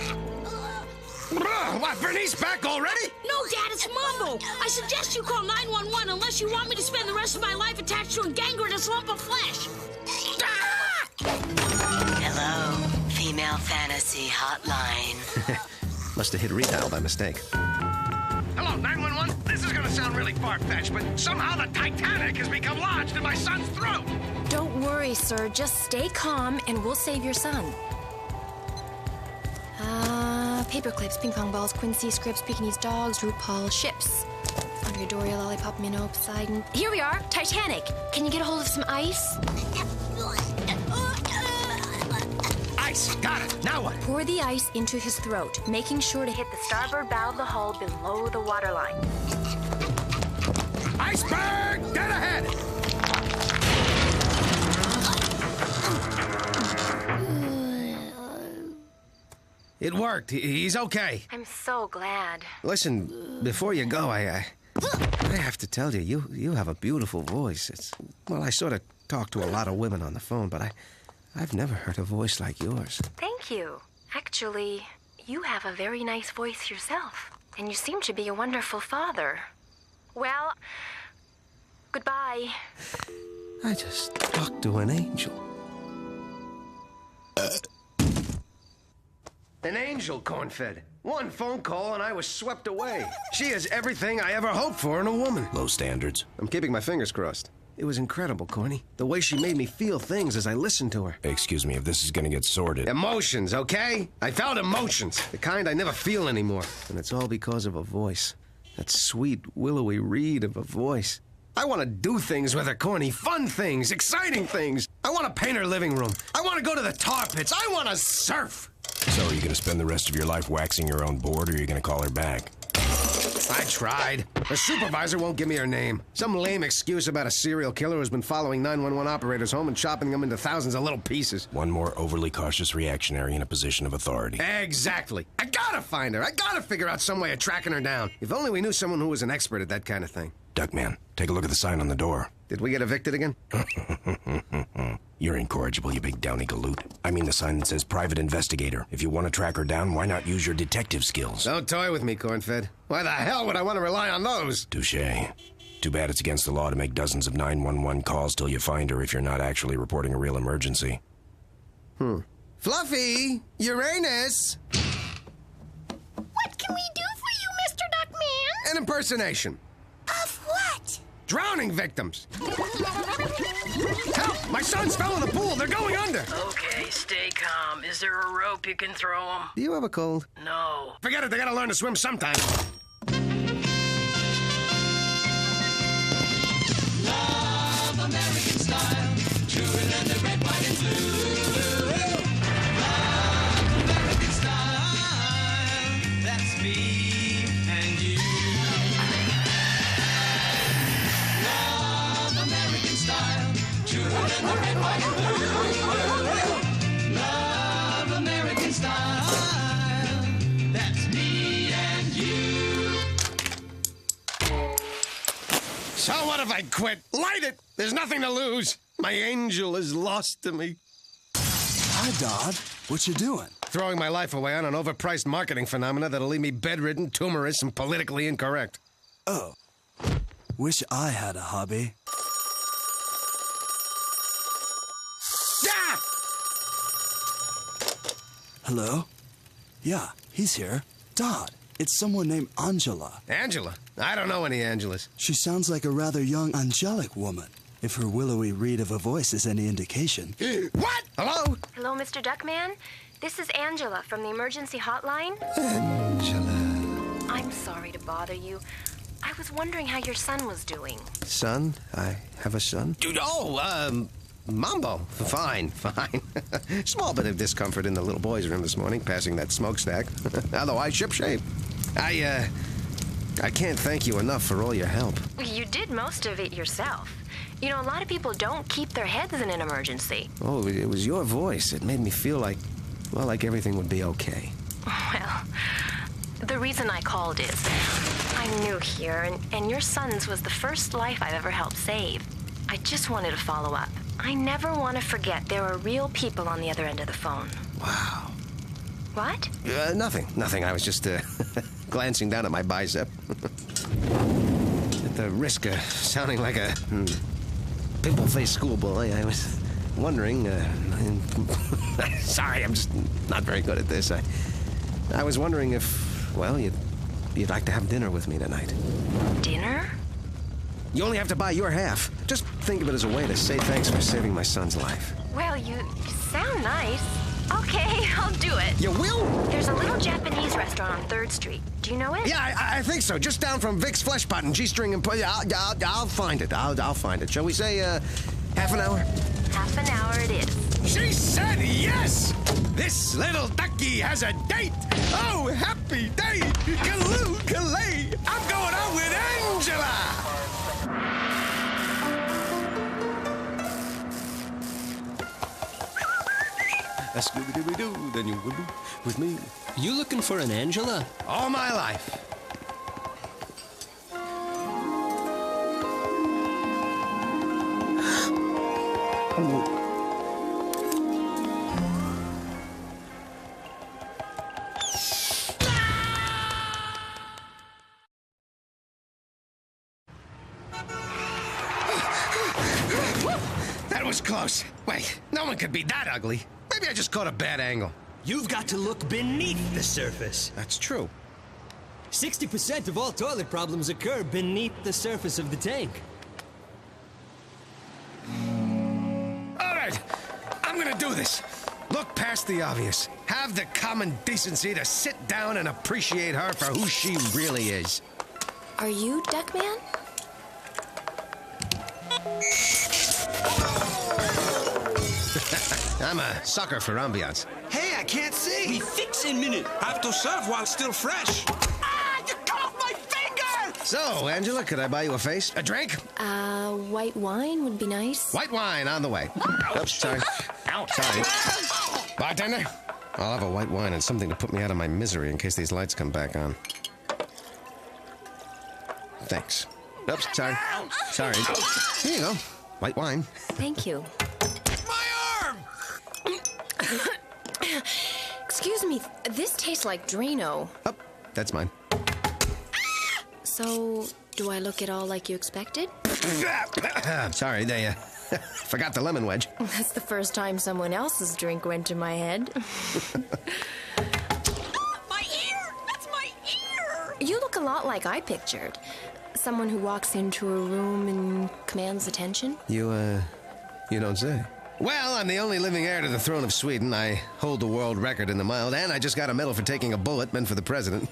What, Bernice back already? No, Dad, it's Mambo. I suggest you call 911 unless you want me to spend the rest of my life attached to a gangrenous lump of flesh. Hello, female fantasy hotline. Must have hit redial by mistake. Hello, 911. This is going to sound really far-fetched, but somehow the Titanic has become lodged in my son's throat. Don't worry, sir. Just stay calm, and we'll save your son. Paper clips, ping pong balls, Quincy, scripts, Pekingese dogs, RuPaul, ships. Andre Doria, Lollipop, Minnow, Poseidon. Here we are, Titanic. Can you get a hold of some ice? Ice, got it. Now what? Pour the ice into his throat, making sure to hit the starboard bow of the hull below the waterline. Iceberg, dead ahead! It worked. He's okay. I'm so glad. Listen, before you go, I have to tell you, you have a beautiful voice. Well, I sort of talk to a lot of women on the phone, but I've never heard a voice like yours. Thank you. Actually, you have a very nice voice yourself, and you seem to be a wonderful father. Well, goodbye. I just talked to an angel. An angel? angel, Cornfed. One phone call and I was swept away. She is everything I ever hoped for in a woman. Low standards. I'm keeping my fingers crossed. It was incredible, Corny. The way she made me feel things as I listened to her. Excuse me, if this is gonna get sordid. Emotions, okay? I felt emotions. The kind I never feel anymore. And it's all because of a voice. That sweet, willowy reed of a voice. I want to do things with her, Corny. Fun things, exciting things. I want to paint her living room. I want to go to the tar pits. I want to surf. So are you gonna spend the rest of your life waxing your own board, or are you gonna call her back? I tried. The supervisor won't give me her name. Some lame excuse about a serial killer who's been following 911 operators home and chopping them into thousands of little pieces. One more overly cautious reactionary in a position of authority. Exactly. I gotta find her. I gotta figure out some way of tracking her down. If only we knew someone who was an expert at that kind of thing. Duckman, take a look at the sign on the door. Did we get evicted again? You're incorrigible, you big downy galoot. I mean the sign that says private investigator. If you want to track her down, why not use your detective skills? Don't toy with me, Cornfed. Why the hell would I want to rely on those? Touché. Too bad it's against the law to make dozens of 911 calls till you find her if you're not actually reporting a real emergency. Fluffy! Uranus! What can we do for you, Mr. Duckman? An impersonation. Of what? Drowning victims! Help! My sons fell in the pool! They're going under! Okay, stay calm. Is there a rope you can throw them? Do you have a cold? No. Forget it, they gotta learn to swim sometime. Love American style, truer than the red, white, and blue. Love American style, that's me and you. Love American style, truer than the red, white, and blue. Love American style, that's me and you. So what if I quit? Light it! There's nothing to lose. My angel is lost to me. Hi, Dodd. What you doing? Throwing my life away on an overpriced marketing phenomena that'll leave me bedridden, tumorous, and politically incorrect. Oh. Wish I had a hobby. Yeah! Hello? Yeah, he's here. Dodd, it's someone named Angela. Angela? I don't know any Angelas. She sounds like a rather young, angelic woman, if her willowy reed of a voice is any indication. What? Hello? Hello, Mr. Duckman. This is Angela from the emergency hotline. Angela. I'm sorry to bother you. I was wondering how your son was doing. Son? I have a son? Mambo. Fine. Small bit of discomfort in the little boy's room this morning, passing that smokestack. Otherwise, shipshape. I can't thank you enough for all your help. You did most of it yourself. You know, a lot of people don't keep their heads in an emergency. Oh, it was your voice. It made me feel like everything would be okay. Well, the reason I called is I'm new here, and your son's was the first life I've ever helped save. I just wanted to follow up. I never want to forget there are real people on the other end of the phone. Wow. What? Nothing. I was just glancing down at my bicep. At the risk of sounding like a pimple-faced schoolboy, I was wondering... sorry, I'm just not very good at this. I was wondering if, well, you'd like to have dinner with me tonight. Dinner? You only have to buy your half. Just think of it as a way to say thanks for saving my son's life. Well, you sound nice. Okay, I'll do it. You will? There's a little Japanese restaurant on 3rd Street. Do you know it? Yeah, I think so. Just down from Vic's Flesh Pot and G-String and... I'll find it. I'll find it. Shall we say, half an hour? Half an hour it is. She said yes! This little ducky has a date! Oh, happy day! Galoo, galay! I'm going out with Angela! A Scooby-Dooby-Doo, then you will be with me. You looking for an Angela? All my life. That was close. Wait, no one could be that ugly. Maybe I just caught a bad angle. You've got to look beneath the surface. That's true. 60% of all toilet problems occur beneath the surface of the tank. All right, I'm gonna do this. Look past the obvious. Have the common decency to sit down and appreciate her for who she really is. Are you Duckman? I'm a sucker for ambiance. Hey, I can't see. We fix in minute. Have to serve while still fresh. Ah, you cut off my finger! So, Angela, could I buy you a face? A drink? White wine would be nice. White wine on the way. Oops, sorry. Ouch. Sorry. Bartender, I'll have a white wine and something to put me out of my misery in case these lights come back on. Thanks. Oops, sorry. Sorry. Here you go. White wine. Thank you. Excuse me, this tastes like Drano. Oh, that's mine. So, do I look at all like you expected? Sorry, they forgot the lemon wedge. That's the first time someone else's drink went to my head. My ear! That's my ear! You look a lot like I pictured. Someone who walks into a room and commands attention. You don't say. Well, I'm the only living heir to the throne of Sweden. I hold the world record in the mild, and I just got a medal for taking a bullet meant for the president.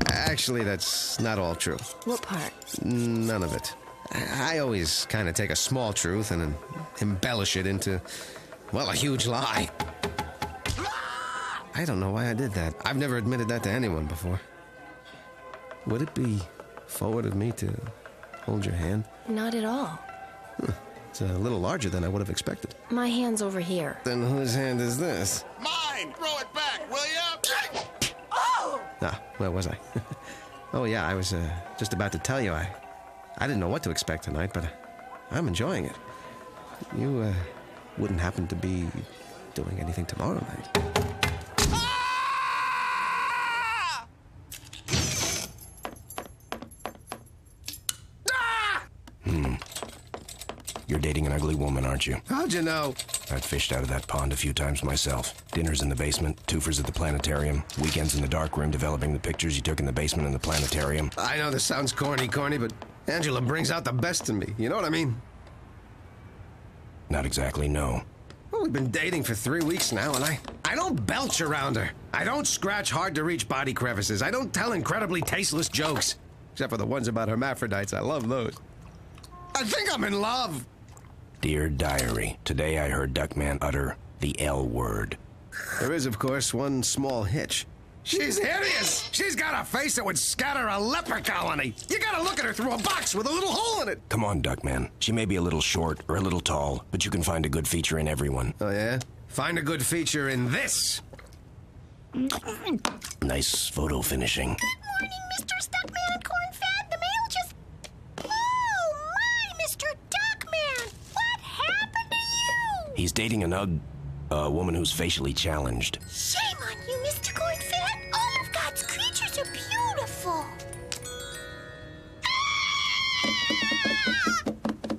Actually, that's not all true. What part? None of it. I always kind of take a small truth and embellish it into, well, a huge lie. I don't know why I did that. I've never admitted that to anyone before. Would it be forward of me to hold your hand? Not at all. It's a little larger than I would have expected. My hand's over here. Then whose hand is this? Mine! Throw it back, will ya? Ah, where was I? Oh, yeah, I was just about to tell you. I didn't know what to expect tonight, but I'm enjoying it. You wouldn't happen to be doing anything tomorrow night? You're dating an ugly woman, aren't you? How'd you know? I've fished out of that pond a few times myself. Dinners in the basement, twofers at the planetarium, weekends in the dark room developing the pictures you took in the basement and the planetarium. I know this sounds corny, but Angela brings out the best in me. You know what I mean? Not exactly, no. Well, we've been dating for 3 weeks now, and I don't belch around her. I don't scratch hard-to-reach body crevices. I don't tell incredibly tasteless jokes. Except for the ones about hermaphrodites. I love those. I think I'm in love. Dear Diary, today I heard Duckman utter the L word. There is, of course, one small hitch. She's hideous! She's got a face that would scatter a leper colony. You gotta look at her through a box with a little hole in it. Come on, Duckman. She may be a little short or a little tall, but you can find a good feature in everyone. Oh, yeah? Find a good feature in this. Nice photo finishing. Good morning, Mr. Stuckman and Cornfed. The mail just... Oh, my, Mr. Duckman! What happened to you? He's dating a woman who's facially challenged. Shame on you, Mr. Cornfed. All of God's creatures are beautiful.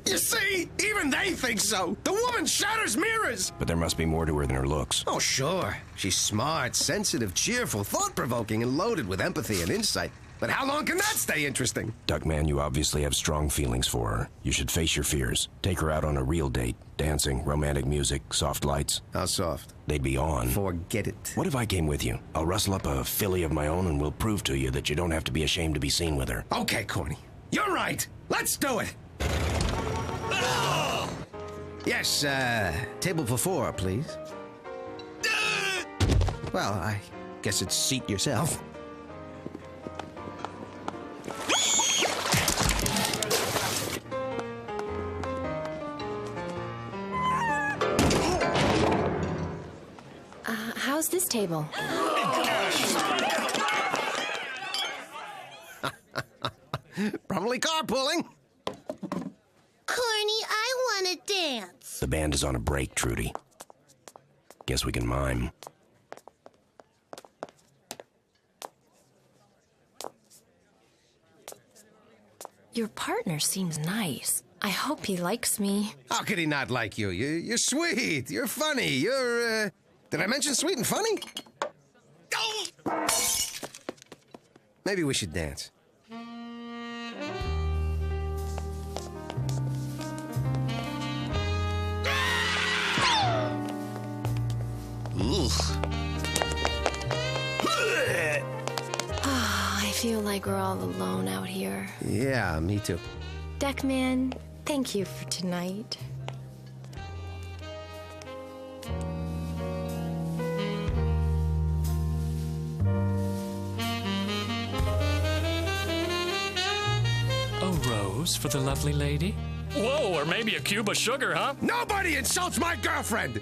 You see? Even they think so. The woman shatters mirrors. But there must be more to her than her looks. Oh, sure. She's smart, sensitive, cheerful, thought-provoking, and loaded with empathy and insight. But how long can that stay interesting? Duckman, you obviously have strong feelings for her. You should face your fears. Take her out on a real date. Dancing, romantic music, soft lights. How soft? They'd be on. Forget it. What if I came with you? I'll rustle up a filly of my own and we'll prove to you that you don't have to be ashamed to be seen with her. Okay, Corny. You're right. Let's do it. Yes, table for 4, please. Well, I guess it's seat yourself. How's this table? Probably carpooling. Corny, I want to dance. The band is on a break, Trudy. Guess we can mime. Your partner seems nice. I hope he likes me. How could he not like you? You're sweet. You're funny. You're, Did I mention sweet and funny? Oh! Maybe we should dance. I feel like we're all alone out here. Yeah, me too. Duckman, thank you for tonight. A rose for the lovely lady? Whoa, or maybe a cube of sugar, huh? Nobody insults my girlfriend!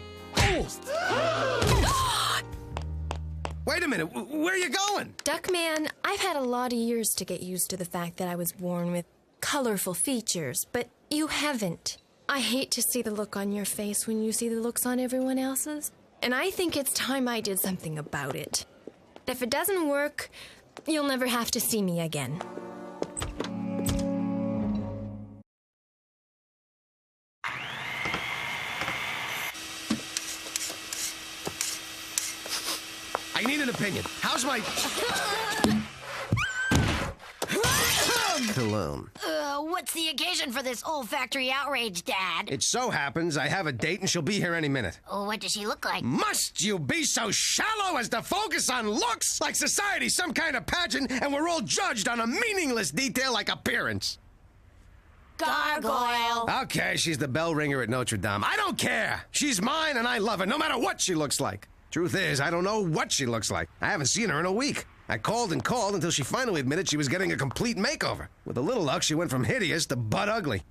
Wait a minute, where are you going? Duckman, I've had a lot of years to get used to the fact that I was born with colorful features, but you haven't. I hate to see the look on your face when you see the looks on everyone else's, and I think it's time I did something about it. If it doesn't work, you'll never have to see me again. I need an opinion. How's my... cologne? What's the occasion for this olfactory outrage, Dad? It so happens I have a date and she'll be here any minute. Oh, what does she look like? Must you be so shallow as to focus on looks? Like society's some kind of pageant and we're all judged on a meaningless detail like appearance. Gargoyle. Okay, she's the bell ringer at Notre Dame. I don't care. She's mine and I love her no matter what she looks like. Truth is, I don't know what she looks like. I haven't seen her in a week. I called and called until she finally admitted she was getting a complete makeover. With a little luck, she went from hideous to butt ugly.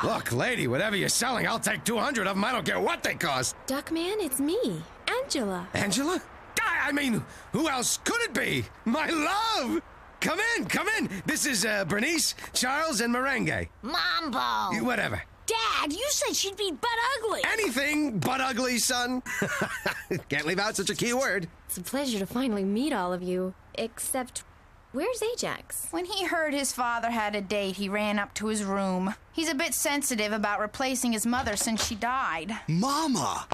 Look, lady, whatever you're selling, I'll take 200 of them. I don't care what they cost. Duckman, it's me, Angela. Angela? I mean, who else could it be? My love! Come in, come in. This is Bernice, Charles, and Merengue. Mambo. Whatever. Dad, you said she'd be butt ugly. Anything but ugly, son. Can't leave out such a key word. It's a pleasure to finally meet all of you. Except, where's Ajax? When he heard his father had a date, he ran up to his room. He's a bit sensitive about replacing his mother since she died. Mama!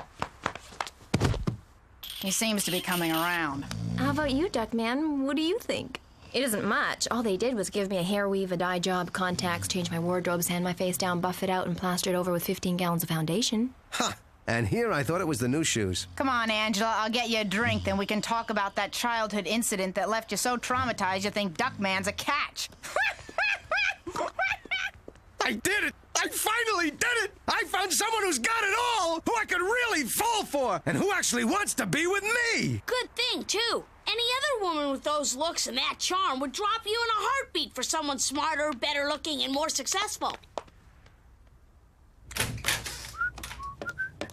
He seems to be coming around. How about you, Duckman? What do you think? It isn't much. All they did was give me a hair weave, a dye job, contacts, change my wardrobe, sand my face down, buff it out, and plaster it over with 15 gallons of foundation. Huh. And here I thought it was the new shoes. Come on, Angela, I'll get you a drink, then we can talk about that childhood incident that left you so traumatized you think Duckman's a catch. I did it! I finally did it! I found someone who's got it all! Who I could really fall for! And who actually wants to be with me! Good thing, too. Any other woman with those looks and that charm would drop you in a heartbeat for someone smarter, better looking, and more successful.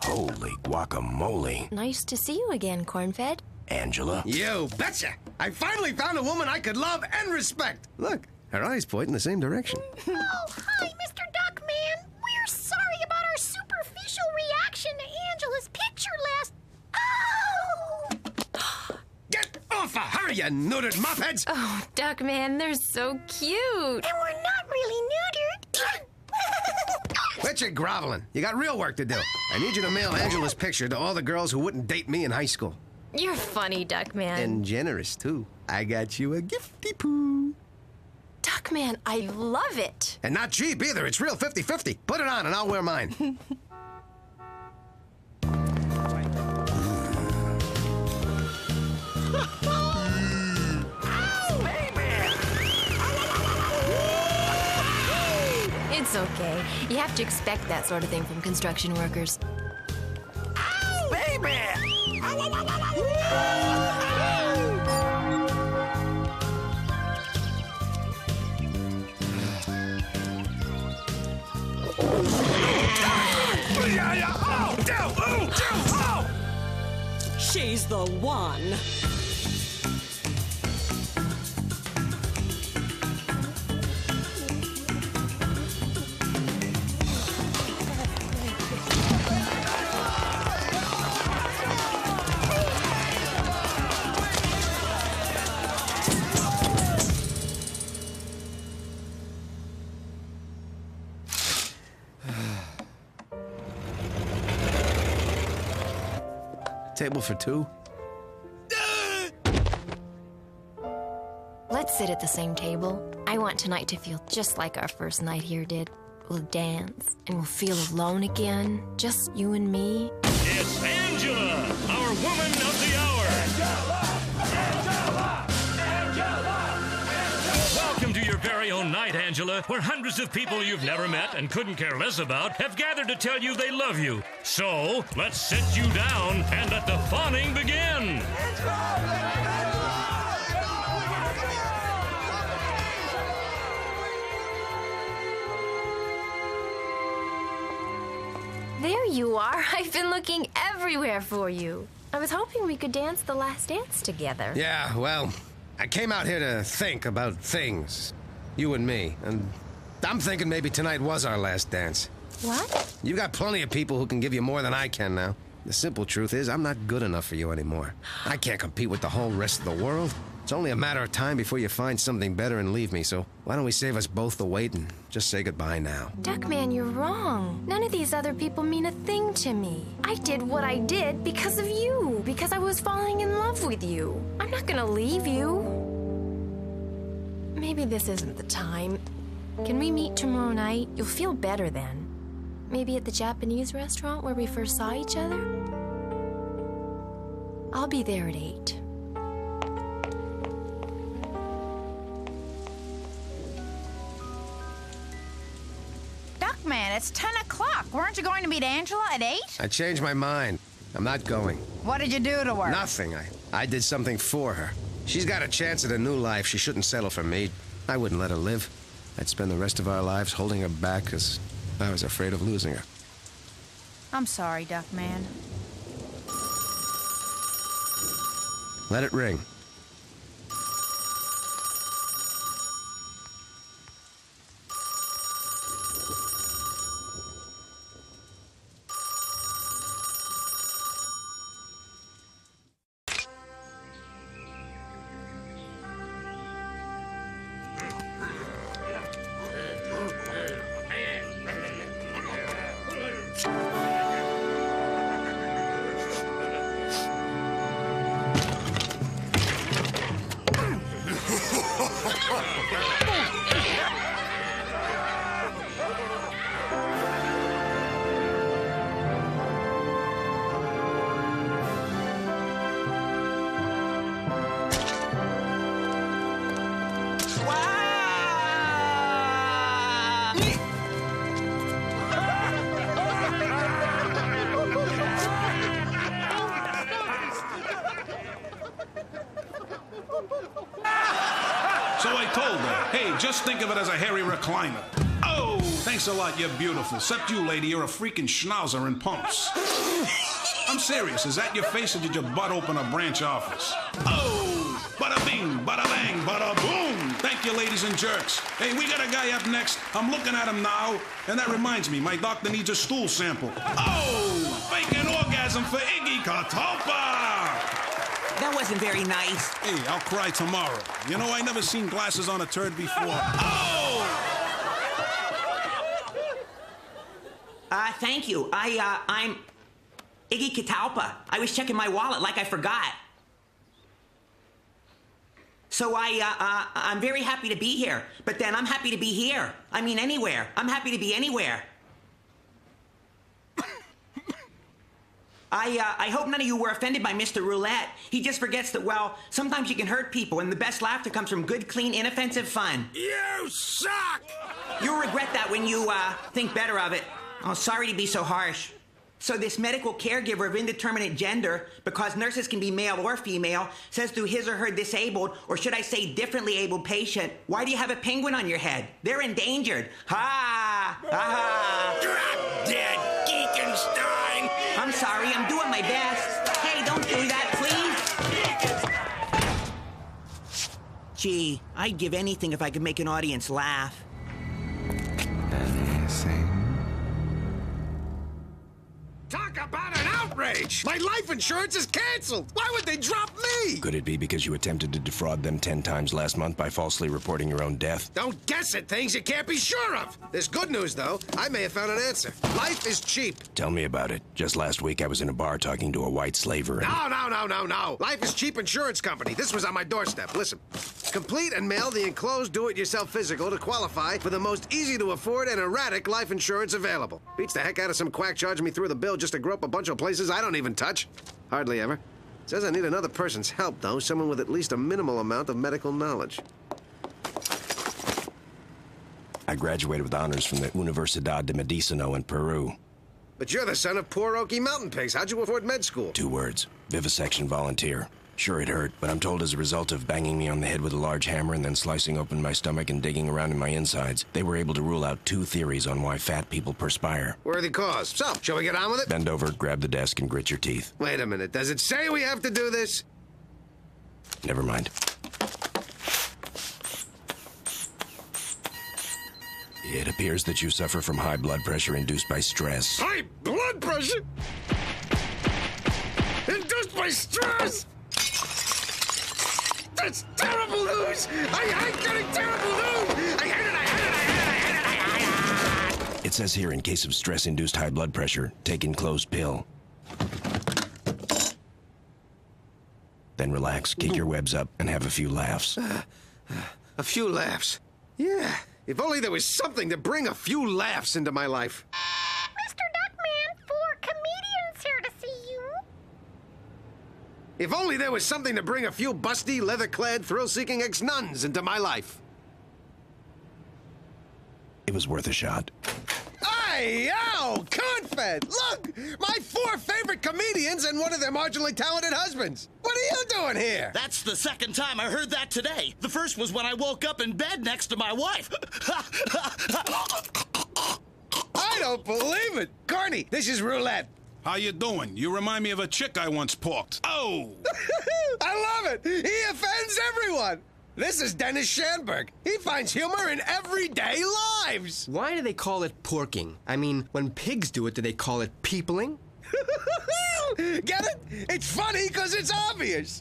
Holy guacamole. Nice to see you again, Cornfed. Angela? You betcha! I finally found a woman I could love and respect. Look, her eyes point in the same direction. Oh, hi, Mr. Duckman. We're sorry about our superficial reaction to Angela's picture last... Oh! Get off of her, you neutered mopheads! Oh, Duckman, they're so cute. And we're not really neutered. Quit your groveling. You got real work to do. I need you to mail Angela's picture to all the girls who wouldn't date me in high school. You're funny, Duckman. And generous, too. I got you a gifty poo. Duckman, I love it. And not cheap either. It's real 50-50. Put it on and I'll wear mine. It's okay. You have to expect that sort of thing from construction workers. Ow, baby! She's the one. table for two? Let's sit at the same table. I want tonight to feel just like our first night here did. We'll dance, and we'll feel alone again. Just you and me. It's Angela, our woman of the hour. Welcome to your very own night, Angela, where hundreds of people you've never met and couldn't care less about have gathered to tell you they love you. So, let's sit you down and let the fawning begin. There you are. I've been looking everywhere for you. I was hoping we could dance the last dance together. Yeah, well, I came out here to think about things. You and me. And I'm thinking maybe tonight was our last dance. What? You got plenty of people who can give you more than I can now. The simple truth is, I'm not good enough for you anymore. I can't compete with the whole rest of the world. It's only a matter of time before you find something better and leave me, so why don't we save us both the wait and just say goodbye now? Duckman, you're wrong. None of these other people mean a thing to me. I did what I did because of you, because I was falling in love with you. I'm not gonna leave you. Maybe this isn't the time. Can we meet tomorrow night? You'll feel better then. Maybe at the Japanese restaurant where we first saw each other? I'll be there at 8. Duckman, it's 10 o'clock. Weren't you going to meet Angela at 8? I changed my mind. I'm not going. What did you do to her? Nothing. I did something for her. She's got a chance at a new life. She shouldn't settle for me. I wouldn't let her live. I'd spend the rest of our lives holding her back because I was afraid of losing her. I'm sorry, Duckman. Let it ring. So I told her, hey, just think of it as a hairy recliner. Oh, thanks a lot, you're beautiful. Except you, lady, you're a freaking schnauzer in pumps. I'm serious, is that your face or did your butt open a branch office? Oh, bada bing, bada bang, bada boom. Thank you, ladies and jerks. Hey, we got a guy up next. I'm looking at him now. And that reminds me, my doctor needs a stool sample. Oh, fake an orgasm for Iggy Catalpa. That wasn't very nice. Hey, I'll cry tomorrow. You know, I never seen glasses on a turd before. Oh! Thank you. I'm Iggy Catalpa. I was checking my wallet like I forgot. So I'm very happy to be here. But then I'm happy to be here. I mean, anywhere. I'm happy to be anywhere. I hope none of you were offended by Mr. Roulette. He just forgets that, well, sometimes you can hurt people, and the best laughter comes from good, clean, inoffensive fun. You suck! You'll regret that when you, think better of it. Oh, sorry to be so harsh. So this medical caregiver of indeterminate gender, because nurses can be male or female, says to his or her disabled, or should I say differently abled patient, why do you have a penguin on your head? They're endangered. Ha! Ha! Drop dead, Geekenstein! I'm sorry, I'm doing my best. Hey, don't do that, please. Gee, I'd give anything if I could make an audience laugh. Talk about an outrage! outrage! My life insurance is canceled! Why would they drop me? Could it be because you attempted to defraud them 10 times last month by falsely reporting your own death? Don't guess at things you can't be sure of! There's good news, though. I may have found an answer. Life is cheap. Tell me about it. Just last week I was in a bar talking to a white slaver and... No. Life is Cheap Insurance Company. This was on my doorstep. Listen. Complete and mail the enclosed do-it-yourself physical to qualify for the most easy-to-afford and erratic life insurance available. Beats the heck out of some quack charging me through the bill just to grope a bunch of places I don't even touch. Hardly ever. Says I need another person's help, though. Someone with at least a minimal amount of medical knowledge. I graduated with honors from the Universidad de Medicino in Peru. But you're the son of poor Okie mountain pigs. How'd you afford med school? 2 words. Vivisection volunteer. Sure, it hurt, but I'm told as a result of banging me on the head with a large hammer and then slicing open my stomach and digging around in my insides, they were able to rule out 2 theories on why fat people perspire. Worthy cause. So, shall we get on with it? Bend over, grab the desk, and grit your teeth. Wait a minute. Does it say we have to do this? Never mind. It appears that you suffer from high blood pressure induced by stress. High blood pressure? Induced by stress? That's terrible news! I hate getting terrible news! I hate it! It says here, in case of stress-induced high blood pressure, take enclosed pill. Then relax, kick your webs up, and have a few laughs. A few laughs? Yeah. If only there was something to bring a few laughs into my life. Mr. Duckman, 4 comedians here to see you. If only there was something to bring a few busty, leather-clad, thrill-seeking ex-nuns into my life. It was worth a shot. Hey, yo, Cornfed! Look! My 4 favorite comedians and one of their marginally talented husbands. What are you doing here? That's the second time I heard that today. The first was when I woke up in bed next to my wife. I don't believe it. Corny, this is roulette. How you doing? You remind me of a chick I once porked. Oh! I love it. He offends everyone. This is Dennis Schanberg. He finds humor in everyday lives. Why do they call it porking? I mean, when pigs do it, do they call it peopling? Get it? It's funny because it's obvious.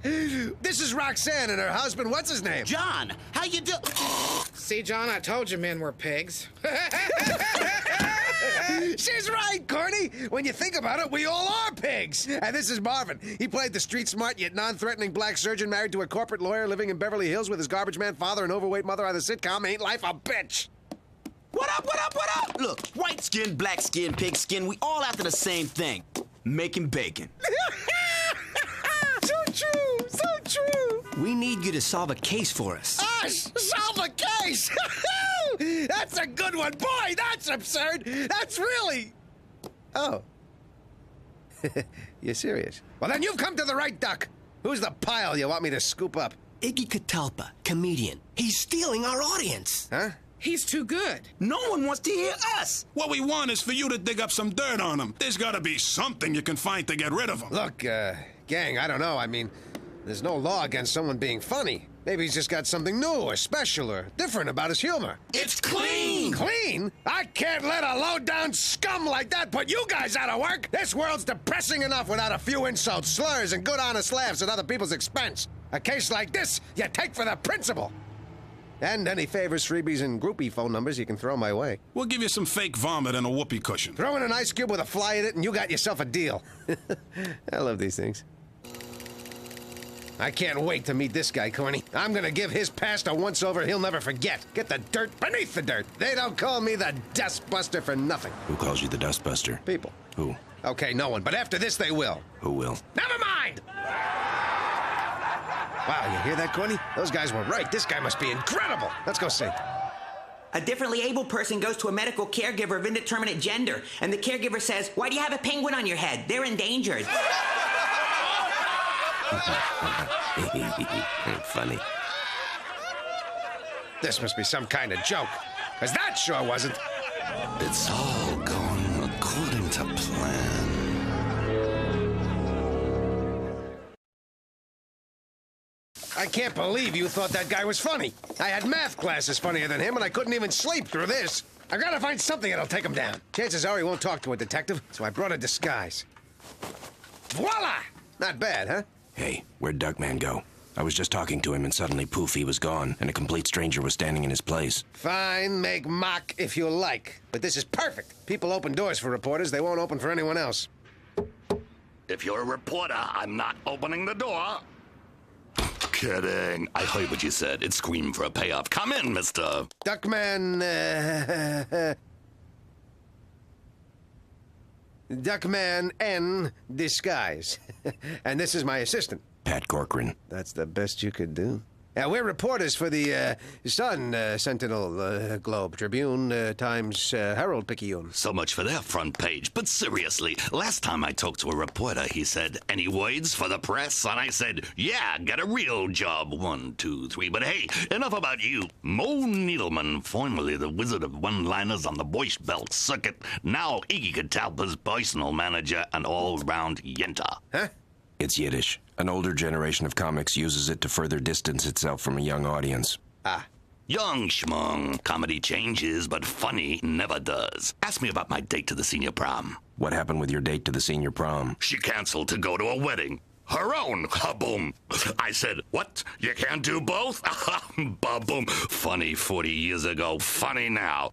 This is Roxanne and her husband. What's his name? John. How you do? See, John, I told you men were pigs. She's right, Corny. When you think about it, we all are pigs. And this is Marvin. He played the street-smart yet non-threatening black surgeon married to a corporate lawyer living in Beverly Hills with his garbage man father and overweight mother on the sitcom Ain't Life a Bitch. What up, what up, what up? Look, white skin, black skin, pig skin, we all after the same thing. Making bacon. So true, so true. We need you to solve a case for us. Us? Solve a case? That's a good one. Boy, that's absurd. That's really... Oh. You're serious? Well, then you've come to the right duck. Who's the pile you want me to scoop up? Iggy Catalpa, comedian. He's stealing our audience. Huh? He's too good. No one wants to hear us. What we want is for you to dig up some dirt on him. There's gotta be something you can find to get rid of him. Look, gang, I don't know. I mean, there's no law against someone being funny. Maybe he's just got something new or special or different about his humor. It's clean! Clean? I can't let a low-down scum like that put you guys out of work! This world's depressing enough without a few insults, slurs, and good honest laughs at other people's expense. A case like this, you take for the principal. And any favors, freebies, and groupie phone numbers you can throw my way. We'll give you some fake vomit and a whoopee cushion. Throw in an ice cube with a fly in it and you got yourself a deal. I love these things. I can't wait to meet this guy, Corny. I'm gonna give his past a once-over he'll never forget. Get the dirt beneath the dirt. They don't call me the Dustbuster for nothing. Who calls you the Dustbuster? People. Who? Okay, no one, but after this they will. Who will? Never mind! Wow, you hear that, Corny? Those guys were right. This guy must be incredible. Let's go see. A differently able person goes to a medical caregiver of indeterminate gender, and the caregiver says, "Why do you have a penguin on your head? They're endangered." Funny. This must be some kind of joke, because that sure wasn't. It's all going according to plan. I can't believe you thought that guy was funny. I had math classes funnier than him, and I couldn't even sleep through this. I've got to find something that'll take him down. Chances are he won't talk to a detective, so I brought a disguise. Voila! Not bad, huh? Hey, where'd Duckman go? I was just talking to him and suddenly, poof, he was gone, and a complete stranger was standing in his place. Fine, make mock if you like. But this is perfect. People open doors for reporters. They won't open for anyone else. If you're a reporter, I'm not opening the door. Kidding. I heard what you said. It screamed for a payoff. Come in, mister. Duckman, Duckman N. Disguise. And this is my assistant. Pat Corcoran. That's the best you could do. Yeah, we're reporters for the Sun, Sentinel, Globe, Tribune, Times, Herald, Picayune. So much for their front page. But seriously, last time I talked to a reporter, he said, "Any words for the press?" And I said, "Yeah, get a real job. 1, 2, 3. But hey, enough about you. Mo Needleman, formerly the Wizard of One-Liners on the Borscht Belt Circuit, now Iggy Catalpa's personal manager and all-round yenta." Huh? It's Yiddish. An older generation of comics uses it to further distance itself from a young audience. Ah. Young schmung. Comedy changes, but funny never does. Ask me about my date to the senior prom. What happened with your date to the senior prom? She canceled to go to a wedding. Her own. Boom. I said, "What? You can't do both?" Boom. Funny 40 years ago. Funny now.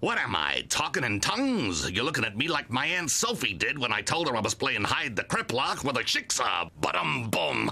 What am I, talking in tongues? You're looking at me like my Aunt Sophie did when I told her I was playing hide the Kriplock with a jigsaw. Boom.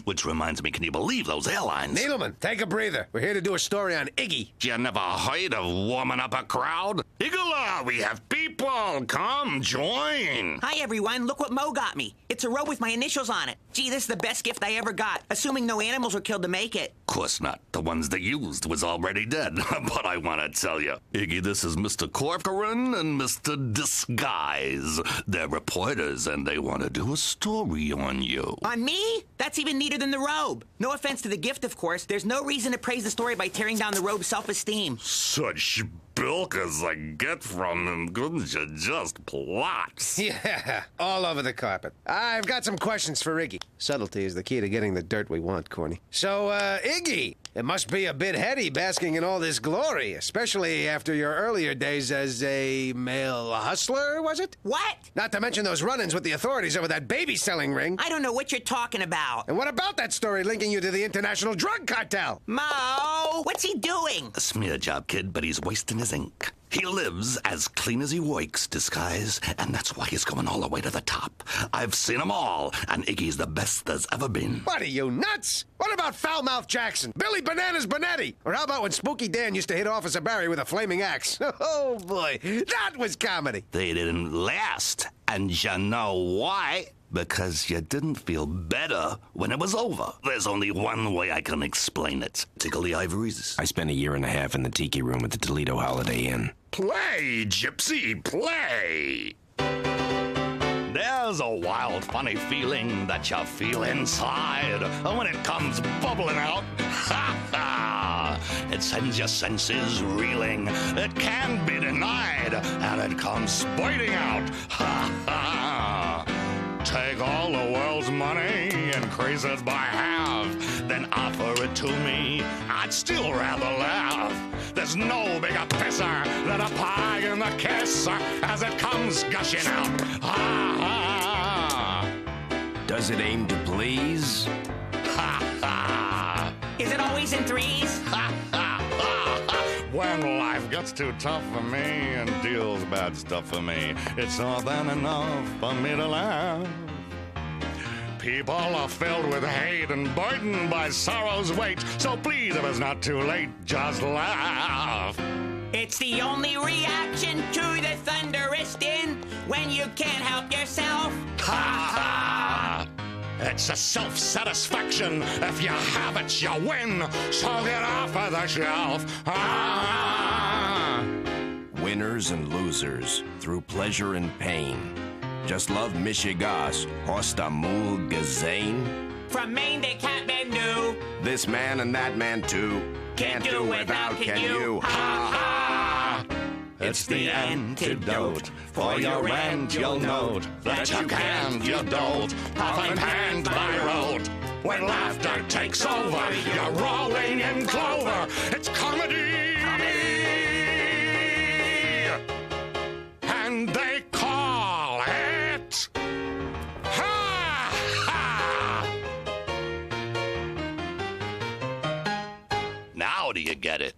Which reminds me, can you believe those airlines? Needleman, take a breather. We're here to do a story on Iggy. You never heard of warming up a crowd? Igala, we have people. Come, join. Hi, everyone. Look what Mo got me. It's a robe with my initials on it. Gee, this is the best gift I ever got, assuming no animals were killed to make it. Of course not. The ones they used was already dead. But I want to tell you, Iggy, this is Mr. Corcoran and Mr. Disguise. They're reporters, and they want to do a story on you. On me? That's even neater than the robe. No offense to the gift, of course. There's no reason to praise the story by tearing down the robe's self-esteem. Such bilk as I get from him, couldn't you just plot? Yeah, all over the carpet. I've got some questions for Iggy. Subtlety is the key to getting the dirt we want, Corny. So, Iggy, it must be a bit heady basking in all this glory, especially after your earlier days as a male hustler, was it? What? Not to mention those run-ins with the authorities over that baby-selling ring. I don't know what you're talking about. And what about that story linking you to the international drug cartel? Mo, what's he doing? A smear job, kid, but he's wasting his ink. He lives as clean as he works, Disguise, and that's why he's going all the way to the top. I've seen them all, and Iggy's the best there's ever been. What are you, nuts? What about Foulmouth Jackson, Billy Bananas Bonetti? Or how about when Spooky Dan used to hit Officer Barry with a flaming axe? Oh, boy, that was comedy. They didn't last, and you know why? Because you didn't feel better when it was over. There's only one way I can explain it. Tickle the ivories. I spent 1.5 years in the tiki room at the Toledo Holiday Inn. Play, Gypsy, play! There's a wild, funny feeling that you feel inside when it comes bubbling out. Ha ha! It sends your senses reeling. It can't be denied, and it comes spurting out. Ha ha! Take all the world's money, increase it by half, then offer it to me. I'd still rather laugh. There's no bigger pisser than a pie in the kiss as it comes gushing out. Ha ha! Does it aim to please? Ha ha! Is it always in threes? Ha ha ha! When life gets too tough for me and deals bad stuff for me, it's more than enough for me to laugh. People are filled with hate and burdened by sorrow's weight, so please, if it's not too late, just laugh. It's the only reaction to the thunderous din when you can't help yourself. Ha ha! It's a self-satisfaction. If you have it, you win. So get off of the shelf. Ah! Winners and losers, through pleasure and pain. Just love Michigas, Hostamul Gesehen. From Maine to Kathmandu. This man and that man too. Can't do without, can you? Ha ha! It's the antidote. For your rant, you'll note that you can't, you don't. Puff and pant by road. When laughter takes over, you're rolling in clover. It's comedy. Get it.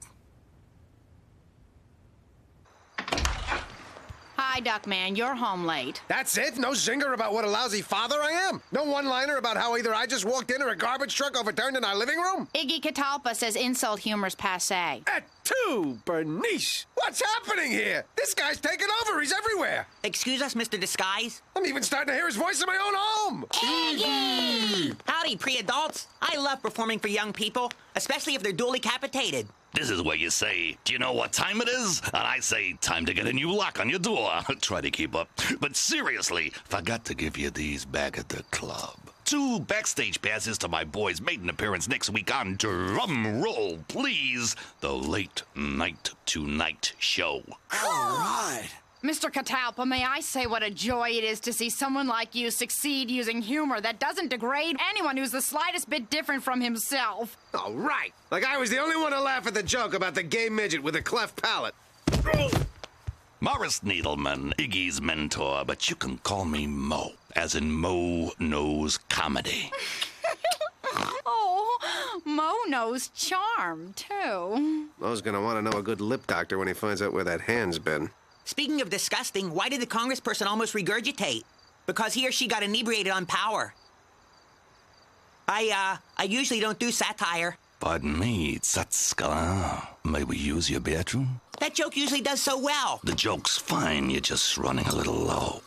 Hi, Duckman. You're home late. That's it? No zinger about what a lousy father I am? No one-liner about how either I just walked in or a garbage truck overturned in our living room? Iggy Catalpa says insult humor's passé. Two, Bernice! What's happening here? This guy's taking over. He's everywhere. Excuse us, Mr. Disguise? I'm even starting to hear his voice in my own home. Iggy! Howdy, pre-adults. I love performing for young people, especially if they're duly capitated. This is where you say, do you know what time it is? And I say, time to get a new lock on your door. Try to keep up. But seriously, forgot to give you these back at the club. 2 backstage passes to my boy's maiden appearance next week on Drum Roll, please. The Late Night Tonight Show. All right. Mr. Catalpa, may I say what a joy it is to see someone like you succeed using humor that doesn't degrade anyone who's the slightest bit different from himself. All right. Like I was the only one to laugh at the joke about the gay midget with a cleft palate. Morris Needleman, Iggy's mentor, but you can call me Mo, as in Mo Knows Comedy. Oh, Mo knows charm, too. Mo's gonna want to know a good lip doctor when he finds out where that hand's been. Speaking of disgusting, why did the congressperson almost regurgitate? Because he or she got inebriated on power. I usually don't do satire. Pardon me, Tsatskala. May we use your bathroom? That joke usually does so well. The joke's fine, you're just running a little low.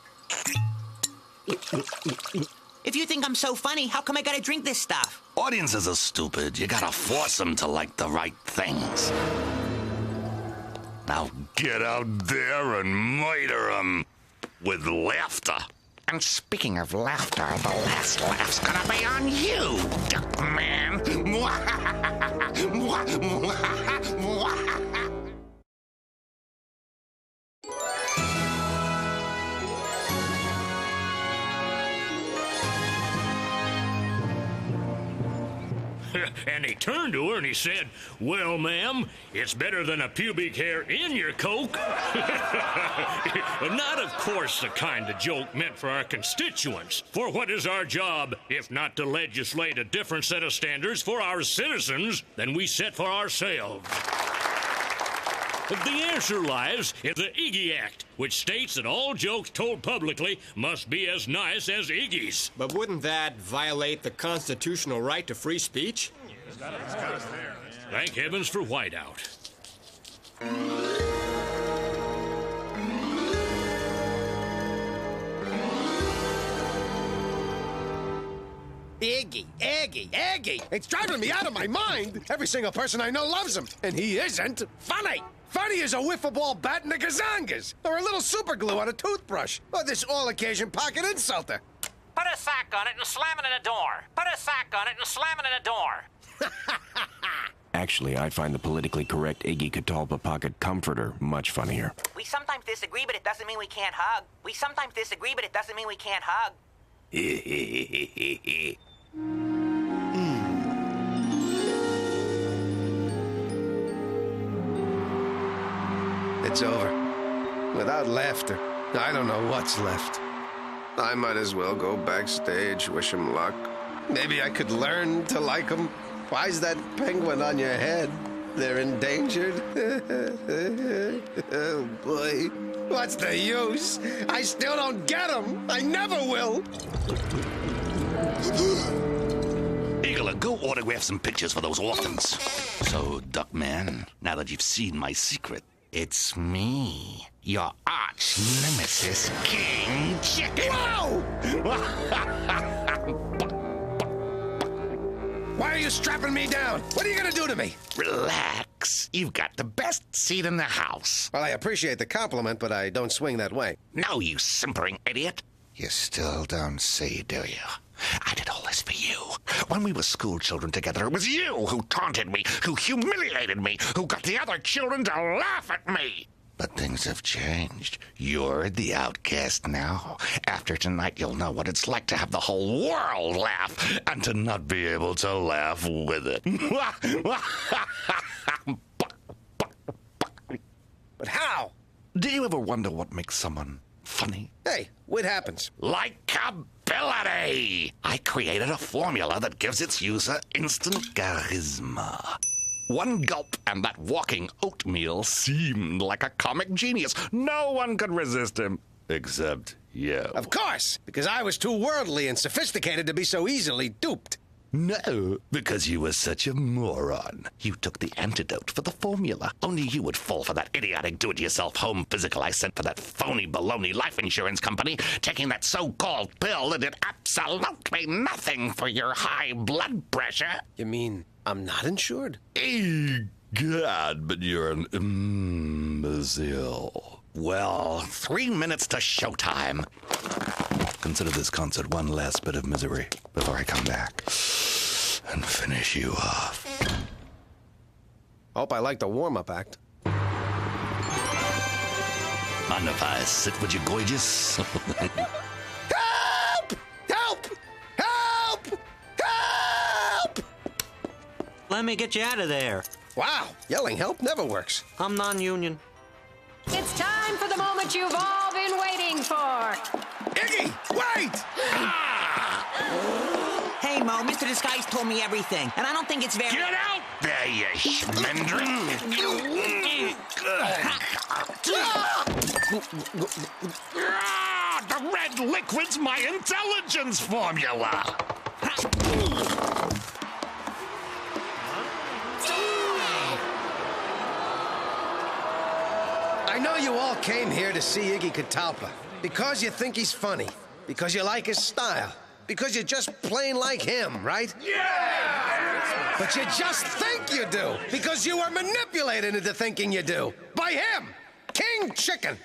If you think I'm so funny, how come I gotta drink this stuff? Audiences are stupid. You gotta force them to like the right things. Now get out there and murder them with laughter. And speaking of laughter, the last laugh's gonna be on you, Duckman. And he turned to her and he said, "Well, ma'am, it's better than a pubic hair in your Coke." Not, of course, the kind of joke meant for our constituents. For what is our job, if not to legislate a different set of standards for our citizens than we set for ourselves? The answer lies in the Iggy Act, which states that all jokes told publicly must be as nice as Iggy's. But wouldn't that violate the constitutional right to free speech? Thank heavens for whiteout. Iggy! It's driving me out of my mind. Every single person I know loves him, and he isn't funny. Funny as a wiffle ball bat in the gazongas, or a little super glue on a toothbrush, or this all-occasion pocket insulter. Put a sock on it and slam it in a door. Put a sock on it and slam it in a door. Actually, I find the politically correct Iggy Catalpa pocket comforter much funnier. We sometimes disagree, but it doesn't mean we can't hug. We sometimes disagree, but it doesn't mean we can't hug. It's over. Without laughter, I don't know what's left. I might as well go backstage, wish him luck. Maybe I could learn to like him. Why's that penguin on your head? They're endangered. Oh, boy. What's the use? I still don't get him. I never will. Eagle, go autograph some pictures for those orphans. So, Duckman, now that you've seen my secret, it's me, your arch nemesis, King Chicken. Whoa! Why are you strapping me down? What are you gonna do to me? Relax. You've got the best seat in the house. Well, I appreciate the compliment, but I don't swing that way. No, you simpering idiot. You still don't see, do you? I did all this for you. When we were school children together, it was you who taunted me, who humiliated me, who got the other children to laugh at me. But things have changed. You're the outcast now. After tonight, you'll know what it's like to have the whole world laugh and to not be able to laugh with it. But how? Do you ever wonder what makes someone funny? Hey, what happens? Likeability! I created a formula that gives its user instant charisma. One gulp, and that walking oatmeal seemed like a comic genius. No one could resist him, except you. Of course, because I was too worldly and sophisticated to be so easily duped. No, because you were such a moron. You took the antidote for the formula. Only you would fall for that idiotic do-it-yourself home physical I sent for that phony baloney life insurance company, taking that so-called pill that did absolutely nothing for your high blood pressure. You mean I'm not insured? God, but you're an imbecile. Well, 3 minutes to showtime. Consider this concert one last bit of misery before I come back and finish you off. Hope I like the warm-up act. Mind if I sit with you, gorgeous? Help! Help! Help! Help! Let me get you out of there. Wow, yelling help never works. I'm non-union. It's time for the moment you've all been waiting for. Iggy, wait! Hey, Mo, Mr. Disguise told me everything, and I don't think it's very... Get out there, you schmendrick! The red liquid's my intelligence formula! I know you all came here to see Iggy Catalpa because you think he's funny, because you like his style, because you're just plain like him, right? Yeah! But you just think you do, because you were manipulated into thinking you do. By him, King Chicken.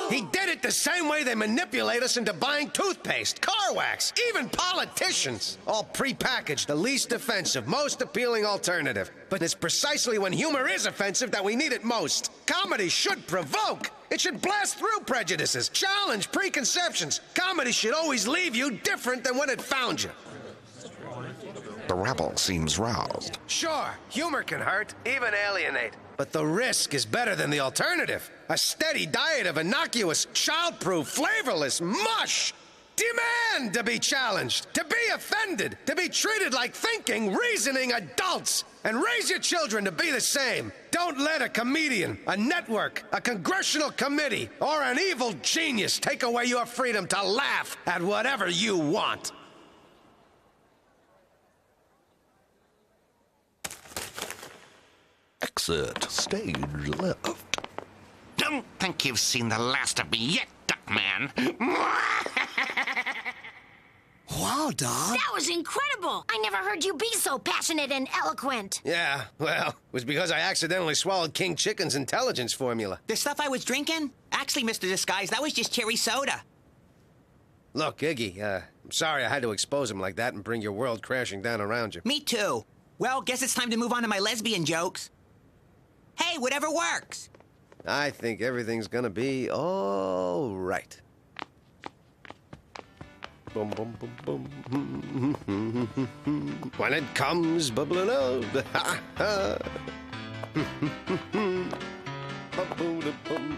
He did it the same way they manipulate us into buying toothpaste, car wax, even politicians. All prepackaged, the least offensive, most appealing alternative. But it's precisely when humor is offensive that we need it most. Comedy should provoke. It should blast through prejudices, challenge preconceptions. Comedy should always leave you different than when it found you. The rebel seems roused. Sure, humor can hurt, even alienate. But the risk is better than the alternative. A steady diet of innocuous, childproof, flavorless mush. Demand to be challenged, to be offended, to be treated like thinking, reasoning adults. And raise your children to be the same. Don't let a comedian, a network, a congressional committee, or an evil genius take away your freedom to laugh at whatever you want. Exit stage left. Don't think you've seen the last of me yet, Duckman. Wow, Doc. That was incredible. I never heard you be so passionate and eloquent. Yeah, well, it was because I accidentally swallowed King Chicken's intelligence formula. The stuff I was drinking? Actually, Mr. Disguise, that was just cherry soda. Look, Iggy, I'm sorry I had to expose him like that and bring your world crashing down around you. Me too. Well, guess it's time to move on to my lesbian jokes. Hey, whatever works. I think everything's gonna be all right. Boom, boom, boom, boom. When it comes bubbling out, ha ha. Ba-boom-da-boom.